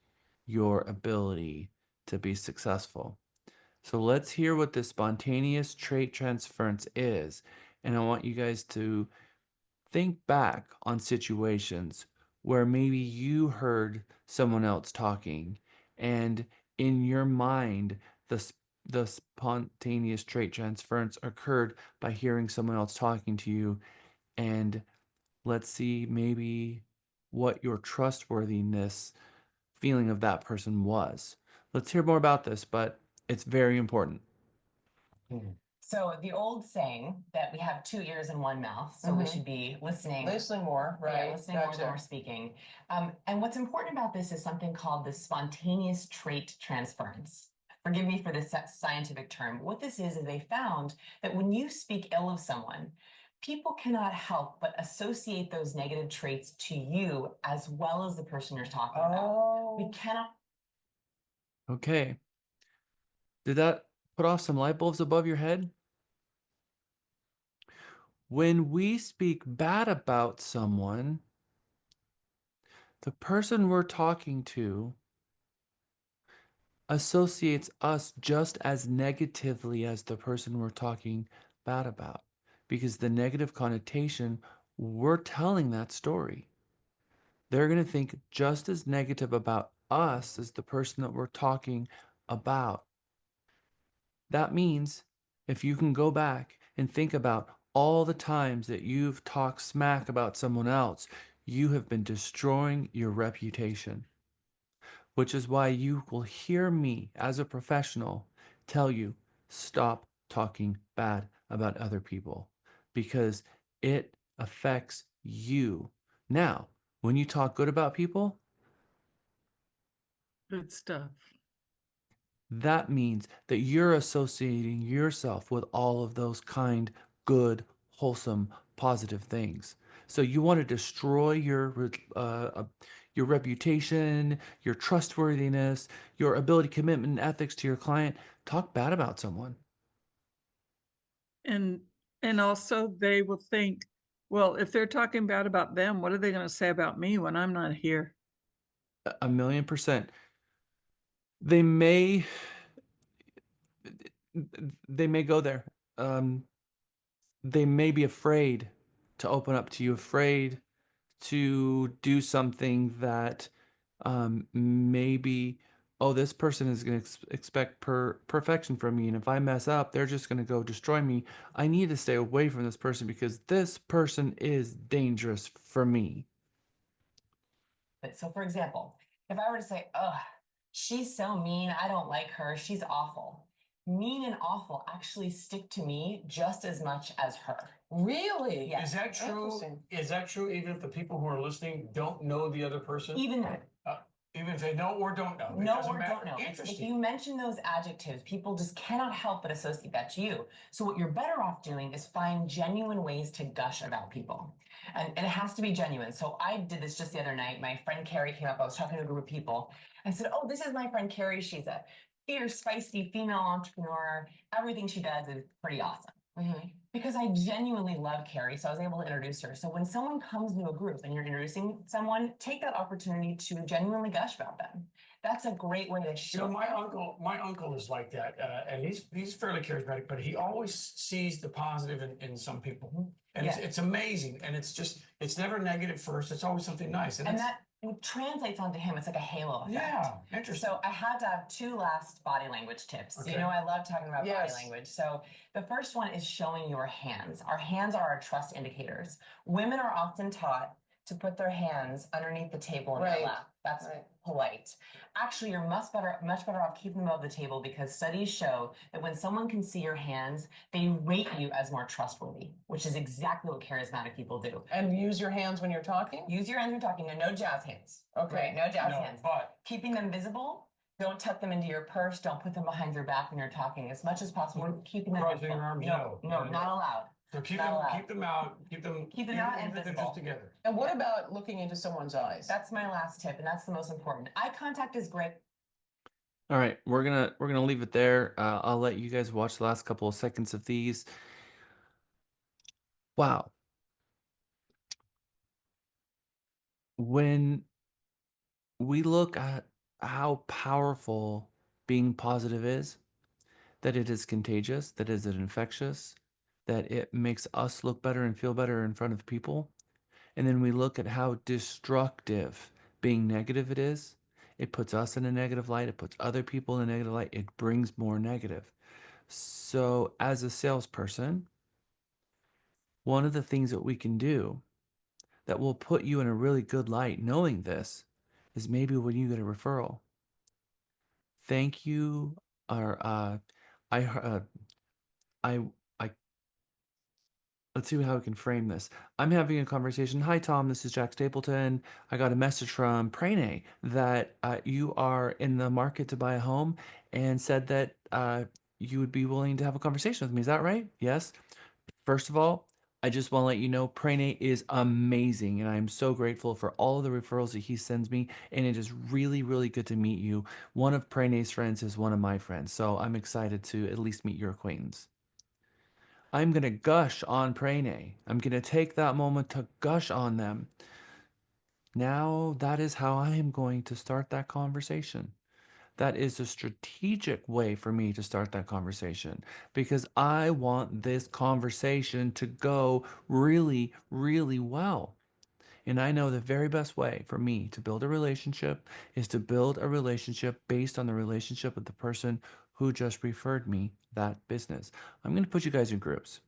your ability to be successful. So let's hear what the spontaneous trait transference is. And I want you guys to think back on situations where maybe you heard someone else talking, and in your mind, the spontaneous trait transference occurred by hearing someone else talking to you. And let's see maybe what your trustworthiness feeling of that person was. Let's hear more about this, but it's very important.
So the old saying that we have 2 ears and 1 mouth, so we should be listening.
Listening more, right?
Yeah, listening more than we're speaking. And what's important about this is something called the spontaneous trait transference. Forgive me for this scientific term. What this is they found that when you speak ill of someone, people cannot help but associate those negative traits to you as well as the person you're talking about. We cannot.
Okay. Did that put off some light bulbs above your head? When we speak bad about someone, the person we're talking to associates us just as negatively as the person we're talking bad about, because the negative connotation, we're telling that story. They're going to think just as negative about us as the person that we're talking about. That means if you can go back and think about all the times that you've talked smack about someone else, you have been destroying your reputation. Which is why you will hear me as a professional tell you, stop talking bad about other people, because it affects you. Now, when you talk good about people,
Good stuff.
that means that you're associating yourself with all of those kind, good, wholesome, positive things. So you want to destroy your reputation, your trustworthiness, your ability, commitment, and ethics to your client. Talk bad about someone.
And also they will think, well, if they're talking bad about them, what are they going to say about me when I'm not here?
1,000,000%. They may they may go there. They may be afraid to open up to you, afraid to do something that maybe, oh, this person is going to expect perfection from me. And if I mess up, they're just going to go destroy me. I need to stay away from this person because this person is dangerous for me.
So, for example, if I were to say, "Ugh, she's so mean. I don't like her. She's awful." Mean and awful actually stick to me just as much as her.
Really?
Yeah.
Is that true?
Interesting.
Is that true even if the people who are listening don't know the other person?
Even then.
Even if they know or don't know? It
Know
doesn't
or
matter.
don't know. If
Interesting.
you mention those adjectives, people just cannot help but associate that to you. So what you're better off doing is find genuine ways to gush about people. And it has to be genuine. So I did this just the other night. My friend Carrie came up. I was talking to a group of people. I said, "Oh, this is my friend Carrie. She's a fierce, feisty female entrepreneur. Everything she does is pretty awesome." Because I genuinely love Carrie, so I was able to introduce her. So when someone comes into a group and you're introducing someone, take that opportunity to genuinely gush about them. That's a great way to show.
My uncle is like that, and he's fairly charismatic, but he always sees the positive in some people, and it's amazing. And it's never negative first. It's always something nice,
and that translates onto him. It's like a halo effect.
Yeah, interesting.
So I had to have two last body language tips.
Okay.
You know, I love talking about body language. So the first one is showing your hands. Our hands are our trust indicators. Women are often taught to put their hands underneath the table in their lap. That's polite. Actually, you're much better off keeping them above the table because studies show that when someone can see your hands, they rate you as more trustworthy, which is exactly what charismatic people do.
And use your hands when you're talking?
Use your hands when you're talking. No jazz hands.
Okay.
Right? No jazz hands.
But
keeping them visible. Don't tuck them into your purse. Don't put them behind your back when you're talking. As much as possible, keeping them
crossing
visible.
your arms.
No, not allowed.
So keep
Not
them
allowed.
keep them out. Keep them
out and
even if they're
visible.
just together.
And what about looking into someone's eyes?
That's my last tip, and that's the most important. Eye contact is great.
All right, we're gonna leave it there. I'll let you guys watch the last couple of seconds of these. Wow. When we look at how powerful being positive is, that it is contagious, that it is infectious, that it makes us look better and feel better in front of people, and then we look at how destructive being negative it is, it puts us in a negative light, it puts other people in a negative light, it brings more negative. So, as a salesperson, one of the things that we can do that will put you in a really good light knowing this is maybe when you get a referral. Thank you, or I, I, I, let's see how we can frame this. I'm having a conversation. Hi, Tom. This is Jack Stapleton. I got a message from Prene that you are in the market to buy a home and said that you would be willing to have a conversation with me. Is that right? Yes. First of all, I just want to let you know Prene is amazing, and I'm so grateful for all of the referrals that he sends me, and it is really, really good to meet you. One of Prene's friends is one of my friends, so I'm excited to at least meet your acquaintance. I'm going to gush on Prene. I'm going to take that moment to gush on them. Now, that is how I am going to start that conversation. That is a strategic way for me to start that conversation because I want this conversation to go really, really well. And I know the very best way for me to build a relationship is to build a relationship based on the relationship of the person who just referred me that business. I'm going to put you guys in groups.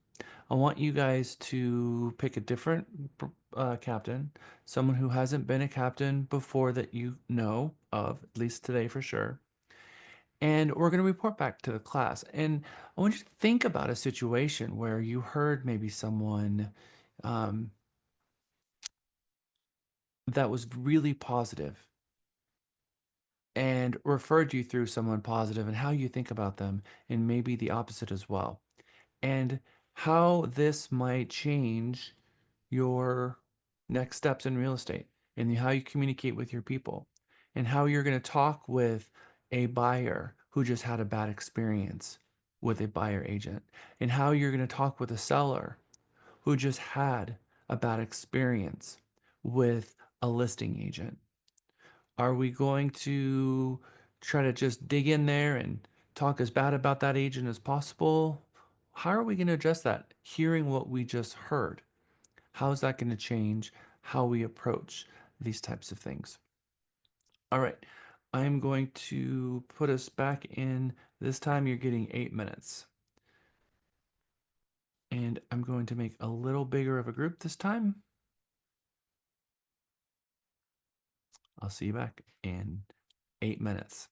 I want you guys to pick a different captain, someone who hasn't been a captain before that you know of, at least today for sure. And we're going to report back to the class. And I want you to think about a situation where you heard maybe someone that was really positive and referred you through someone positive and how you think about them, and maybe the opposite as well. And how this might change your next steps in real estate. and how you communicate with your people, and how you're going to talk with a buyer who just had a bad experience with a buyer agent, and how you're going to talk with a seller who just had a bad experience with a listing agent. Are we going to try to just dig in there and talk as bad about that agent as possible? How are we going to address that? Hearing what we just heard, how is that going to change how we approach these types of things? All right, I'm going to put us back in. This time you're getting 8 minutes. And I'm going to make a little bigger of a group this time. I'll see you back in 8 minutes.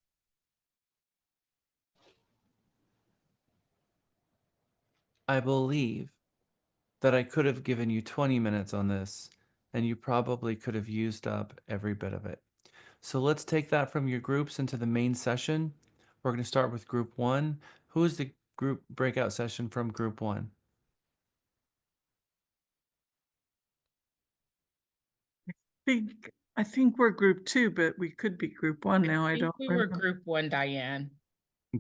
I believe that I could have given you 20 minutes on this, and you probably could have used up every bit of it. So let's take that from your groups into the main session. We're going to start with group 1. Who is the group breakout session from group 1?
I think we're group 2, but we could be group 1 now. I don't
We were
remember.
group 1, Diane.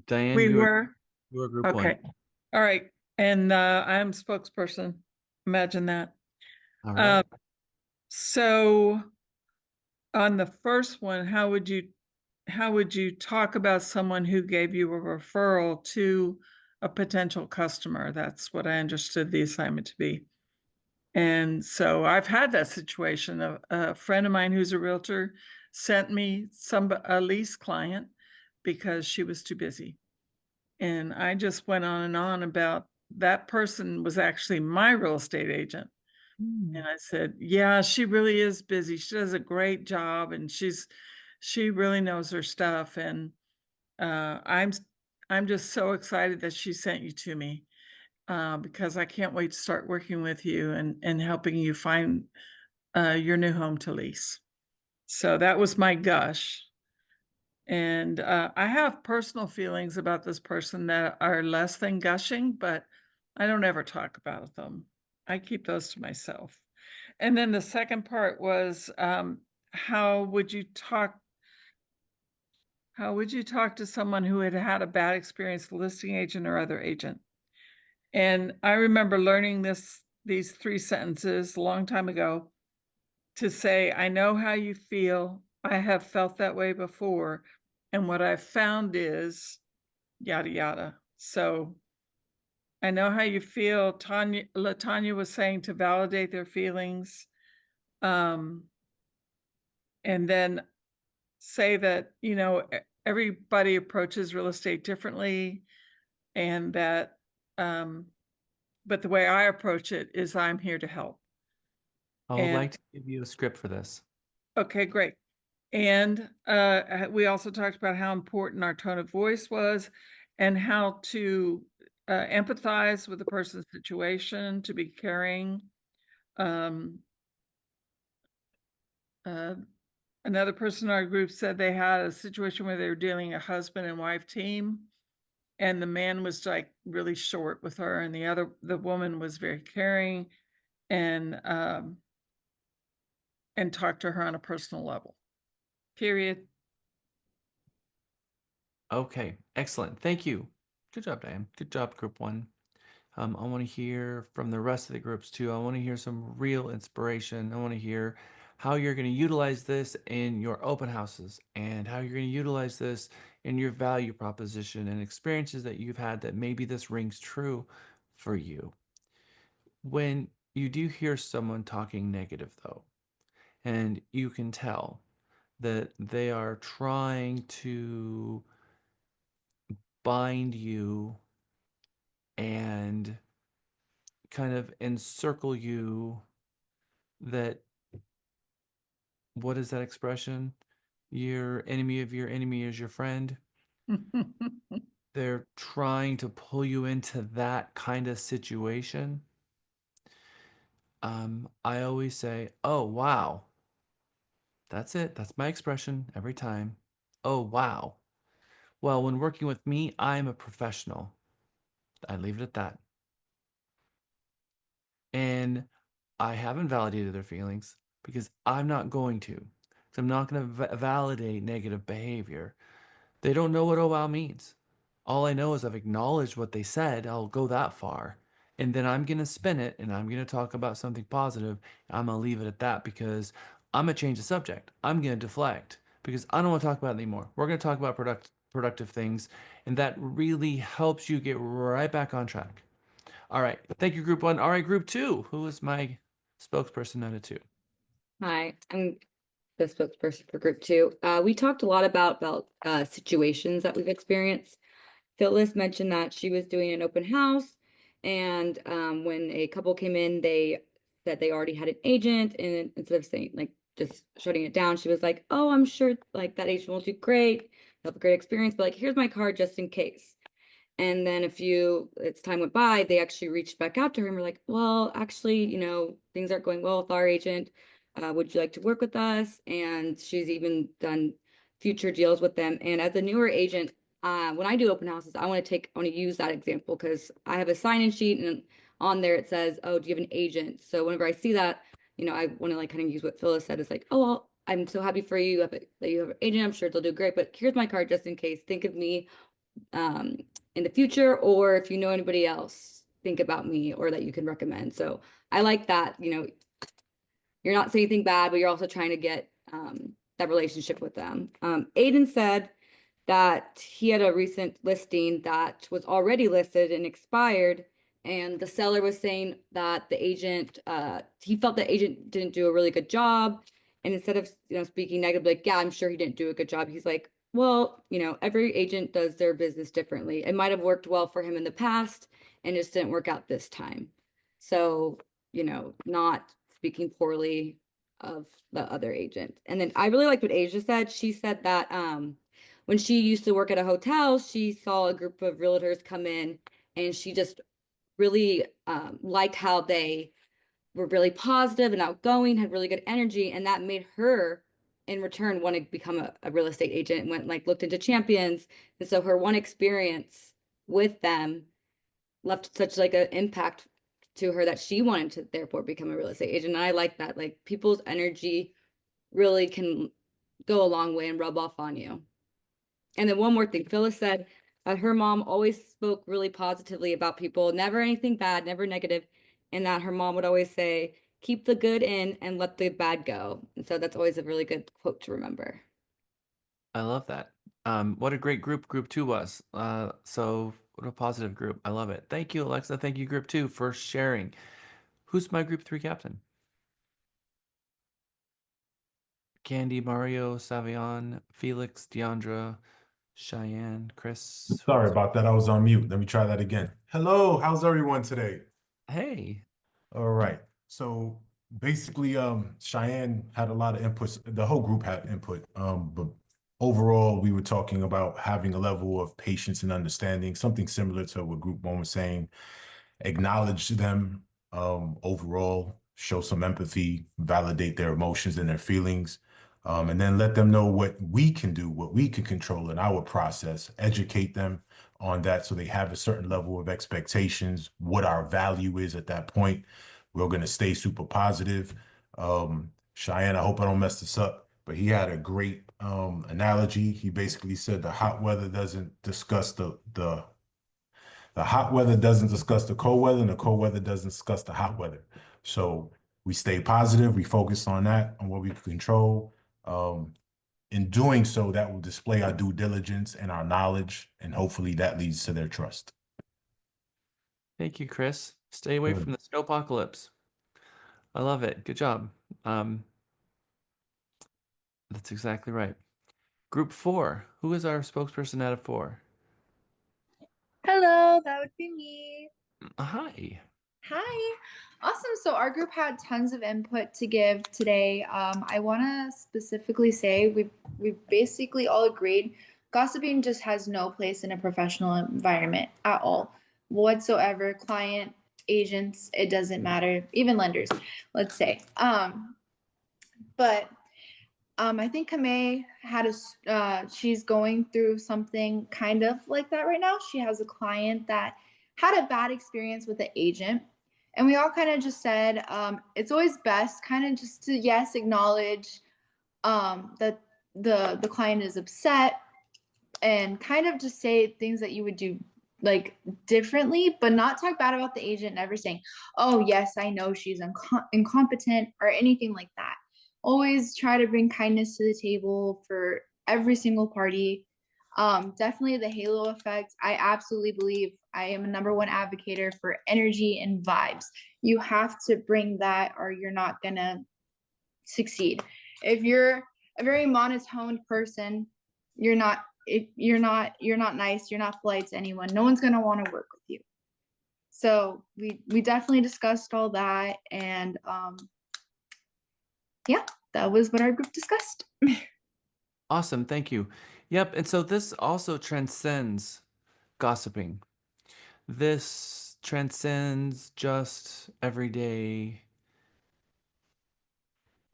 Diane,
We
you
were?
were group
Okay.
1.
All right. And I'm spokesperson. Imagine that.
All right.
So on the first one, how would you talk about someone who gave you a referral to a potential customer? That's what I understood the assignment to be. And so I've had that situation. A friend of mine who's a realtor sent me a lease client because she was too busy. And I just went on and on about that person was actually my real estate agent. And I said, yeah, she really is busy. She does a great job and she really knows her stuff. And I'm just so excited that she sent you to me. Because I can't wait to start working with you and helping you find your new home to lease. So that was my gush. And I have personal feelings about this person that are less than gushing, but I don't ever talk about them. I keep those to myself. And then the second part was how would you talk to someone who had had a bad experience with a listing agent or other agent? And I remember learning these 3 sentences a long time ago to say, I know how you feel. I have felt that way before. And what I've found is yada, yada. So I know how you feel. LaTanya was saying to validate their feelings. And then say that, everybody approaches real estate differently and that, but the way I approach it is I'm here to help.
I would
And
like to give you a script for this.
okay, great. And we also talked about how important our tone of voice was and how to empathize with the person's situation, to be caring. Another person in our group said they had a situation where they were dealing a husband and wife team, and the man was like really short with her, and the woman was very caring and talked to her on a personal level. Period.
Okay, excellent. Thank you. Good job, Diane. Good job, group 1. I want to hear from the rest of the groups too. I want to hear some real inspiration. I want to hear how you're going to utilize this in your open houses and how you're going to utilize this in your value proposition and experiences that you've had that maybe this rings true for you. When you do hear someone talking negative, though, and you can tell that they are trying to bind you and kind of encircle you, that, what is that expression? Your enemy of your enemy is your friend. They're trying to pull you into that kind of situation. I always say, oh, wow. That's it. That's my expression every time. Oh, wow. Well, when working with me, I'm a professional. I leave it at that. And I haven't validated their feelings. because I'm not going to. 'Cause I'm not going to validate negative behavior. They don't know what oh wow means. All I know is I've acknowledged what they said. I'll go that far. And then I'm going to spin it and I'm going to talk about something positive. I'm going to leave it at that because I'm going to change the subject. I'm going to deflect because I don't want to talk about it anymore. We're going to talk about productive things. And that really helps you get right back on track. All right. Thank you, group one. All right, group two. Who is my spokesperson out of two?
Hi, I'm the spokesperson for group two. We talked a lot about situations that we've experienced. Phyllis mentioned that she was doing an open house, and when a couple came in, they said they already had an agent, and instead of saying like just shutting it down, she was like, "Oh, I'm sure like that agent will do great, they'll have a great experience, but like here's my card just in case." And then as time went by, they actually reached back out to her and were like, well, actually, things aren't going well with our agent. Would you like to work with us? And she's even done future deals with them. And as a newer agent, when I do open houses, I want to use that example because I have a sign-in sheet and on there it says, oh, do you have an agent? So whenever I see that, I want to like kind of use what Phyllis said. It's like, oh, well, I'm so happy for you that you have an agent. I'm sure they'll do great, but here's my card just in case. Think of me um, in the future, or if you know anybody else, think about me or that you can recommend. So I like that, you're not saying anything bad, but you're also trying to get that relationship with them. Aiden said that he had a recent listing that was already listed and expired. And the seller was saying that the agent, he felt the agent didn't do a really good job. And instead of, speaking negatively, like, yeah, I'm sure he didn't do a good job. He's like, well, every agent does their business differently. It might have worked well for him in the past and just didn't work out this time. So, not speaking poorly of the other agent. And then I really liked what Asia said. She said that when she used to work at a hotel, she saw a group of realtors come in and she just really liked how they were really positive and outgoing, had really good energy. And that made her in return want to become a real estate agent and looked into champions. And so her one experience with them left such like an impact to her that she wanted to therefore become a real estate agent. And I like that. Like people's energy really can go a long way and rub off on you. And then one more thing, Phyllis said that her mom always spoke really positively about people, never anything bad, never negative, and that her mom would always say, keep the good in and let the bad go. And so that's always a really good quote to remember.
I love that. What a great group two was. So what a positive group. I love it. Thank you, Alexa. Thank you, group two, for sharing. Who's my group three captain? Candy, Mario, Savion, Felix, Deandra, Cheyenne, Chris.
Sorry about that. I was on mute. Let me try that again. Hello, how's everyone today?
Hey.
All right. So basically, Cheyenne had a lot of inputs. The whole group had input. But overall, we were talking about having a level of patience and understanding, something similar to what group one was saying. Acknowledge them, overall, show some empathy, validate their emotions and their feelings. And then let them know what we can do, what we can control in our process, educate them on that so they have a certain level of expectations, what our value is at that point. We're going to stay super positive. Cheyenne, I hope I don't mess this up, but he had a great analogy. He basically said the hot weather doesn't discuss the hot weather doesn't discuss the cold weather, and the cold weather doesn't discuss the hot weather. So we stay positive, we focus on that, on what we can control. In doing so, that will display our due diligence and our knowledge, and hopefully that leads to their trust.
Thank you, Chris. Stay away from the snowpocalypse. I love it. Good job. That's exactly right. Group four. Who is our spokesperson out of four?
Hello, that would be me.
Hi.
Hi. Awesome. So our group had tons of input to give today. I want to specifically say we basically all agreed gossiping just has no place in a professional environment at all whatsoever. Client, agents, it doesn't matter, even lenders, let's say. But I think Kame had she's going through something kind of like that right now. She has a client that had a bad experience with the agent. And we all kind of just said it's always best kind of just to, yes, acknowledge that the client is upset and kind of just say things that you would do like differently, but not talk bad about the agent, never saying, oh, yes, I know she's incompetent or anything like that. Always try to bring kindness to the table for every single party. Definitely the halo effect. I absolutely believe I am a number one advocate for energy and vibes. You have to bring that or you're not gonna succeed. If you're a very monotone person, you're not nice, you're not polite to anyone. No one's gonna want to work with you. So we definitely discussed all that, and yeah, that was what our group discussed.
Awesome, thank you. Yep, and so this also transcends gossiping. This transcends just everyday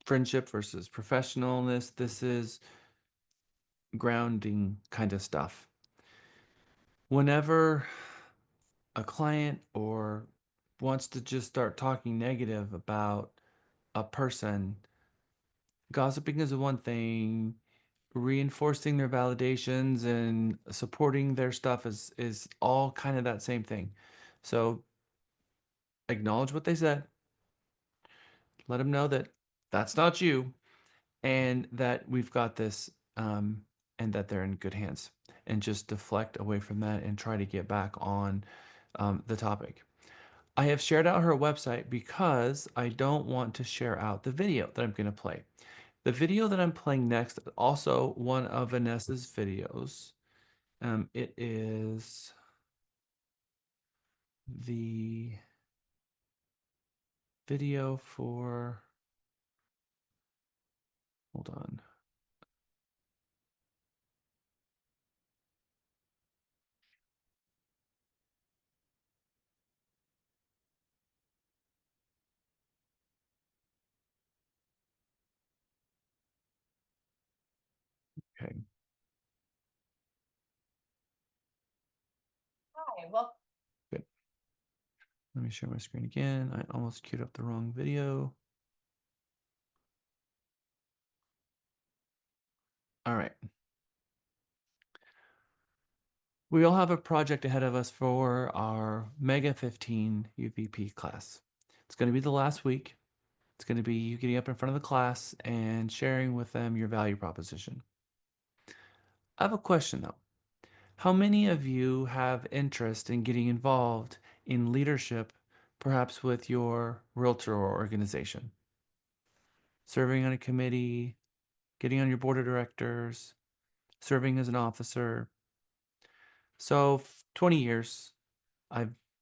friendship versus professionalness. This is grounding kind of stuff. Whenever a client or wants to just start talking negative about a person, gossiping is one thing, reinforcing their validations and supporting their stuff is all kind of that same thing. So acknowledge what they said, let them know that that's not you, and that we've got this, and that they're in good hands, and just deflect away from that and try to get back on the topic. I have shared out her website because I don't want to share out the video that I'm going to play. The video that I'm playing next, also one of Vanessa's videos. It is the video for, hold on. Okay.
Hi, well,
Good. Let me share my screen again. I almost queued up the wrong video. All right. We all have a project ahead of us for our Mega 15 UVP class. It's going to be the last week. It's going to be you getting up in front of the class and sharing with them your value proposition. I have a question though. How many of you have interest in getting involved in leadership, perhaps with your realtor or organization? Serving on a committee, getting on your board of directors, serving as an officer. So 20 years,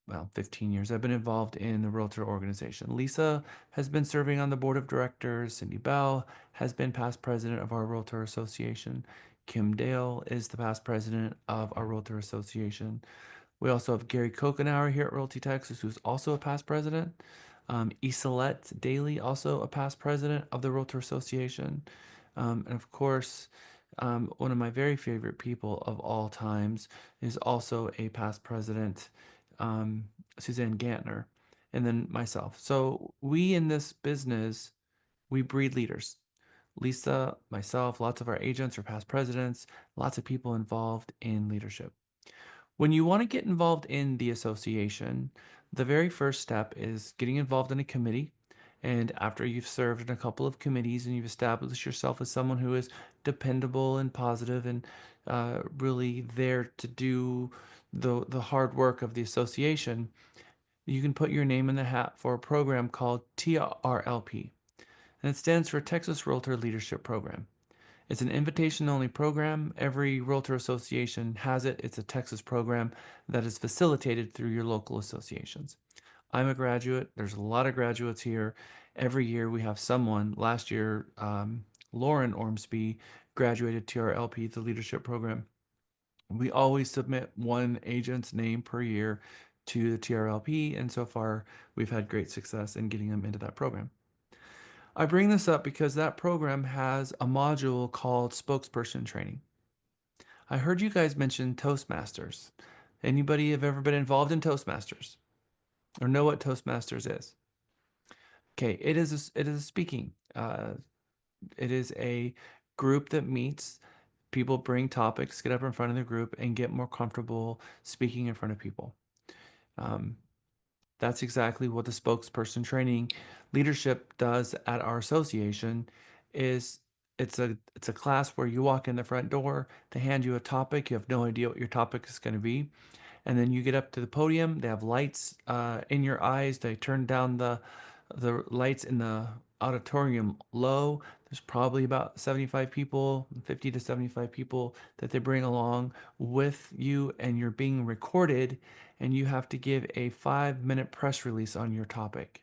well, 15 years, I've been involved in the realtor organization. Lisa has been serving on the board of directors. Cindy Bell has been past president of our realtor association. Kim Dale is the past president of our realtor association. We also have Gary Kokenauer here at Realty Texas, who's also a past president. Isolette Daly, also a past president of the Realtor Association. And of course, one of my very favorite people of all times is also a past president, Suzanne Gantner, and then myself. So we in this business, we breed leaders. Lisa, myself, lots of our agents are past presidents, lots of people involved in leadership. When you want to get involved in the association, the very first step is getting involved in a committee. And after you've served in a couple of committees and you've established yourself as someone who is dependable and positive and really there to do the hard work of the association, you can put your name in the hat for a program called TRLP. And it stands for Texas Realtor Leadership Program. It's an invitation-only program. Every realtor association has it. It's a Texas program that is facilitated through your local associations. I'm a graduate. There's a lot of graduates here. Every year we have someone. Last year, Lauren Ormsby graduated TRLP, the leadership program. We always submit one agent's name per year to the TRLP, and so far we've had great success in getting them into that program. I bring this up because that program has a module called spokesperson training. I heard you guys mention Toastmasters. Anybody have ever been involved in Toastmasters? or know what Toastmasters is. Okay, it is a speaking. It is a group that meets. People bring topics, get up in front of the group, and get more comfortable speaking in front of people. Um, that's exactly what the spokesperson training leadership does at our association. Is it's a class where you walk in the front door, they hand you a topic, you have no idea what your topic is going to be, and then you get up to the podium. They have lights in your eyes. They turn down the lights in the auditorium low. There's probably about 75 people, 50 to 75 people that they bring along with you, and you're being recorded, and you have to give a 5-minute press release on your topic.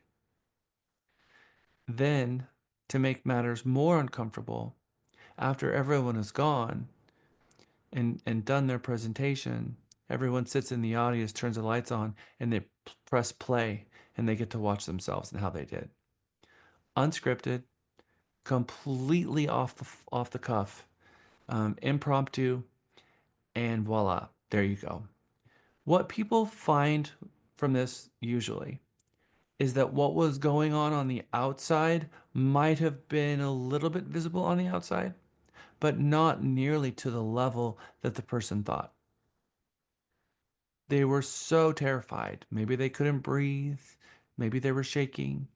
Then, to make matters more uncomfortable, after everyone is gone and done their presentation, everyone sits in the audience, turns the lights on, and they press play, and they get to watch themselves and how they did. Unscripted, completely off the cuff, impromptu, and voila, there you go. What people find from this usually is that what was going on the outside might have been a little bit visible on the outside, but not nearly to the level that the person thought. They were so terrified. Maybe they couldn't breathe. Maybe they were shaking.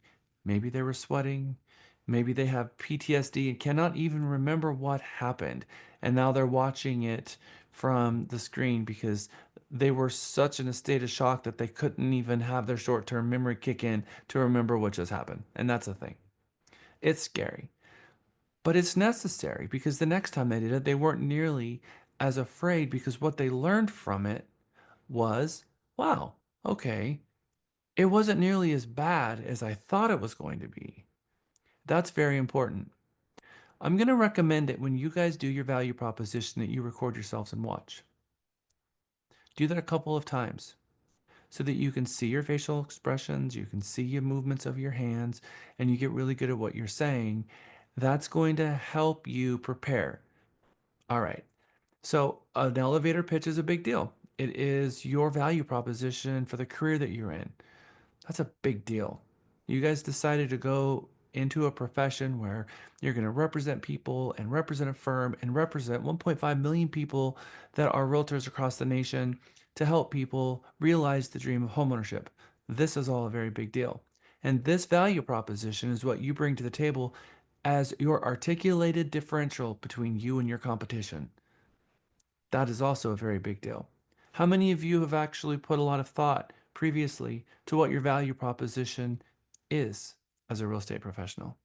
Maybe they were sweating. Maybe they have PTSD and cannot even remember what happened. And now they're watching it from the screen because they were such in a state of shock that they couldn't even have their short term memory kick in to remember what just happened. And that's the thing. It's scary. But it's necessary because the next time they did it, they weren't nearly as afraid because what they learned from it was, wow, okay, it wasn't nearly as bad as I thought it was going to be. That's very important. I'm going to recommend that when you guys do your value proposition that you record yourselves and watch. Do that a couple of times so that you can see your facial expressions, you can see your movements of your hands, and you get really good at what you're saying. That's going to help you prepare. All right. So an elevator pitch is a big deal. It is your value proposition for the career that you're in. That's a big deal. You guys decided to go into a profession where you're going to represent people and represent a firm and represent 1.5 million people that are realtors across the nation to help people realize the dream of homeownership. This is all a very big deal. And this value proposition is what you bring to the table as your articulated differential between you and your competition. That is also a very big deal. How many of you have actually put a lot of thought previously to what your value proposition is as a real estate professional?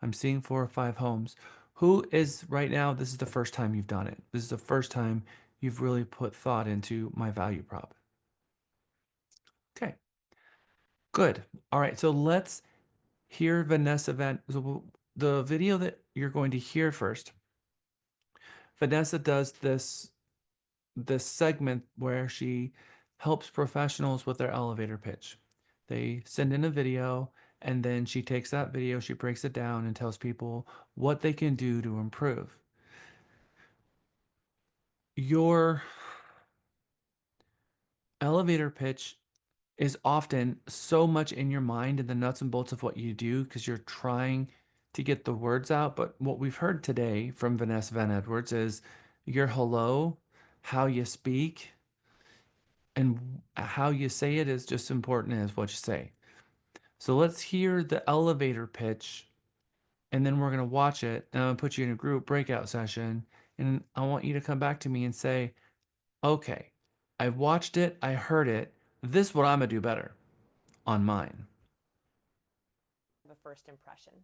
I'm seeing 4 or 5 homes. Who is right now, this is the first time you've done it. This is the first time you've really put thought into my value prop. Okay, good. All right, so let's hear Vanessa the video that you're going to hear first. Vanessa does this segment where she helps professionals with their elevator pitch. They send in a video, and then she takes that video, she breaks it down, and tells people what they can do to improve. Your elevator pitch is often so much in your mind and the nuts and bolts of what you do because you're trying to get the words out. But what we've heard today from Vanessa Van Edwards is your hello, how you speak, and how you say it is just important as what you say. So let's hear the elevator pitch, and then we're going to watch it, and I'm going to put you in a group breakout session, and I want you to come back to me and say, okay, I watched it, I heard it, this is what I'm going to do better on mine.
A first impression.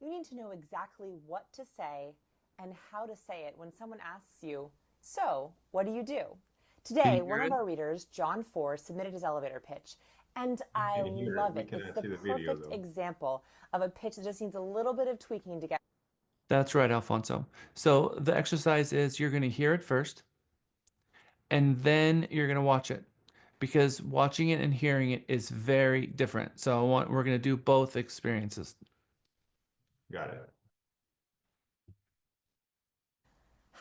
You need to know exactly what to say and how to say it when someone asks you, so what do you do? Today, one of our readers, John Four, submitted his elevator pitch, and I love it. It's the perfect example of a pitch that just needs a little bit of tweaking to get.
That's right, Alfonso. So the exercise is you're going to hear it first, and then you're going to watch it, because watching it and hearing it is very different. So we're going to do both experiences.
Got it.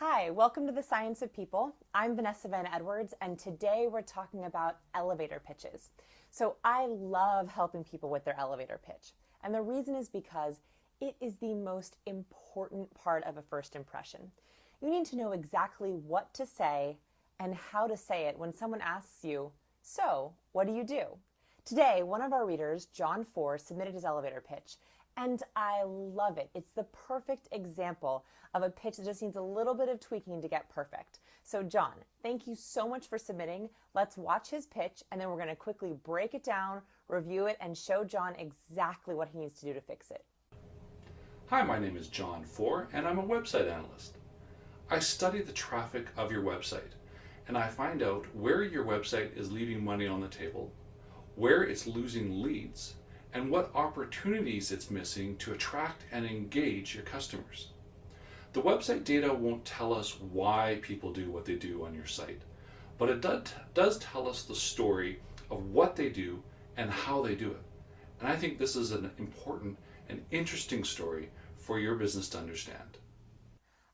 Hi, welcome to the Science of People. I'm Vanessa Van Edwards, and today we're talking about elevator pitches. So I love helping people with their elevator pitch. And the reason is because it is the most important part of a first impression. You need to know exactly what to say and how to say it when someone asks you, "So, what do you do?" Today, one of our readers, John 4, submitted his elevator pitch, and I love it. It's the perfect example of a pitch that just needs a little bit of tweaking to get perfect. So John, thank you so much for submitting. Let's watch his pitch, and then we're going to quickly break it down, review it, and show John exactly what he needs to do to fix it.
Hi, my name is John Four, and I'm a website analyst. I study the traffic of your website, and I find out where your website is leaving money on the table, where it's losing leads, and what opportunities it's missing to attract and engage your customers. The website data won't tell us why people do what they do on your site, but it does tell us the story of what they do and how they do it. And I think this is an important and interesting story for your business to understand.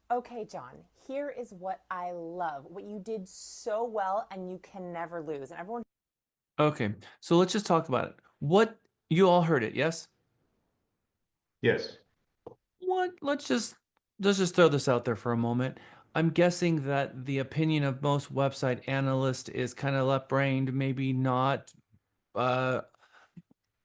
Okay, John, here is what I love, what you did so well and you can never lose. And everyone.
Okay, so let's just talk about it. What, you all heard it, yes?
Yes.
What, let's just throw this out there for a moment. I'm guessing that the opinion of most website analysts is kind of left-brained, maybe not uh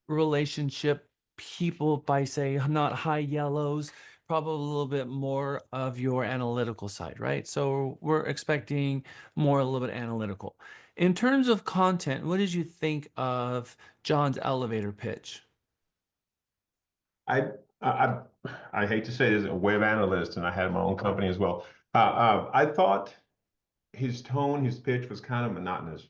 relationship people by say not high yellows, probably a little bit more of your analytical side, right? So we're expecting more a little bit analytical. In terms of content, what did you think of John's elevator pitch?
I, I I hate to say this, a web analyst, and I had my own company as well. I thought his tone, his pitch was kind of monotonous.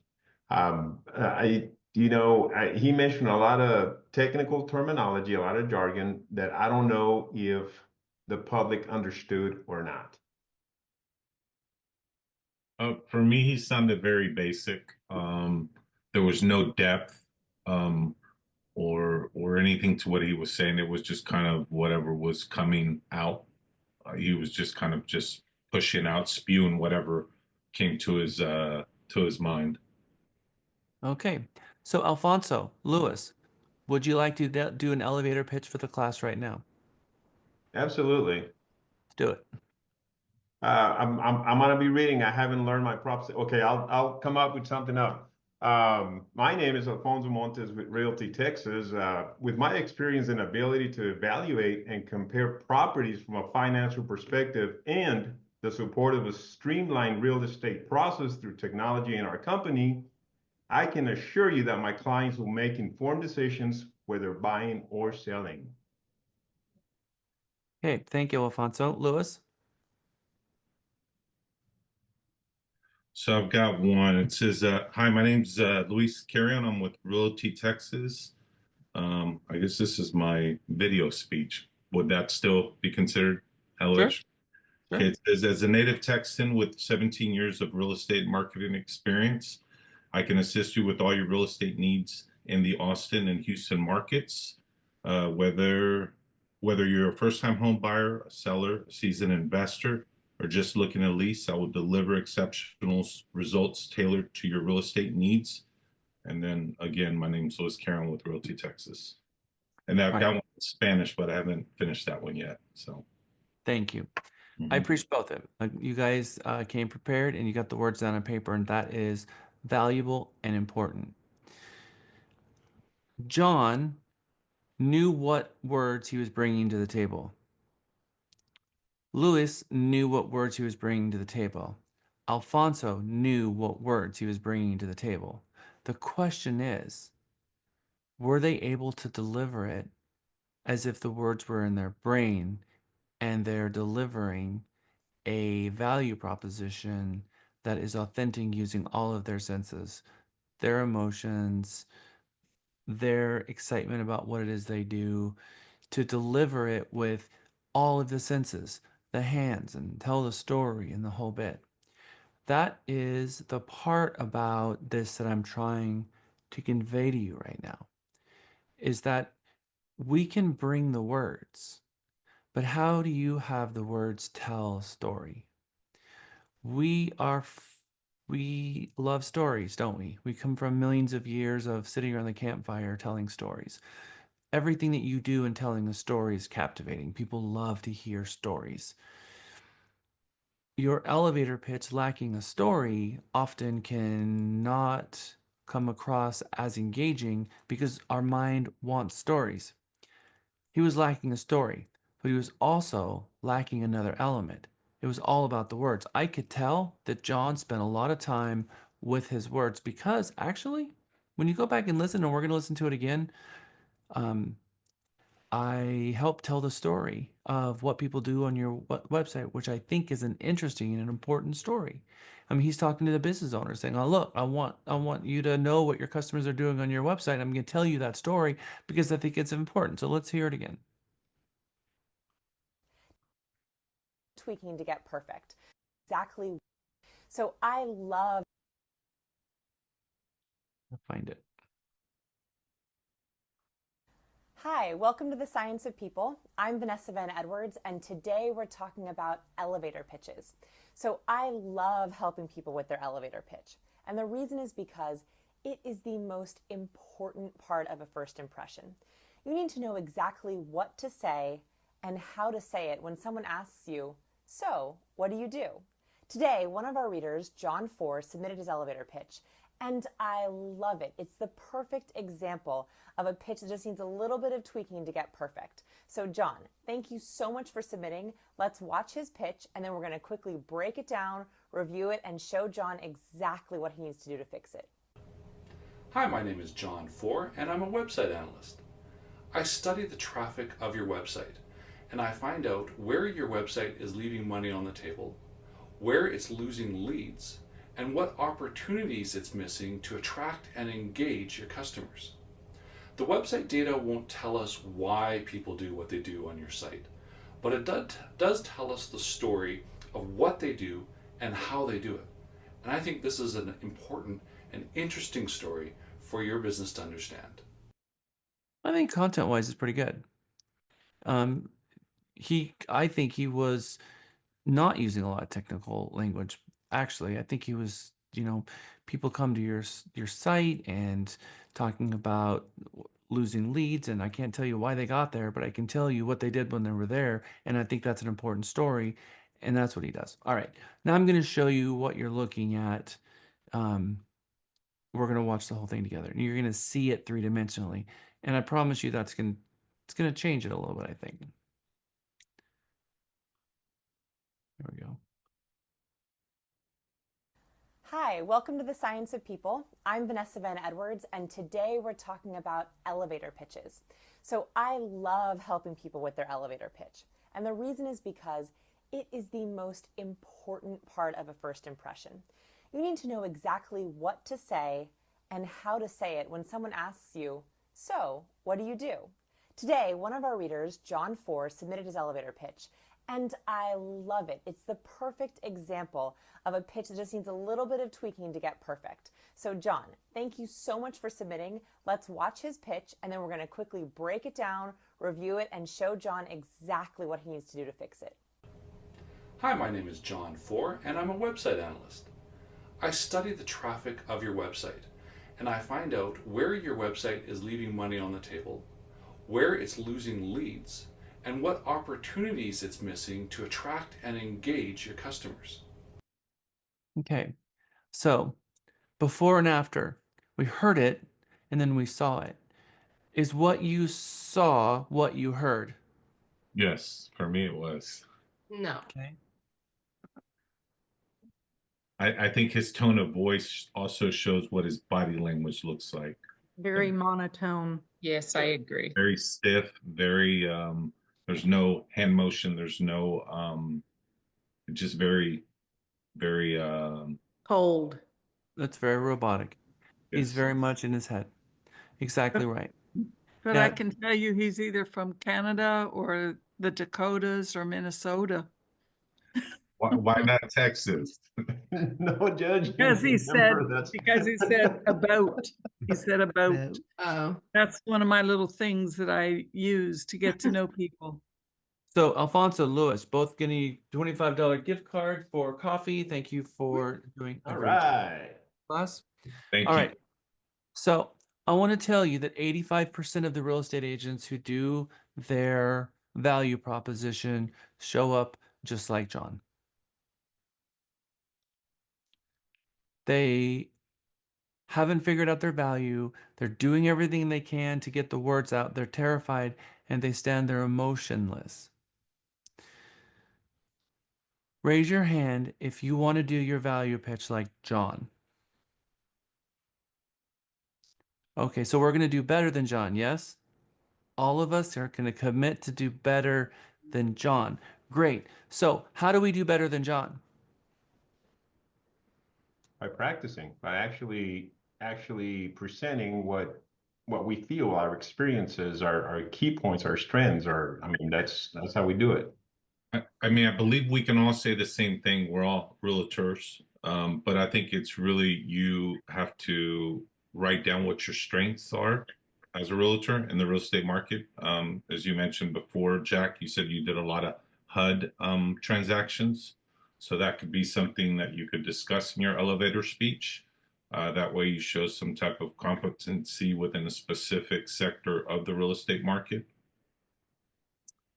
He mentioned a lot of technical terminology, a lot of jargon that I don't know if the public understood or not.
For me, he sounded very basic. There was no depth or anything to what he was saying. It was just kind of whatever was coming out. He was just kind of just pushing out, spewing whatever came to his mind.
Okay, so Alfonso, Lewis, would you like to do an elevator pitch for the class right now?
Absolutely.
Let's do it.
I'm gonna be reading. I haven't learned my props. Okay, I'll come up with something up. My name is Alfonso Montes with Realty Texas. With my experience and ability to evaluate and compare properties from a financial perspective and the support of a streamlined real estate process through technology in our company, I can assure you that my clients will make informed decisions whether buying or selling.
Okay, thank you, Alfonso. Lewis?
So I've got one. It says, "Hi, my name's Luis Carrion. I'm with Realty Texas. I guess this is my video speech. Would that still be considered elevation?"
Sure.
Okay, it says, "As a native Texan with 17 years of real estate marketing experience, I can assist you with all your real estate needs in the Austin and Houston markets. Whether you're a first-time home buyer, a seller, a seasoned investor, or just looking to lease, I will deliver exceptional results tailored to your real estate needs." And then again, my name's Louis Karen with Realty Texas. And I've got one in Spanish, but I haven't finished that one yet. So
Thank you. I appreciate both of them. You guys came prepared and you got the words down on paper, and that is valuable and important. John knew what words he was bringing to the table. Louis knew what words he was bringing to the table. Alfonso knew what words he was bringing to the table. The question is, were they able to deliver it as if the words were in their brain and they're delivering a value proposition that is authentic using all of their senses, their emotions, their excitement about what it is they do, to deliver it with all of the senses, the hands, and tell the story and the whole bit. That is the part about this that I'm trying to convey to you right now, is that we can bring the words, but how do you have the words tell a story? We love stories, don't we? We come from millions of years of sitting around the campfire telling stories. Everything that you do in telling a story is captivating. People love to hear stories. Your elevator pitch lacking a story often cannot come across as engaging because our mind wants stories. He was lacking a story, but he was also lacking another element. It was all about the words. I could tell that John spent a lot of time with his words because actually, when you go back and listen, and we're going to listen to it again, um, I help tell the story of what people do on your website, which I think is an interesting and an important story. I mean, he's talking to the business owner saying, "Oh, look, I want you to know what your customers are doing on your website. I'm going to tell you that story because I think it's important." So let's hear it again.
Tweaking to get perfect. Exactly. So I love.
I'll find it.
Hi, welcome to the Science of People. I'm Vanessa Van Edwards, and today we're talking about elevator pitches. So I love helping people with their elevator pitch. And the reason is because it is the most important part of a first impression. You need to know exactly what to say and how to say it when someone asks you, "So, what do you do?" Today, one of our readers, John 4, submitted his elevator pitch, and I love it. It's the perfect example of a pitch that just needs a little bit of tweaking to get perfect. So John, thank you so much for submitting. Let's watch his pitch, and then we're going to quickly break it down, review it, and show John exactly what he needs to do to fix it.
Hi, my name is John 4, and I'm a website analyst. I study the traffic of your website, and I find out where your website is leaving money on the table, where it's losing leads, and what opportunities it's missing to attract and engage your customers. The website data won't tell us why people do what they do on your site, but it does tell us the story of what they do and how they do it. And I think this is an important and interesting story for your business to understand.
I think content-wise is pretty good. I think he was not using a lot of technical language. Actually, I think he was, people come to your site and talking about losing leads, and I can't tell you why they got there, but I can tell you what they did when they were there, and I think that's an important story, and that's what he does. All right, now I'm going to show you what you're looking at. We're going to watch the whole thing together, and you're going to see it three-dimensionally, and I promise you it's going to change it a little bit, I think. There we go.
Hi, welcome to the Science of People. I'm Vanessa Van Edwards, and today we're talking about elevator pitches. So I love helping people with their elevator pitch. And the reason is because it is the most important part of a first impression. You need to know exactly what to say and how to say it when someone asks you, "So, what do you do?" Today, one of our readers, John 4, submitted his elevator pitch, and I love it. It's the perfect example of a pitch that just needs a little bit of tweaking to get perfect. So John, thank you so much for submitting. Let's watch his pitch, and then we're going to quickly break it down, review it, and show John exactly what he needs to do to fix it.
Hi, my name is John 4, and I'm a website analyst. I study the traffic of your website, and I find out where your website is leaving money on the table, where it's losing leads, and what opportunities it's missing to attract and engage your customers.
Okay, so before and after, we heard it and then we saw it. Is what you saw what you heard?
Yes, for me it was.
No.
Okay.
I think his tone of voice also shows what his body language looks like.
Very monotone.
Yes, I agree.
Very stiff, very there's no hand motion, there's no just very, very
Cold.
That's very robotic. He's
yes.
very much in his head. Exactly right.
But
Now,
I can tell you he's either from Canada or the Dakotas or Minnesota.
Why not Texas?
No judging.
Because he said,
Remember, that's
about. He said about.
Oh.
That's one of my little things that I use to get to know people.
So Alfonso, Lewis, both getting $25 gift card for coffee. Thank you for doing a
All
great job
right.
class.
Thank
All
you.
right. So I want to tell you that 85% of the real estate agents who do their value proposition show up just like John. They haven't figured out their value. They're doing everything they can to get the words out. They're terrified and they stand there emotionless. Raise your hand if you want to do your value pitch like John. Okay, so we're going to do better than John, yes? All of us are going to commit to do better than John. Great. So, how do we do better than John?
By practicing, by actually presenting what we feel, our experiences, our key points, our strengths, are, I mean, that's how we do it.
I mean, I believe we can all say the same thing. We're all realtors, but I think it's really you have to write down what your strengths are as a realtor in the real estate market. As you mentioned before, Jack, you said you did a lot of HUD transactions. So that could be something that you could discuss in your elevator speech. That way you show some type of competency within a specific sector of the real estate market.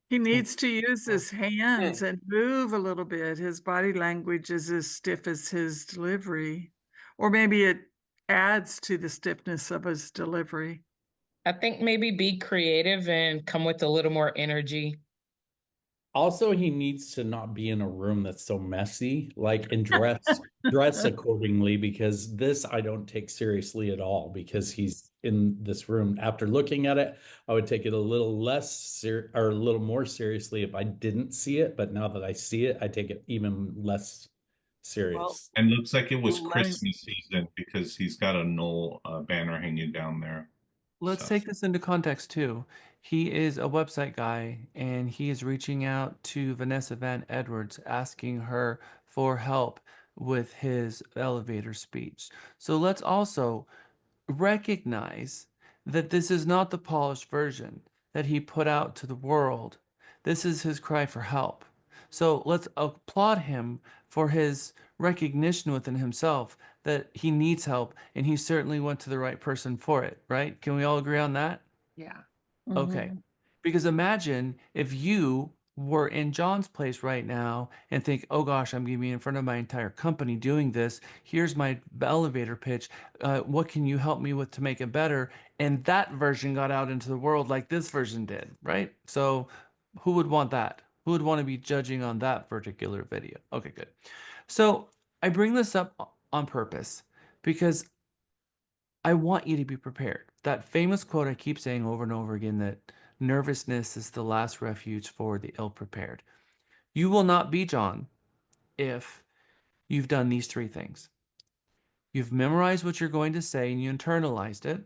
He needs to use his hands and move a little bit. His body language is as stiff as his delivery, or maybe it adds to the stiffness of his delivery.
I think maybe be creative and come with a little more energy.
Also, he needs to not be in a room that's so messy, like, and dress accordingly, because this I don't take seriously at all, because he's in this room. After looking at it, I would take it a little or a little more seriously if I didn't see it, but now that I see it, I take it even less serious.
And looks like it was
Let me-
Christmas season because he's got a Knoll banner hanging down there.
Let's
So.
take this into context too. He is a website guy and he is reaching out to Vanessa Van Edwards asking her for help with his elevator speech. So let's also recognize that this is not the polished version that he put out to the world. This is his cry for help. So let's applaud him for his recognition within himself that he needs help, and he certainly went to the right person for it, right? Can we all agree on that?
Yeah.
Okay.
Mhm.
Because imagine if you were in John's place right now and think, oh gosh, I'm going to be in front of my entire company doing this. Here's my elevator pitch. What can you help me with to make it better? And that version got out into the world like this version did, right? So who would want that? Who would want to be judging on that particular video? Okay, good. So I bring this up on purpose because I want you to be prepared. That famous quote I keep saying over and over again, that nervousness is the last refuge for the ill prepared. You will not be John if you've done these three things. You've memorized what you're going to say and you internalized it.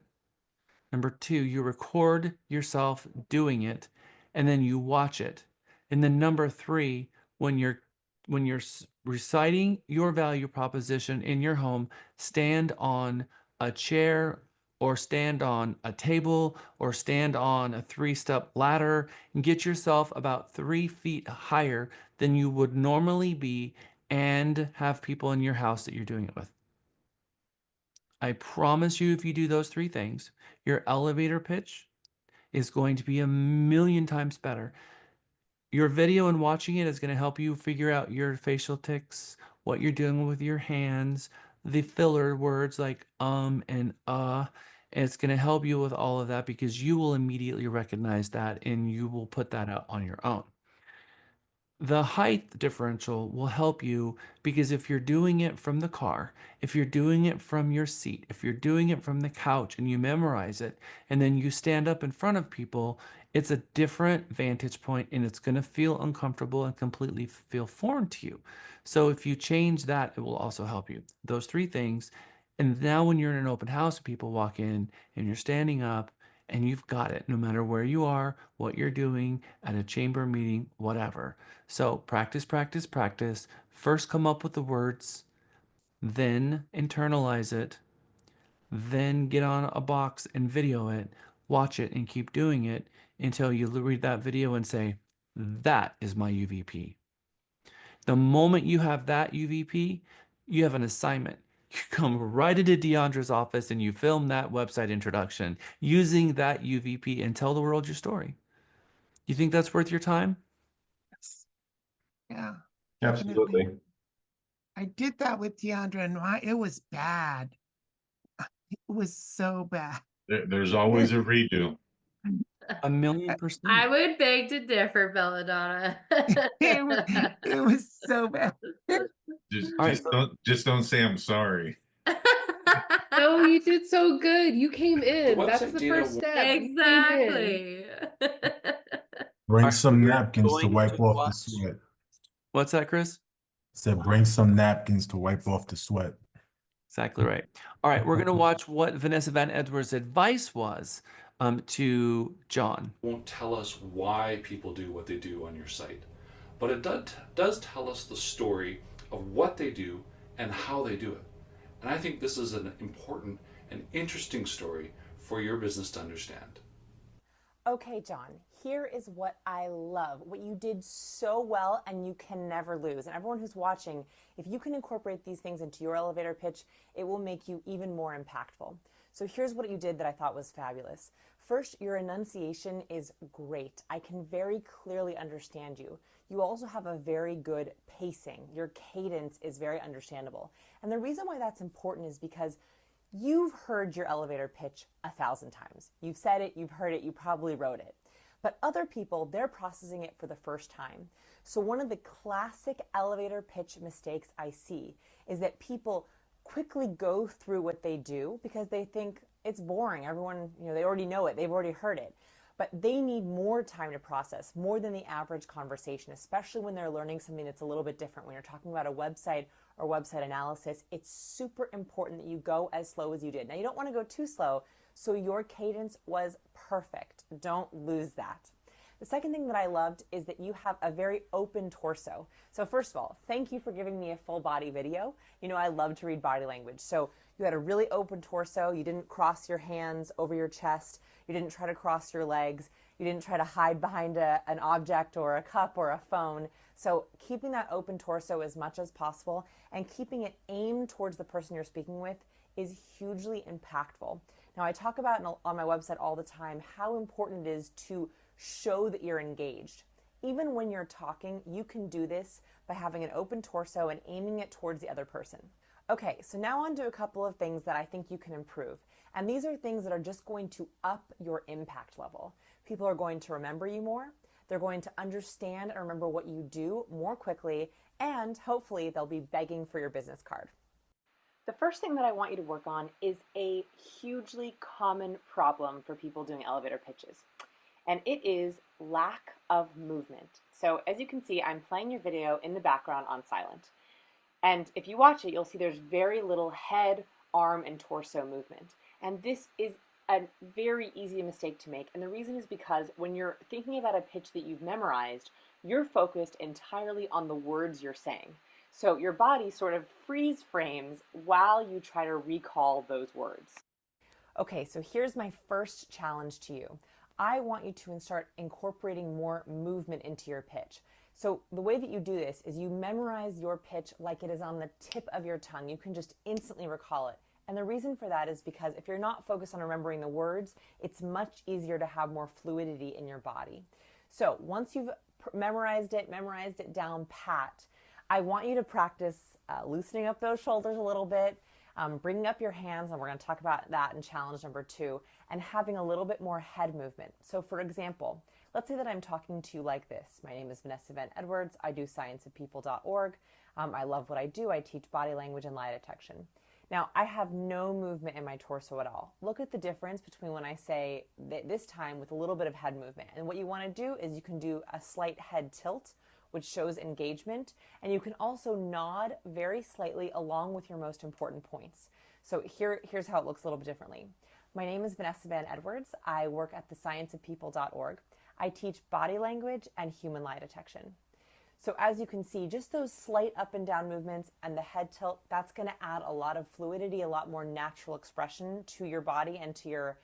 Number two, you record yourself doing it and then you watch it. And then number three, when you're reciting your value proposition in your home, stand on a chair or stand on a table or stand on a three-step ladder and get yourself about 3 feet higher than you would normally be and have people in your house that you're doing it with. I promise you, if you do those three things, your elevator pitch is going to be a million times better. Your video and watching it is going to help you figure out your facial tics, what you're doing with your hands, the filler words like and it's going to help you with all of that because you will immediately recognize that and you will put that out on your own. The height differential will help you because if you're doing it from the car, if you're doing it from your seat, if you're doing it from the couch and you memorize it, and then you stand up in front of people, it's a different vantage point and it's going to feel uncomfortable and completely feel foreign to you. So if you change that, it will also help you. Those three things. And now when you're in an open house, people walk in and you're standing up and you've got it no matter where you are, what you're doing at a chamber meeting, whatever. So practice, practice, practice. First come up with the words, then internalize it, then get on a box and video it, watch it and keep doing it until you read that video and say, That is my UVP. The moment you have that UVP, you have an assignment. You come right into Deandra's office and you film that website introduction using that UVP and tell the world your story. You think that's worth your time?
Yes. Yeah, definitely.
Absolutely.
I did that with Deandra and it was bad. It was so bad.
There's always a redo.
1,000,000%.
I would beg to differ, Belladonna.
It was so bad.
Just
All right,
just don't just don't say I'm sorry.
No, you did so good. You came in. That's
website
the
data
first step. You came in.
Exactly.
Bring
All right,
some
we're
napkins to
going
wipe
to
off the
watch.
sweat.
What's that, Chris?
Said bring some napkins to wipe off the sweat.
Exactly right. All right, we're going to watch what Vanessa Van Edwards' advice was to John.
Won't tell us why people do what they do on your site, but it does tell us the story of what they do and how they do it. And I think this is an important and interesting story for your business to understand.
Okay, John, here is what I love, what you did so well and you can never lose. And everyone who's watching, if you can incorporate these things into your elevator pitch, it will make you even more impactful. So here's what you did that I thought was fabulous. First, your enunciation is great. I can very clearly understand you. You also have a very good pacing. Your cadence is very understandable. And the reason why that's important is because you've heard your elevator pitch 1,000 times. You've said it, you've heard it, you probably wrote it. But other people, they're processing it for the first time. So one of the classic elevator pitch mistakes I see is that people quickly go through what they do because they think it's boring. Everyone, they already know it, they've already heard it. But they need more time to process, more than the average conversation, especially when they're learning something that's a little bit different. When you're talking about a website or website analysis, it's super important that you go as slow as you did. Now, you don't want to go too slow, so your cadence was perfect. Don't lose that. The second thing that I loved is that you have a very open torso. So first of all, thank you for giving me a full body video. I love to read body language. So you had a really open torso. You didn't cross your hands over your chest. You didn't try to cross your legs. You didn't try to hide behind an object or a cup or a phone. So keeping that open torso as much as possible and keeping it aimed towards the person you're speaking with is hugely impactful. Now, I talk about on my website all the time how important it is to show that you're engaged. Even when you're talking, you can do this by having an open torso and aiming it towards the other person. Okay, so now on to a couple of things that I think you can improve. And these are things that are just going to up your impact level. People are going to remember you more. They're going to understand and remember what you do more quickly, and hopefully they'll be begging for your business card. The first thing that I want you to work on is a hugely common problem for people doing elevator pitches, and it is lack of movement. So as you can see, I'm playing your video in the background on silent. And if you watch it, you'll see there's very little head, arm, and torso movement. And this is a very easy mistake to make. And the reason is because when you're thinking about a pitch that you've memorized, you're focused entirely on the words you're saying. So your body sort of freeze frames while you try to recall those words. Okay, so here's my first challenge to you. I want you to start incorporating more movement into your pitch. So the way that you do this is you memorize your pitch like it is on the tip of your tongue. You can just instantly recall it. And the reason for that is because if you're not focused on remembering the words, it's much easier to have more fluidity in your body. So once you've memorized it down pat, I want you to practice loosening up those shoulders a little bit, bringing up your hands, and we're going to talk about that in challenge number 2, and having a little bit more head movement. So for example, let's say that I'm talking to you like this. My name is Vanessa Van Edwards. I do scienceofpeople.org. I love what I do. I teach body language and lie detection. Now, I have no movement in my torso at all. Look at the difference between when I say this time with a little bit of head movement. And what you want to do is you can do a slight head tilt, which shows engagement, and you can also nod very slightly along with your most important points. So here's how it looks a little bit differently. My name is Vanessa Van Edwards. I work at thescienceofpeople.org. I teach body language and human lie detection. So as you can see, just those slight up and down movements and the head tilt, that's going to add a lot of fluidity, a lot more natural expression to your body and to your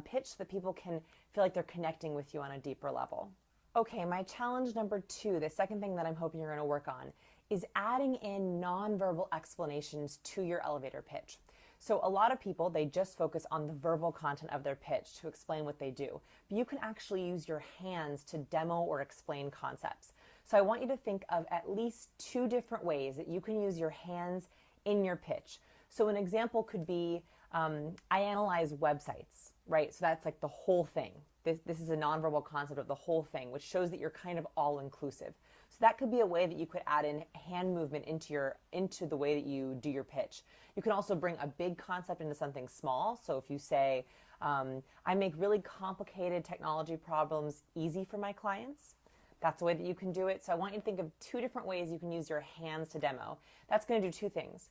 pitch so that people can feel like they're connecting with you on a deeper level.
Okay, my challenge number 2, the second thing that I'm hoping you're going to work on, is adding in nonverbal explanations to your elevator pitch. So a lot of people, they just focus on the verbal content of their pitch to explain what they do. But you can actually use your hands to demo or explain concepts. So I want you to think of at least 2 different ways that you can use your hands in your pitch. So an example could be, I analyze websites, right? So that's like the whole thing. This is a nonverbal concept of the whole thing, which shows that you're kind of all inclusive. So that could be a way that you could add in hand movement into the way that you do your pitch. You can also bring a big concept into something small. So if you say, I make really complicated technology problems easy for my clients, that's a way that you can do it. So I want you to think of 2 different ways you can use your hands to demo. That's going to do 2 things.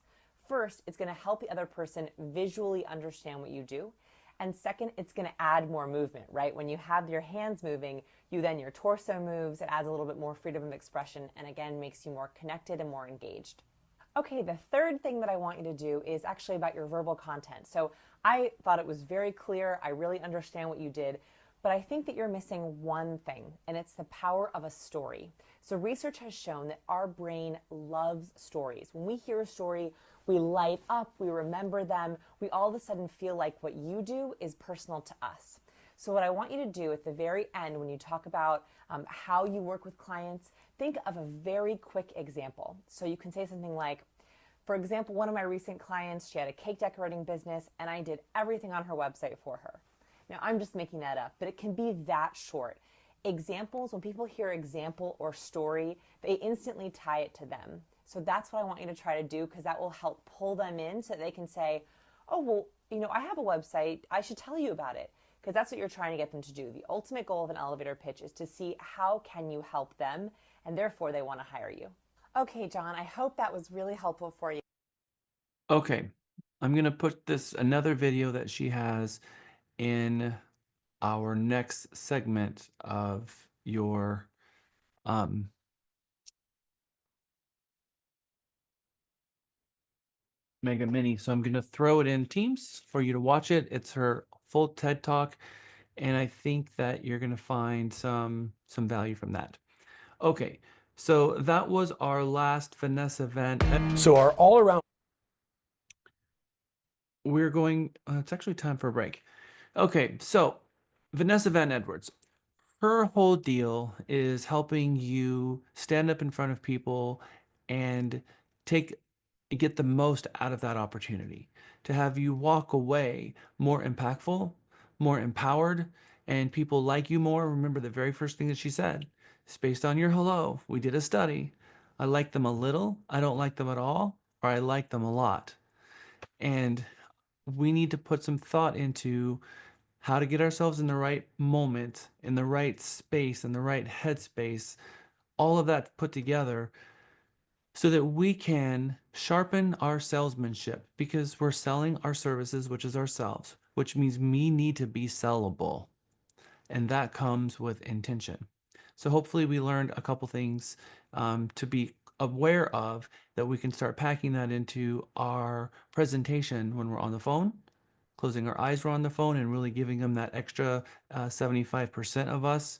First, it's going to help the other person visually understand what you do. And second, it's going to add more movement, right? When you have your hands moving, your torso moves, it adds a little bit more freedom of expression, and again, makes you more connected and more engaged. Okay, the third thing that I want you to do is actually about your verbal content. So I thought it was very clear. I really understand what you did, but I think that you're missing one thing, and it's the power of a story. So research has shown that our brain loves stories. When we hear a story, we light up, we remember them, we all of a sudden feel like what you do is personal to us. So what I want you to do at the very end, when you talk about how you work with clients, think of a very quick example. So you can say something like, for example, one of my recent clients, she had a cake decorating business and I did everything on her website for her. Now I'm just making that up, but it can be that short. Examples, when people hear example or story, they instantly tie it to them. So that's what I want you to try to do, because that will help pull them in so that they can say, oh, well, I have a website. I should tell you about it, because that's what you're trying to get them to do. The ultimate goal of an elevator pitch is to see how can you help them, and therefore they want to hire you. Okay, John, I hope that was really helpful for you.
Okay, I'm going to put another video that she has in our next segment of your Mega Mini. So I'm going to throw it in Teams for you to watch it. It's her full TED Talk, and I think that you're going to find some value from that. Okay, so that was our last Vanessa Van.
So our all around.
We're going. It's actually time for a break. Okay, so Vanessa Van Edwards. Her whole deal is helping you stand up in front of people and get the most out of that opportunity, to have you walk away more impactful, more empowered, and people like you more. Remember the very first thing that she said, it's based on your hello. We did a study. I like them a little, I don't like them at all, or I like them a lot. And we need to put some thought into how to get ourselves in the right moment, in the right space, in the right headspace, all of that put together so that we can sharpen our salesmanship, because we're selling our services, which is ourselves, which means we need to be sellable. And that comes with intention. So hopefully we learned a couple things to be aware of, that we can start packing that into our presentation when we're on the phone, closing our eyes when we're on the phone, and really giving them that extra 75% of us.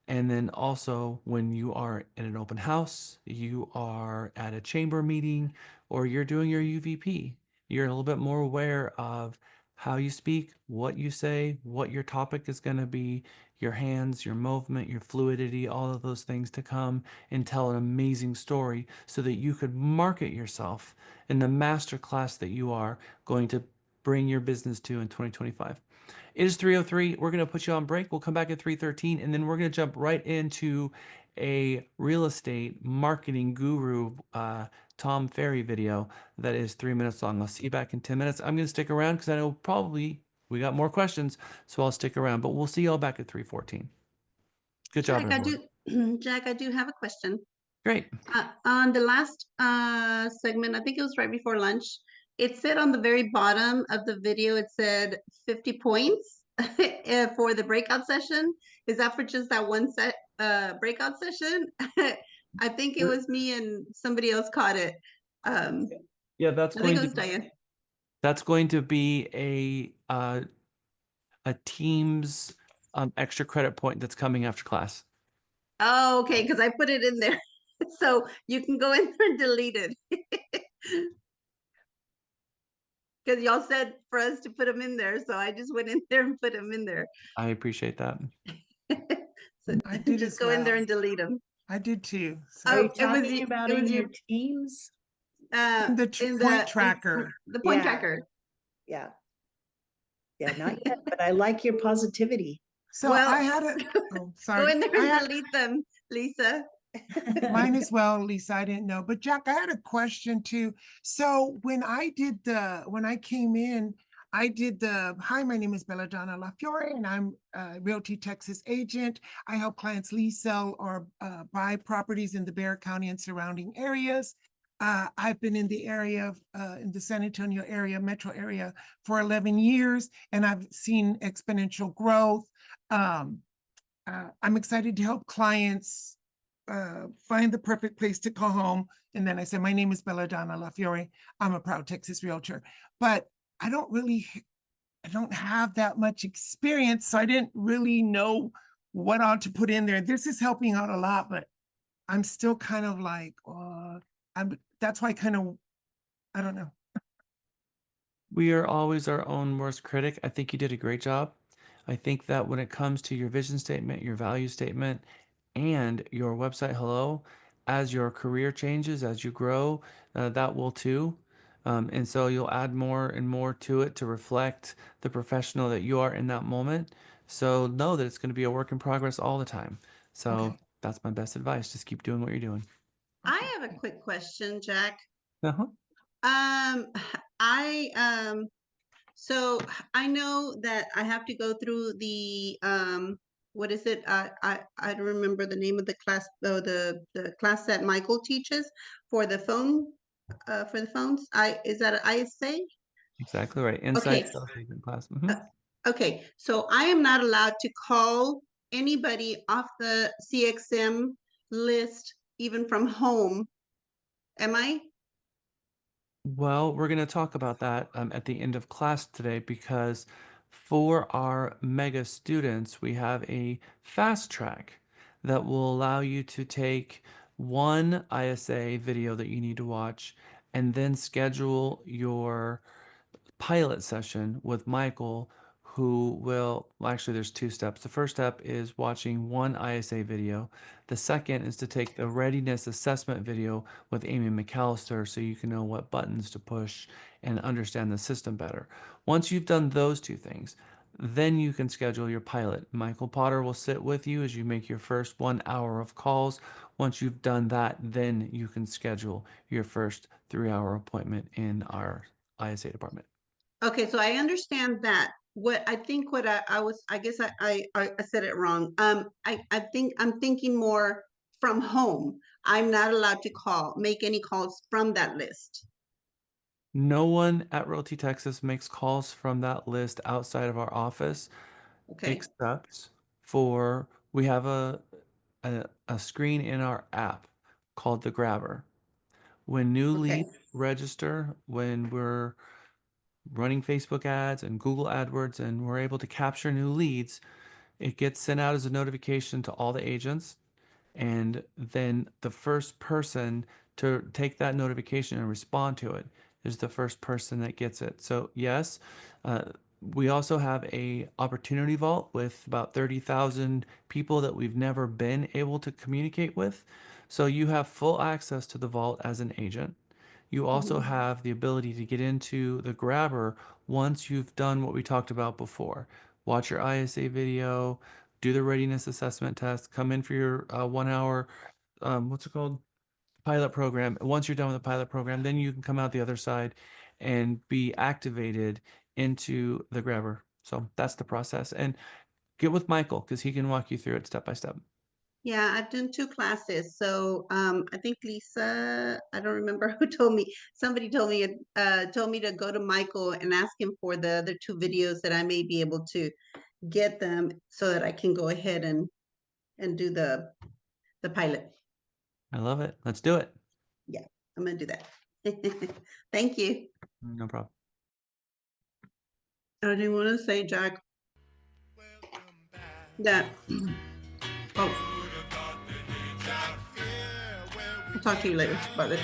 And then also when you are in an open house, you are at a chamber meeting, or you're doing your UVP, you're a little bit more aware of how you speak, what you say, what your topic is going to be, your hands, your movement, your fluidity, all of those things to come and tell an amazing story so that you could market yourself in the master class that you are going to bring your business to in 2025. It is 3:03. We're going to put you on break. We'll come back at 3:13, and then we're going to jump right into a real estate marketing guru, Tom Ferry video that is 3 minutes long. I'll see you back in 10 minutes. I'm going to stick around because I know probably we got more questions, so I'll stick around, but we'll see y'all back at 3:14. Good job,
Jack,
everyone.
Jack, I do have a question.
Great.
On the last segment, I think it was right before lunch, it said on the very bottom of the video, it said 50 points for the breakout session. Is that for just that one breakout session? I think it was me and somebody else caught it.
Yeah, that's
I think
going
it was
to
Diane.
that's going to be a Teams extra credit point that's coming after class.
Oh, okay, because I put it in there. So you can go in there and delete it. Because y'all said for us to put them in there, so I just went in there and put them in there.
I appreciate that.
So
I did
just
as
go in there
well.
and delete them.
I did too.
Are
Oh,
you talking about
it
in
was
your teams?
In the point tracker.
the point
Yeah.
tracker.
Yeah. Yeah, not yet, but I like your positivity.
So
Well,
I had a, oh,
go
sorry.
in there
I
and
had,
delete them, Lisa.
mine as well, Lisa. I didn't know. But Jack, I had a question too. So when I came in, I did hi, my name is Belladonna LaFiore, and I'm a Realty Texas agent. I help clients lease, sell, or buy properties in the Bexar County and surrounding areas. I've been in the area, in the San Antonio area, metro area, for 11 years, and I've seen exponential growth. I'm excited to help clients find the perfect place to call home. And then I said, my name is Belladonna LaFiore. I'm a proud Texas realtor, but I don't have that much experience. So I didn't really know what all to put in there. This is helping out a lot, but I'm still kind of like, that's why I don't know.
We are always our own worst critic. I think you did a great job. I think that when it comes to your vision statement, your value statement, and your website hello, as your career changes, as you grow, that will too. And so you'll add more and more to it to reflect the professional that you are in that moment. So know that it's going to be a work in progress all the time. So
Okay.
that's my best advice. Just keep doing what you're doing.
I have a quick question, Jack.
Uh-huh.
So I know that I have to go through the what is it? I don't remember the name of the class, the class that Michael teaches for the phones. Is that an ISA?
Exactly right. Inside
Okay.
sales agent class. Mhm.
Okay, so I am not allowed to call anybody off the CXM list, even from home. Am I?
Well, we're going to talk about that at the end of class today because for our mega students, we have a fast track that will allow you to take one ISA video that you need to watch and then schedule your pilot session with Michael, who will, well, actually, there's two steps. The first step is watching one ISA video. The second is to take the readiness assessment video with Amy McAllister so you can know what buttons to push and understand the system better. Once you've done those two things, then you can schedule your pilot. Michael Potter will sit with you as you make your first 1 hour of calls. Once you've done that, then you can schedule your first 3-hour appointment in our ISA department.
Okay, so I understand that. What I think what I was, I guess I said it wrong. I think I'm thinking more from home. I'm not allowed to make any calls from that list.
No one at Realty Texas makes calls from that list outside of our office,
Okay.
except for we have a screen in our app called the Grabber. When new
Okay.
leads register, when we're running Facebook ads and Google AdWords and we're able to capture new leads, it gets sent out as a notification to all the agents. And then the first person to take that notification and respond to it is the first person that gets it. So yes, we also have a opportunity vault with about 30,000 people that we've never been able to communicate with. So you have full access to the vault as an agent. You also have the ability to get into the Grabber once you've done what we talked about before. Watch your ISA video, do the readiness assessment test, come in for your 1 hour, what's it called? Pilot program. Once you're done with the pilot program, then you can come out the other side and be activated into the Grabber. So that's the process. And get with Michael because he can walk you through it step by step.
Yeah, I've done 2 classes. So I think Lisa, I don't remember who told me. Somebody told me to go to Michael and ask him for the other 2 videos that I may be able to get them so that I can go ahead and do the pilot.
I love it. Let's do it.
Yeah, I'm gonna do that. Thank you.
No problem.
I didn't want to say, Jack, that oh, Talk to you later. Bye.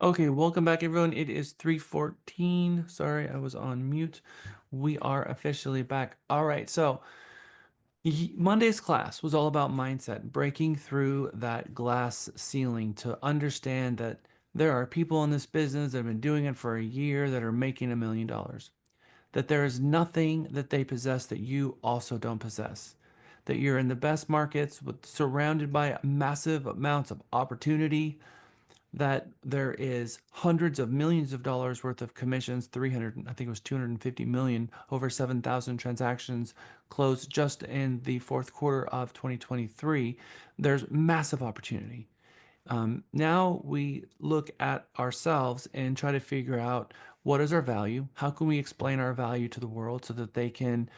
Okay, welcome back everyone. It is 3:14. Sorry, I was on mute. We are officially back. All right, so Monday's class was all about mindset, breaking through that glass ceiling to understand that there are people in this business that have been doing it for a year that are making $1 million. That there is nothing that they possess that you also don't possess. That you're in the best markets surrounded by massive amounts of opportunity, that there is hundreds of millions of dollars worth of commissions, 300, I think it was 250 million, over 7,000 transactions closed just in the fourth quarter of 2023. There's massive opportunity. Now we look at ourselves and try to figure out what is our value, how can we explain our value to the world so that that can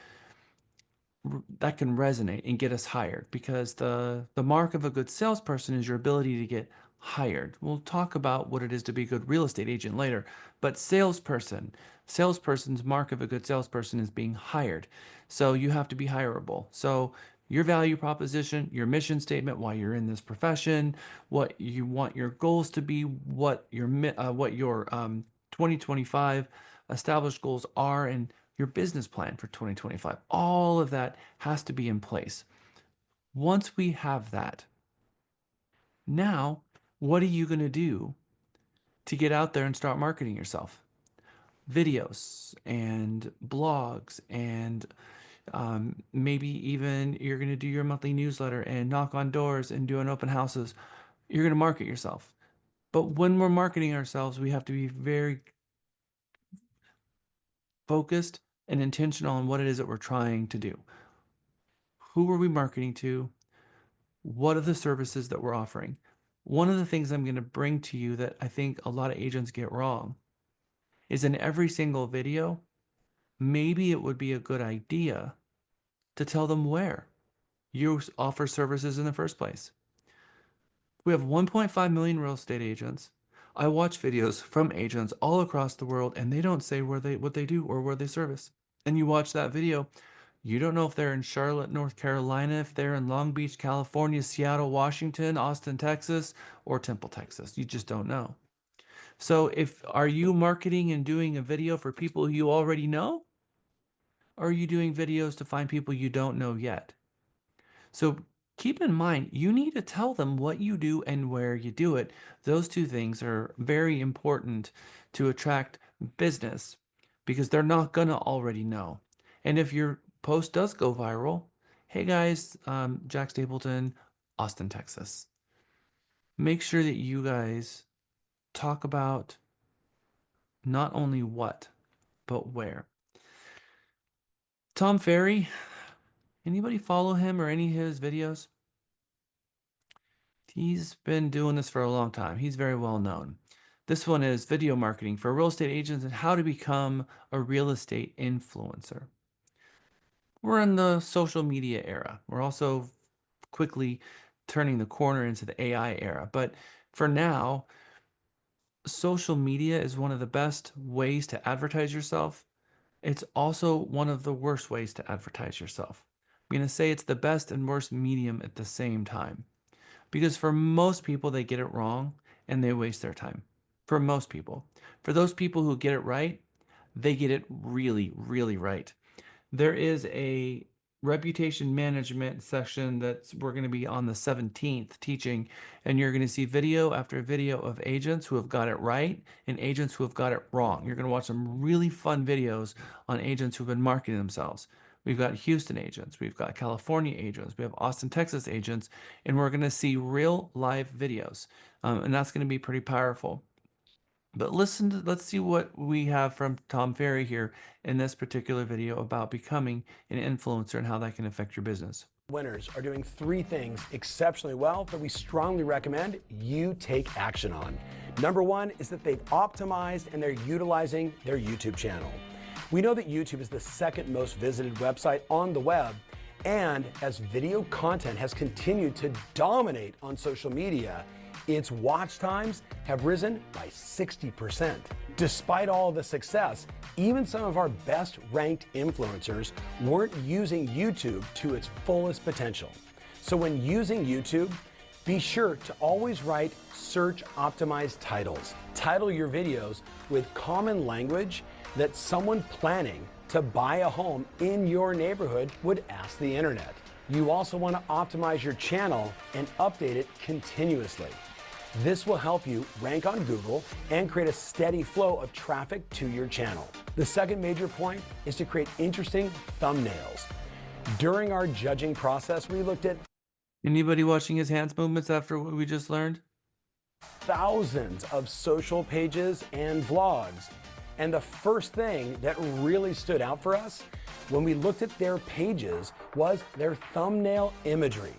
resonate and get us hired, because the mark of a good salesperson is your ability to get hired. We'll talk about what it is to be a good real estate agent later, but salesperson's mark of a good salesperson is being hired. So you have to be hireable. So your value proposition, your mission statement, why you're in this profession, what you want your goals to be, what your 2025 established goals are, and your business plan for 2025. All of that has to be in place. Once we have that, now what are you going to do to get out there and start marketing yourself? Videos and blogs, and maybe even you're going to do your monthly newsletter and knock on doors and doing open houses. You're going to market yourself. But when we're marketing ourselves, we have to be very focused and intentional on what it is that we're trying to do. Who are we marketing to? What are the services that we're offering? One of the things I'm going to bring to you that I think a lot of agents get wrong is, in every single video, maybe it would be a good idea to tell them where you offer services in the first place. We have 1.5 million real estate agents. I watch videos from agents all across the world, and they don't say what they do or where they service. And you watch that video, you don't know if they're in Charlotte, North Carolina, if they're in Long Beach, California, Seattle, Washington, Austin, Texas, or Temple, Texas. You just don't know. So are you marketing and doing a video for people you already know? Or are you doing videos to find people you don't know yet? So keep in mind, you need to tell them what you do and where you do it. Those two things are very important to attract business, because they're not going to already know. And if your post does go viral, hey guys, Jack Stapleton, Austin, Texas. Make sure that you guys talk about not only what, but where. Tom Ferry, anybody follow him or any of his videos? He's been doing this for a long time. He's very well known. This one is video marketing for real estate agents and how to become a real estate influencer. We're in the social media era. We're also quickly turning the corner into the AI era. But for now, social media is one of the best ways to advertise yourself. It's also one of the worst ways to advertise yourself. I'm going to say it's the best and worst medium at the same time. Because for most people, they get it wrong and they waste their time. For most people. For those people who get it right, they get it really, really right. There is a reputation management section that we're going to be on the 17th teaching, and you're going to see video after video of agents who have got it right and agents who have got it wrong. You're going to watch some really fun videos on agents who've been marketing themselves. We've got Houston agents, we've got California agents, we have Austin, Texas agents, and we're going to see real live videos. And that's going to be pretty powerful. But let's see what we have from Tom Ferry here in this particular video about becoming an influencer and how that can affect your business.
Winners are doing 3 things exceptionally well that we strongly recommend you take action on. Number 1 is that they've optimized and they're utilizing their YouTube channel. We know that YouTube is the second most visited website on the web, and as video content has continued to dominate on social media, Its watch times have risen by 60%. Despite all the success, even some of our best ranked influencers weren't using YouTube to its fullest potential. So when using YouTube, be sure to always write search optimized titles. Title your videos with common language that someone planning to buy a home in your neighborhood would ask the internet. You also want to optimize your channel and update it continuously. This will help you rank on Google and create a steady flow of traffic to your channel. The second major point is to create interesting thumbnails. During our judging process, we looked at
Anybody watching his hands movements after what we just learned?
thousands of social pages and vlogs. And the first thing that really stood out for us when we looked at their pages was their thumbnail imagery.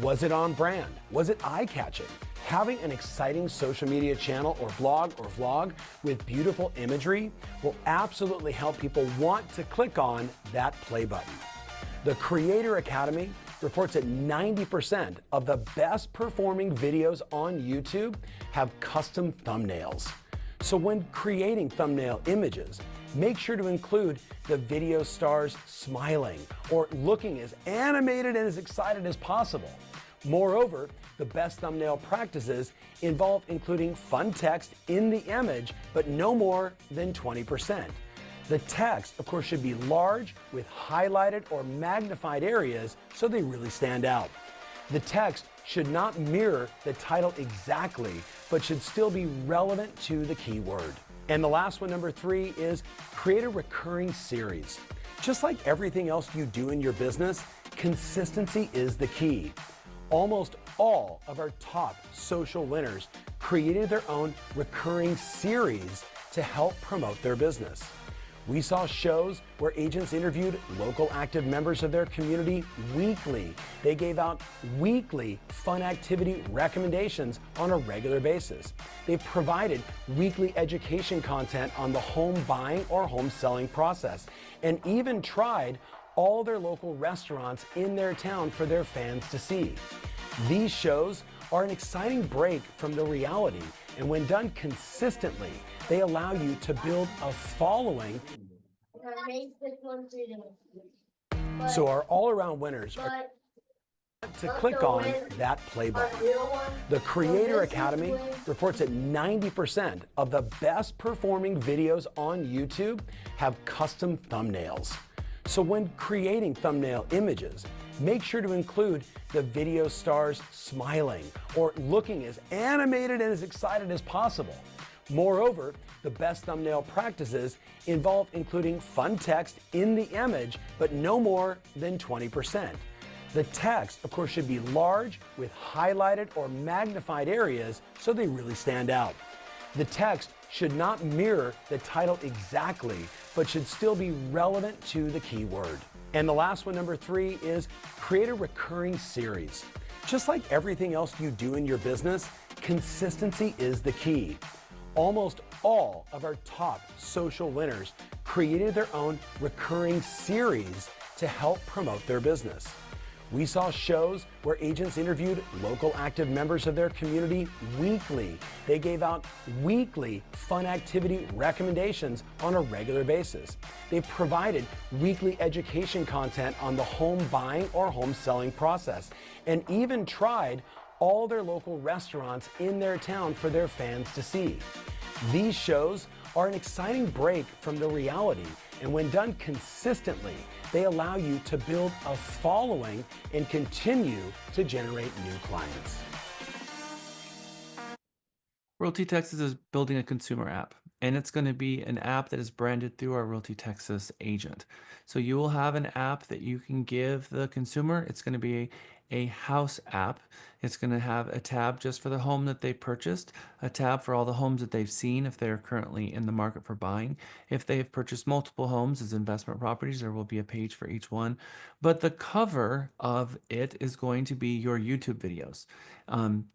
Was it on brand? Was it eye-catching? Having an exciting social media channel or blog or vlog with beautiful imagery will absolutely help people want to click on that play button. The Creator Academy reports that 90% of the best performing videos on YouTube have custom thumbnails. So when creating thumbnail images, make sure to include the video stars smiling or looking as animated and as excited as possible. Moreover, the best thumbnail practices involve including fun text in the image, but no more than 20%. The text, of course, should be large with highlighted or magnified areas so they really stand out. The text should not mirror the title exactly, but should still be relevant to the keyword. And the last one, number 3, is create a recurring series. Just like everything else you do in your business, consistency is the key. Almost all of our top social winners created their own recurring series to help promote their business. We saw shows where agents interviewed local active members of their community weekly. They gave out weekly fun activity recommendations on a regular basis. They provided weekly education content on the home buying or home selling process, and even tried all their local restaurants in their town for their fans to see. These shows are an exciting break from the reality, and when done consistently, they allow you to build a following. So our all-around winners are to click on that play button. The Creator Academy reports that 90% of the best performing videos on YouTube have custom thumbnails. So when creating thumbnail images, make sure to include the video stars smiling or looking as animated and as excited as possible. Moreover, the best thumbnail practices involve including fun text in the image, but no more than 20%. The text, of course, should be large with highlighted or magnified areas so they really stand out. The text should not mirror the title exactly, but should still be relevant to the keyword. And the last one, number 3, is create a recurring series. Just like everything else you do in your business, consistency is the key. Almost all of our top social winners created their own recurring series to help promote their business. We saw shows where agents interviewed local active members of their community weekly. They gave out weekly fun activity recommendations on a regular basis. They provided weekly education content on the home buying or home selling process, and even tried all their local restaurants in their town for their fans to see. These shows are an exciting break from the reality, and when done consistently, they allow you to build a following and continue to generate new clients.
Realty Texas is building a consumer app, and it's going to be an app that is branded through our Realty Texas agent. So you will have an app that you can give the consumer. It's going to be a house app. It's going to have a tab just for the home that they purchased, a tab for all the homes that they've seen if they're currently in the market for buying. If they have purchased multiple homes as investment properties, there will be a page for each one. But the cover of it is going to be your YouTube videos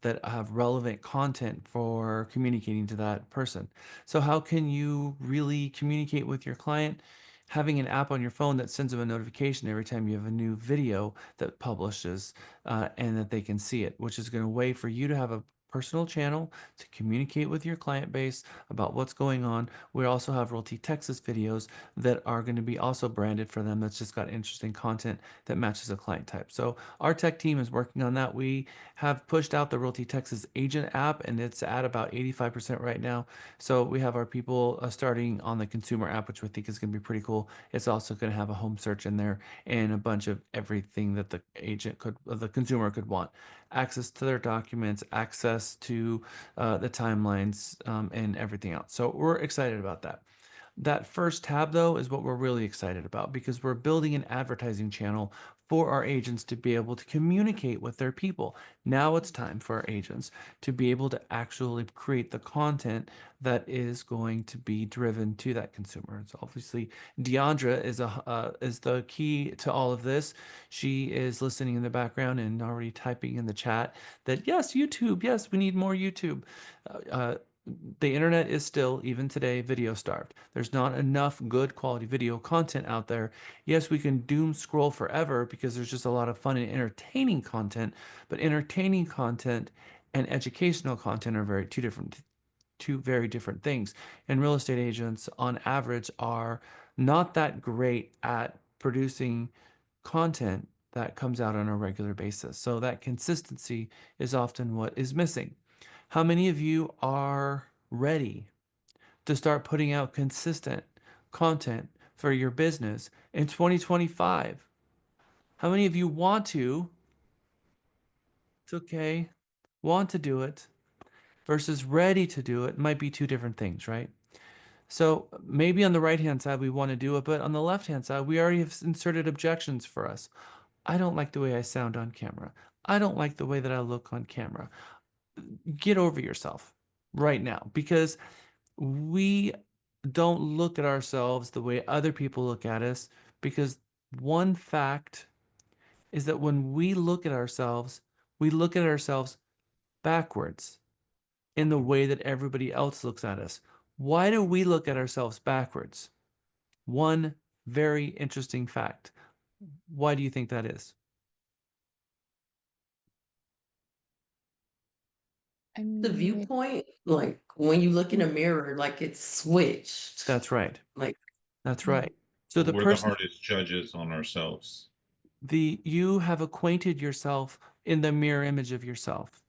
that have relevant content for communicating to that person. So how can you really communicate with your client? Having an app on your phone that sends them a notification every time you have a new video that publishes and that they can see it, which is going to way for you to have a personal channel to communicate with your client base about what's going on. We also have Realty Texas videos that are going to be also branded for them. That's just got interesting content that matches a client type. So our tech team is working on that. We have pushed out the Realty Texas agent app, and it's at about 85% right now. So we have our people starting on the consumer app, which we think is going to be pretty cool. It's also going to have a home search in there and a bunch of everything that the consumer could want: access to their documents, access to the timelines, and everything else. So we're excited about that. That first tab, though, is what we're really excited about because we're building an advertising channel for our agents to be able to communicate with their people. Now it's time for our agents to be able to actually create the content that is going to be driven to that consumer. So obviously, Deandra is the key to all of this. She is listening in the background and already typing in the chat that yes, YouTube, yes, we need more YouTube. The internet is still, even today, video starved. There's not enough good quality video content out there. Yes, we can doom scroll forever because there's just a lot of fun and entertaining content, but entertaining content and educational content are two very different things. And real estate agents, on average, are not that great at producing content that comes out on a regular basis. So that consistency is often what is missing. How many of you are ready to start putting out consistent content for your business in 2025? How many of you want to? It's okay. Want to do it versus ready to do it might be two different things, right? So maybe on the right-hand side, we want to do it, but on the left-hand side, we already have inserted objections for us. I don't like the way I sound on camera. I don't like the way that I look on camera. Get over yourself right now because we don't look at ourselves the way other people look at us, because one fact is that when we look at ourselves backwards in the way that everybody else looks at us. Why do we look at ourselves backwards? One very interesting fact. Why do you think that is?
The viewpoint, like when you look in a mirror, like it's switched.
That's right.
Like
That's right. So the
We're the
person,
hardest judges on ourselves.
you have acquainted yourself in the mirror image of yourself.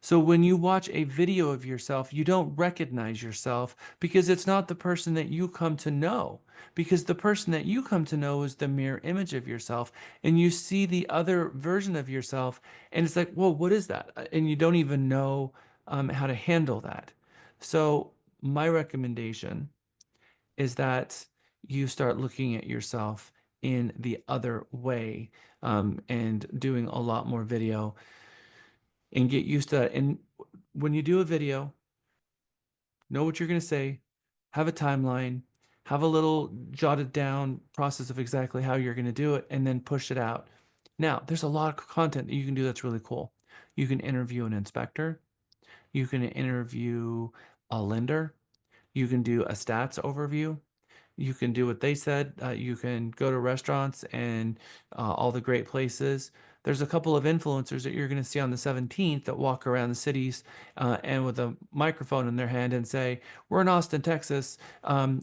So when you watch a video of yourself, you don't recognize yourself because it's not the person that you come to know. Because the person that you come to know is the mirror image of yourself, and you see the other version of yourself, and it's like, whoa, what is that? And you don't even know how to handle that. So my recommendation is that you start looking at yourself in the other way, and doing a lot more video and get used to that. And when you do a video, know what you're going to say, have a timeline, have a little jotted down process of exactly how you're going to do it, and then push it out. Now, there's a lot of content that you can do that's really cool. You can interview an inspector, you can interview a lender, you can do a stats overview. You can do what they said. You can go to restaurants and all the great places. There's a couple of influencers that you're going to see on the 17th that walk around the cities and with a microphone in their hand and say, "We're in Austin, Texas.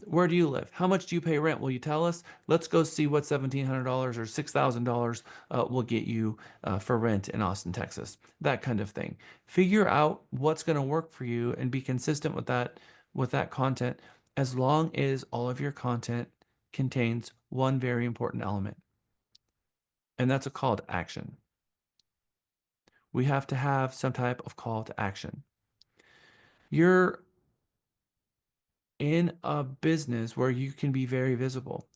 Where do you live? How much do you pay rent? Will you tell us? Let's go see what $1,700 or $6,000 will get you for rent in Austin, Texas." That kind of thing. Figure out what's going to work for you and be consistent with that content, as long as all of your content contains one very important element, and that's a call to action. We have to have some type of call to action. You're in a business where you can be very visible.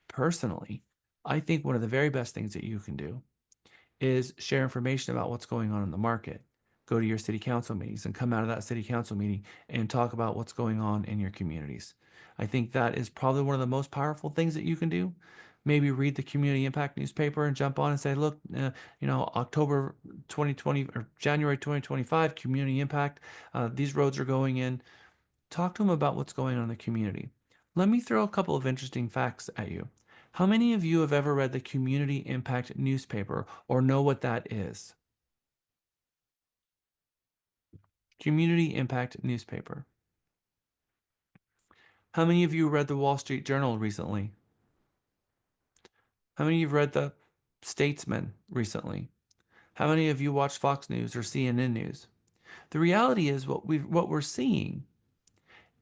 Personally, I think one of the very best things that you can do is share information about what's going on in the market. Go to your city council meetings and come out of that city council meeting and talk about what's going on in your communities. I think that is probably one of the most powerful things that you can do. Maybe read the community impact newspaper and jump on and say, look, October 2020 or January 2025, community impact, these roads are going in. Talk to them about what's going on in the community. Let me throw a couple of interesting facts at you. How many of you have ever read the Community Impact newspaper or know what that is? Community impact newspaper. How many of you read the Wall Street Journal recently? How many of you have read the Statesman recently? How many of you watch Fox News or CNN News? The reality is what we're seeing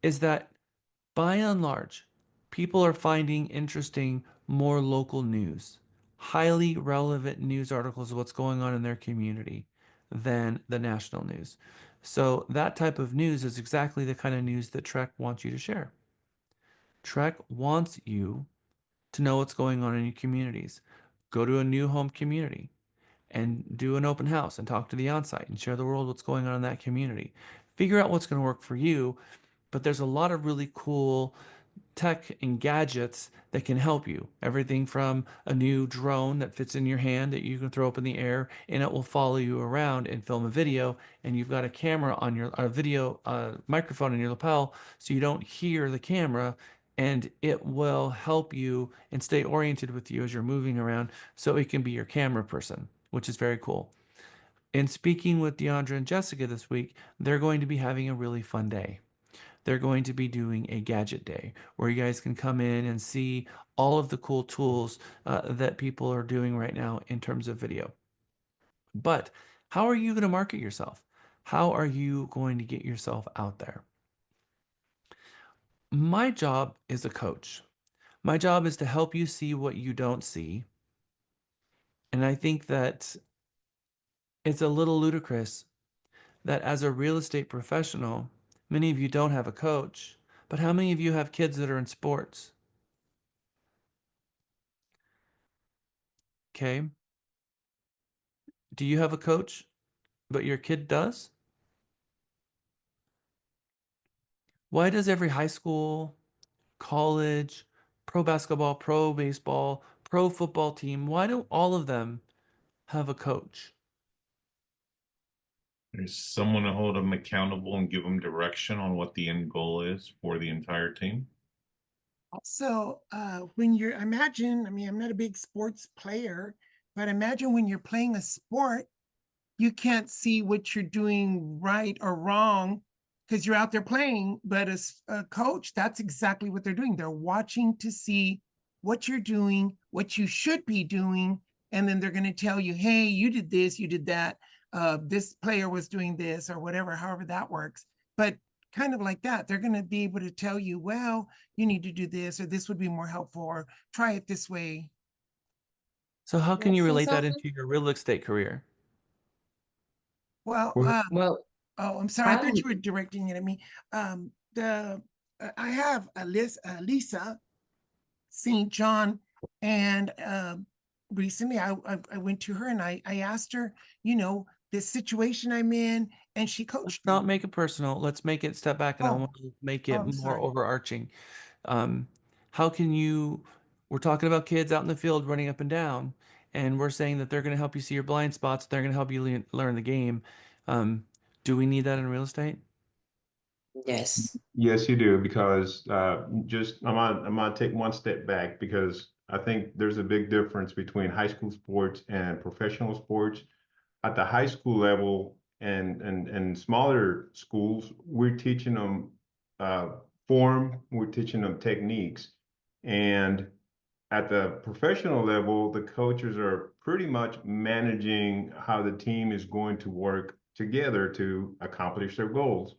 is that by and large, people are finding interesting more local news, highly relevant news articles of what's going on in their community than the national news. So that type of news is exactly the kind of news that Trek wants you to share. Trek wants you to know what's going on in your communities. Go to a new home community and do an open house and talk to the onsite and share the world what's going on in that community. Figure out what's going to work for you, but there's a lot of really cool tech and gadgets that can help you. Everything from a new drone that fits in your hand that you can throw up in the air and it will follow you around and film a video, and you've got a camera on your video microphone in your lapel so you don't hear the camera, and it will help you and stay oriented with you as you're moving around, so it can be your camera person, which is very cool. And speaking with Deandra and Jessica this week, they're going to be having a really fun day. They're going to be doing a gadget day where you guys can come in and see all of the cool tools that people are doing right now in terms of video. But how are you going to market yourself? How are you going to get yourself out there? My job is a coach. My job is to help you see what you don't see. And I think that it's a little ludicrous that as a real estate professional, many of you don't have a coach, but how many of you have kids that are in sports? Okay. Do you have a coach, but your kid does? Why does every high school, college, pro basketball, pro baseball, pro football team, why don't all of them have a coach?
There's someone to hold them accountable and give them direction on what the end goal is for the entire team.
Also, when you're, imagine, I mean, I'm not a big sports player, but imagine when you're playing a sport, you can't see what you're doing right or wrong because you're out there playing. But as a coach, that's exactly what they're doing. They're watching to see what you're doing, what you should be doing, and then they're going to tell you, hey, you did this, you did that. This player was doing this or whatever, however that works. But kind of like that, they're going to be able to tell you, well, you need to do this, or this would be more helpful, or try it this way.
So how
Can
can
I
you
say
relate that
something?
into your real estate career?
Well,
Well,
oh, I'm sorry. I
I
thought
would
you were directing it at me. The I have a Lisa St. John, and recently I went to her and I asked her, you know, this situation I'm in, and she
Let's
coached
not
me.
make it personal. Let's make it step back, and I
Oh,
want to make
oh,
it
I'm
more
sorry.
overarching. Um, how can you, we're talking about kids out in the field running up and down, and we're saying that they're going to help you see your blind spots. They're going to help you learn the game. Um, do we need that in real estate?
yes.
Yes, you do, because just I'm gonna take one step back because I think there's a big difference between high school sports and professional sports. At the high school level and smaller schools, we're teaching them uh, form, we're teaching them techniques, and at the professional level, the coaches are pretty much managing how the team is going to work together to accomplish their goals.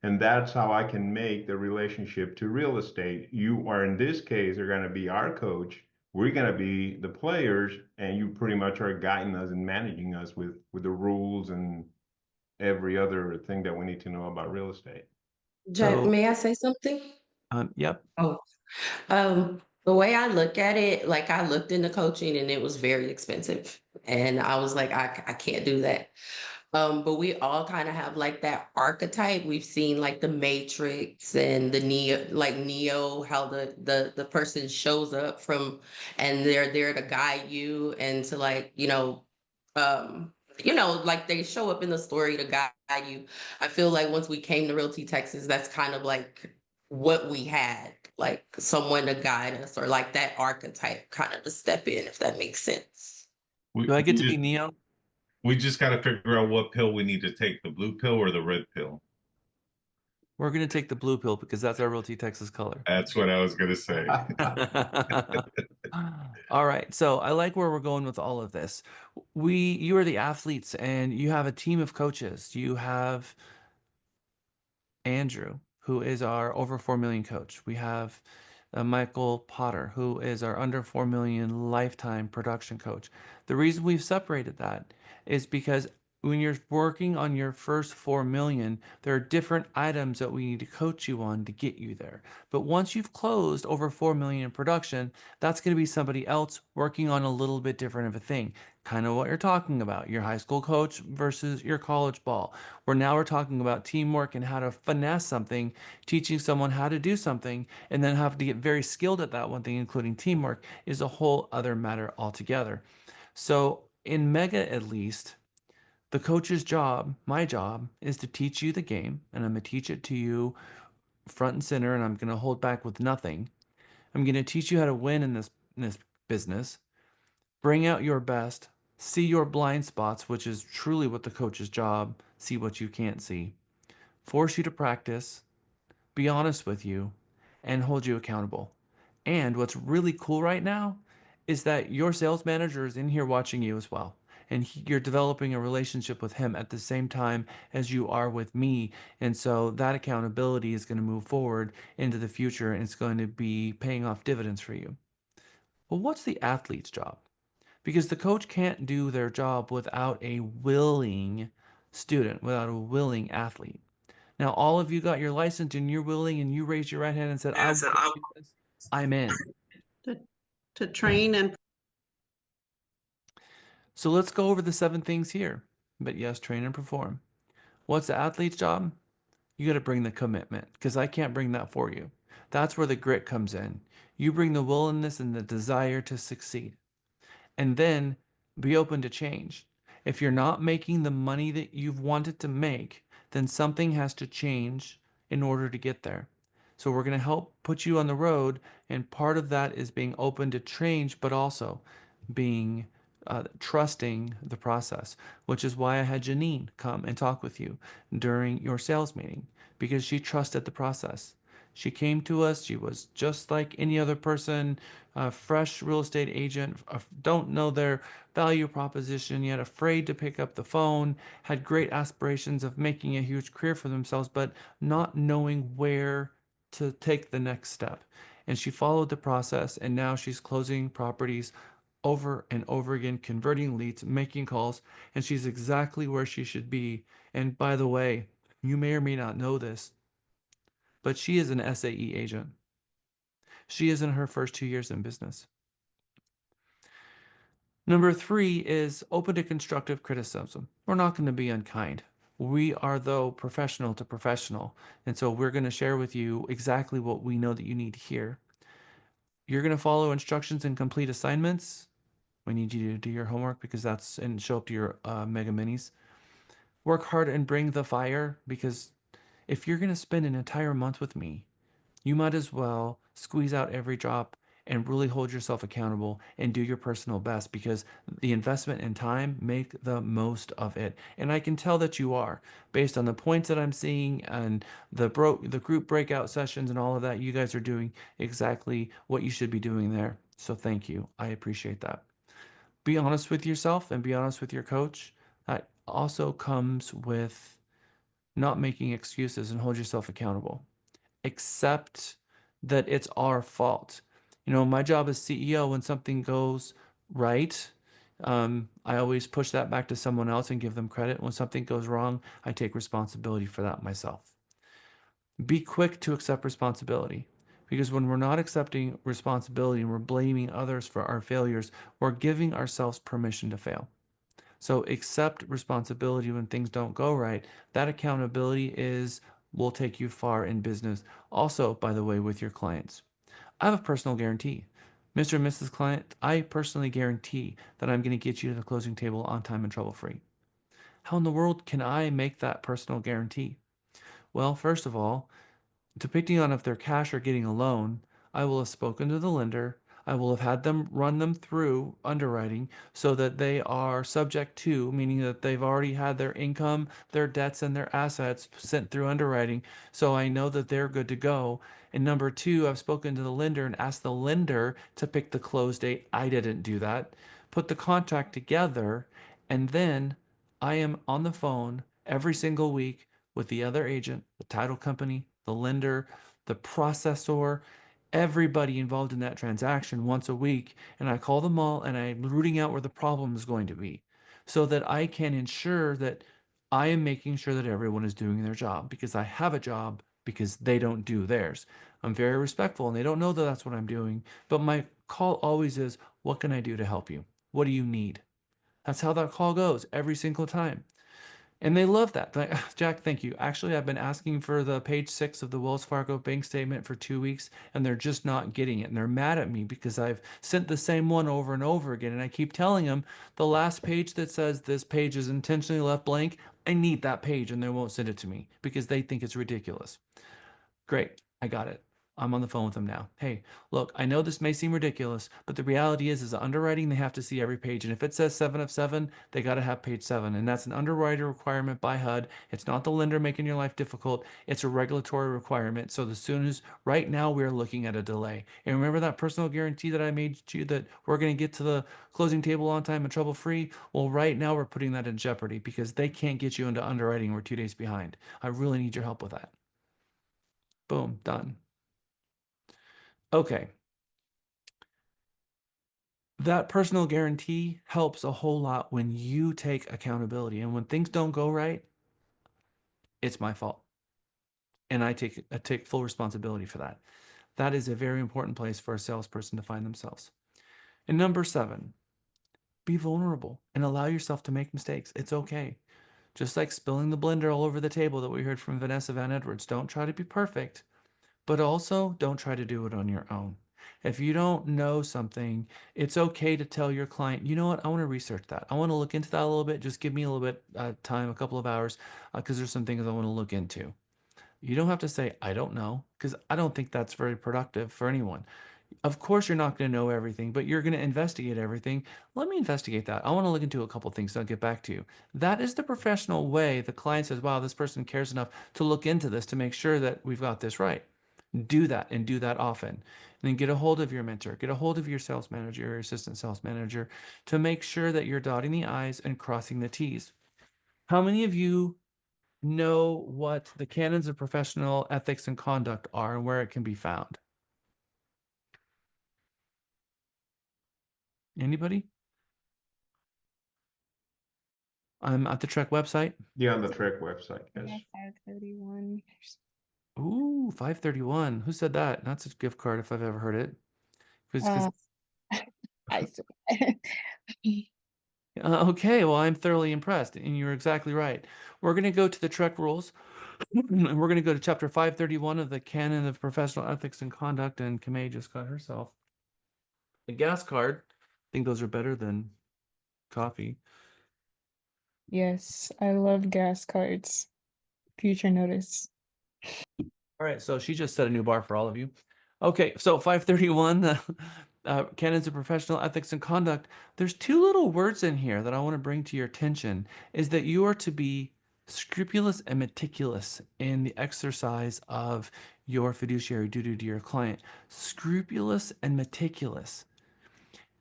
And that's how I can make the relationship to real estate. You are, in this case, are going to be our coach. We're going to be the players, and you pretty much are guiding us and managing us with the rules and every other thing that we need to know about real estate.
Jack,
So,
may I say something?
yep.
Oh, the way I look at it, like I looked into coaching and it was very expensive. And I was like, I can't do that. But we all kind of have like that archetype. We've seen like the Matrix and the Neo, how the person shows up from, and they're there to guide you and to like, like they show up in the story to guide you. I feel like once we came to Realty Texas, that's kind of like what we had, like someone to guide us or like that archetype kind of to step in, if that makes sense.
Do I get
We
to be
just
Neo?
We just got to figure out what pill we need to take, the blue pill or the red pill.
We're going to take the blue pill because that's our Realty Texas color.
That's what I was going to say.
All right. So I like where we're going with all of this. You are the athletes and you have a team of coaches. You have Andrew, who is our over 4 million coach. We have Michael Potter, who is our under 4 million lifetime production coach. The reason we've separated that is because when you're working on your first 4 million, there are different items that we need to coach you on to get you there. But once you've closed over 4 million in production, that's going to be somebody else working on a little bit different of a thing. Kind of what you're talking about, your high school coach versus your college ball. Where now we're talking about teamwork and how to finesse something, teaching someone how to do something, and then have to get very skilled at that one thing, including teamwork, is a whole other matter altogether. So in Mega, at least, the coach's job, my job, is to teach you the game, and I'm going to teach it to you front and center, and I'm going to hold back with nothing. I'm going to teach you how to win in this business, bring out your best, see your blind spots, which is truly what the coach's job, see what you can't see, force you to practice, be honest with you, and hold you accountable. And what's really cool right now is that your sales manager is in here watching you as well. And you're developing a relationship with him at the same time as you are with me. And so that accountability is going to move forward into the future and it's going to be paying off dividends for you. Well, what's the athlete's job? Because the coach can't do their job without a willing student, without a willing athlete. Now, all of you got your license and you're willing and you raised your right hand and said, I want to do this. I'm in.
To train and
So let's go over the 7 things here. But yes, train and perform. What's the athlete's job? You got to bring the commitment because I can't bring that for you. That's where the grit comes in. You bring the willingness and the desire to succeed. And then be open to change. If you're not making the money that you've wanted to make, then something has to change in order to get there. So we're going to help put you on the road, and part of that is being open to change, but also being trusting the process, which is why I had Janine come and talk with you during your sales meeting because she trusted the process. She came to us. She was just like any other person, a fresh real estate agent, don't know their value proposition yet, afraid to pick up the phone, had great aspirations of making a huge career for themselves, but not knowing where to take the next step. And she followed the process, and now she's closing properties over and over again, converting leads, making calls, and she's exactly where she should be. And by the way, you may or may not know this, but she is an SAE agent. She is in her first 2 years in business. Number 3 is open to constructive criticism. We're not going to be unkind. We are, though, professional to professional. And so we're going to share with you exactly what we know that you need to hear. You're going to follow instructions and complete assignments. We need you to do your homework because that's and show up to your mega minis. Work hard and bring the fire because if you're going to spend an entire month with me, you might as well squeeze out every drop and really hold yourself accountable and do your personal best because the investment in time, make the most of it. And I can tell that you are based on the points that I'm seeing and the group breakout sessions and all of that. You guys are doing exactly what you should be doing there. So thank you. I appreciate that. Be honest with yourself and be honest with your coach. That also comes with not making excuses and hold yourself accountable. Accept that it's our fault. You know, my job as CEO, when something goes right, I always push that back to someone else and give them credit. When something goes wrong, I take responsibility for that myself. Be quick to accept responsibility because when we're not accepting responsibility and we're blaming others for our failures, we're giving ourselves permission to fail. So accept responsibility when things don't go right. That accountability will take you far in business. Also, by the way, with your clients. I have a personal guarantee. Mr. and Mrs. Client, I personally guarantee that I'm going to get you to the closing table on time and trouble free. How in the world can I make that personal guarantee? Well, first of all, depending on if they're cash or getting a loan, I will have spoken to the lender. I will have had them run them through underwriting so that they are subject to, meaning that they've already had their income, their debts, and their assets sent through underwriting. So I know that they're good to go. And number two, I've spoken to the lender and asked the lender to pick the close date. I didn't do that. Put the contract together, and then I am on the phone every single week with the other agent, the title company, the lender, the processor, everybody involved in that transaction once a week. And I call them all and I'm rooting out where the problem is going to be so that I can ensure that I am making sure that everyone is doing their job because I have a job because they don't do theirs. I'm very respectful and they don't know that that's what I'm doing. But my call always is, what can I do to help you? What do you need? That's how that call goes every single time. And they love that. Like, Jack, thank you. Actually, I've been asking for the page 6 of the Wells Fargo bank statement for 2 weeks, and they're just not getting it. And they're mad at me because I've sent the same one over and over again. And I keep telling them the last page that says this page is intentionally left blank, I need that page, and they won't send it to me because they think it's ridiculous. Great, I got it. I'm on the phone with them now. Hey, look, I know this may seem ridiculous, but the reality is underwriting, they have to see every page. And if it says 7 of 7, they got to have page 7. And that's an underwriter requirement by HUD. It's not the lender making your life difficult. It's a regulatory requirement. So as soon as right now we're looking at a delay. And remember that personal guarantee that I made you that we're going to get to the closing table on time and trouble free? Well, right now we're putting that in jeopardy because they can't get you into underwriting. We're 2 days behind. I really need your help with that. Boom, done. Okay. That personal guarantee helps a whole lot when you take accountability. And when things don't go right, it's my fault. And I take full responsibility for that. That is a very important place for a salesperson to find themselves. And number 7, be vulnerable and allow yourself to make mistakes. It's okay. Just like spilling the blender all over the table that we heard from Vanessa Van Edwards. Don't try to be perfect. But also, don't try to do it on your own. If you don't know something, it's okay to tell your client, you know what, I want to research that. I want to look into that a little bit. Just give me a little bit time, a couple of hours, because there's some things I want to look into. You don't have to say, I don't know, because I don't think that's very productive for anyone. Of course, you're not going to know everything, but you're going to investigate everything. Let me investigate that. I want to look into a couple things. I'll get back to you. That is the professional way the client says, wow, this person cares enough to look into this to make sure that we've got this right. Do that and do that often. And then get a hold of your mentor, get a hold of your sales manager, your assistant sales manager to make sure that you're dotting the I's and crossing the T's. How many of you know what the canons of professional ethics and conduct are and where it can be found? Anybody? I'm at the Trek website.
Yeah, on the Trek website, yes.
531.
Ooh, 531. Who said that? That's a gift card if I've ever heard it. 'Cause-
I
Okay, well, I'm thoroughly impressed, and you're exactly right. We're going to go to the Trek rules, and we're going to go to chapter 531 of the Canon of Professional Ethics and Conduct, and Kamei just got herself a gas card. I think those are better than coffee.
Yes, I love gas cards. Future notice.
All right, so she just set a new bar for all of you. Okay, so 531, Canons of Professional Ethics and Conduct. There's 2 little words in here that I want to bring to your attention, is that you are to be scrupulous and meticulous in the exercise of your fiduciary duty to your client. Scrupulous and meticulous.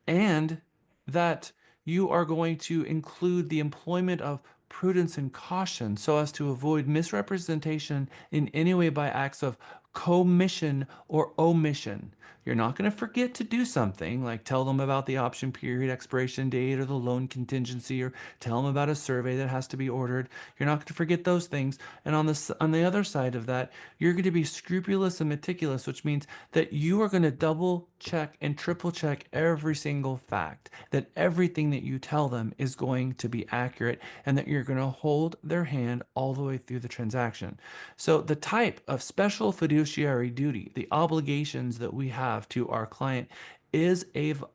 And that you are going to include the employment of prudence and caution so as to avoid misrepresentation in any way by acts of commission or omission. You're not going to forget to do something like tell them about the option period expiration date or the loan contingency or tell them about a survey that has to be ordered. You're not going to forget those things. And on the other side of that, you're going to be scrupulous and meticulous, which means that you are going to double check and triple check every single fact, that everything that you tell them is going to be accurate, and that you're going to hold their hand all the way through the transaction. So the type of special fiduciary duty, the obligations that we have to our client is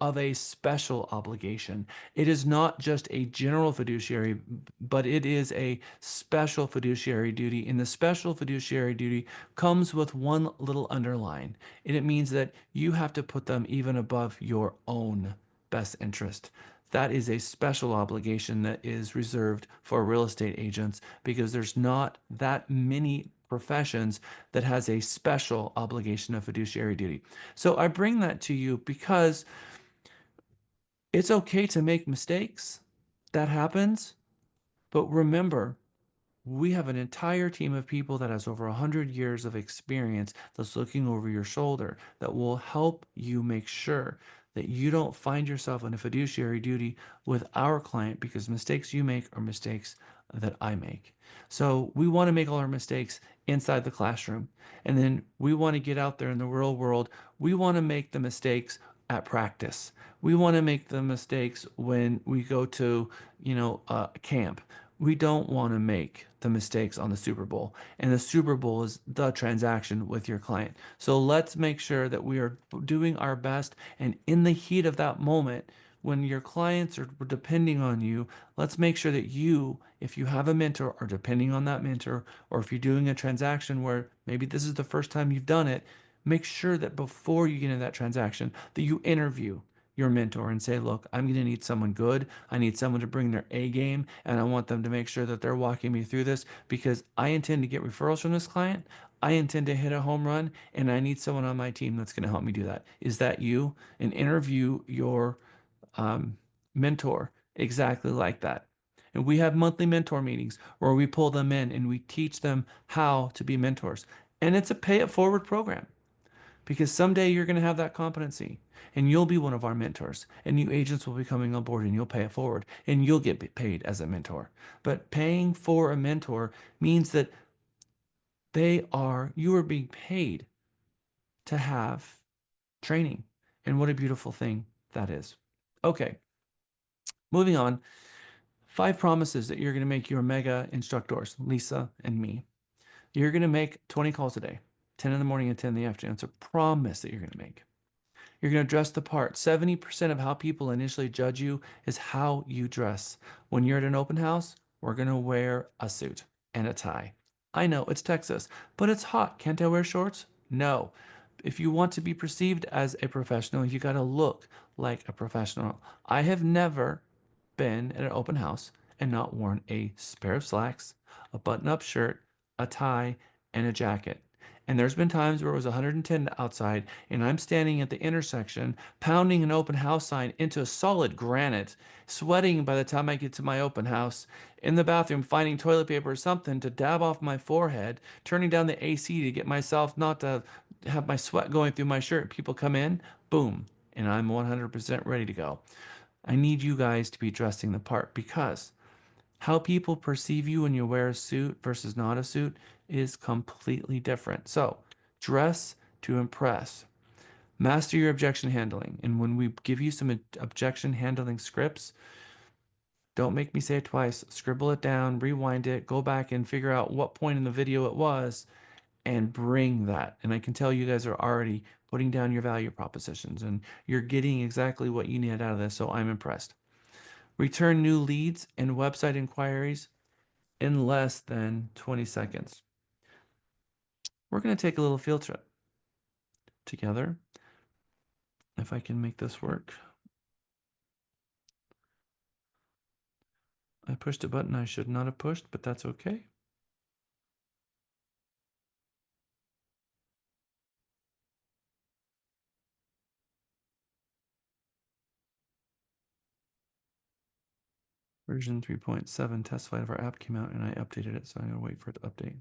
of a special obligation. It is not just a general fiduciary, but it is a special fiduciary duty. And the special fiduciary duty comes with one little underline, and it means that you have to put them even above your own best interest. That is a special obligation that is reserved for real estate agents because there's not that many professions that has a special obligation of fiduciary duty. So I bring that to you because it's okay to make mistakes. That happens. But remember, we have an entire team of people that has over 100 years of experience that's looking over your shoulder that will help you make sure that you don't find yourself in a fiduciary duty with our client because mistakes you make are mistakes that I make. So we want to make all our mistakes inside the classroom. And then we want to get out there in the real world. We want to make the mistakes at practice. We want to make the mistakes when we go to, camp. We don't want to make the mistakes on the Super Bowl. And the Super Bowl is the transaction with your client. So let's make sure that we are doing our best. And in the heat of that moment, when your clients are depending on you, let's make sure that you, if you have a mentor, are depending on that mentor. Or if you're doing a transaction where maybe this is the first time you've done it, make sure that before you get into that transaction, that you interview your mentor and say, look, I'm going to need someone good. I need someone to bring their A game, and I want them to make sure that they're walking me through this because I intend to get referrals from this client. I intend to hit a home run, and I need someone on my team that's going to help me do that. Is that you? And interview your mentor exactly like that. And we have monthly mentor meetings where we pull them in and we teach them how to be mentors. And it's a pay it forward program because someday you're going to have that competency and you'll be one of our mentors and new agents will be coming on board and you'll pay it forward and you'll get paid as a mentor. But paying for a mentor means that you are being paid to have training. And what a beautiful thing that is. Okay, moving on. 5 promises that you're going to make your mega instructors, Lisa and me. You're going to make 20 calls a day, 10 in the morning and 10 in the afternoon. It's a promise that you're going to make. You're going to dress the part. 70% of how people initially judge you is how you dress. When you're at an open house, we're going to wear a suit and a tie. I know it's Texas, but it's hot. Can't I wear shorts? No. If you want to be perceived as a professional, you got to look like a professional. I have never been at an open house and not worn a pair of slacks, a button-up shirt, a tie, and a jacket. And there's been times where it was 110 outside, and I'm standing at the intersection, pounding an open house sign into a solid granite, sweating by the time I get to my open house, in the bathroom finding toilet paper or something to dab off my forehead, turning down the AC to get myself not to have my sweat going through my shirt. People come in, boom, and I'm 100% ready to go. I need you guys to be dressing the part because how people perceive you when you wear a suit versus not a suit is completely different. So, dress to impress. Master your objection handling. And when we give you some objection handling scripts, don't make me say it twice. Scribble it down, rewind it, go back and figure out what point in the video it was, and bring that. And I can tell you guys are already putting down your value propositions and you're getting exactly what you need out of this. So, I'm impressed. Return new leads and website inquiries in less than 20 seconds. We're going to take a little field trip together. If I can make this work. I pushed a button I should not have pushed, but that's okay. Version 3.7 test flight of our app came out and I updated it, so I'm going to wait for it to update.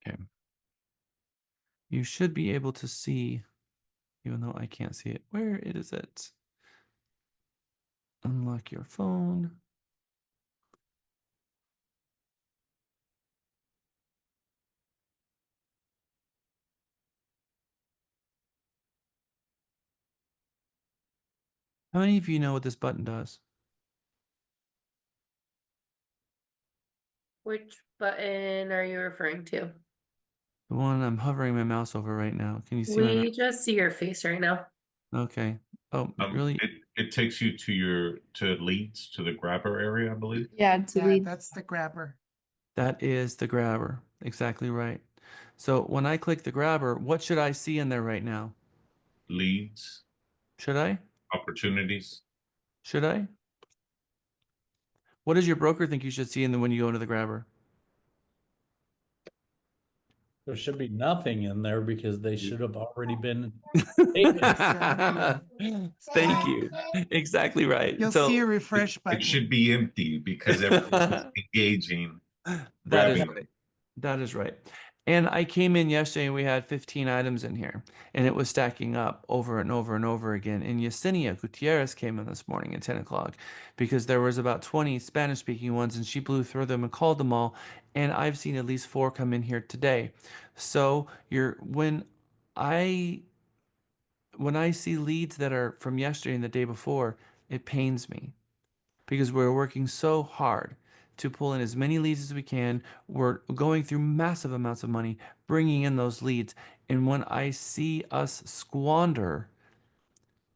Okay. You should be able to see, even though I can't see it. Where is it? Unlock your phone. How many of you know what this button does?
Which
button are you referring to?
The one I'm hovering my mouse over right now. Can you see my mouse?
We just see your face right now.
Okay. Oh, really?
It takes you to leads to the grabber area, I believe.
Yeah,
That's the grabber.
That is the grabber. Exactly right. So when I click the grabber, what should I see in there right now?
Leads.
Should I?
Opportunities.
Should I? What does your broker think you should see in the when you go into the grabber?
There should be nothing in there because they should have already been
Thank you. Exactly right.
You'll see a
So
refresh
It
button.
should be empty because everyone's engaging.
that is
Grabbing.
right. That is right. And I came in yesterday and we had 15 items in here and it was stacking up over and over and over again. And Yesenia Gutierrez came in this morning at 10 o'clock because there was about 20 Spanish speaking ones and she blew through them and called them all. And I've seen at least 4 come in here today. So I when I see leads that are from yesterday and the day before, it pains me because we're working so hard to pull in as many leads as we can. We're going through massive amounts of money, bringing in those leads. And when I see us squander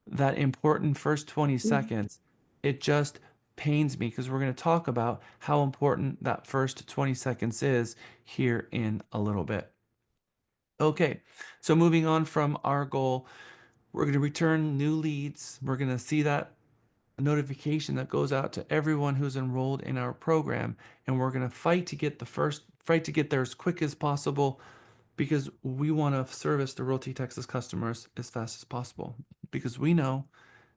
that important first 20 seconds, it just pains me because we're going to talk about how important that first 20 seconds is here in a little bit. Okay, so moving on from our goal, we're going to return new leads. We're going to see that notification that goes out to everyone who's enrolled in our program, and we're going to fight to get there as quick as possible because we want to service the Realty Texas customers as fast as possible because we know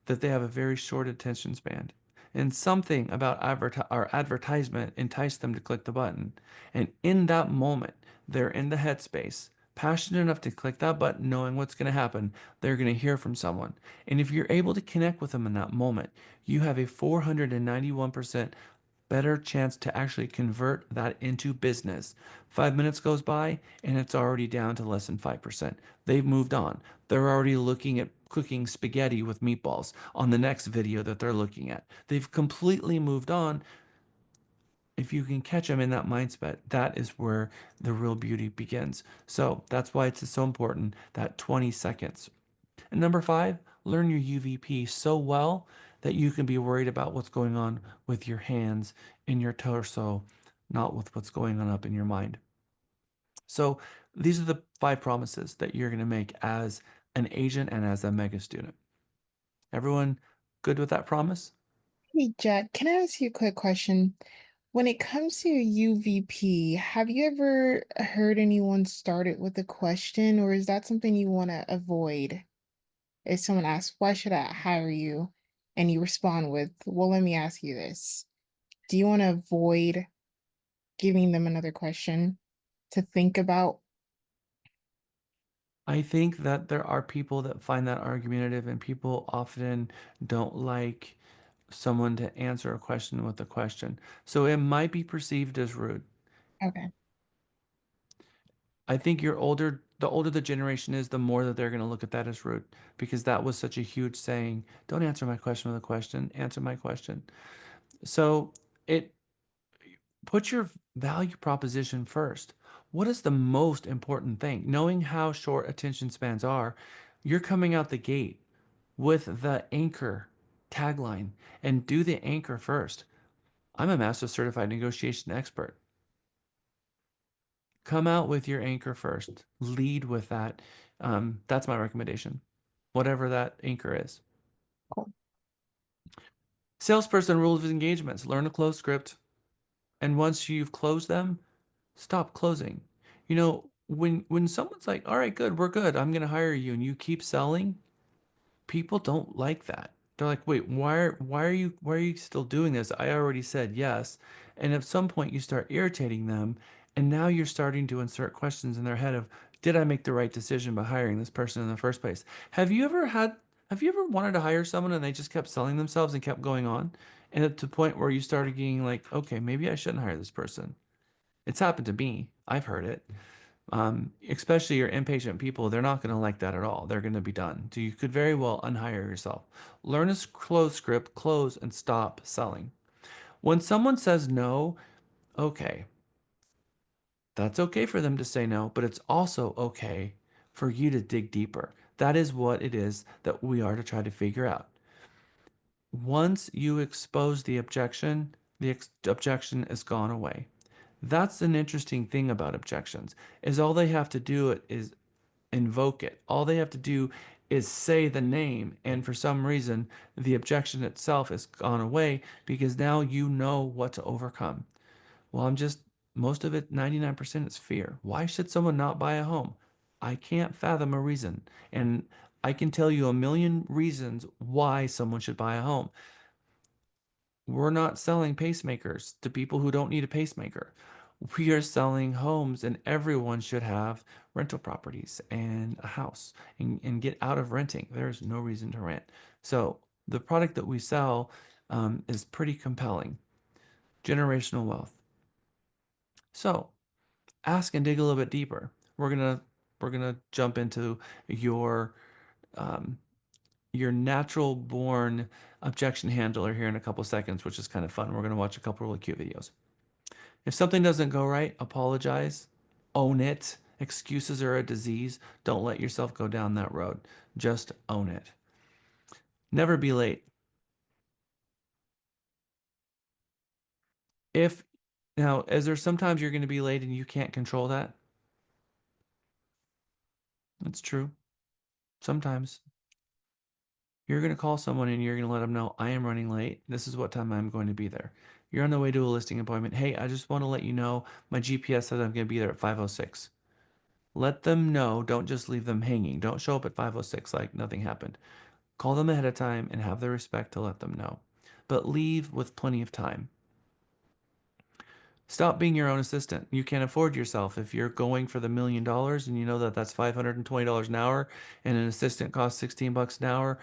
that they have a very short attention span. And something about our advertisement enticed them to click the button. And in that moment, they're in the headspace, passionate enough to click that button, knowing what's going to happen. They're going to hear from someone. And if you're able to connect with them in that moment, you have a 491% better chance to actually convert that into business. 5 minutes goes by and it's already down to less than 5%. They've moved on. They're already looking at cooking spaghetti with meatballs on the next video that they're looking at. They've completely moved on. If you can catch them in that mindset, that is where the real beauty begins. So that's why it's so important, that 20 seconds. And number 5, learn your UVP so well that you can be worried about what's going on with your hands in your torso, not with what's going on up in your mind. So these are the 5 promises that you're going to make as an agent and as a mega student. Everyone good with that promise?
Hey, Jack, can I ask you a quick question? When it comes to your UVP, have you ever heard anyone start it with a question, or is that something you want to avoid? If someone asks, why should I hire you? And you respond with, well, let me ask you this. Do you want to avoid giving them another question to think about?
I think that there are people that find that argumentative, and people often don't like someone to answer a question with a question. So it might be perceived as rude.
Okay.
I think the older the generation is, the more that they're going to look at that as rude because that was such a huge saying. Don't answer my question with a question, answer my question. So it put your value proposition first. What is the most important thing? Knowing how short attention spans are, you're coming out the gate with the anchor tagline and do the anchor first. I'm a master certified negotiation expert. Come out with your anchor first. Lead with that. That's my recommendation, whatever that anchor is.
Cool.
Salesperson rules of engagements. Learn a close script. And once you've closed them, stop closing. When someone's like, all right, good, we're good, I'm gonna hire you, and you keep selling, people don't like that. They're like, wait, why are you still doing this? I already said yes. And at some point you start irritating them, and now you're starting to insert questions in their head of, did I make the right decision by hiring this person in the first place? Have you ever wanted to hire someone and they just kept selling themselves and kept going on? And at the point where you started getting like, okay, maybe I shouldn't hire this person. It's happened to me. I've heard it. Especially your impatient people, they're not going to like that at all. They're going to be done. So you could very well unhire yourself. Learn a close script, close, and stop selling. When someone says no, okay, That's okay for them to say no, but it's also okay for you to dig deeper. That is what it is that we are to try to figure out. Once you expose the objection, objection is gone away. That's an interesting thing about objections, is all they have to do is invoke it. All they have to do is say the name, and for some reason, the objection itself has gone away because now you know what to overcome. Well, most of it, 99% is fear. Why should someone not buy a home? I can't fathom a reason. And I can tell you a million reasons why someone should buy a home. We're not selling pacemakers to people who don't need a pacemaker. We are selling homes, and everyone should have rental properties and a house and get out of renting. There's no reason to rent. So, the product that we sell is pretty compelling. Generational wealth. So, ask and dig a little bit deeper. We're gonna jump into your um, your natural born objection handler here in a couple seconds, which is kind of fun. We're gonna watch a couple really cute videos. If something doesn't go right, apologize, own it. Excuses are a disease. Don't let yourself go down that road. Just own it. Never be late. If Now, is there sometimes you're going to be late and you can't control that? That's true. Sometimes. You're going to call someone and you're going to let them know, I am running late. This is what time I'm going to be there. You're on the way to a listing appointment. Hey, I just want to let you know my GPS says I'm going to be there at 5:06. Let them know. Don't just leave them hanging. Don't show up at 5:06 like nothing happened. Call them ahead of time and have the respect to let them know. But leave with plenty of time. Stop being your own assistant. You can't afford yourself. If you're going for the $1 million and you know that that's $520 an hour and an assistant costs 16 bucks an hour,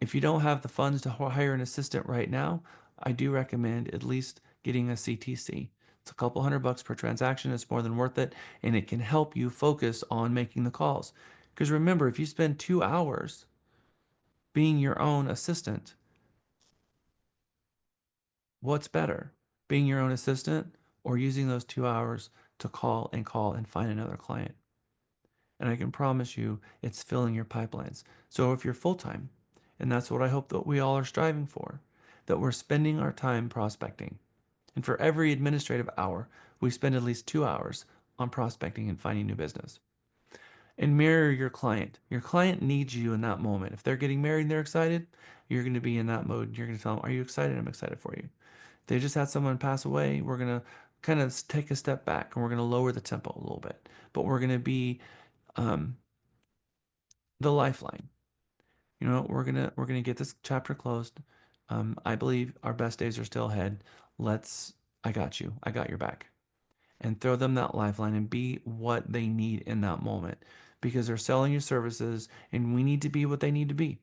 if you don't have the funds to hire an assistant right now, I do recommend at least getting a CTC. It's a couple $100 per transaction. It's more than worth it, and it can help you focus on making the calls. Because remember, if you spend 2 hours being your own assistant, what's better? Being your own assistant or using those 2 hours to call and find another client? And I can promise you it's filling your pipelines. So if you're full time, and that's what I hope that we all are striving for, that we're spending our time prospecting. And for every administrative hour, we spend at least 2 hours on prospecting and finding new business. And mirror your client. Your client needs you in that moment. If they're getting married and they're excited, you're going to be in that mode. You're going to tell them, are you excited? I'm excited for you. They just had someone pass away. We're going to kind of take a step back and we're going to lower the tempo a little bit. But we're going to be um, the lifeline. We're gonna get this chapter closed. I believe our best days are still ahead. Let's. I got you. I got your back. And throw them that lifeline and be what they need in that moment, because they're selling you services, and we need to be what they need to be.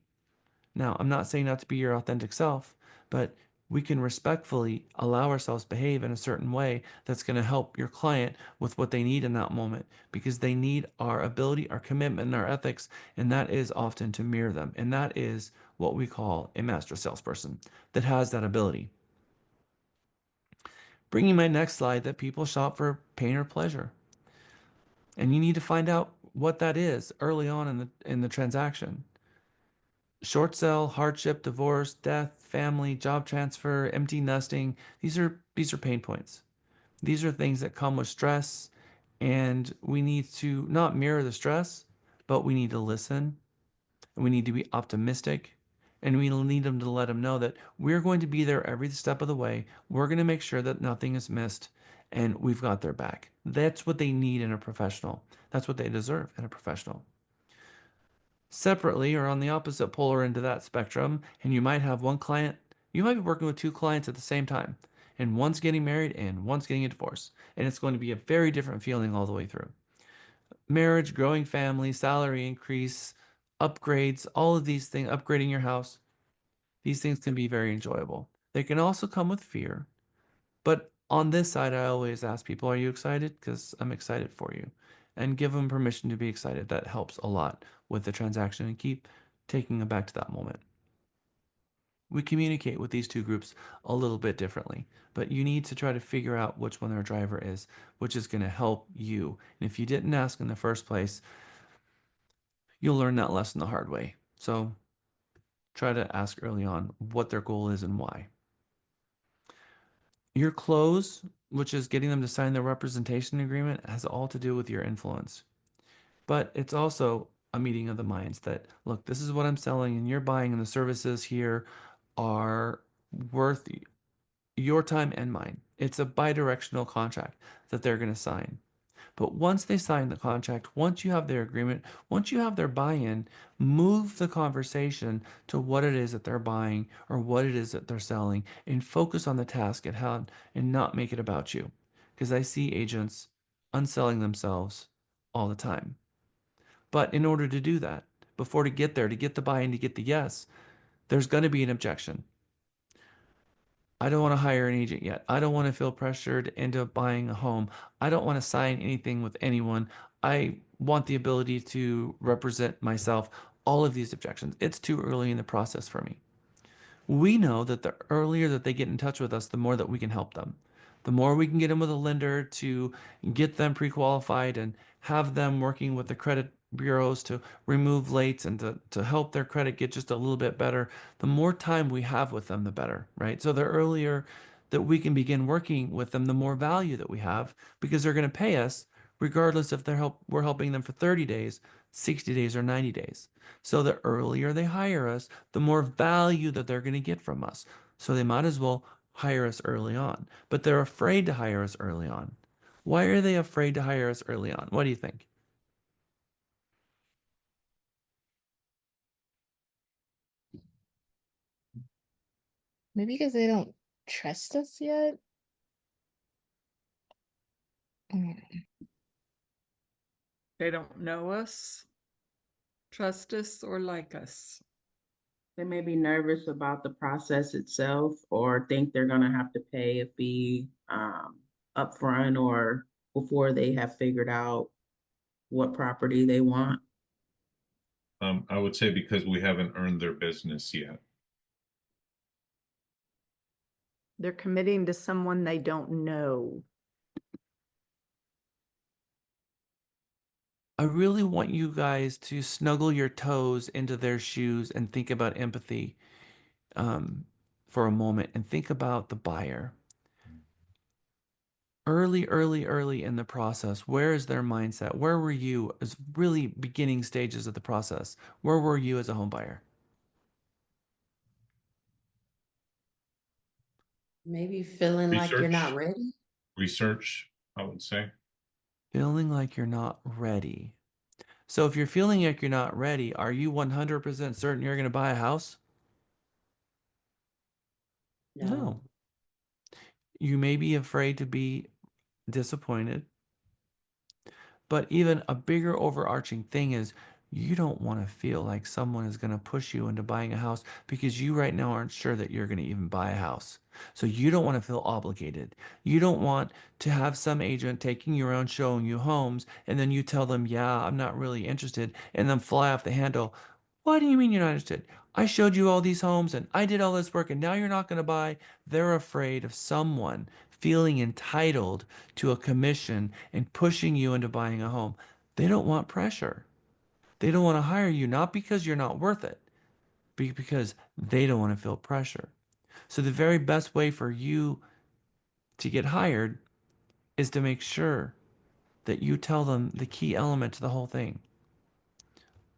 Now, I'm not saying not to be your authentic self, but we can respectfully allow ourselves to behave in a certain way that's going to help your client with what they need in that moment, because they need our ability, our commitment, and our ethics, and that is often to mirror them. And that is what we call a master salesperson that has that ability. Bringing my next slide, that people shop for pain or pleasure. And you need to find out what that is early on in the transaction. Short sale, hardship, divorce, death, family, job transfer, empty nesting. These are pain points. These are things that come with stress, and we need to not mirror the stress, but we need to listen, and we need to be optimistic, and we need them to let them know that we're going to be there every step of the way. We're going to make sure that nothing is missed, and we've got their back. That's what they need in a professional. That's what they deserve in a professional. Separately, or on the opposite polar end of that spectrum, and you might have one client, you might be working with two clients at the same time, and one's getting married and one's getting a divorce, and it's going to be a very different feeling all the way through. Marriage, growing family, salary increase, upgrades, all of these things, upgrading your house, these things can be very enjoyable. They can also come with fear, but on this side, I always ask people, are you excited? Because I'm excited for you. And give them permission to be excited. That helps a lot with the transaction, and keep taking them back to that moment. We communicate with these two groups a little bit differently, but you need to try to figure out which one their driver is, which is going to help you. And if you didn't ask in the first place, you'll learn that lesson the hard way. So try to ask early on what their goal is and why. Your close, which is getting them to sign the representation agreement, has all to do with your influence. But it's also a meeting of the minds that, look, this is what I'm selling and you're buying, and the services here are worth your time and mine. It's a bidirectional contract that they're going to sign. But once they sign the contract, once you have their agreement, once you have their buy-in, move the conversation to what it is that they're buying or what it is that they're selling, and focus on the task at hand and not make it about you. Because I see agents unselling themselves all the time. But in order to do that, before to get there, to get the buy-in, to get the yes, there's going to be an objection. I don't want to hire an agent yet. I don't want to feel pressured into buying a home. I don't want to sign anything with anyone. I want the ability to represent myself. All of these objections. It's too early in the process for me. We know that the earlier that they get in touch with us, the more that we can help them. The more we can get them with a lender to get them pre-qualified and have them working with the credit bureaus to remove lates and to help their credit get just a little bit better, the more time we have with them, the better, right? So the earlier that we can begin working with them, the more value that we have, because they're going to pay us regardless if we're helping them for 30 days, 60 days, or 90 days. So the earlier they hire us, the more value that they're going to get from us. So they might as well hire us early on. But they're afraid to hire us early on. Why are they afraid to hire us early on? What do you think?
Maybe because they don't trust us yet. Mm.
They don't know us, trust us, or like us.
They may be nervous about the process itself or think they're going to have to pay a fee upfront or before they have figured out what property they want.
I would say because we haven't earned their business yet.
They're committing to someone they don't know.
I really want you guys to snuggle your toes into their shoes and think about empathy for a moment, and think about the buyer. Early in the process, where is their mindset? Where were you as really beginning stages of the process? Where were you as a home buyer?
Maybe feeling like you're not
Research,
ready.
research, I would say.
Feeling like you're not ready. So if you're feeling like you're not ready, are you 100% certain you're going to buy a house? No. You may be afraid to be disappointed. But even a bigger overarching thing is, you don't want to feel like someone is going to push you into buying a house because you right now aren't sure that you're going to even buy a house. So you don't want to feel obligated. You don't want to have some agent taking you around showing you homes and then you tell them, yeah, I'm not really interested, and then fly off the handle. What do you mean you're not interested? I showed you all these homes and I did all this work and now you're not going to buy. They're afraid of someone feeling entitled to a commission and pushing you into buying a home. They don't want pressure. They don't want to hire you, not because you're not worth it, but because they don't want to feel pressure. So the very best way for you to get hired is to make sure that you tell them the key element to the whole thing.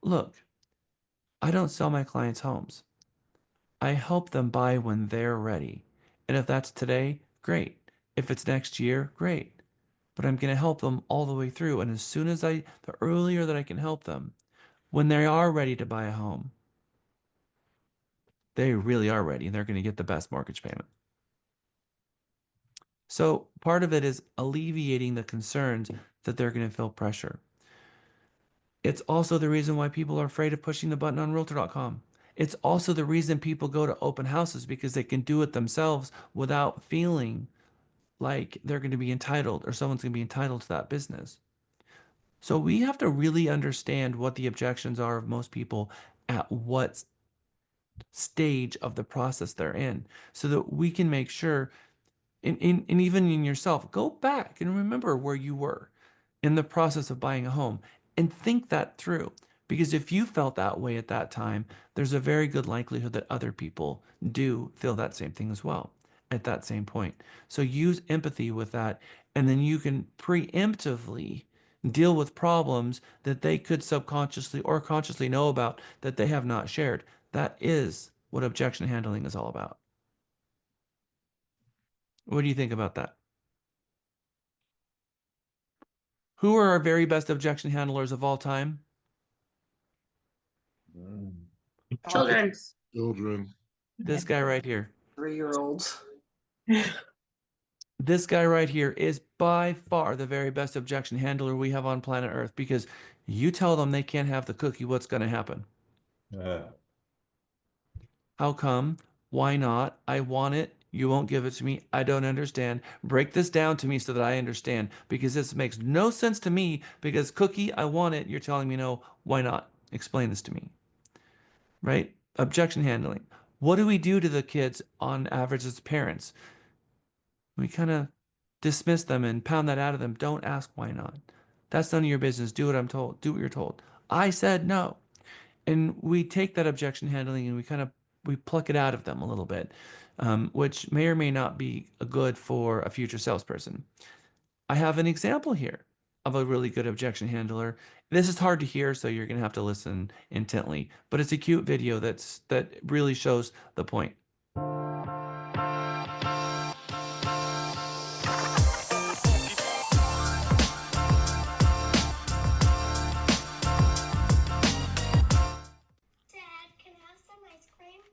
Look, I don't sell my clients homes. I help them buy when they're ready. And if that's today, great. If it's next year, great. But I'm going to help them all the way through. And as soon as the earlier that I can help them, when they are ready to buy a home, they really are ready and they're going to get the best mortgage payment. So part of it is alleviating the concerns that they're going to feel pressure. It's also the reason why people are afraid of pushing the button on realtor.com. It's also the reason people go to open houses, because they can do it themselves without feeling like they're going to be entitled or someone's going to be entitled to that business. So we have to really understand what the objections are of most people at what stage of the process they're in so that we can make sure, and even in yourself, go back and remember where you were in the process of buying a home and think that through. Because if you felt that way at that time, there's a very good likelihood that other people do feel that same thing as well at that same point. So use empathy with that, and then you can preemptively deal with problems that they could subconsciously or consciously know about that they have not shared. That is what objection handling is all about. What do you think about that? Who are our very best objection handlers of all time?
Children.
Children.
This guy right here.
3-year-olds.
This guy right here is by far the very best objection handler we have on planet Earth, because you tell them they can't have the cookie, what's going to happen? How come? Why not? I want it. You won't give it to me. I don't understand. Break this down to me so that I understand, because this makes no sense to me. Because cookie, I want it. You're telling me no. Why not? Explain this to me. Right? Objection handling. What do we do to the kids on average as parents? We kind of dismiss them and pound that out of them. Don't ask why not. That's none of your business. Do what I'm told. Do what you're told. I said no. And we take that objection handling and we pluck it out of them a little bit, which may or may not be good for a future salesperson. I have an example here of a really good objection handler. This is hard to hear, so you're going to have to listen intently, but it's a cute video that really shows the point.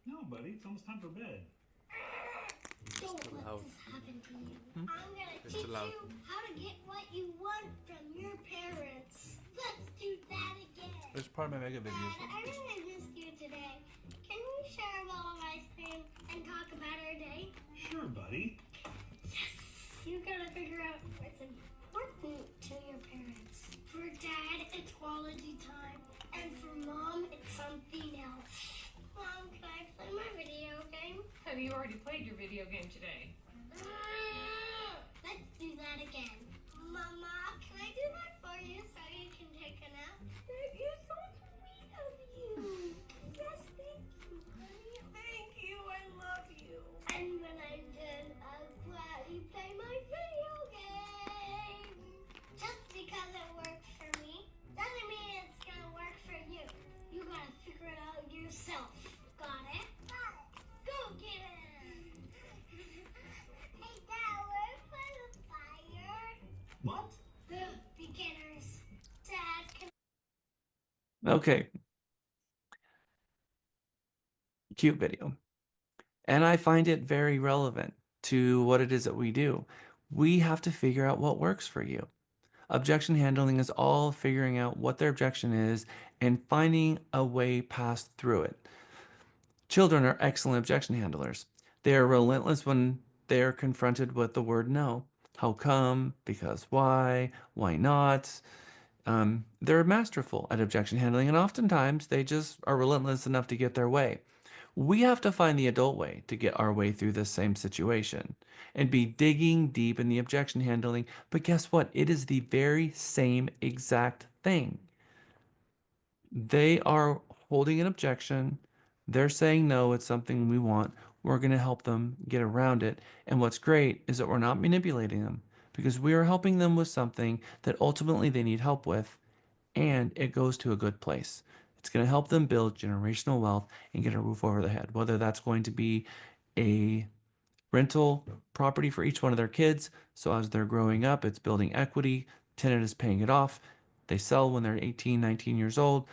No, buddy, it's almost time for bed.
Don't let this happen to you. I'm gonna teach you how to get what you want from your parents. Let's do that again.
There's part of my mega videos.
I really missed you today. Can we share a bowl of ice cream and talk about our day?
Sure, buddy.
Yes. You gotta figure out what's important to your parents. For Dad, it's quality time. And for Mom, it's something else. Mom, can I play my video game?
Have you already played your video game today?
Let's do that again. Mama, can I do that for you so you can take a nap? You're so sweet of you. Yes, thank you, honey. Thank you. I love you. And when I'm done, I'll gladly play my video game. Just because it works for me doesn't mean it's gonna work for you. You gotta figure it out yourself. Got it? Got it. Go get it. Hey, Dad, where's the fire?
What?
The beginners. Dad, can
Okay. Cute video. And I find it very relevant to what it is that we do. We have to figure out what works for you. Objection handling is all figuring out what their objection is and finding a way past through it. Children are excellent objection handlers. They are relentless when they are confronted with the word no. How come? Because why? Why not? They're masterful at objection handling, and oftentimes they just are relentless enough to get their way. We have to find the adult way to get our way through this same situation and be digging deep in the objection handling. But guess what? It is the very same exact thing. They are holding an objection. They're saying no, it's something we want. We're going to help them get around it. And what's great is that we're not manipulating them, because we are helping them with something that ultimately they need help with, and it goes to a good place. It's going to help them build generational wealth and get a roof over their head, whether that's going to be a rental property for each one of their kids. So as they're growing up, it's building equity. Tenant is paying it off. They sell when they're 18, 19 years old.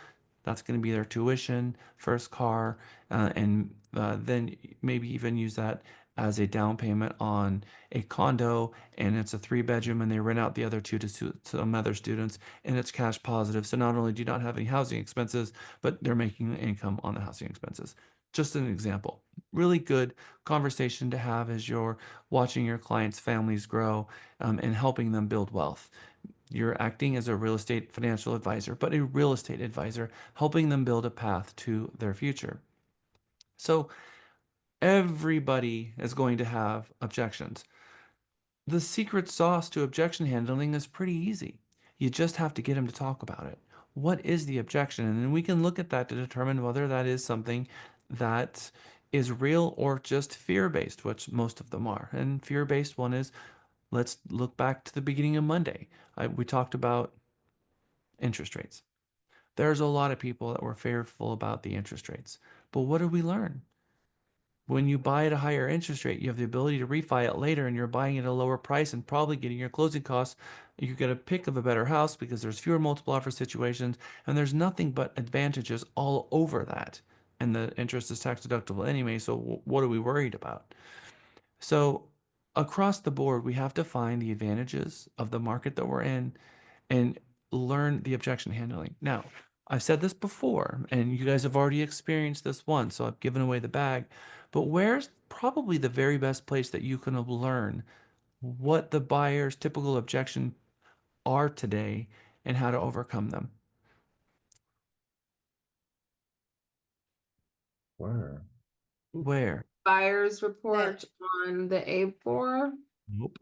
That's going to be their tuition, first car, and then maybe even use that as a down payment on a condo, and it's a 3-bedroom, and they rent out the other two to some other students, and it's cash positive. So not only do you not have any housing expenses, but they're making income on the housing expenses. Just an example. Really good conversation to have as you're watching your clients' families grow, and helping them build wealth. You're acting as a real estate financial advisor, but a real estate advisor, helping them build a path to their future. So everybody is going to have objections. The secret sauce to objection handling is pretty easy. You just have to get them to talk about it. What is the objection? And then we can look at that to determine whether that is something that is real or just fear-based, which most of them are. And fear-based one is, let's look back to the beginning of Monday. We talked about interest rates. There's a lot of people that were fearful about the interest rates. But what did we learn? When you buy at a higher interest rate, you have the ability to refi it later and you're buying at a lower price and probably getting your closing costs. You get a pick of a better house because there's fewer multiple offer situations and there's nothing but advantages all over that. And the interest is tax deductible anyway, so what are we worried about? So across the board, we have to find the advantages of the market that we're in and learn the objection handling. Now, I've said this before, and you guys have already experienced this once, so I've given away the bag. But where's probably the very best place that you can learn what the buyer's typical objection are today and how to overcome them?
Where?
Where?
Buyer's report on the A4.
Nope.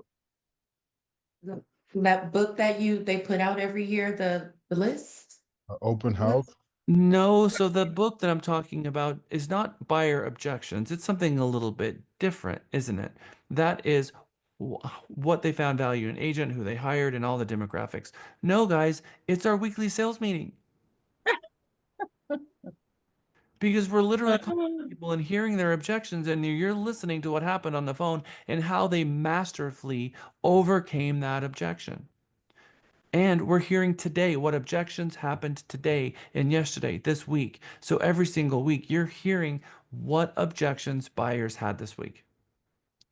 That book that they put out every year, the list.
Open house.
No, so the book that I'm talking about is not buyer objections. It's something a little bit different, isn't it? That is what they found value in agent, who they hired, and all the demographics. No, guys, it's our weekly sales meeting. Because we're literally calling people and hearing their objections, and you're listening to what happened on the phone and how they masterfully overcame that objection. And we're hearing today what objections happened today and yesterday, this week. So every single week, you're hearing what objections buyers had this week.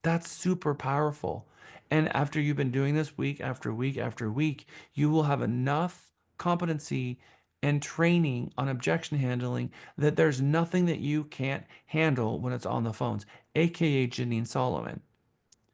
That's super powerful. And after you've been doing this week after week after week, you will have enough competency and training on objection handling that there's nothing that you can't handle when it's on the phones, aka Janine Solomon.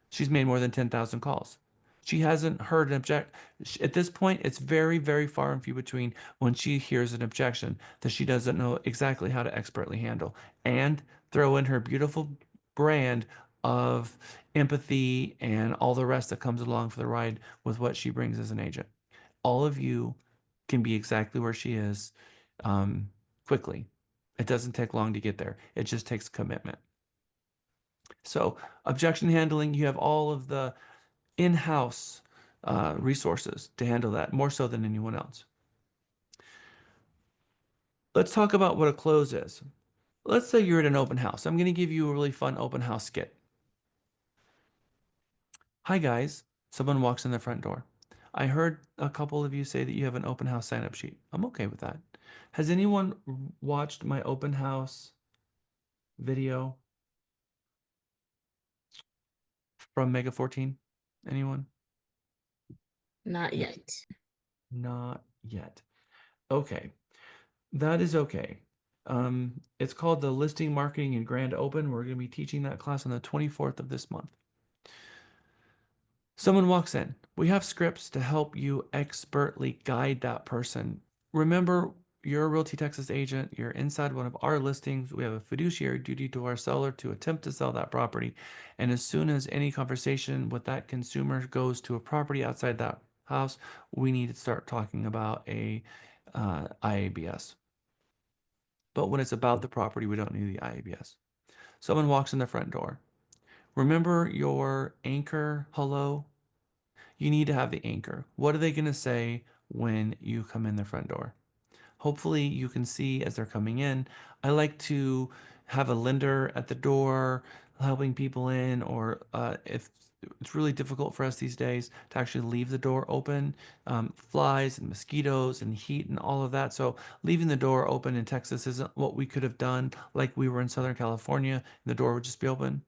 She's made more than 10,000 calls. She hasn't heard an object. At this point, it's very, very far and few between when she hears an objection that she doesn't know exactly how to expertly handle. And throw in her beautiful brand of empathy and all the rest that comes along for the ride with what she brings as an agent. All of you can be exactly where she is quickly. It doesn't take long to get there. It just takes commitment. So objection handling, you have all of the in-house resources to handle that, more so than anyone else. Let's talk about what a close is. Let's say you're at an open house. I'm going to give you a really fun open house skit. Hi guys, someone walks in the front door. I heard a couple of you say that you have an open house sign-up sheet. I'm okay with that. Has anyone watched my open house video from Mega 14? Anyone?
Not yet.
Not yet. Okay. That is okay. It's called the Listing Marketing and Grand Open. We're going to be teaching that class on the 24th of this month. Someone walks in. We have scripts to help you expertly guide that person. Remember, you're a Realty Texas agent. You're inside one of our listings. We have a fiduciary duty to our seller to attempt to sell that property. And as soon as any conversation with that consumer goes to a property outside that house, we need to start talking about a IABS. But when it's about the property, we don't need the IABS. Someone walks in the front door. Remember your anchor hello? You need to have the anchor. What are they going to say when you come in the front door? Hopefully you can see as they're coming in. I like to have a lender at the door helping people in, or if it's really difficult for us these days to actually leave the door open, flies and mosquitoes and heat and all of that. So leaving the door open in Texas isn't what we could have done like we were in Southern California, and the door would just be open.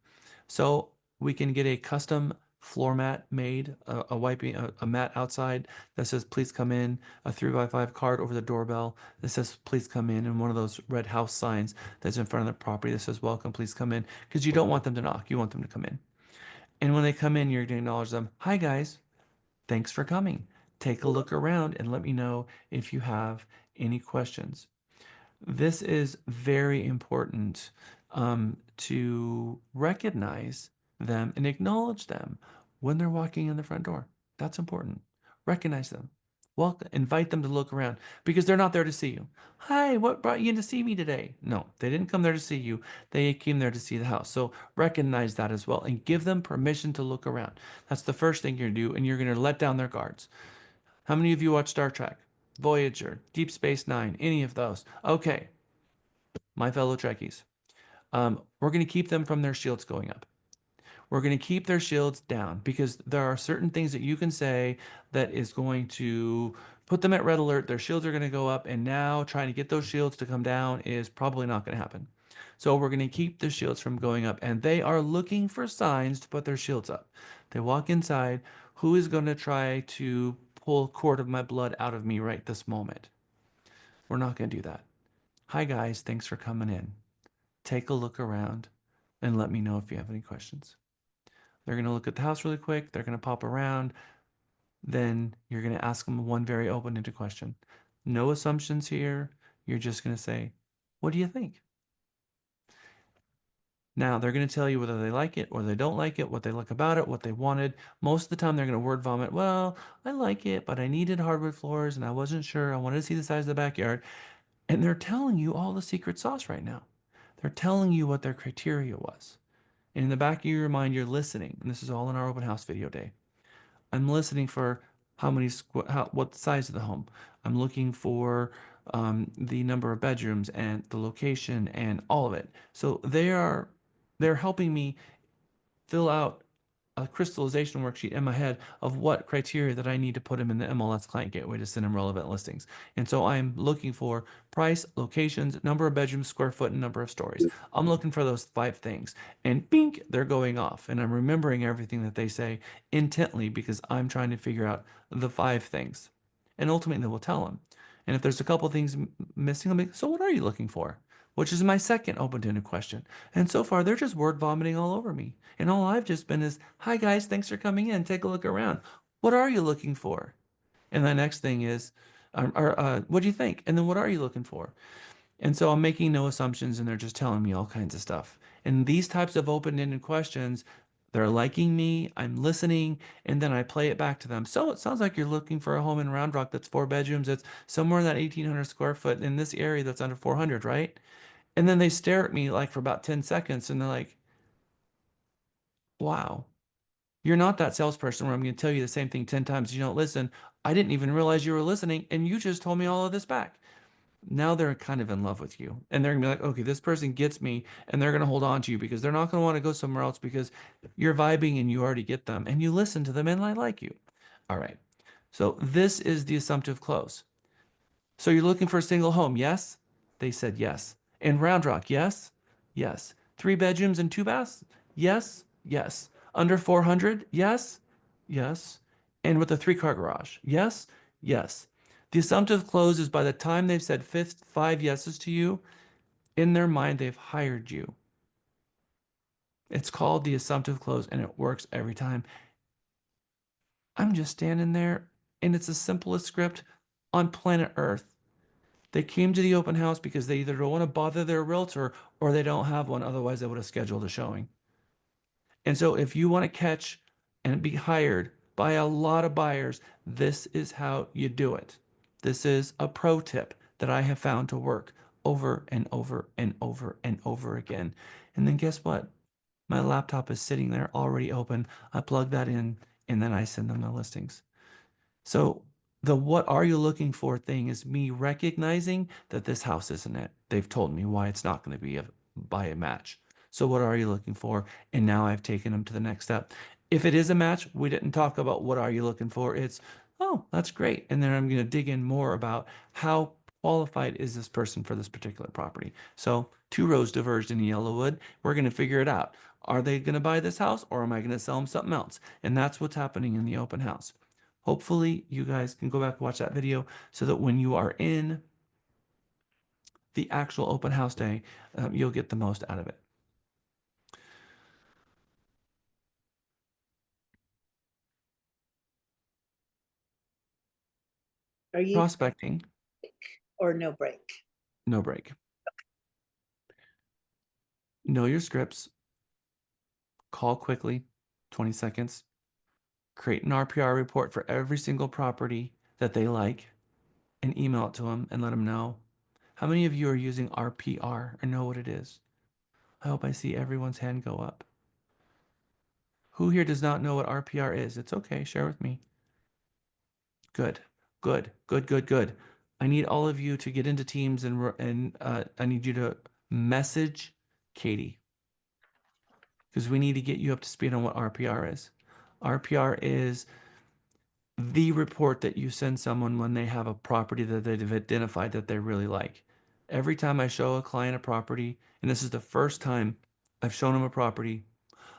So we can get a custom floor mat made, a mat outside that says please come in, a 3x5 card over the doorbell that says please come in, and one of those red house signs that's in front of the property that says welcome, please come in, because you don't want them to knock, you want them to come in. And when they come in, you're going to acknowledge them. Hi guys, thanks for coming. Take a look around and let me know if you have any questions. This is very important to recognize them and acknowledge them when they're walking in the front door. That's important. Recognize them. Welcome, invite them to look around because they're not there to see you. Hi, what brought you in to see me today? No, they didn't come there to see you. They came there to see the house. So recognize that as well and give them permission to look around. That's the first thing you're going to do, and you're going to let down their guards. How many of you watch Star Trek, Voyager, Deep Space Nine, any of those? Okay, my fellow Trekkies. We're going to keep them from their shields going up. We're going to keep their shields down because there are certain things that you can say that is going to put them at red alert. Their shields are going to go up, and now trying to get those shields to come down is probably not going to happen. So we're going to keep the shields from going up, and they are looking for signs to put their shields up. They walk inside. Who is going to try to pull a cord of my blood out of me right this moment? We're not going to do that. Hi, guys. Thanks for coming in. Take a look around and let me know if you have any questions. They're going to look at the house really quick. They're going to pop around. Then you're going to ask them one very open-ended question. No assumptions here. You're just going to say, what do you think? Now, they're going to tell you whether they like it or they don't like it, what they like about it, what they wanted. Most of the time, they're going to word vomit, well, I like it, but I needed hardwood floors and I wasn't sure. I wanted to see the size of the backyard. And they're telling you all the secret sauce right now. They're telling you what their criteria was. And in the back of your mind, you're listening. And this is all in our open house video day. I'm listening for what size of the home. I'm looking for the number of bedrooms and the location and all of it. So they're helping me fill out a crystallization worksheet in my head of what criteria that I need to put them in the MLS client gateway to send them relevant listings. And so I'm looking for price, locations, number of bedrooms, square foot, and number of stories. I'm looking for those 5 things. And bink, they're going off. And I'm remembering everything that they say intently because I'm trying to figure out the 5 things. And ultimately, we'll tell them. And if there's a couple things missing, I'll be, so what are you looking for? Which is my second open-ended question. And so far, they're just word vomiting all over me. And all I've just been is, hi guys, thanks for coming in. Take a look around. What are you looking for? And the next thing is, what do you think? And then what are you looking for? And so I'm making no assumptions and they're just telling me all kinds of stuff. And these types of open-ended questions, they're liking me, I'm listening, and then I play it back to them. So it sounds like you're looking for a home in Round Rock that's 4 bedrooms. It's somewhere in that 1,800 square foot in this area that's under 400, right? And then they stare at me like for about 10 seconds and they're like, wow, you're not that salesperson where I'm going to tell you the same thing 10 times. You don't listen. I didn't even realize you were listening and you just told me all of this back. Now they're kind of in love with you and they're gonna be like, okay, this person gets me, and they're gonna hold on to you because they're not gonna want to go somewhere else because you're vibing and you already get them and you listen to them and I like you. All right. So this is the assumptive close. So you're looking for a single home, yes? They said yes. In Round Rock, yes? Yes. 3 bedrooms and 2 baths? Yes? Yes. Under 400? Yes? Yes. And with a 3-car garage? Yes? Yes. The assumptive close is by the time they've said 5 yeses to you, in their mind, they've hired you. It's called the assumptive close and it works every time. I'm just standing there and it's the simplest script on planet Earth. They came to the open house because they either don't want to bother their realtor or they don't have one. Otherwise, they would have scheduled a showing. And so if you want to catch and be hired by a lot of buyers, this is how you do it. This is a pro tip that I have found to work over and over and over and over again. And then guess what? My laptop is sitting there already open. I plug that in and then I send them the listings. So the what are you looking for thing is me recognizing that this house isn't it. They've told me why it's not going to be by a match. So what are you looking for? And now I've taken them to the next step. If it is a match, we didn't talk about what are you looking for. It's, oh, that's great. And then I'm going to dig in more about how qualified is this person for this particular property. So 2 rows diverged in Yellowwood. We're going to figure it out. Are they going to buy this house or am I going to sell them something else? And that's what's happening in the open house. Hopefully you guys can go back and watch that video so that when you are in the actual open house day, you'll get the most out of it.
Are you
Prospecting,
or no break?
no break. Know your scripts, call quickly, 20 seconds, create an RPR report for every single property that they like, and email it to them and let them know. How many of you are using RPR or know what it is? I hope I see everyone's hand go up. Who here does not know what RPR is? It's okay, share with me. Good, good, good, good, good. I need all of you to get into Teams and I need you to message Katie because we need to get you up to speed on what RPR is. RPR is the report that you send someone when they have a property that they've identified that they really like. Every time I show a client a property, and this is the first time I've shown them a property,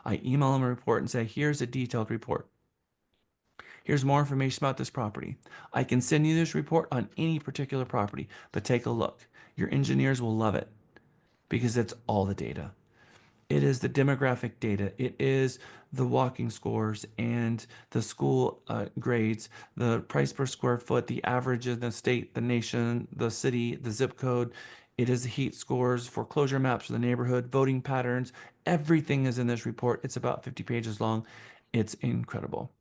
I email them a report and say, here's a detailed report. Here's more information about this property. I can send you this report on any particular property, but take a look. Your engineers will love it because it's all the data. It is the demographic data. It is the walking scores and the school grades, the price per square foot, the average in the state, the nation, the city, the zip code. It is the heat scores, foreclosure maps for the neighborhood, voting patterns. Everything is in this report. It's about 50 pages long. It's incredible.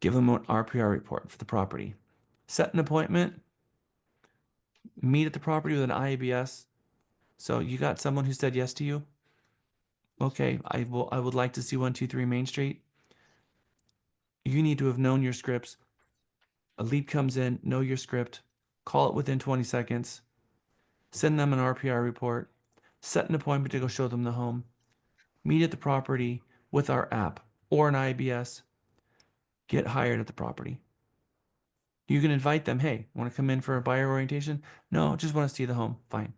Give them an RPR report for the property. Set an appointment. Meet at the property with an IABS. So you got someone who said yes to you? Okay, I would like to see 123 Main Street. You need to have known your scripts. A lead comes in, know your script, call it within 20 seconds, send them an RPR report, set an appointment to go show them the home, meet at the property with our app or an IBS, get hired at the property. You can invite them, hey, want to come in for a buyer orientation? No, just want to see the home. Fine.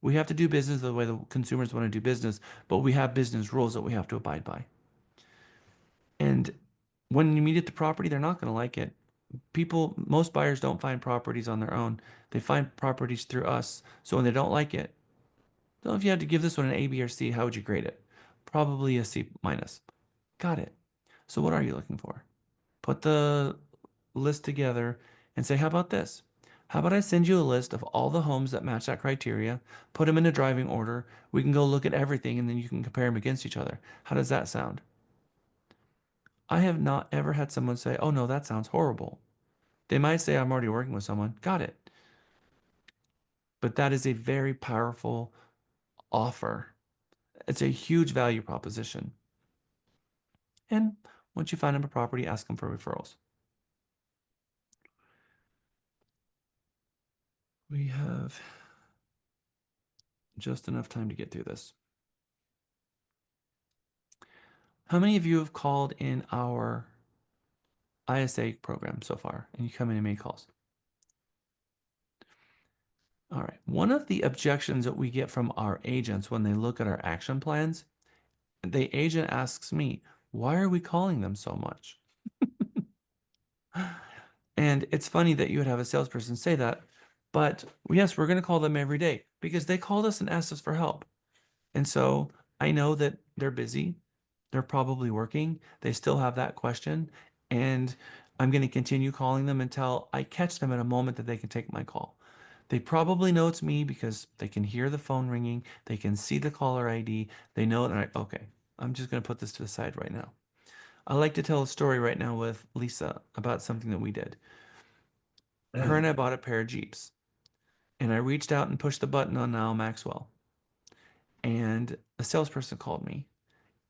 We have to do business the way the consumers want to do business, but we have business rules that we have to abide by. And when you meet at the property, they're not going to like it. Most buyers don't find properties on their own. They find properties through us. So when they don't like it, so if you had to give this one an A, B, or C, how would you grade it? Probably a C minus. Got it. So what are you looking for? Put the list together and say, how about this? How about I send you a list of all the homes that match that criteria, put them in a driving order. We can go look at everything and then you can compare them against each other. How does that sound? I have not ever had someone say, oh no, that sounds horrible. They might say, I'm already working with someone. Got it. But that is a very powerful offer. It's a huge value proposition. And once you find them a property, ask them for referrals. We have just enough time to get through this. How many of you have called in our ISA program so far and you come in and make calls? All right. One of the objections that we get from our agents when they look at our action plans, the agent asks me, why are we calling them so much? And it's funny that you would have a salesperson say that, but yes, we're going to call them every day because they called us and asked us for help. And so I know that they're busy. They're probably working. They still have that question. And I'm going to continue calling them until I catch them at a moment that they can take my call. They probably know it's me because they can hear the phone ringing. They can see the caller ID. They know that okay, I'm just going to put this to the side right now. I like to tell a story right now with Lisa about something that we did. Her and I bought a pair of Jeeps. And I reached out and pushed the button on Niall Maxwell. And a salesperson called me.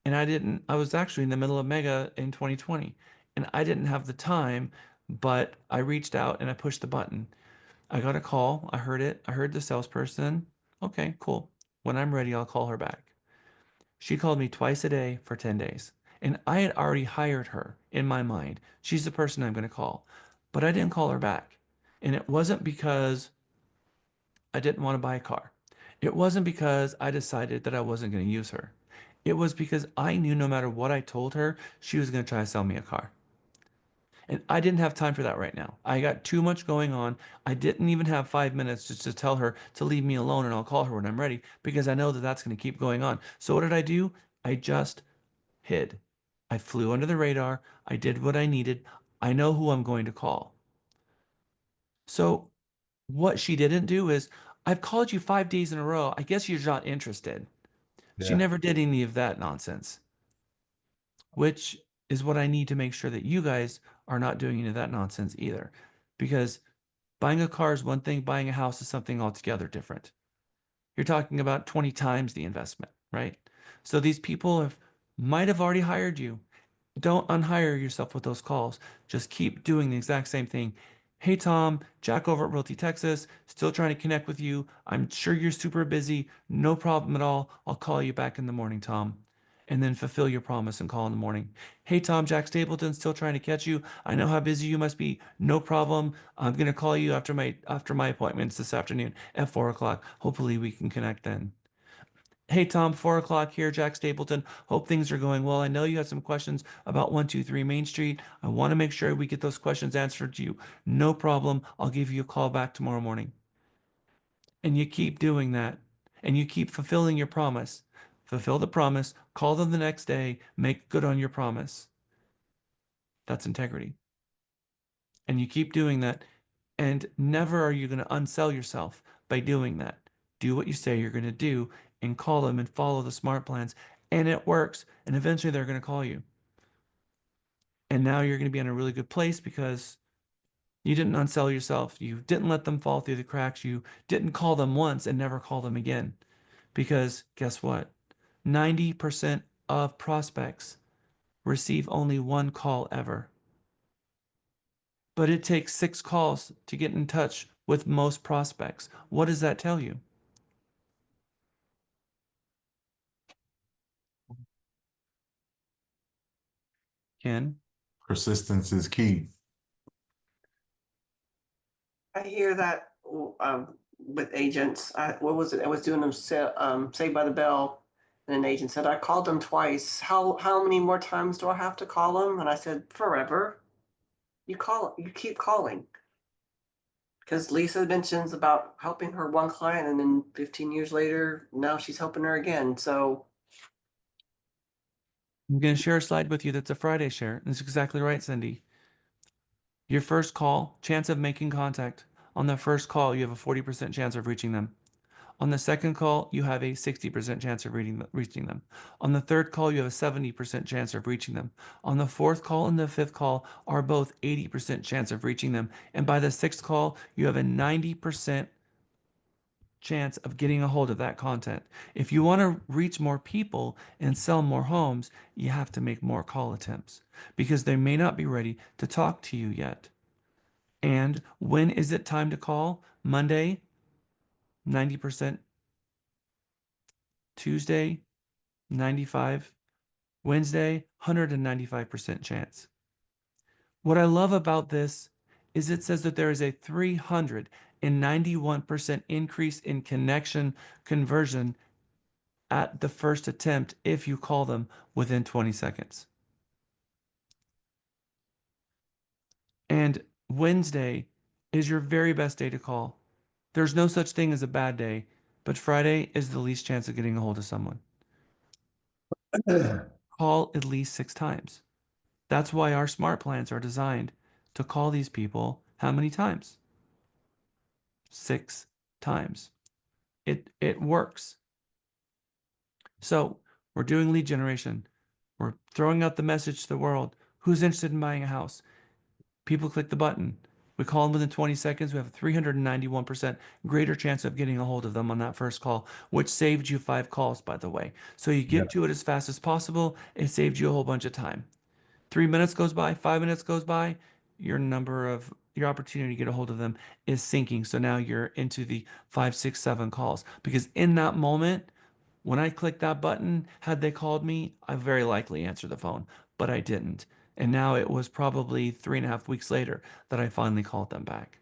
And I was actually in the middle of Mega in 2020. And I didn't have the time, but I reached out and I pushed the button. I got a call. I heard it. I heard the salesperson. Okay, cool. When I'm ready, I'll call her back. She called me twice a day for 10 days. And I had already hired her in my mind. She's the person I'm going to call. But I didn't call her back. And it wasn't because I didn't want to buy a car. It wasn't because I decided that I wasn't going to use her. It was because I knew no matter what I told her, she was going to try to sell me a car. And I didn't have time for that right now. I got too much going on. I didn't even have 5 minutes just to tell her to leave me alone and I'll call her when I'm ready because I know that that's going to keep going on. So what did I do? I just hid. I flew under the radar. I did what I needed. I know who I'm going to call. So what she didn't do is, I've called you 5 days in a row. I guess you're not interested. She
Yeah.
never did any of that nonsense, which is what I need to make sure that you guys are not doing any of that nonsense either. Because buying a car is one thing, buying a house is something altogether different. You're talking about 20 times the investment, right? So these people might have already hired you. Don't unhire yourself with those calls. Just keep doing the exact same thing. Hey, Tom, Jack over at Realty Texas, still trying to connect with you. I'm sure you're super busy. No problem at all. I'll call you back in the morning, Tom. And then fulfill your promise and call in the morning. Hey, Tom, Jack Stapleton, still trying to catch you. I know how busy you must be. No problem. I'm gonna call you after my appointments this afternoon at 4 o'clock. Hopefully we can connect then. Hey Tom, 4 o'clock here, Jack Stapleton. Hope things are going well. I know you had some questions about 123 Main Street. I want to make sure we get those questions answered to you. No problem. I'll give you a call back tomorrow morning. And you keep doing that. And you keep fulfilling your promise. Fulfill the promise, call them the next day, make good on your promise. That's integrity. And you keep doing that. And never are you going to unsell yourself by doing that. Do what you say you're going to do and call them and follow the smart plans. And it works. And eventually they're going to call you. And now you're going to be in a really good place because you didn't unsell yourself. You didn't let them fall through the cracks. You didn't call them once and never call them again. Because guess what? 90% of prospects receive only one call ever. But it takes 6 calls to get in touch with most prospects. What does that tell you? Ken?
Persistence is key.
I hear that with agents. What was it? I was doing them Saved by the Bell, and an agent said I called them twice. How many more times do I have to call them? And I said forever. You keep calling. Because Lisa mentions about helping her one client, and then 15 years later, now she's helping her again. So
I'm going to share a slide with you that's a Friday share. That's exactly right, Cindy. Your first call, chance of making contact. On the first call, you have a 40% chance of reaching them. On the second call, you have a 60% chance of reaching them. On the third call, you have a 70% chance of reaching them. On the fourth call and the fifth call are both 80% chance of reaching them. And by the sixth call, you have a 90% chance of getting a hold of that content. If you want to reach more people and sell more homes, you have to make more call attempts because they may not be ready to talk to you yet. And when is it time to call? Monday, 90%. Tuesday, 95. Wednesday, 195% chance. What I love about this is it says that there is a 391% increase in connection conversion at the first attempt if you call them within 20 seconds. And Wednesday is your very best day to call. There's no such thing as a bad day, but Friday is the least chance of getting a hold of someone. Call at least 6 times. That's why our smart plans are designed to call these people how many times? 6 times. It works. So we're doing lead generation. We're throwing out the message to the world. Who's interested in buying a house? People click the button. We call them within 20 seconds. We have a 391% greater chance of getting a hold of them on that first call, which saved you 5 calls, by the way. So you get to it as fast as possible. It saved you a whole bunch of time. 3 minutes goes by, 5 minutes goes by, your opportunity to get a hold of them is sinking. So now you're into the 5, 6, 7 calls. Because in that moment, when I clicked that button, had they called me, I very likely answered the phone, but I didn't. And now it was probably 3.5 weeks later that I finally called them back.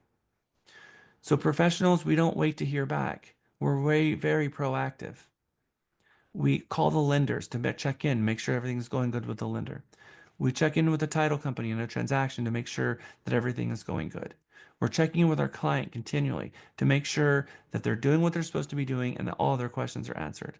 So professionals, we don't wait to hear back. We're very proactive. We call the lenders to check in, make sure everything's going good with the lender. We check in with the title company in a transaction to make sure that everything is going good. We're checking in with our client continually to make sure that they're doing what they're supposed to be doing and that all their questions are answered.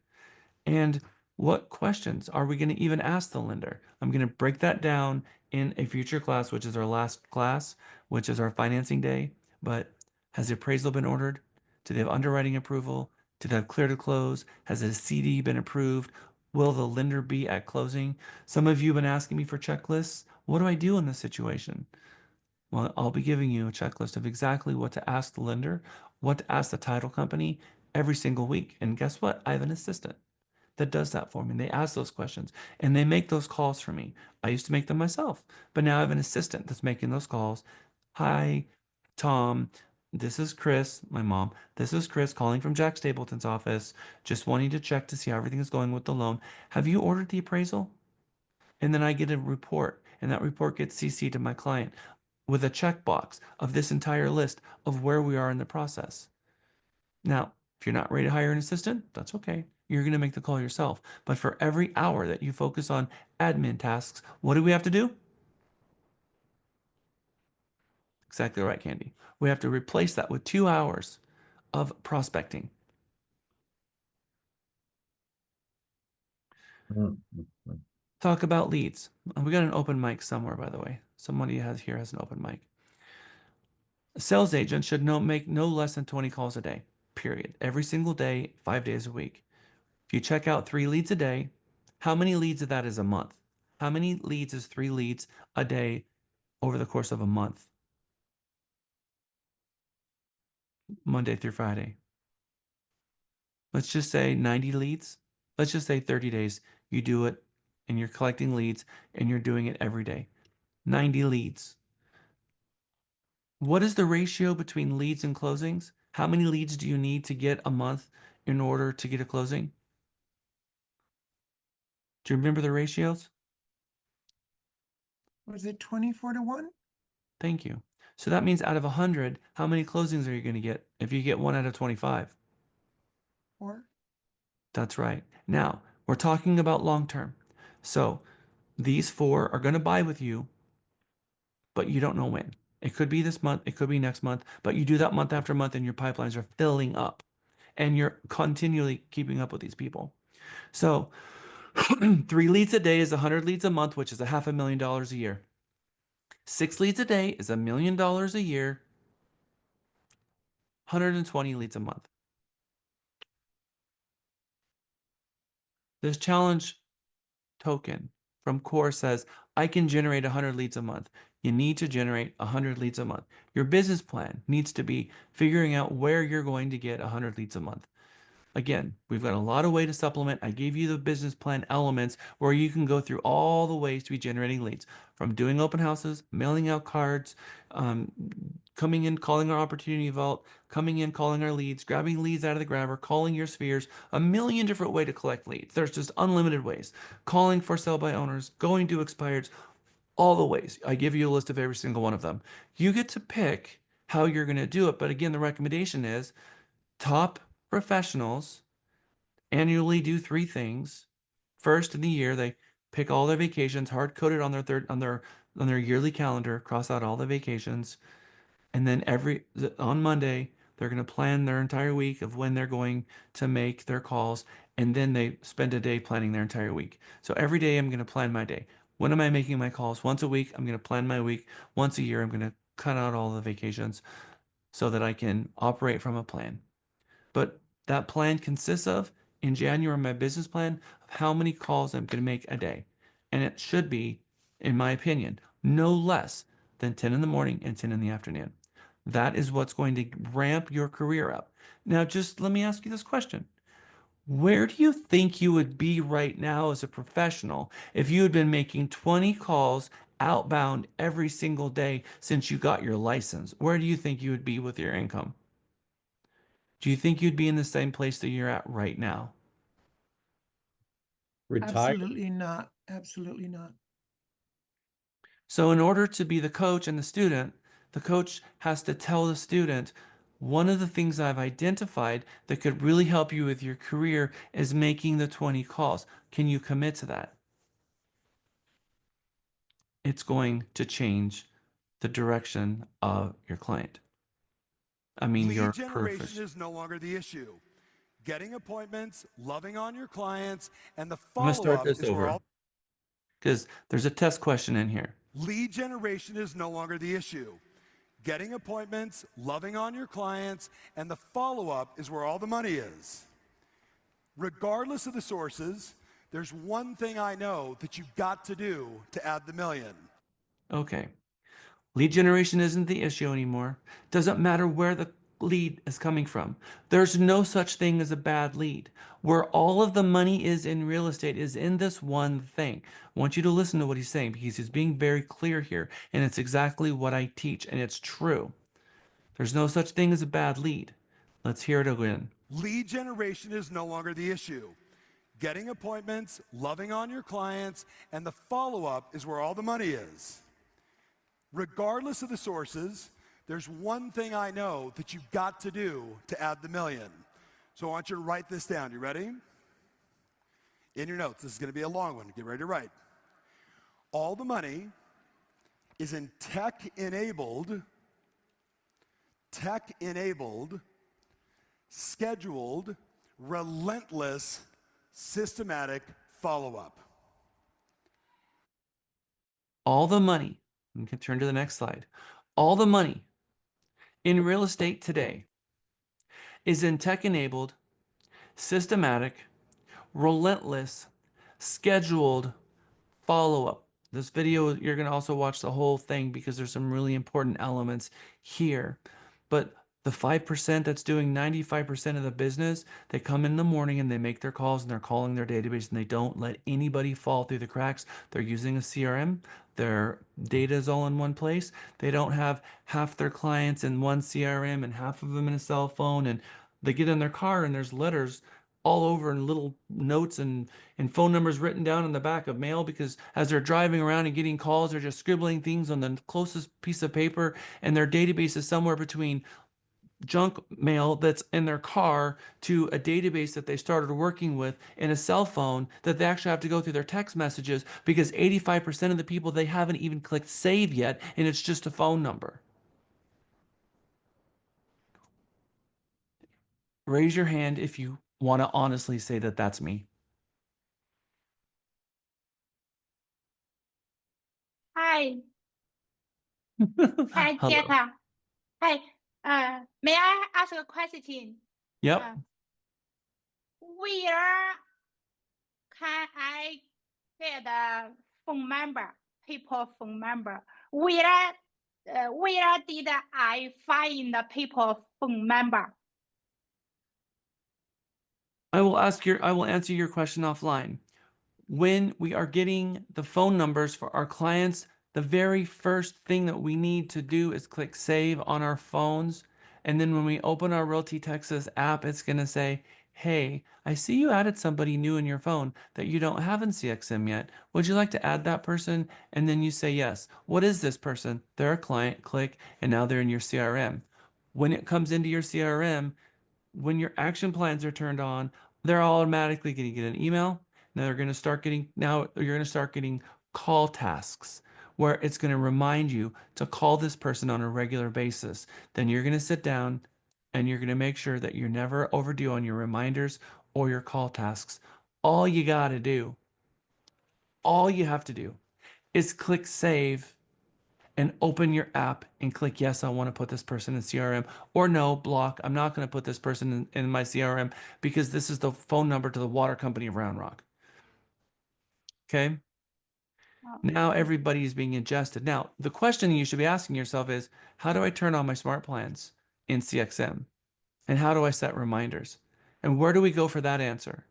And what questions are we going to even ask the lender? I'm going to break that down in a future class, which is our last class, which is our financing day. But has the appraisal been ordered? Do they have underwriting approval? Did I have clear to close? Has a CD been approved? Will the lender be at closing? Some of you have been asking me for checklists. What do I do in this situation? Well, I'll be giving you a checklist of exactly what to ask the lender, what to ask the title company every single week. And guess what? I have an assistant that does that for me. They ask those questions and they make those calls for me. I used to make them myself, but now I have an assistant that's making those calls. Hi, Tom. This is Chris, my mom. This is Chris calling from Jack Stapleton's office. Just wanting to check to see how everything is going with the loan. Have you ordered the appraisal? And then I get a report, and that report gets CC'd to my client with a checkbox of this entire list of where we are in the process. Now, if you're not ready to hire an assistant, that's okay. You're going to make the call yourself. But for every hour that you focus on admin tasks, what do we have to do? Exactly right, Candy. We have to replace that with 2 hours of prospecting. Talk about leads. We got an open mic somewhere, by the way. Somebody has an open mic. A sales agent should make no less than 20 calls a day, period. Every single day, 5 days a week. If you check out 3 leads a day, how many leads of that is a month? How many leads is 3 leads a day over the course of a month? Monday through Friday. Let's just say 90 leads. Let's just say 30 days. You do it and you're collecting leads and you're doing it every day. 90 leads. What is the ratio between leads and closings? How many leads do you need to get a month in order to get a closing? Do you remember the ratios?
Was it 24-1?
Thank you. So that means out of 100, how many closings are you going to get if you get 1 out of 25?
4?
That's right. Now, we're talking about long term. So these 4 are going to buy with you, but you don't know when. It could be this month, it could be next month, but you do that month after month and your pipelines are filling up and you're continually keeping up with these people. So 3 leads a day is 100 leads a month, which is a $500,000 a year. 6 leads a day is $1 million a year. 120 leads a month. This challenge token from Core says, I can generate 100 leads a month. You need to generate 100 leads a month. Your business plan needs to be figuring out where you're going to get 100 leads a month. Again, we've got a lot of way to supplement. I gave you the business plan elements where you can go through all the ways to be generating leads, from doing open houses, mailing out cards, coming in, calling our opportunity vault, coming in, calling our leads, grabbing leads out of the grabber, calling your spheres, a million different ways to collect leads. There's just unlimited ways. Calling for sale by owners, going to expireds, all the ways. I give you a list of every single one of them. You get to pick how you're going to do it. But again, the recommendation is top professionals annually do 3 things. First in the year, they pick all their vacations, hard coded on their yearly calendar, cross out all the vacations, and then on Monday they're going to plan their entire week of when they're going to make their calls, and then they spend a day planning their entire week. So every day I'm going to plan my day. When am I making my calls? Once a week, I'm going to plan my week. Once a year, I'm going to cut out all the vacations so that I can operate from a plan. But that plan consists of, in January, my business plan of how many calls I'm going to make a day. And it should be, in my opinion, no less than 10 in the morning and 10 in the afternoon. That is what's going to ramp your career up. Now, just let me ask you this question. Where do you think you would be right now as a professional if you had been making 20 calls outbound every single day since you got your license? Where do you think you would be with your income? Do you think you'd be in the same place that you're at right now?
Retire.
Absolutely not. Absolutely not.
So in order to be the coach and the coach has to tell the student, one of the things I've identified that could really help you with your career is making the 20 calls. Can you commit to that? It's going to change the direction of your client. I mean,
Lead
your
generation is no longer the issue. Getting appointments, loving on your clients, and the
I'm going to start
follow-up
this
is where
over
all
because there's a test question in here.
lead generation is no longer the issue. Getting appointments, loving on your clients, and the follow-up is where all the money is. Regardless of the sources, there's one thing I know that you've got to do to add the million.
Okay. Lead generation isn't the issue anymore. Doesn't matter where the lead is coming from. There's no such thing as a bad lead. Where all of the money is in real estate is in this one thing. I want you to listen to what he's saying because he's being very clear here, and it's exactly what I teach, and it's true. There's no such thing as a bad lead. Let's hear it again.
Lead generation is no longer the issue. Getting appointments, loving on your clients, and the follow-up is where all the money is. Regardless of the sources, there's one thing I know that you've got to do to add the million. So I want you to write this down. You ready? In your notes, this is going to be a long one. Get ready to write. All the money is in tech-enabled, scheduled, relentless, systematic follow-up.
All the money, you can turn to the next slide. All the money in real estate today is in tech-enabled, systematic, relentless, scheduled follow-up. This video, you're going to also watch the whole thing because there's some really important elements here. But the 5% that's doing 95% of the business, they come in the morning and they make their calls and they're calling their database and they don't let anybody fall through the cracks. They're using a CRM. Their data is all in one place. They don't have half their clients in one CRM and half of them in a cell phone. And they get in their car and there's letters all over and little notes and phone numbers written down in the back of mail because as they're driving around and getting calls, they're just scribbling things on the closest piece of paper and their database is somewhere between junk mail that's in their car to a database that they started working with in a cell phone that they actually have to go through their text messages because 85% of the people they haven't even clicked save yet and it's just a phone number. Raise your hand if you want to honestly say that that's me.
Hi. Hi,
Hello.
Jack. Hi. May I ask a question?
Yep.
Where can I get a phone number, people phone number? Where did I find the people phone number?
I will answer your question offline. When we are getting the phone numbers for our clients, the very first thing that we need to do is click save on our phones. And then when we open our Realty Texas app, it's going to say, hey, I see you added somebody new in your phone that you don't have in CXM yet. Would you like to add that person? And then you say yes. What is this person? They're a client, click, and now they're in your CRM. When it comes into your CRM, when your action plans are turned on, they're automatically going to get an email. Now you're going to start getting call tasks where it's going to remind you to call this person on a regular basis. Then you're going to sit down and you're going to make sure that you're never overdue on your reminders or your call tasks. All you have to do is click save and open your app and click yes, I want to put this person in CRM, or no, block, I'm not going to put this person in my CRM because this is the phone number to the water company of Round Rock. Okay. Now everybody is being ingested. Now, the question you should be asking yourself is, how do I turn on my smart plans in CXM? And how do I set reminders? And where do we go for that answer?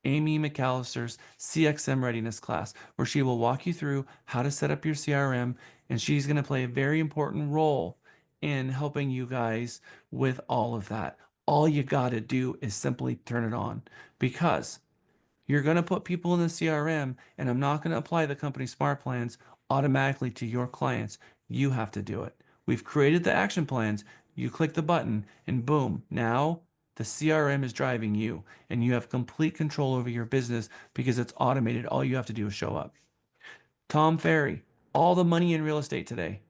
Amy McAllister's CXM readiness class, where she will walk you through how to set up your CRM, and she's going to play a very important role in helping you guys with all of that. All you got to do is simply turn it on because you're going to put people in the CRM, and I'm not going to apply the company smart plans automatically to your clients. You have to do it. We've created the action plans. You click the button, and boom, now the CRM is driving you, and you have complete control over your business because it's automated. All you have to do is show up. Tom Ferry, all the money in real estate today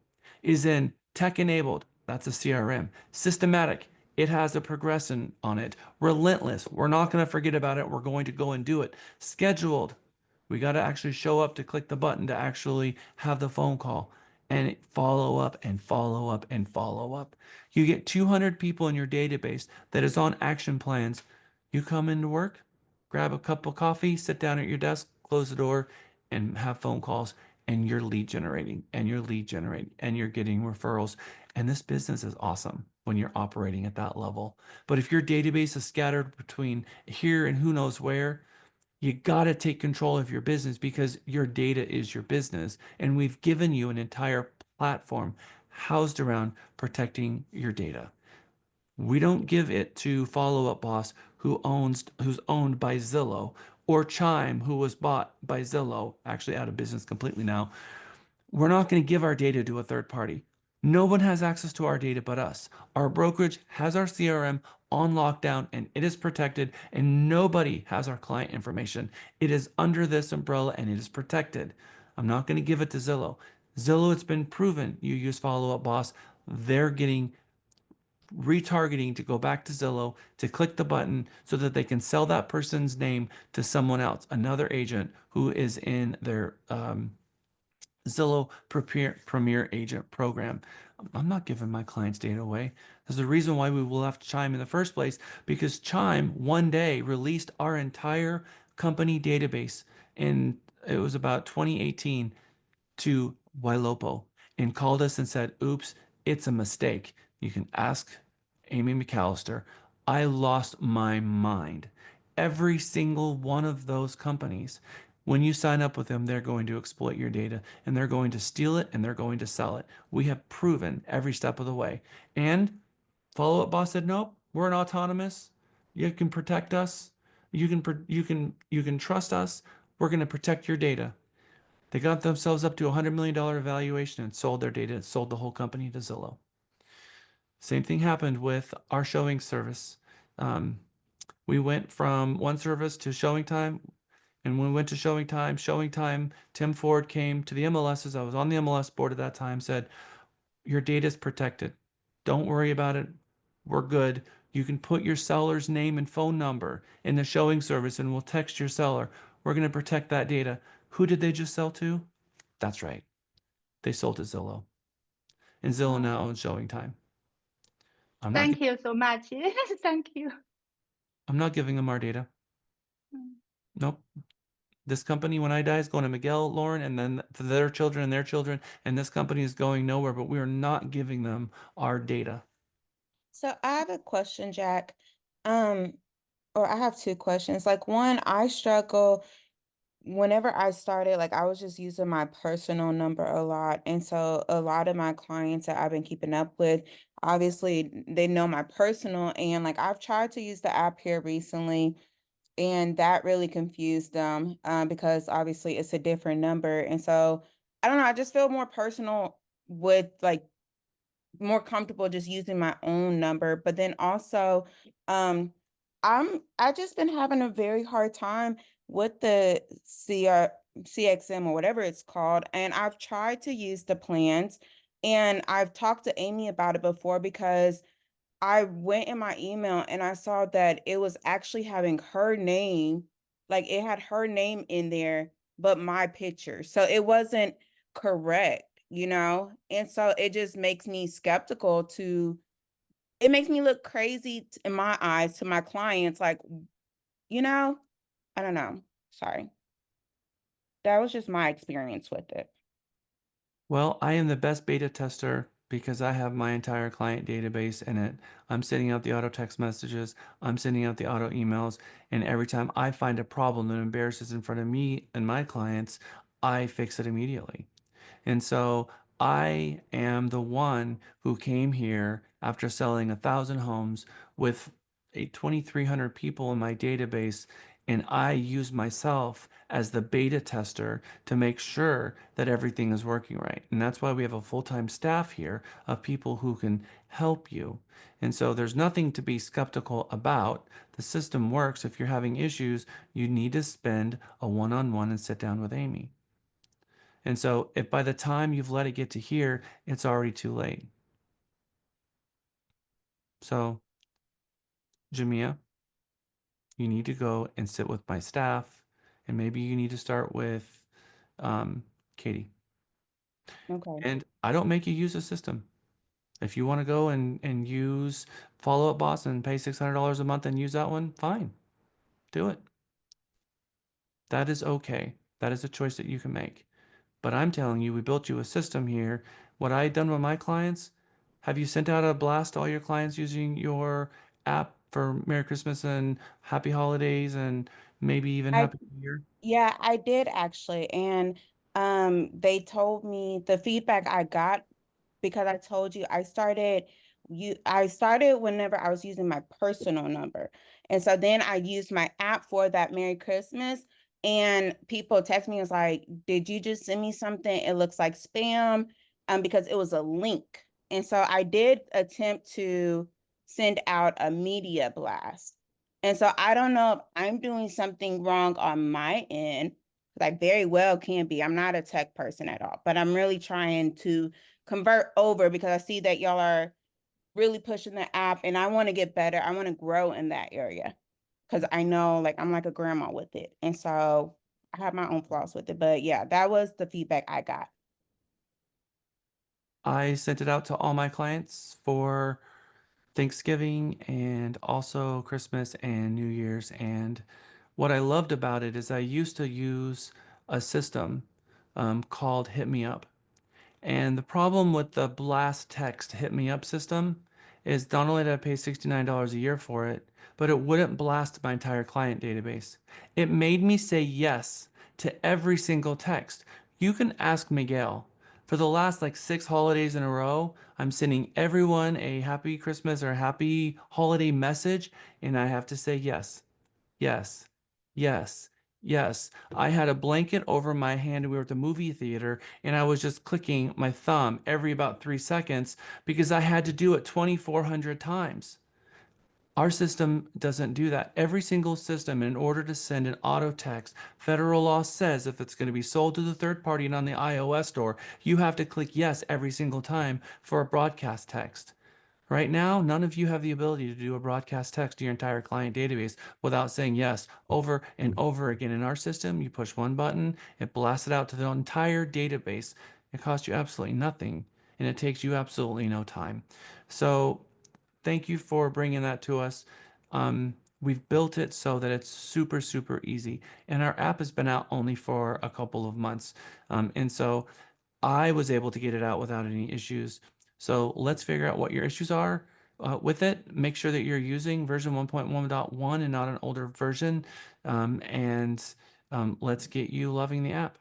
is in tech enabled. That's a CRM. Systematic. It has a progression on it. Relentless. We're not going to forget about it. We're going to go and do it. Scheduled. We got to actually show up to click the button to actually have the phone call and follow up and follow up and follow up. You get 200 people in your database that is on action plans. You come into work, grab a cup of coffee, sit down at your desk, close the door, and have phone calls. And you're lead generating, and you're lead generating, and you're getting referrals. And this business is awesome when you're operating at that level. But if your database is scattered between here and who knows where, you got to take control of your business because your data is your business. And we've given you an entire platform housed around protecting your data. We don't give it to Follow Up Boss who's owned by Zillow, or Chime, who was bought by Zillow, actually out of business completely now. We're not going to give our data to a third party. No one has access to our data but us. Our brokerage has our CRM on lockdown and it is protected, and nobody has our client information. It is under this umbrella and it is protected. I'm not going to give it to Zillow. Zillow, it's been proven. You use Follow Up Boss, they're getting retargeting to go back to Zillow to click the button so that they can sell that person's name to someone else, another agent who is in their Zillow Premier Agent program. I'm not giving my clients' data away. There's a reason why we left Chime in the first place, because Chime one day released our entire company database, and it was about 2018, to Wailopo, and called us and said, oops, it's a mistake. You can ask Amy McAllister. I lost my mind. Every single one of those companies, when you sign up with them, they're going to exploit your data and they're going to steal it and they're going to sell it. We have proven every step of the way. And Follow Up Boss said, nope, we're an autonomous. You can protect us. You can trust us. We're going to protect your data. They got themselves up to a $100 million valuation and sold their data, sold the whole company to Zillow. Same thing happened with our showing service. We went from one service to Showing Time. And when we went to Showing Time, Tim Ford came to the MLSs. I was on the MLS board at that time, said, your data is protected. Don't worry about it. We're good. You can put your seller's name and phone number in the showing service and we'll text your seller. We're going to protect that data. Who did they just sell to? That's right. They sold to Zillow. And Zillow now owns Showing Time.
Thank you so much. Thank you.
I'm not giving them our data. Nope. This company, when I die, is going to Miguel, Lauren, and then to their children and their children. And this company is going nowhere, but we are not giving them our data.
So I have a question, Jack. Um, or I have two questions. Like one, I struggle whenever I started, like I was just using my personal number a lot. And so a lot of my clients that I've been keeping up with, obviously they know my personal, and like I've tried to use the app here recently, and that really confused them because obviously it's a different number. And so I don't know, I just feel more personal with like more comfortable just using my own number. But then also, I just been having a very hard time with the CXM or whatever it's called. And I've tried to use the plans, and I've talked to Amy about it before because I went in my email and I saw that it was actually having her name, like it had her name in there, but my picture. So it wasn't correct, you know? And so it just makes me skeptical to, it makes me look crazy in my eyes to my clients. Like, you know, I don't know. Sorry. That was just my experience with it.
Well, I am the best beta tester because I have my entire client database in it. I'm sending out the auto text messages, I'm sending out the auto emails, and every time I find a problem that embarrasses in front of me and my clients, I fix it immediately. And so I am the one who came here after selling 1,000 homes with 2,300 people in my database. And I use myself as the beta tester to make sure that everything is working right. And that's why we have a full-time staff here of people who can help you. And so there's nothing to be skeptical about. The system works. If you're having issues, you need to spend a one-on-one and sit down with Amy. And so if by the time you've let it get to here, it's already too late. So, Jamia, you need to go and sit with my staff, and maybe you need to start with Katie.
Okay.
And I don't make you use a system. If you want to go and use Follow Up Boss and pay $600 a month and use that one, fine, do it. That is okay. That is a choice that you can make. But I'm telling you, we built you a system here. What I done with my clients, have you sent out a blast to all your clients using your app for Merry Christmas and Happy Holidays and maybe even
I
Happy New Year?
Yeah, I did actually. And they told me the feedback I got because I told you I started whenever I was using my personal number. And so then I used my app for that Merry Christmas. And people text me, was like, did you just send me something? It looks like spam, because it was a link. And so I did attempt to send out a media blast. And so I don't know if I'm doing something wrong on my end, like very well can be. I'm not a tech person at all, but I'm really trying to convert over because I see that y'all are really pushing the app and I want to get better. I want to grow in that area because I know like I'm like a grandma with it. And so I have my own flaws with it. But yeah, that was the feedback I got.
I sent it out to all my clients for Thanksgiving and also Christmas and New Year's. And what I loved about it is I used to use a system called Hit Me Up. And the problem with the blast text hit me up system is not only did I pay $69 a year for it, but it wouldn't blast my entire client database. It made me say yes to every single text. You can ask Miguel. For the last like 6 holidays in a row, I'm sending everyone a happy Christmas or happy holiday message, and I have to say yes, yes, yes, yes. I had a blanket over my hand and we were at the movie theater and I was just clicking my thumb every about 3 seconds because I had to do it 2,400 times. Our system doesn't do that. Every single system, in order to send an auto text, federal law says if it's going to be sold to the third party and on the iOS store, you have to click yes every single time for a broadcast text. Right now, none of you have the ability to do a broadcast text to your entire client database without saying yes over and over again. In our system, you push one button, it blasts it out to the entire database. It costs you absolutely nothing, and it takes you absolutely no time. So thank you for bringing that to us. We've built it so that it's super, super easy. And our app has been out only for a couple of months. And so I was able to get it out without any issues. So let's figure out what your issues are with it. Make sure that you're using version 1.1.1 and not an older version. And let's get you loving the app.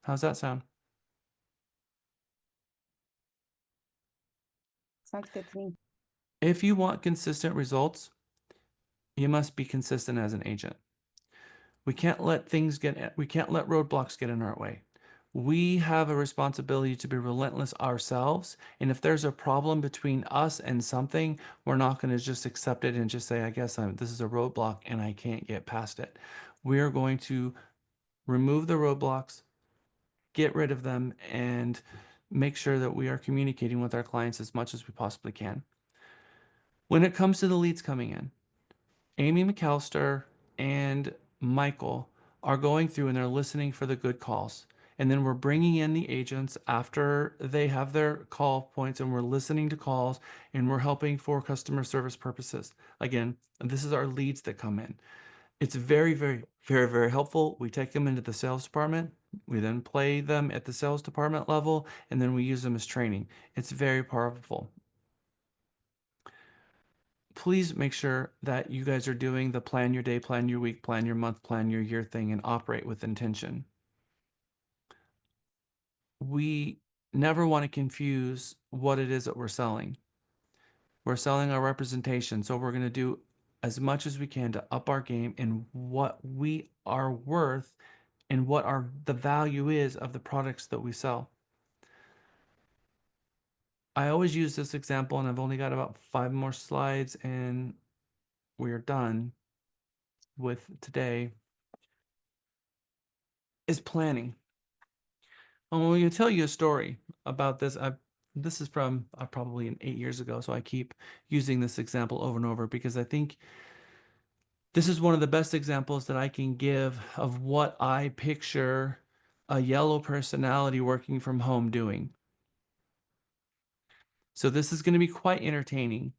How's that sound?
Sounds good to me.
If you want consistent results, you must be consistent as an agent. We can't let roadblocks get in our way. We have a responsibility to be relentless ourselves. And if there's a problem between us and something, we're not going to just accept it and just say, I guess this is a roadblock and I can't get past it. We are going to remove the roadblocks, get rid of them, and make sure that we are communicating with our clients as much as we possibly can. When it comes to the leads coming in, Amy McAllister and Michael are going through and they're listening for the good calls. And then we're bringing in the agents after they have their call points and we're listening to calls and we're helping for customer service purposes. Again, this is our leads that come in. It's very, very, very, very helpful. We take them into the sales department. We then play them at the sales department level and then we use them as training. It's very powerful. Please make sure that you guys are doing the plan your day, plan your week, plan your month, plan your year thing and operate with intention. We never want to confuse what it is that we're selling. We're selling our representation, so we're going to do as much as we can to up our game in what we are worth and what the value is of the products that we sell. I always use this example, and I've only got about 5 more slides, and we are done with today, is planning. I'm going to tell you a story about this. This is from probably 8 years ago, so I keep using this example over and over because I think this is one of the best examples that I can give of what I picture a yellow personality working from home doing. So this is going to be quite entertaining.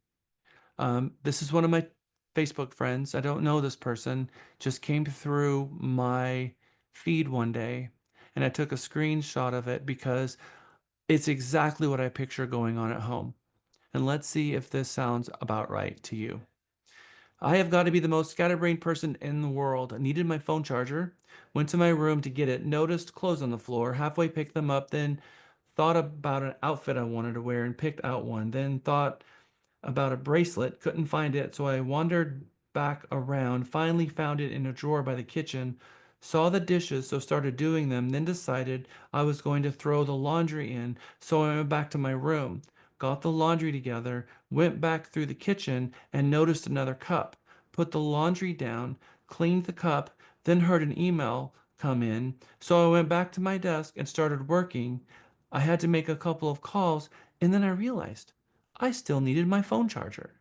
This is one of my Facebook friends. I don't know this person, just came through my feed one day, and I took a screenshot of it because it's exactly what I picture going on at home. And let's see if this sounds about right to you. I have got to be the most scatterbrained person in the world. I needed my phone charger, went to my room to get it, noticed clothes on the floor, halfway picked them up, then thought about an outfit I wanted to wear and picked out one, then thought about a bracelet, couldn't find it, so I wandered back around, finally found it in a drawer by the kitchen, saw the dishes, so started doing them, then decided I was going to throw the laundry in, so I went back to my room, got the laundry together, went back through the kitchen, and noticed another cup. Put the laundry down, cleaned the cup, then heard an email come in, so I went back to my desk and started working. I had to make a couple of calls, and then I realized I still needed my phone charger.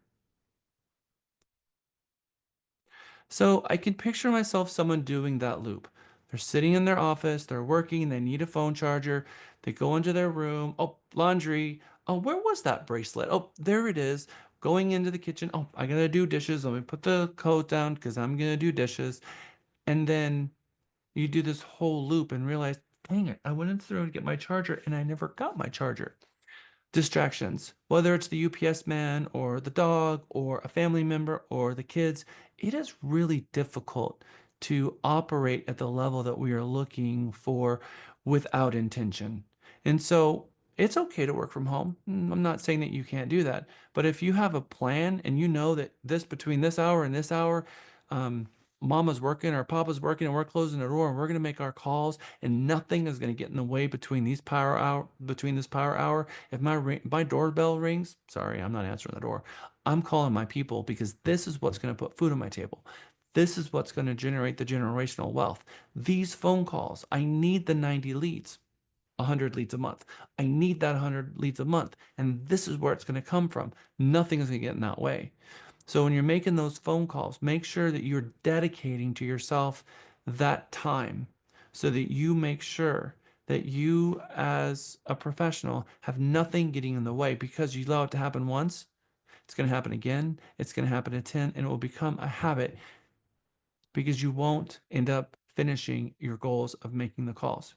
So I can picture myself someone doing that loop. They're sitting in their office, they're working, they need a phone charger. They go into their room. Oh, laundry. Oh, where was that bracelet? Oh, there it is. Going into the kitchen. Oh, I gotta do dishes. Let me put the coat down because I'm gonna do dishes. And then you do this whole loop and realize, dang it, I went in the room to get my charger and I never got my charger. Distractions, whether it's the UPS man or the dog or a family member or the kids, it is really difficult to operate at the level that we are looking for without intention. And so it's okay to work from home. I'm not saying that you can't do that, but if you have a plan and you know that this between this hour and this hour, um, mama's working or papa's working and we're closing the door and we're going to make our calls and nothing is going to get in the way between this power hour. If my doorbell rings, sorry, I'm not answering the door. I'm calling my people because this is what's going to put food on my table. This is what's going to generate the generational wealth. These phone calls, I need the 90 leads, 100 leads a month. I need that 100 leads a month. And this is where it's going to come from. Nothing is going to get in that way. So when you're making those phone calls, make sure that you're dedicating to yourself that time so that you make sure that you as a professional have nothing getting in the way because you allow it to happen once. It's going to happen again. It's going to happen at 10 and it will become a habit because you won't end up finishing your goals of making the calls.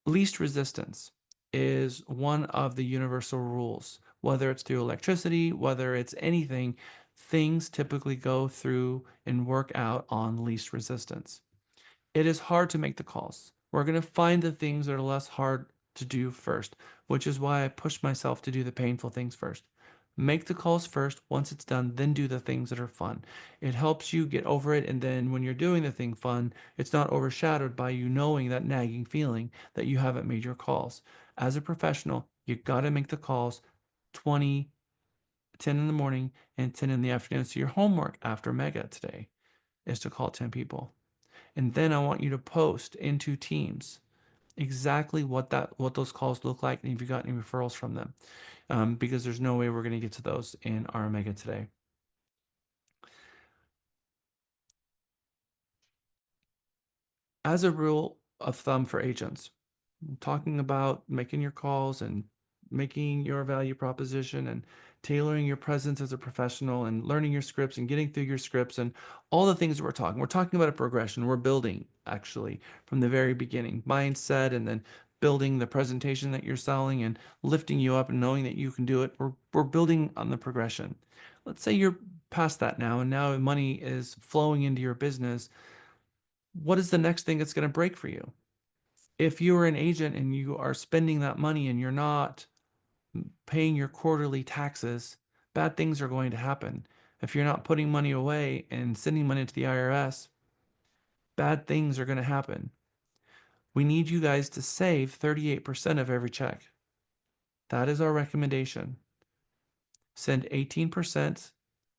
Least resistance is one of the universal rules. Whether it's through electricity, whether it's anything, things typically go through and work out on least resistance. It is hard to make the calls. We're going to find the things that are less hard to do first, which is why I push myself to do the painful things first. Make the calls first. Once it's done, then do the things that are fun. It helps you get over it. And then when you're doing the thing fun, it's not overshadowed by you knowing that nagging feeling that you haven't made your calls. As a professional, you got to make the calls 20, 10 in the morning and 10 in the afternoon. So your homework after Mega today is to call 10 people. And then I want you to post into Teams exactly what those calls look like and if you got any referrals from them. Because there's no way we're going to get to those in our Omega today. As a rule of thumb for agents, talking about making your calls and making your value proposition and tailoring your presence as a professional and learning your scripts and getting through your scripts and all the things that we're talking. We're talking about a progression. We're building actually from the very beginning, mindset and then building the presentation that you're selling and lifting you up and knowing that you can do it. We're building on the progression. Let's say you're past that now and now money is flowing into your business. What is the next thing that's going to break for you? If you're an agent and you are spending that money and you're not paying your quarterly taxes, bad things are going to happen. If you're not putting money away and sending money to the IRS, bad things are going to happen. We need you guys to save 38% of every check. That is our recommendation. Send 18%.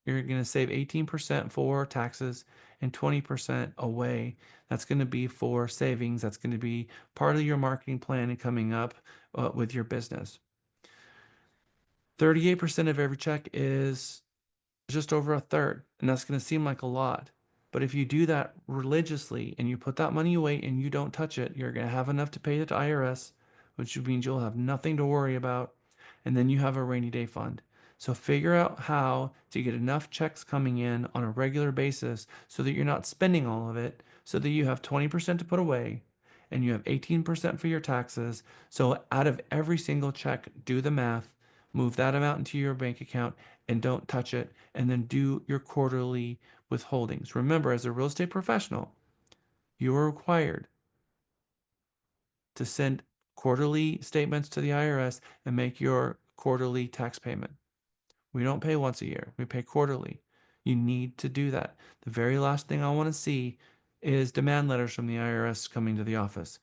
You're going to save 18% for taxes and 20% away. That's going to be for savings. That's going to be part of your marketing plan and coming up with your business. 38% of every check is just over a third, and that's going to seem like a lot. But if you do that religiously and you put that money away and you don't touch it, you're going to have enough to pay it to IRS, which means you'll have nothing to worry about. And then you have a rainy day fund. So figure out how to get enough checks coming in on a regular basis so that you're not spending all of it, so that you have 20% to put away and you have 18% for your taxes. So out of every single check, do the math, move that amount into your bank account and don't touch it, and then do your quarterly withholdings. Remember, as a real estate professional, you are required to send quarterly statements to the IRS and make your quarterly tax payment. We don't pay once a year, we pay quarterly. You need to do that. The very last thing I want to see is demand letters from the IRS coming to the office,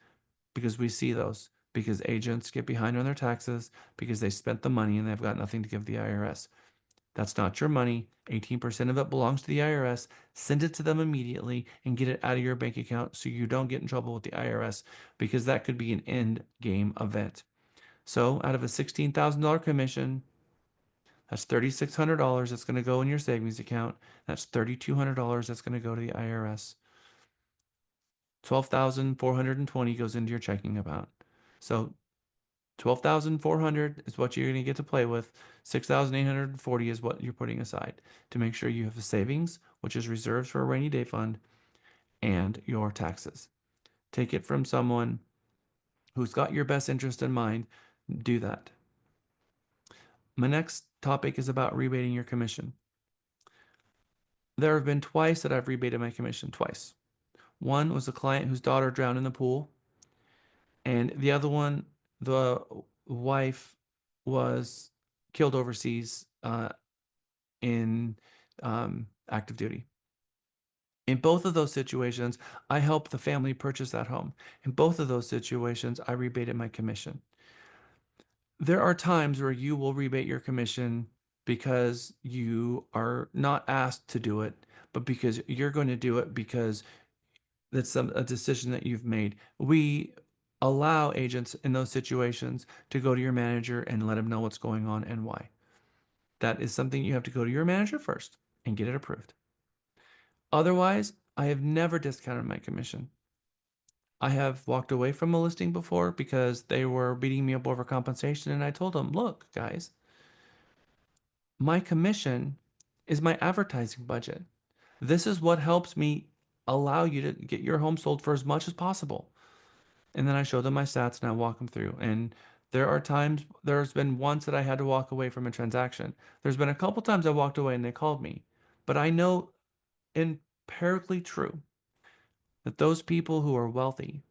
because we see those, because agents get behind on their taxes because they spent the money and they've got nothing to give the IRS. That's not your money. 18% of it belongs to the IRS. Send it to them immediately and get it out of your bank account so you don't get in trouble with the IRS, because that could be an end game event. So out of a $16,000 commission, that's $3,600 that's going to go in your savings account. That's $3,200 that's going to go to the IRS. 12,420 goes into your checking account. So 12,400 is what you're going to get to play with. 6,840 is what you're putting aside to make sure you have a savings, which is reserved for a rainy day fund, and your taxes. Take it from someone who's got your best interest in mind. Do that. My next topic is about rebating your commission. There have been twice that I've rebated my commission, twice. One was a client whose daughter drowned in the pool, and the other one, the wife was killed overseas in active duty. In both of those situations, I helped the family purchase that home. In both of those situations, I rebated my commission. There are times where you will rebate your commission because you are not asked to do it, but because you're going to do it because that's a decision that you've made. We allow agents in those situations to go to your manager and let them know what's going on and why. That is something you have to go to your manager first and get it approved. Otherwise, I have never discounted my commission. I have walked away from a listing before because they were beating me up over compensation, and I told them, look, guys, my commission is my advertising budget. This is what helps me allow you to get your home sold for as much as possible. And then I show them my stats and I walk them through. And there are times, there's been once that I had to walk away from a transaction. There's been a couple times I walked away and they called me. But I know empirically true that those people who are wealthy,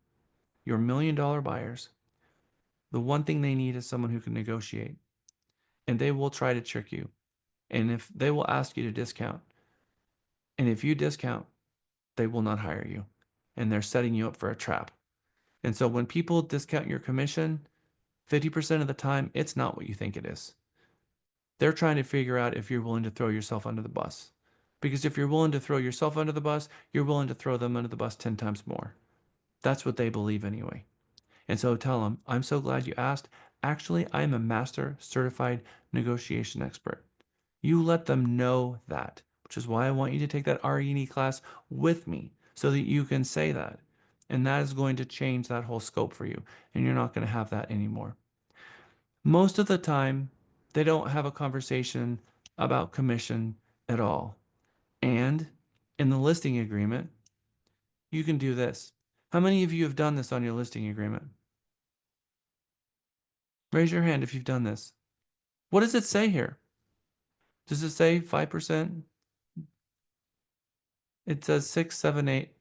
your $1 million buyers, the one thing they need is someone who can negotiate. And they will try to trick you. And if they will ask you to discount, and if you discount, they will not hire you. And they're setting you up for a trap. And so when people discount your commission, 50% of the time, it's not what you think it is. They're trying to figure out if you're willing to throw yourself under the bus. Because if you're willing to throw yourself under the bus, you're willing to throw them under the bus 10 times more. That's what they believe anyway. And so tell them, I'm so glad you asked. Actually, I am a master certified negotiation expert. You let them know that, which is why I want you to take that RE&E class with me so that you can say that. And that is going to change that whole scope for you. And you're not going to have that anymore. Most of the time, they don't have a conversation about commission at all. And in the listing agreement, you can do this. How many of you have done this on your listing agreement? Raise your hand if you've done this. What does it say here? Does it say 5%? It says 6, 7, 8.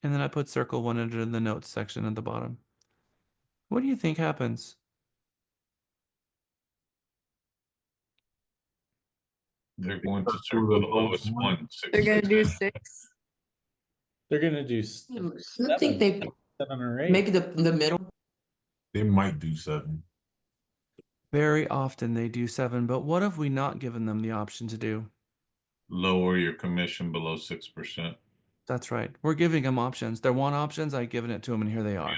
And then I put circle 1 under the notes section at the bottom. What do you think happens?
They're going to circle the lowest one,
They're
6.
gonna do 6.
They're going to do
I think they
7 or 8.
maybe the middle.
They might do 7.
Very often they do 7, but what have we not given them the option to do?
Lower your commission below 6%.
That's right. We're giving them options. They want options. I've given it to them, and here they are.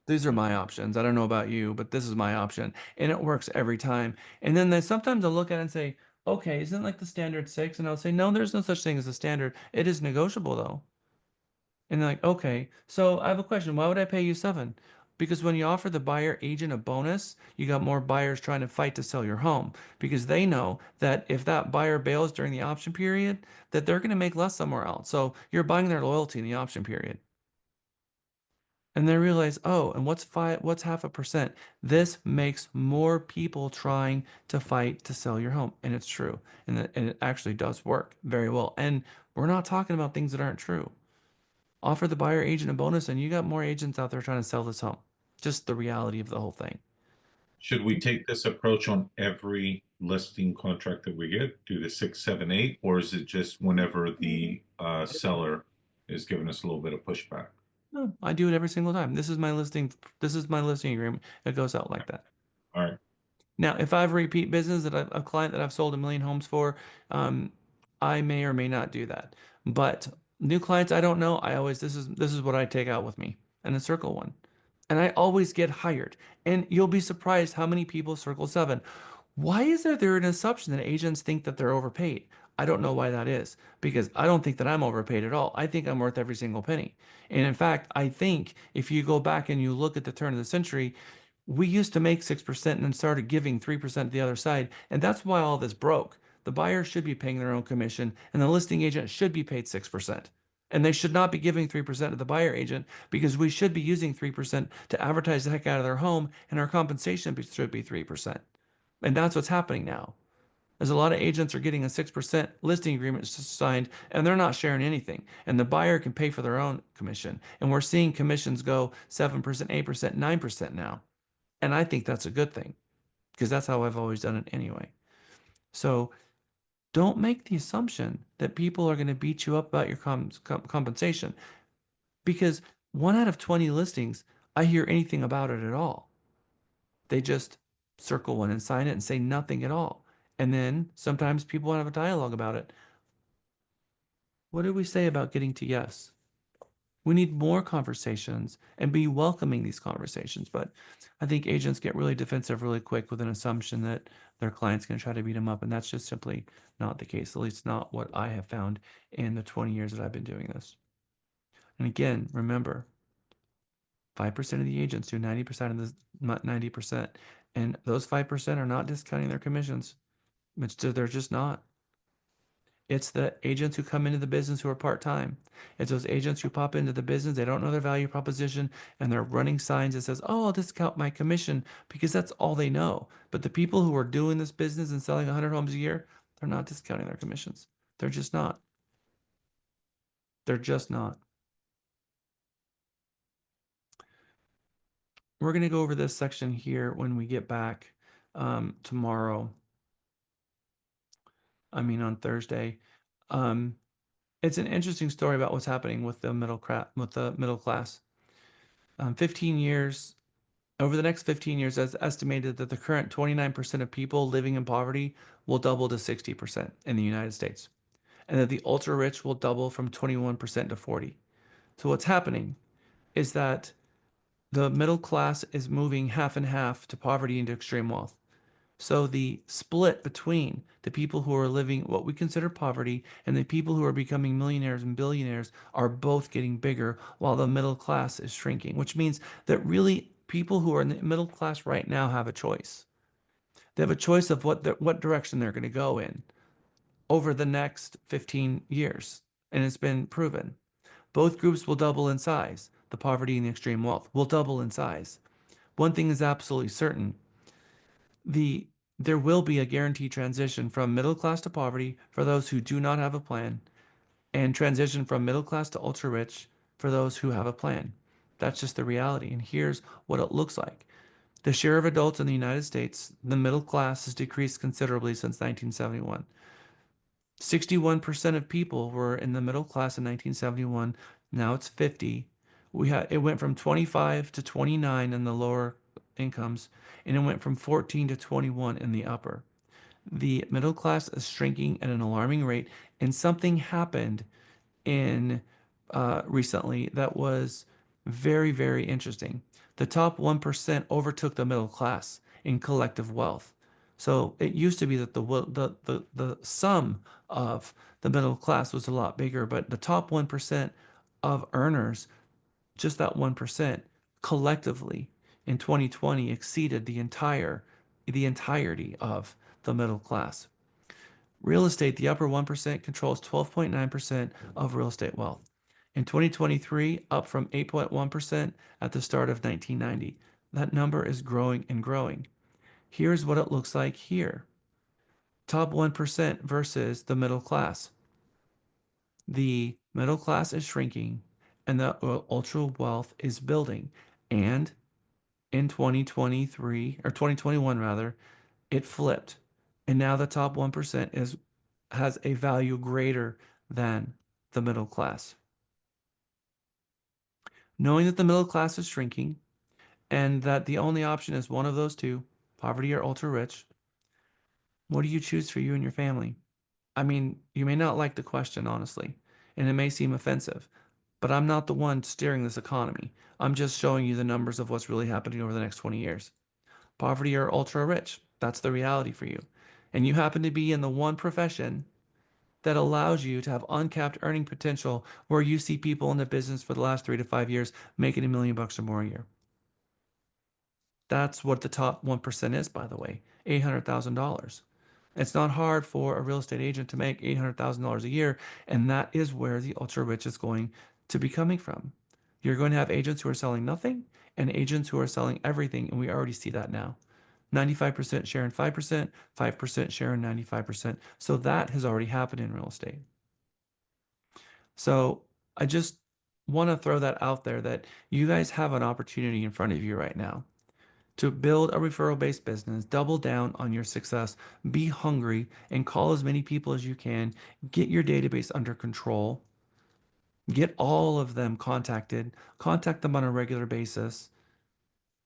These are my options. I don't know about you, but this is my option. And it works every time. And then sometimes I'll look at it and say, okay, isn't it like the standard 6? And I'll say, no, there's no such thing as a standard. It is negotiable, though. And they're like, okay, so I have a question. Why would I pay you 7? Because when you offer the buyer agent a bonus, you got more buyers trying to fight to sell your home because they know that if that buyer bails during the option period, that they're going to make less somewhere else. So you're buying their loyalty in the option period. And they realize, oh, and what's 0.5%? This makes more people trying to fight to sell your home. And it's true. And it actually does work very well. And we're not talking about things that aren't true. Offer the buyer agent a bonus, and you got more agents out there trying to sell this home. Just the reality of the whole thing.
Should we take this approach on every listing contract that we get? Do the 6, 7, 8, or is it just whenever the seller is giving us a little bit of pushback?
No, I do it every single time. This is my listing. This is my listing agreement. It goes out like that.
All right.
Now, if I have repeat business a client that I've sold 1 million homes for, I may or may not do that. But new clients I don't know, this is what I take out with me and a circle one. And I always get hired. And you'll be surprised how many people circle 7. Why is there an assumption that agents think that they're overpaid? I don't know why that is, because I don't think that I'm overpaid at all. I think I'm worth every single penny. And in fact, I think if you go back and you look at the turn of the century, we used to make 6% and then started giving 3% the other side. And that's why all this broke. The buyer should be paying their own commission, and the listing agent should be paid 6%. And they should not be giving 3% to the buyer agent because we should be using 3% to advertise the heck out of their home, and our compensation should be 3%. And that's what's happening now. There's a lot of agents are getting a 6% listing agreement signed and they're not sharing anything. And the buyer can pay for their own commission. And we're seeing commissions go 7%, 8%, 9% now. And I think that's a good thing because that's how I've always done it anyway. So don't make the assumption that people are going to beat you up about your compensation because 1 out of 20 listings, I hear anything about it at all. They just circle one and sign it and say nothing at all. And then sometimes people want to have a dialogue about it. What did we say about getting to yes? We need more conversations and be welcoming these conversations. But I think agents get really defensive really quick with an assumption that their client's going to try to beat them up. And that's just simply not the case, at least not what I have found in the 20 years that I've been doing this. And again, remember, 5% of the agents do 90% of this, not 90%. And those 5% are not discounting their commissions. They're just not. It's the agents who come into the business who are part-time. It's those agents who pop into the business, they don't know their value proposition, and they're running signs that says, oh, I'll discount my commission because that's all they know. But the people who are doing this business and selling 100 homes a year, they're not discounting their commissions. They're just not. They're just not. We're going to go over this section here when we get back tomorrow. I mean, on Thursday. It's an interesting story about what's happening with the middle class. 15 years, over the next 15 years, it's estimated that the current 29% of people living in poverty will double to 60% in the United States, and that the ultra rich will double from 21% to 40. So what's happening is that the middle class is moving half and half to poverty and to extreme wealth. So the split between the people who are living what we consider poverty and the people who are becoming millionaires and billionaires are both getting bigger while the middle class is shrinking, which means that really people who are in the middle class right now have a choice. They have a choice of what direction they're going to go in over the next 15 years. And it's been proven. Both groups will double in size. The poverty and the extreme wealth will double in size. One thing is absolutely certain. There will be a guaranteed transition from middle class to poverty for those who do not have a plan, and transition from middle class to ultra rich for those who have a plan. That's just the reality. And here's what it looks like. The share of adults in the United States, the middle class, has decreased considerably since 1971. 61% of people were in the middle class in 1971. Now it's 50. It went from 25 to 29 in the lower incomes, and it went from 14 to 21 in the upper. The middle class is shrinking at an alarming rate, and something happened in recently that was very, very interesting. The top 1% overtook the middle class in collective wealth. So it used to be that the sum of the middle class was a lot bigger, but the top 1% of earners, just that 1%, collectively in 2020 exceeded the entirety of the middle class. Real estate, the upper 1% controls 12.9% of real estate wealth. In 2023, up from 8.1% at the start of 1990. That number is growing and growing. Here's what it looks like here. Top 1% versus the middle class. The middle class is shrinking and the ultra wealth is building. And in 2023 or 2021 rather, it flipped. And now the top 1% has a value greater than the middle class. Knowing that the middle class is shrinking and that the only option is one of those two, poverty or ultra rich, what do you choose for you and your family? I mean, you may not like the question, honestly, and it may seem offensive, but I'm not the one steering this economy. I'm just showing you the numbers of what's really happening over the next 20 years. Poverty or ultra rich, that's the reality for you. And you happen to be in the one profession that allows you to have uncapped earning potential where you see people in the business for the last 3 to 5 years making $1 million or more a year. That's what the top 1% is, by the way, $800,000. It's not hard for a real estate agent to make $800,000 a year, and that is where the ultra rich is going to be coming from. You're going to have agents who are selling nothing and agents who are selling everything, and we already see that now. 95% share in 5%, 5% share in 95%. So that has already happened in real estate. So I just want to throw that out there that you guys have an opportunity in front of you right now to build a referral based business, double down on your success, be hungry, and call as many people as you can. Get your database under control, get all of them contacted, contact them on a regular basis,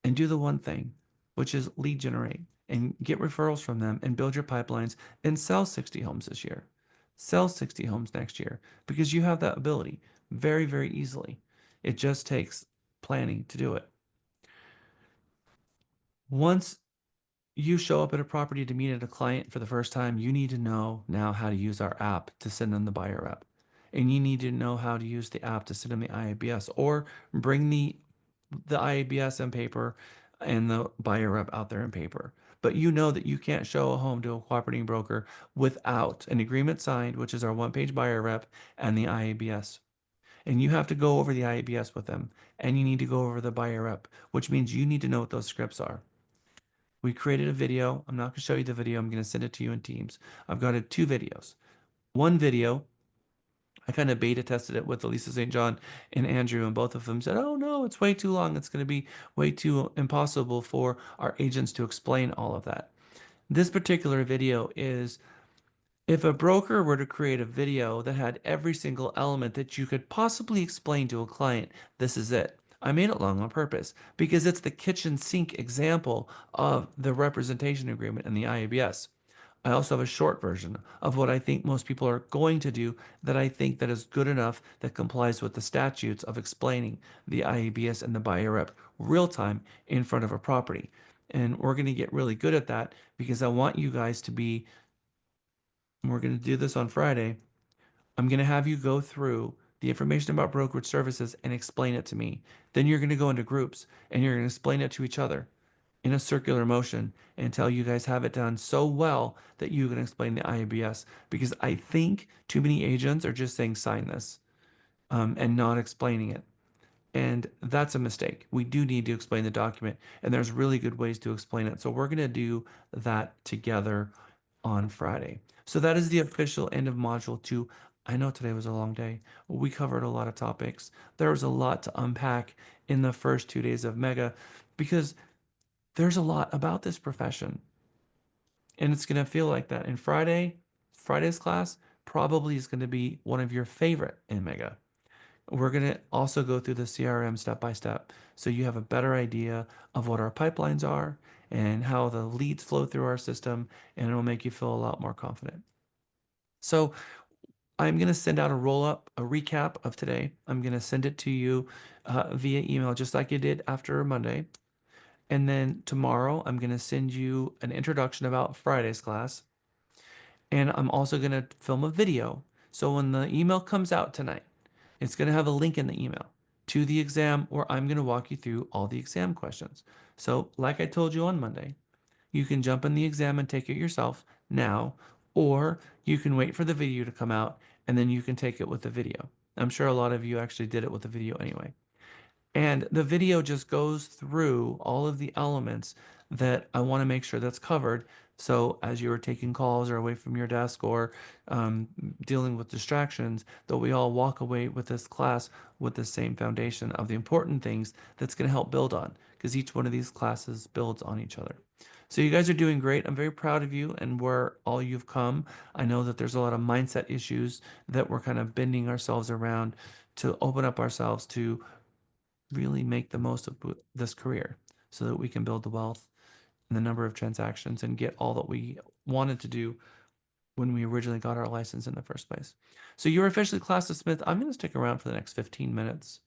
and do the one thing, which is lead generate and get referrals from them and build your pipelines and sell 60 homes this year. Sell 60 homes next year because you have that ability very, very easily. It just takes planning to do it. Once you show up at a property to meet a client for the first time, you need to know now how to use our app to send them the buyer rep. And you need to know how to use the app to send them the IABS or bring the IABS in paper and the buyer rep out there in paper. But you know that you can't show a home to a cooperating broker without an agreement signed, which is our one-page buyer rep, and the IABS. And you have to go over the IABS with them, and you need to go over the buyer rep, which means you need to know what those scripts are. We created a video. I'm not going to show you the video. I'm going to send it to you in Teams. I've got two videos. One video, I kind of beta tested it with Elisa St. John and Andrew, and both of them said, oh no, it's way too long. It's going to be way too impossible for our agents to explain all of that. This particular video is if a broker were to create a video that had every single element that you could possibly explain to a client, this is it. I made it long on purpose because it's the kitchen sink example of the representation agreement in the IABS. I also have a short version of what I think most people are going to do that I think that is good enough that complies with the statutes of explaining the IABS and the buyer rep real time in front of a property. And we're going to get really good at that because I want you guys to be, and we're going to do this on Friday. I'm going to have you go through the information about brokerage services and explain it to me. Then you're going to go into groups and you're going to explain it to each other in a circular motion until you guys have it done so well that you can explain the IABS. Because I think too many agents are just saying sign this and not explaining it. And that's a mistake. We do need to explain the document, and there's really good ways to explain it. So we're going to do that together on Friday. So that is the official end of Module 2. I know today was a long day. We covered a lot of topics. There was a lot to unpack in the first 2 days of Mega because there's a lot about this profession. And it's going to feel like that. And Friday's class probably is going to be one of your favorite in Mega. We're going to also go through the CRM step by step so you have a better idea of what our pipelines are and how the leads flow through our system, and it'll make you feel a lot more confident. So I'm going to send out a recap of today. I'm going to send it to you via email, just like I did after Monday. And then tomorrow, I'm going to send you an introduction about Friday's class. And I'm also going to film a video. So when the email comes out tonight, it's going to have a link in the email. to the exam, or I'm going to walk you through all the exam questions. So, like I told you on Monday, you can jump in the exam and take it yourself now, or you can wait for the video to come out and then you can take it with the video. I'm sure a lot of you actually did it with the video anyway. And the video just goes through all of the elements that I want to make sure that's covered. So as you're taking calls or away from your desk or dealing with distractions, that we all walk away with this class with the same foundation of the important things that's going to help build on, because each one of these classes builds on each other. So you guys are doing great. I'm very proud of you and where all you've come. I know that there's a lot of mindset issues that we're kind of bending ourselves around to open up ourselves to really make the most of this career so that we can build the wealth and the number of transactions and get all that we wanted to do when we originally got our license in the first place. So you're officially class dismissed. I'm going to stick around for the next 15 minutes.